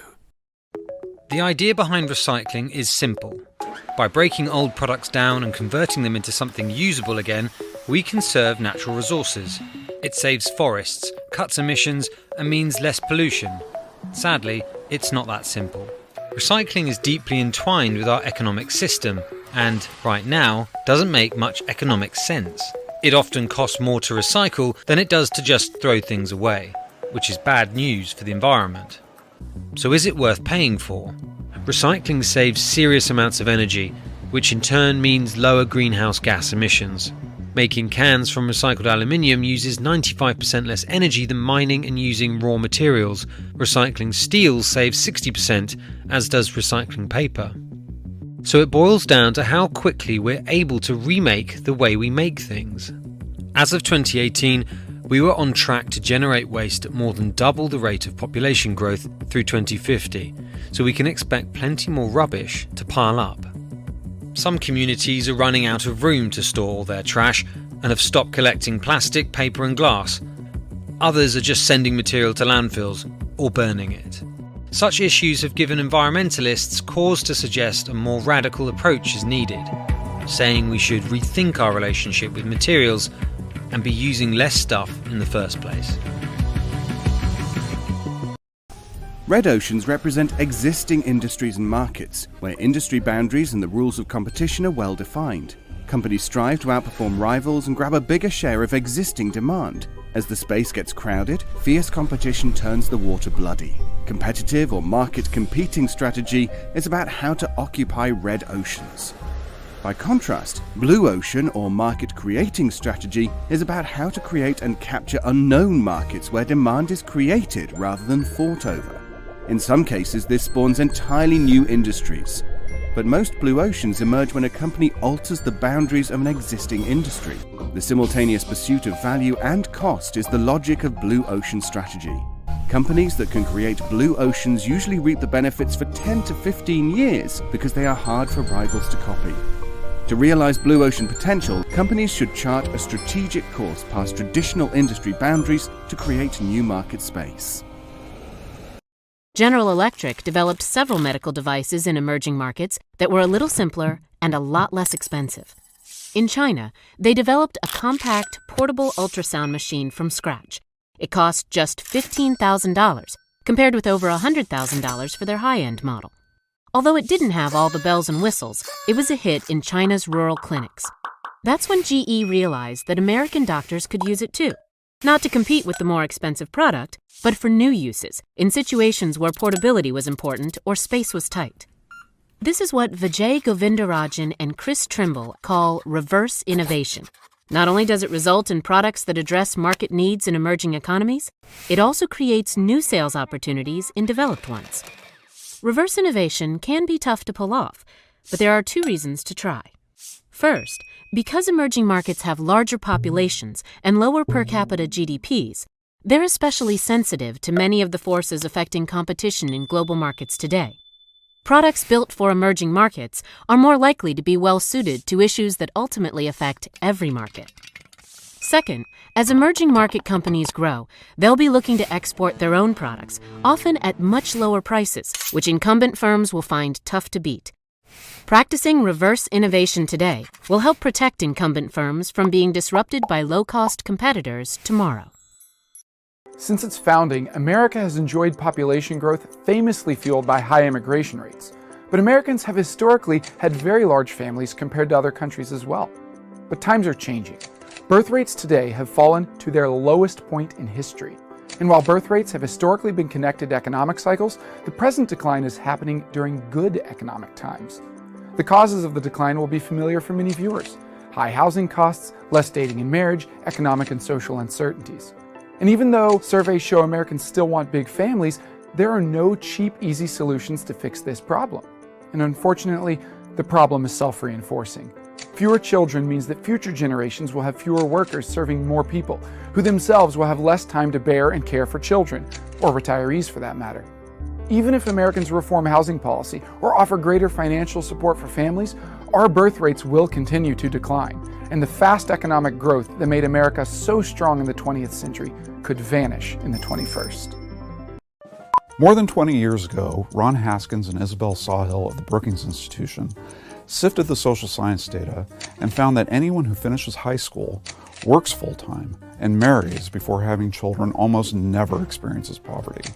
The idea behind recycling is simple. By breaking old products down and converting them into something usable again, we conserve natural resources. It saves forests, cuts emissions, and means less pollution. Sadly, it's not that simple. Recycling is deeply entwined with our economic system, and, right now, doesn't make much economic sense. It often costs more to recycle than it does to just throw things away, which is bad news for the environment. So is it worth paying for? Recycling saves serious amounts of energy, which in turn means lower greenhouse gas emissions. Making cans from recycled aluminium uses 95% less energy than mining and using raw materials. Recycling steel saves 60%, as does recycling paper. So it boils down to how quickly we're able to remake the way we make things. As of 2018, we were on track to generate waste at more than double the rate of population growth through 2050, so we can expect plenty more rubbish to pile up. Some communities are running out of room to store all their trash and have stopped collecting plastic, paper and glass. Others are just sending material to landfills or burning it. Such issues have given environmentalists cause to suggest a more radical approach is needed, saying we should rethink our relationship with materials and be using less stuff in the first place. Red oceans represent existing industries and markets, where industry boundaries and the rules of competition are well defined. Companies strive to outperform rivals and grab a bigger share of existing demand. As the space gets crowded, fierce competition turns the water bloody. Competitive or market competing strategy is about how to occupy red oceans. By contrast, blue ocean or market creating strategy is about how to create and capture unknown markets where demand is created rather than fought over. In some cases, this spawns entirely new industries. But most blue oceans emerge when a company alters the boundaries of an existing industry. The simultaneous pursuit of value and cost is the logic of blue ocean strategy. Companies that can create blue oceans usually reap the benefits for 10 to 15 years because they are hard for rivals to copy. To realize blue ocean potential, companies should chart a strategic course past traditional industry boundaries to create new market space. General Electric developed several medical devices in emerging markets that were a little simpler and a lot less expensive. In China, they developed a compact, portable ultrasound machine from scratch. It cost just $15,000, compared with over $100,000 for their high-end model. Although it didn't have all the bells and whistles, it was a hit in China's rural clinics. That's when GE realized that American doctors could use it too. Not to compete with the more expensive product, but for new uses, in situations where portability was important or space was tight. This is what Vijay Govindarajan and Chris Trimble call reverse innovation. Not only does it result in products that address market needs in emerging economies, it also creates new sales opportunities in developed ones. Reverse innovation can be tough to pull off, but there are two reasons to try. First, because emerging markets have larger populations and lower per capita GDPs, they're especially sensitive to many of the forces affecting competition in global markets today. Products built for emerging markets are more likely to be well suited to issues that ultimately affect every market. Second, as emerging market companies grow, they'll be looking to export their own products, often at much lower prices, which incumbent firms will find tough to beat. Practicing reverse innovation today will help protect incumbent firms from being disrupted by low-cost competitors tomorrow. Since its founding, America has enjoyed population growth famously fueled by high immigration rates. But Americans have historically had very large families compared to other countries as well. But times are changing. Birth rates today have fallen to their lowest point in history. And while birth rates have historically been connected to economic cycles, the present decline is happening during good economic times. The causes of the decline will be familiar for many viewers: high housing costs, less dating and marriage, economic and social uncertainties. And even though surveys show Americans still want big families, there are no cheap, easy solutions to fix this problem. And unfortunately, the problem is self-reinforcing. Fewer children means that future generations will have fewer workers serving more people, who themselves will have less time to bear and care for children, or retirees for that matter. Even if Americans reform housing policy or offer greater financial support for families, our birth rates will continue to decline, and the fast economic growth that made America so strong in the 20th century could vanish in the 21st. More than 20 years ago, Ron Haskins and Isabel Sawhill of the Brookings Institution sifted the social science data and found that anyone who finishes high school, works full-time, and marries before having children almost never experiences poverty.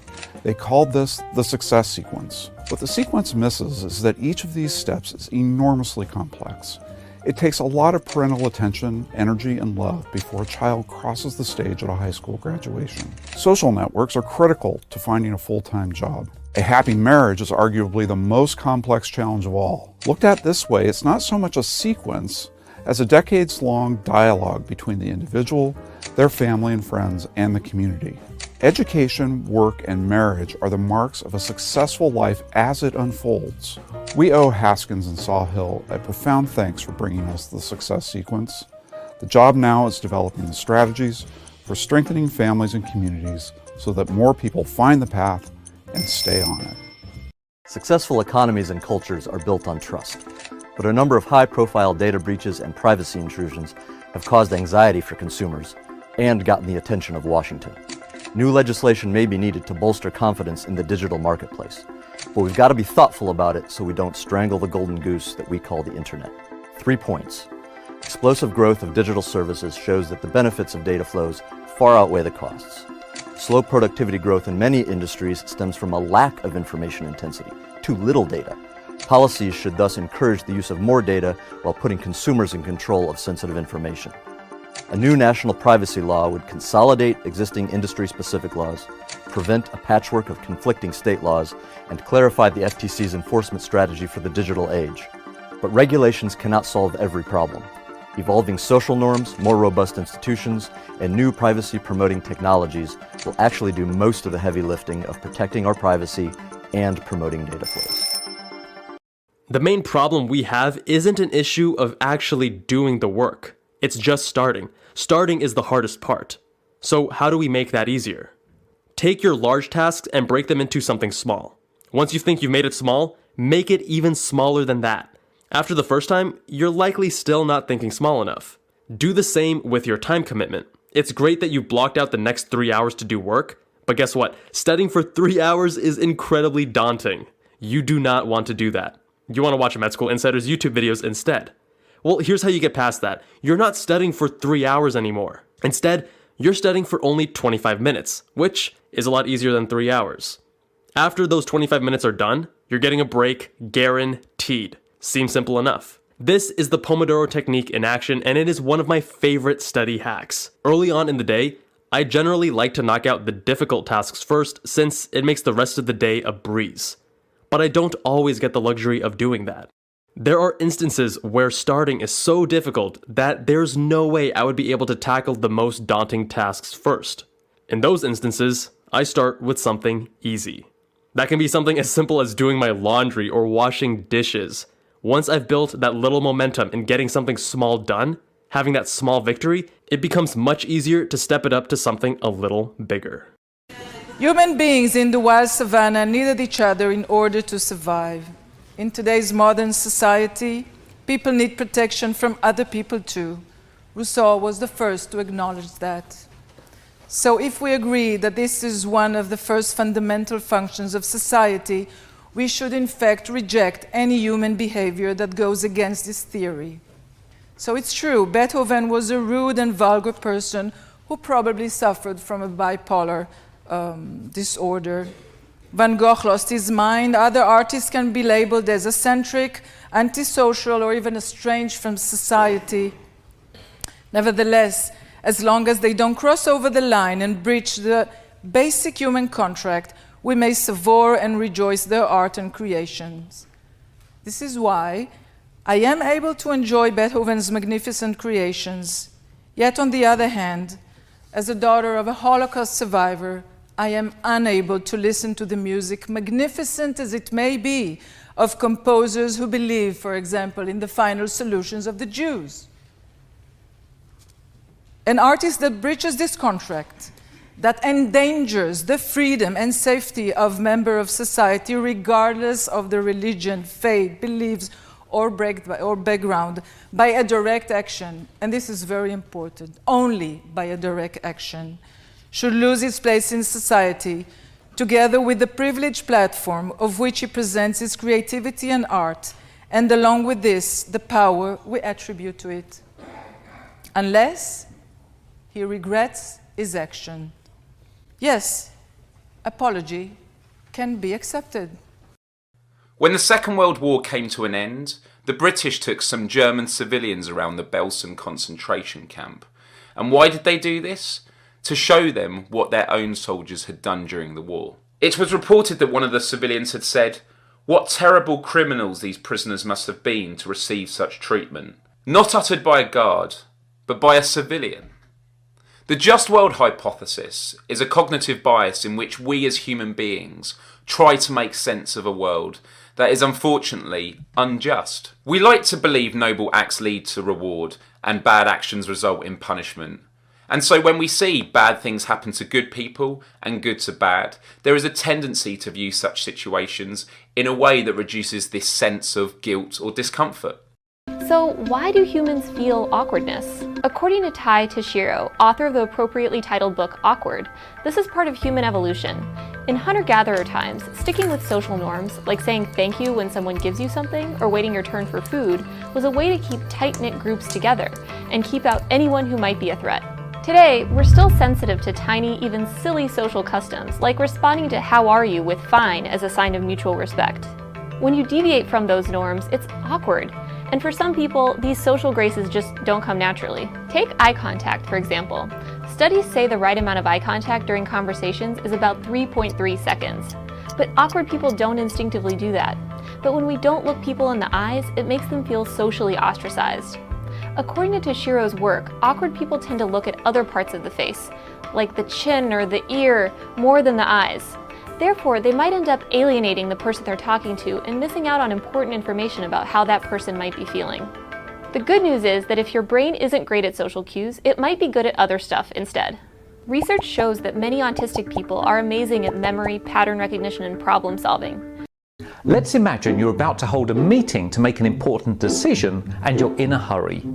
They called this the success sequence. What the sequence misses is that each of these steps is enormously complex. It takes a lot of parental attention, energy, and love before a child crosses the stage at a high school graduation. Social networks are critical to finding a full-time job. A happy marriage is arguably the most complex challenge of all. Looked at this way, it's not so much a sequence as a decades-long dialogue between the individual, their family and friends, and the community. Education, work, and marriage are the marks of a successful life as it unfolds. We owe Haskins and Sawhill a profound thanks for bringing us the success sequence. The job now is developing the strategies for strengthening families and communities so that more people find the path and stay on it. Successful economies and cultures are built on trust, but a number of high-profile data breaches and privacy intrusions have caused anxiety for consumers and gotten the attention of Washington. New legislation may be needed to bolster confidence in the digital marketplace, but we've got to be thoughtful about it so we don't strangle the golden goose that we call the internet. 3 points. Explosive growth of digital services shows that the benefits of data flows far outweigh the costs. Slow productivity growth in many industries stems from a lack of information intensity, too little data. Policies should thus encourage the use of more data while putting consumers in control of sensitive information. A new national privacy law would consolidate existing industry-specific laws, prevent a patchwork of conflicting state laws, and clarify the FTC's enforcement strategy for the digital age. But regulations cannot solve every problem. Evolving social norms, more robust institutions, and new privacy-promoting technologies will actually do most of the heavy lifting of protecting our privacy and promoting data flows. The main problem we have isn't an issue of actually doing the work. It's just starting. Starting is the hardest part. So how do we make that easier? Take your large tasks and break them into something small. Once you think you've made it small, make it even smaller than that. After the first time, you're likely still not thinking small enough. Do the same with your time commitment. It's great that you've blocked out the next 3 hours to do work, but guess what? Studying for 3 hours is incredibly daunting. You do not want to do that. You want to watch Med School Insider's YouTube videos instead. Well, here's how you get past that. You're not studying for 3 hours anymore. Instead, you're studying for only 25 minutes, which is a lot easier than 3 hours. After those 25 minutes are done, you're getting a break, guaranteed. Seems simple enough. This is the Pomodoro technique in action, and it is one of my favorite study hacks. Early on in the day, I generally like to knock out the difficult tasks first, since it makes the rest of the day a breeze. But I don't always get the luxury of doing that. There are instances where starting is so difficult that there's no way I would be able to tackle the most daunting tasks first. In those instances, I start with something easy. That can be something as simple as doing my laundry or washing dishes. Once I've built that little momentum in getting something small done, having that small victory, it becomes much easier to step it up to something a little bigger. Human beings in the wild savannah needed each other in order to survive. In today's modern society, people need protection from other people too. Rousseau was the first to acknowledge that. So if we agree that this is one of the first fundamental functions of society, we should in fact reject any human behavior that goes against this theory. So it's true, Beethoven was a rude and vulgar person who probably suffered from a bipolar disorder. Van Gogh lost his mind. Other artists can be labeled as eccentric, antisocial, or even estranged from society. Nevertheless, as long as they don't cross over the line and breach the basic human contract, we may savour and rejoice their art and creations. This is why I am able to enjoy Beethoven's magnificent creations. Yet on the other hand, as a daughter of a Holocaust survivor, I am unable to listen to the music, magnificent as it may be, of composers who believe, for example, in the final solutions of the Jews. An artist that breaches this contract, that endangers the freedom and safety of members of society regardless of their religion, faith, beliefs, or background, by a direct action, and this is very important, only by a direct action, should lose its place in society, together with the privileged platform of which he presents his creativity and art, and along with this, the power we attribute to it. Unless he regrets his action. Yes, apology can be accepted. When the Second World War came to an end, the British took some German civilians around the Belsen concentration camp. And why did they do this? To show them what their own soldiers had done during the war. It was reported that one of the civilians had said, "What terrible criminals these prisoners must have been to receive such treatment." Not uttered by a guard, but by a civilian. The just world hypothesis is a cognitive bias in which we as human beings try to make sense of a world that is unfortunately unjust. We like to believe noble acts lead to reward and bad actions result in punishment. And so when we see bad things happen to good people and good to bad, there is a tendency to view such situations in a way that reduces this sense of guilt or discomfort. So why do humans feel awkwardness? According to Pte Sst, author of the appropriately titled book Awkward, this is part of human evolution. In hunter-gatherer times, sticking with social norms, like saying thank you when someone gives you something or waiting your turn for food, was a way to keep tight-knit groups together and keep out anyone who might be a threat. Today, we're still sensitive to tiny, even silly social customs, like responding to "how are you" with "fine" as a sign of mutual respect. When you deviate from those norms, it's awkward, And for some people, these social graces just don't come naturally. Take eye contact, for example. Studies say the right amount of eye contact during conversations is about 3.3 seconds. But awkward people don't instinctively do that. But when we don't look people in the eyes, it makes them feel socially ostracized. According to Tashiro's work, awkward people tend to look at other parts of the face, like the chin or the ear, more than the eyes. Therefore, they might end up alienating the person they're talking to and missing out on important information about how that person might be feeling. The good news is that if your brain isn't great at social cues, it might be good at other stuff instead. Research shows that many autistic people are amazing at memory, pattern recognition, and problem solving. Let's imagine you're about to hold a meeting to make an important decision and you're in a hurry.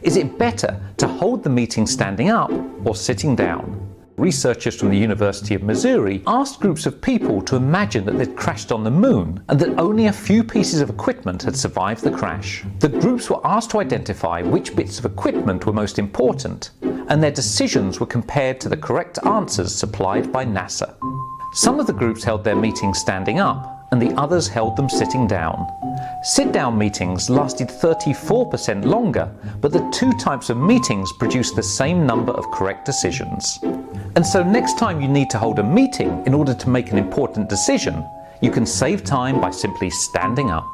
Is it better to hold the meeting standing up or sitting down? Researchers from the University of Missouri asked groups of people to imagine that they'd crashed on the moon and that only a few pieces of equipment had survived the crash. The groups were asked to identify which bits of equipment were most important, and their decisions were compared to the correct answers supplied by NASA. Some of the groups held their meetings standing up, and the others held them sitting down. Sit-down meetings lasted 34% longer, but the two types of meetings produced the same number of correct decisions. And so next time you need to hold a meeting in order to make an important decision, you can save time by simply standing up.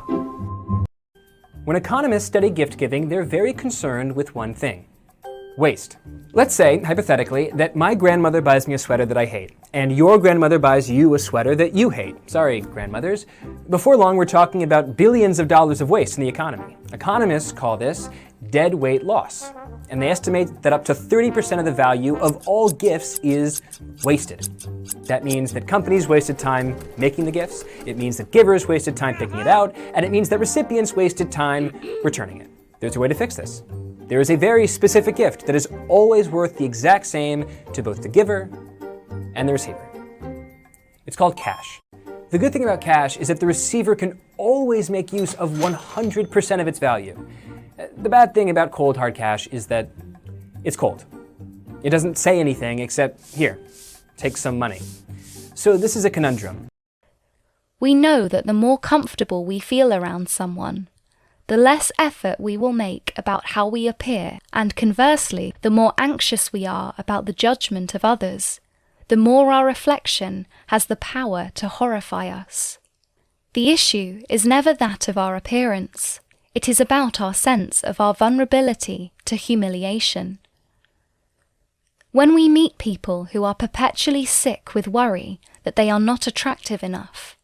When economists study gift giving, they're very concerned with one thing: waste. Let's say, hypothetically, that my grandmother buys me a sweater that I hate, and your grandmother buys you a sweater that you hate. Sorry, grandmothers. Before long, we're talking about billions of dollars of waste in the economy. Economists call this dead weight loss, and they estimate that up to 30% of the value of all gifts is wasted. That means that companies wasted time making the gifts, it means that givers wasted time picking it out, and it means that recipients wasted time returning it. There's a way to fix this. There is a very specific gift that is always worth the exact same to both the giver and the receiver. It's called cash. The good thing about cash is that the receiver can always make use of 100% of its value. The bad thing about cold hard cash is that it's cold. It doesn't say anything except, here, take some money. So this is a conundrum. We know that the more comfortable we feel around someone, the less effort we will make about how we appear, and conversely, the more anxious we are about the judgment of others, the more our reflection has the power to horrify us. The issue is never that of our appearance. It is about our sense of our vulnerability to humiliation. When we meet people who are perpetually sick with worry that they are not attractive enough,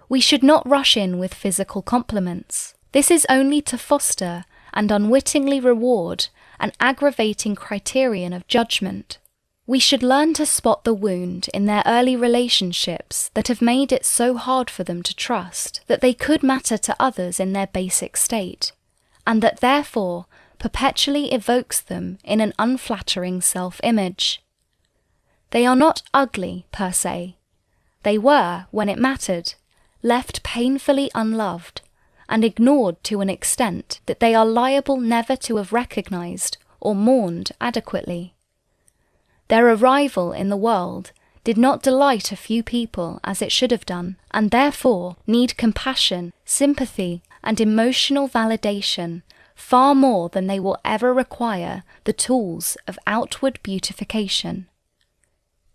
we should not rush in with physical compliments. This is only to foster and unwittingly reward an aggravating criterion of judgment. We should learn to spot the wound in their early relationships that have made it so hard for them to trust that they could matter to others in their basic state, and that therefore perpetually evokes them in an unflattering self-image. They are not ugly per se. They were, when it mattered, left painfully unloved, and ignored to an extent that they are liable never to have recognized or mourned adequately. Their arrival in the world did not delight a few people as it should have done, and therefore need compassion, sympathy, and emotional validation far more than they will ever require the tools of outward beautification.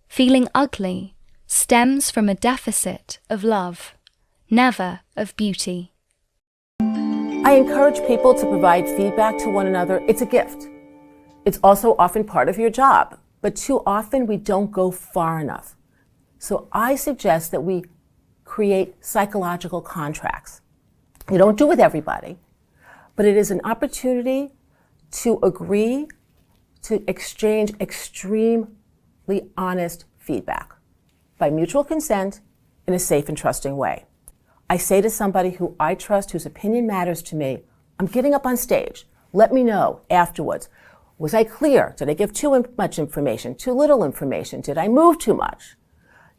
Feeling ugly stems from a deficit of love, never of beauty. I encourage people to provide feedback to one another. It's a gift. It's also often part of your job, but too often we don't go far enough. So I suggest that we create psychological contracts. You don't do it with everybody, but it is an opportunity to agree to exchange extremely honest feedback by mutual consent in a safe and trusting way. I say to somebody who I trust, whose opinion matters to me, I'm getting up on stage. Let me know afterwards. Was I clear? Did I give too much information? Too little information? Did I move too much?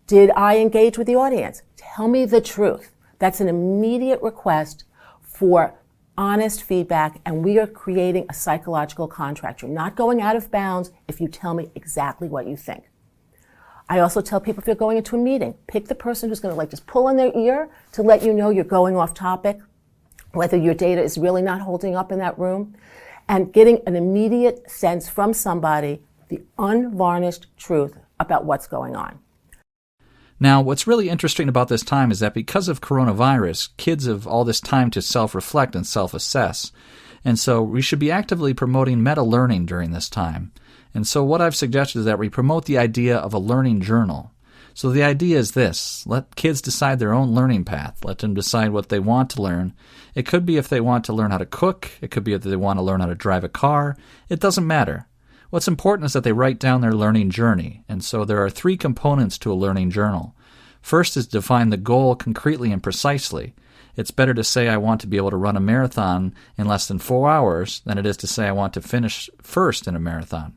Did I engage with the audience? Tell me the truth. That's an immediate request for honest feedback, and we are creating a psychological contract. You're not going out of bounds if you tell me exactly what you think. I also tell people, if you're going into a meeting, pick the person who's going to just pull on their ear to let you know you're going off topic, whether your data is really not holding up in that room, and getting an immediate sense from somebody, the unvarnished truth about what's going on. Now, what's really interesting about this time is that because of coronavirus, kids have all this time to self-reflect and self-assess. And so we should be actively promoting meta-learning during this time. And so what I've suggested is that we promote the idea of a learning journal. So the idea is this: let kids decide their own learning path. Let them decide what they want to learn. It could be if they want to learn how to cook. It could be if they want to learn how to drive a car. It doesn't matter. What's important is that they write down their learning journey. And so there are 3 components to a learning journal. First is to define the goal concretely and precisely. It's better to say I want to be able to run a marathon in less than 4 hours than it is to say I want to finish first in a marathon.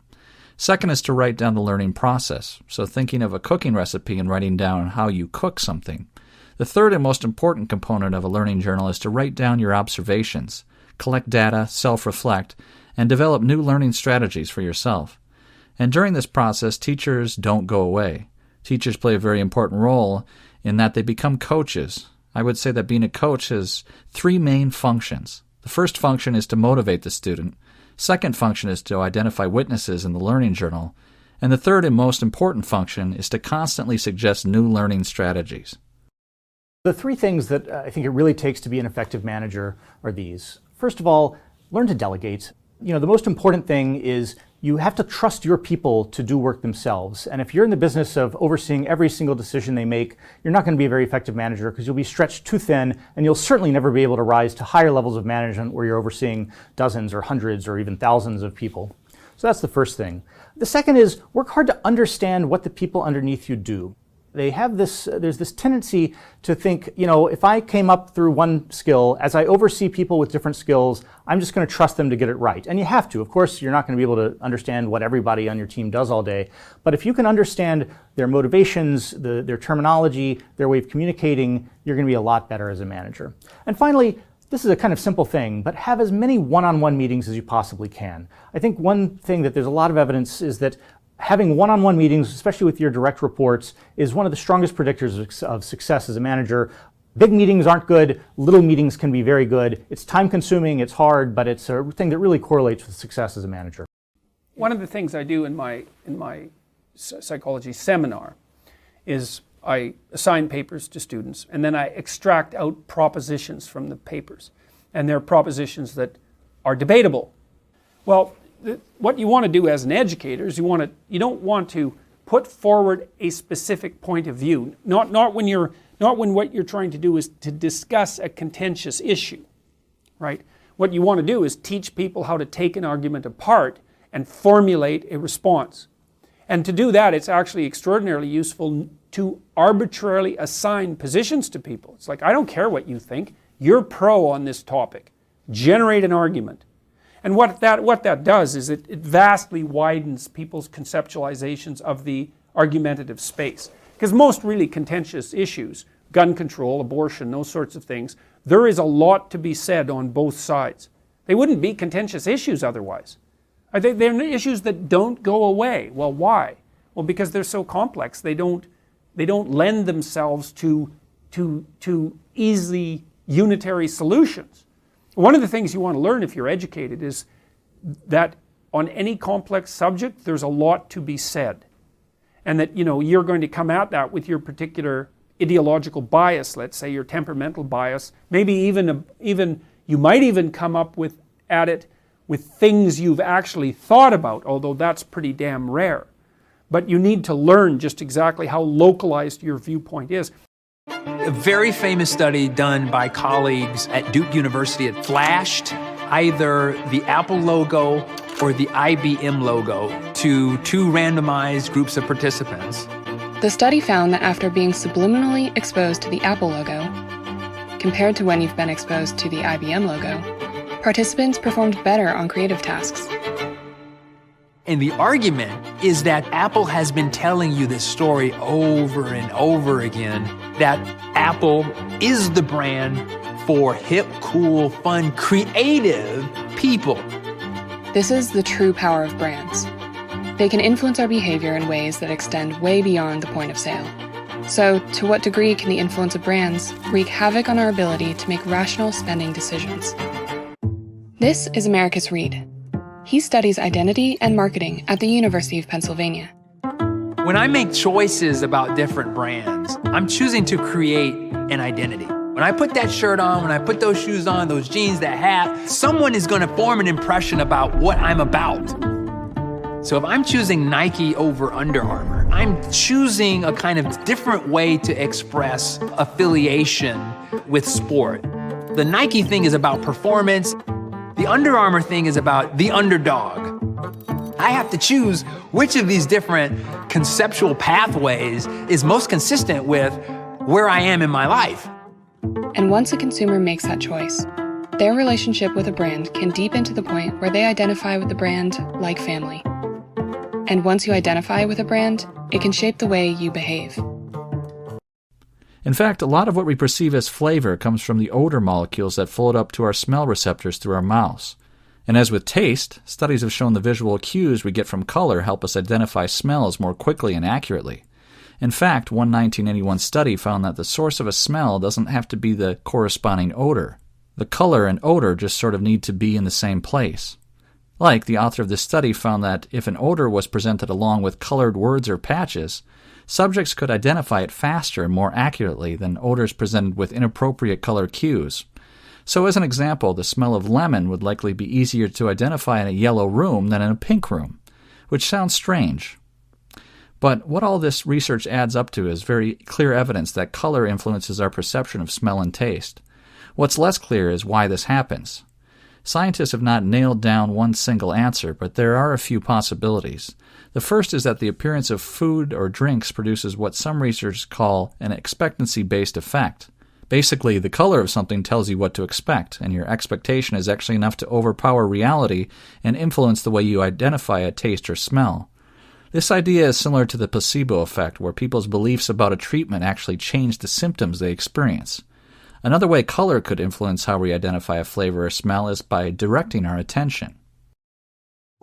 Second is to write down the learning process, so thinking of a cooking recipe and writing down how you cook something. The third and most important component of a learning journal is to write down your observations, collect data, self-reflect, and develop new learning strategies for yourself. And during this process, teachers don't go away. Teachers play a very important role in that they become coaches. I would say that being a coach has 3 main functions. The first function is to motivate the student. Second function is to identify witnesses in the learning journal. And the third and most important function is to constantly suggest new learning strategies. The 3 things that I think it really takes to be an effective manager are these. First of all, learn to delegate. The most important thing is you have to trust your people to do work themselves. And if you're in the business of overseeing every single decision they make, you're not going to be a very effective manager because you'll be stretched too thin, and you'll certainly never be able to rise to higher levels of management where you're overseeing dozens or hundreds or even thousands of people. So that's the first thing. The second is work hard to understand what the people underneath you do. They have there's this tendency to think, if I came up through one skill, as I oversee people with different skills, I'm just going to trust them to get it right. And you have to. Of course, you're not going to be able to understand what everybody on your team does all day. But if you can understand their motivations, their terminology, their way of communicating, you're going to be a lot better as a manager. And finally, this is a kind of simple thing, but have as many one-on-one meetings as you possibly can. I think one thing that there's a lot of evidence is that having one-on-one meetings, especially with your direct reports, is one of the strongest predictors of success as a manager. Big meetings aren't good. Little meetings can be very good. It's time-consuming, it's hard, but it's a thing that really correlates with success as a manager. One of the things I do in my psychology seminar is I assign papers to students, and then I extract out propositions from the papers. And they're propositions that are debatable. Well, what you want to do as an educator is you don't want to put forward a specific point of view. Not when what you're trying to do is to discuss a contentious issue, right? What you want to do is teach people how to take an argument apart and formulate a response. And to do that, it's actually extraordinarily useful to arbitrarily assign positions to people. It's like, I don't care what you think. You're pro on this topic. Generate an argument. And what that does is it vastly widens people's conceptualizations of the argumentative space. Because most really contentious issues, gun control, abortion, those sorts of things, there is a lot to be said on both sides. They wouldn't be contentious issues otherwise. They're issues that don't go away. Well, why? Well, because they're so complex. They don't lend themselves to easy unitary solutions. One of the things you want to learn if you're educated is that on any complex subject, there's a lot to be said. And that, you're going to come at that with your particular ideological bias, let's say your temperamental bias. Maybe even you might even come up at it with things you've actually thought about, although that's pretty damn rare. But you need to learn just exactly how localized your viewpoint is. A very famous study done by colleagues at Duke University had flashed either the Apple logo or the IBM logo to 2 randomized groups of participants. The study found that after being subliminally exposed to the Apple logo, compared to when you've been exposed to the IBM logo, participants performed better on creative tasks. And the argument is that Apple has been telling you this story over and over again, that Apple is the brand for hip, cool, fun, creative people. This is the true power of brands. They can influence our behavior in ways that extend way beyond the point of sale. So, to what degree can the influence of brands wreak havoc on our ability to make rational spending decisions? This is Americus Reed. He studies identity and marketing at the University of Pennsylvania. When I make choices about different brands, I'm choosing to create an identity. When I put that shirt on, when I put those shoes on, those jeans, that hat, someone is going to form an impression about what I'm about. So if I'm choosing Nike over Under Armour, I'm choosing a kind of different way to express affiliation with sport. The Nike thing is about performance. The Under Armour thing is about the underdog. I have to choose which of these different conceptual pathways is most consistent with where I am in my life. And once a consumer makes that choice, their relationship with a brand can deepen to the point where they identify with the brand like family. And once you identify with a brand, it can shape the way you behave. In fact, a lot of what we perceive as flavor comes from the odor molecules that float up to our smell receptors through our mouths. And as with taste, studies have shown the visual cues we get from color help us identify smells more quickly and accurately. In fact, one 1981 study found that the source of a smell doesn't have to be the corresponding odor. The color and odor just sort of need to be in the same place. Like, the author of this study found that if an odor was presented along with colored words or patches, subjects could identify it faster and more accurately than odors presented with inappropriate color cues. So as an example, the smell of lemon would likely be easier to identify in a yellow room than in a pink room, which sounds strange. But what all this research adds up to is very clear evidence that color influences our perception of smell and taste. What's less clear is why this happens. Scientists have not nailed down one single answer, but there are a few possibilities. The first is that the appearance of food or drinks produces what some researchers call an expectancy-based effect. Basically, the color of something tells you what to expect, and your expectation is actually enough to overpower reality and influence the way you identify a taste or smell. This idea is similar to the placebo effect, where people's beliefs about a treatment actually change the symptoms they experience. Another way color could influence how we identify a flavor or smell is by directing our attention.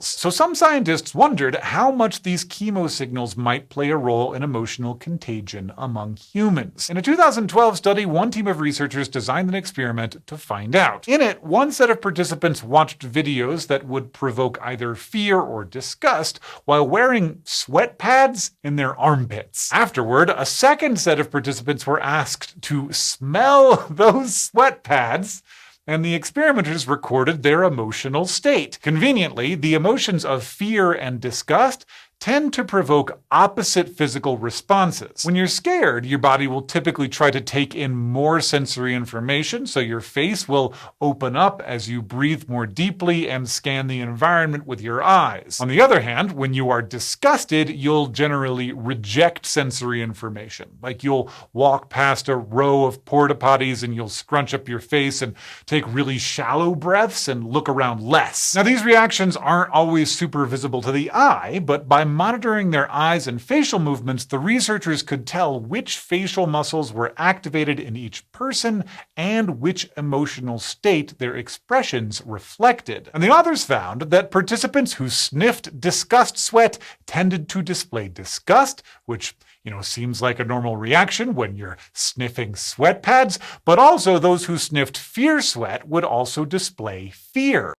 So some scientists wondered how much these chemo signals might play a role in emotional contagion among humans. In a 2012 study, one team of researchers designed an experiment to find out. In it, one set of participants watched videos that would provoke either fear or disgust while wearing sweat pads in their armpits. Afterward, a second set of participants were asked to smell those sweat pads, and the experimenters recorded their emotional state. Conveniently, the emotions of fear and disgust tend to provoke opposite physical responses. When you're scared, your body will typically try to take in more sensory information, so your face will open up as you breathe more deeply and scan the environment with your eyes. On the other hand, when you are disgusted, you'll generally reject sensory information. Like, you'll walk past a row of porta potties and you'll scrunch up your face and take really shallow breaths and look around less. Now, these reactions aren't always super visible to the eye, but by monitoring their eyes and facial movements, the researchers could tell which facial muscles were activated in each person and which emotional state their expressions reflected. And the authors found that participants who sniffed disgust sweat tended to display disgust, which seems like a normal reaction when you're sniffing sweat pads, but also those who sniffed fear sweat would also display fear.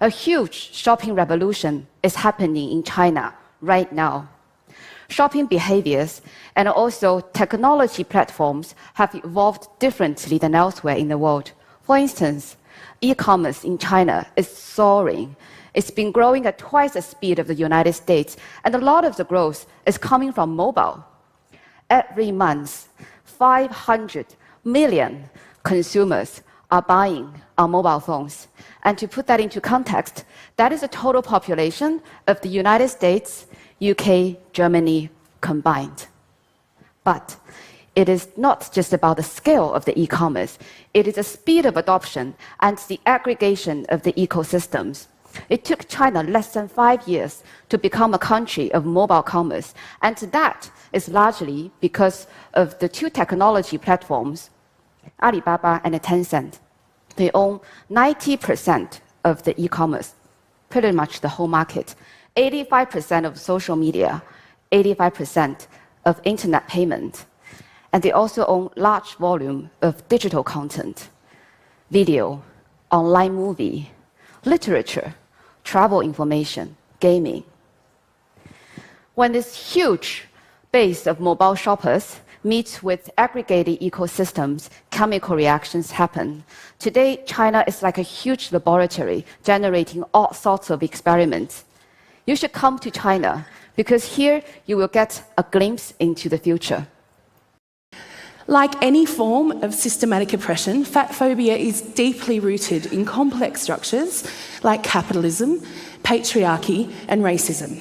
A huge shopping revolution is happening in China right now. Shopping behaviors and also technology platforms have evolved differently than elsewhere in the world. For instance, e-commerce in China is soaring. It's been growing at twice the speed of the United States, and a lot of the growth is coming from mobile. Every month, 500 million consumers are buying on mobile phones. And to put that into context, that is the total population of the United States, UK, Germany combined. But it is not just about the scale of the e-commerce. It is the speed of adoption and the aggregation of the ecosystems. It took China less than 5 years to become a country of mobile commerce. And that is largely because of the two technology platforms, Alibaba and Tencent. They own 90% of the e-commerce, pretty much the whole market, 85% of social media, 85% of internet payment, and they also own large volume of digital content, video, online movie, literature, travel information, gaming. When this huge base of mobile shoppers meets with aggregated ecosystems, chemical reactions happen. Today, China is like a huge laboratory generating all sorts of experiments. You should come to China because here you will get a glimpse into the future. Like any form of systematic oppression, fat phobia is deeply rooted in complex structures like capitalism, patriarchy, and racism.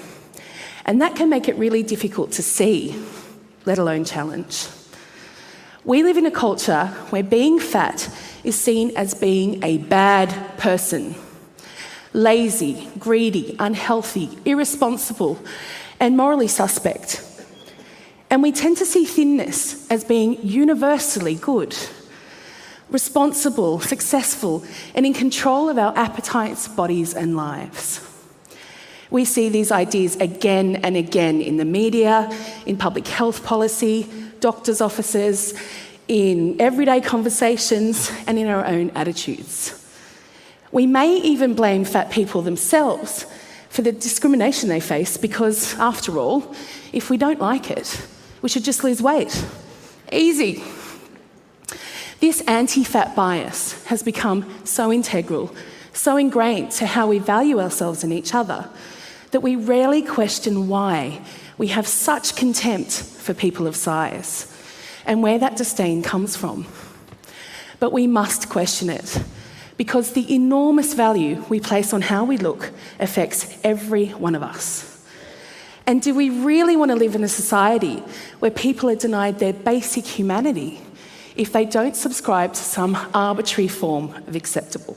And that can make it really difficult to see, let alone challenge. We live in a culture where being fat is seen as being a bad person. Lazy, greedy, unhealthy, irresponsible, and morally suspect. And we tend to see thinness as being universally good, responsible, successful, and in control of our appetites, bodies, and lives. We see these ideas again and again in the media, in public health policy, doctors' offices, in everyday conversations, and in our own attitudes. We may even blame fat people themselves for the discrimination they face because, after all, if we don't like it, we should just lose weight. Easy. This anti-fat bias has become so integral, so ingrained to how we value ourselves and each other, that we rarely question why we have such contempt for people of size and where that disdain comes from. But we must question it, because the enormous value we place on how we look affects every one of us. And do we really want to live in a society where people are denied their basic humanity if they don't subscribe to some arbitrary form of acceptable?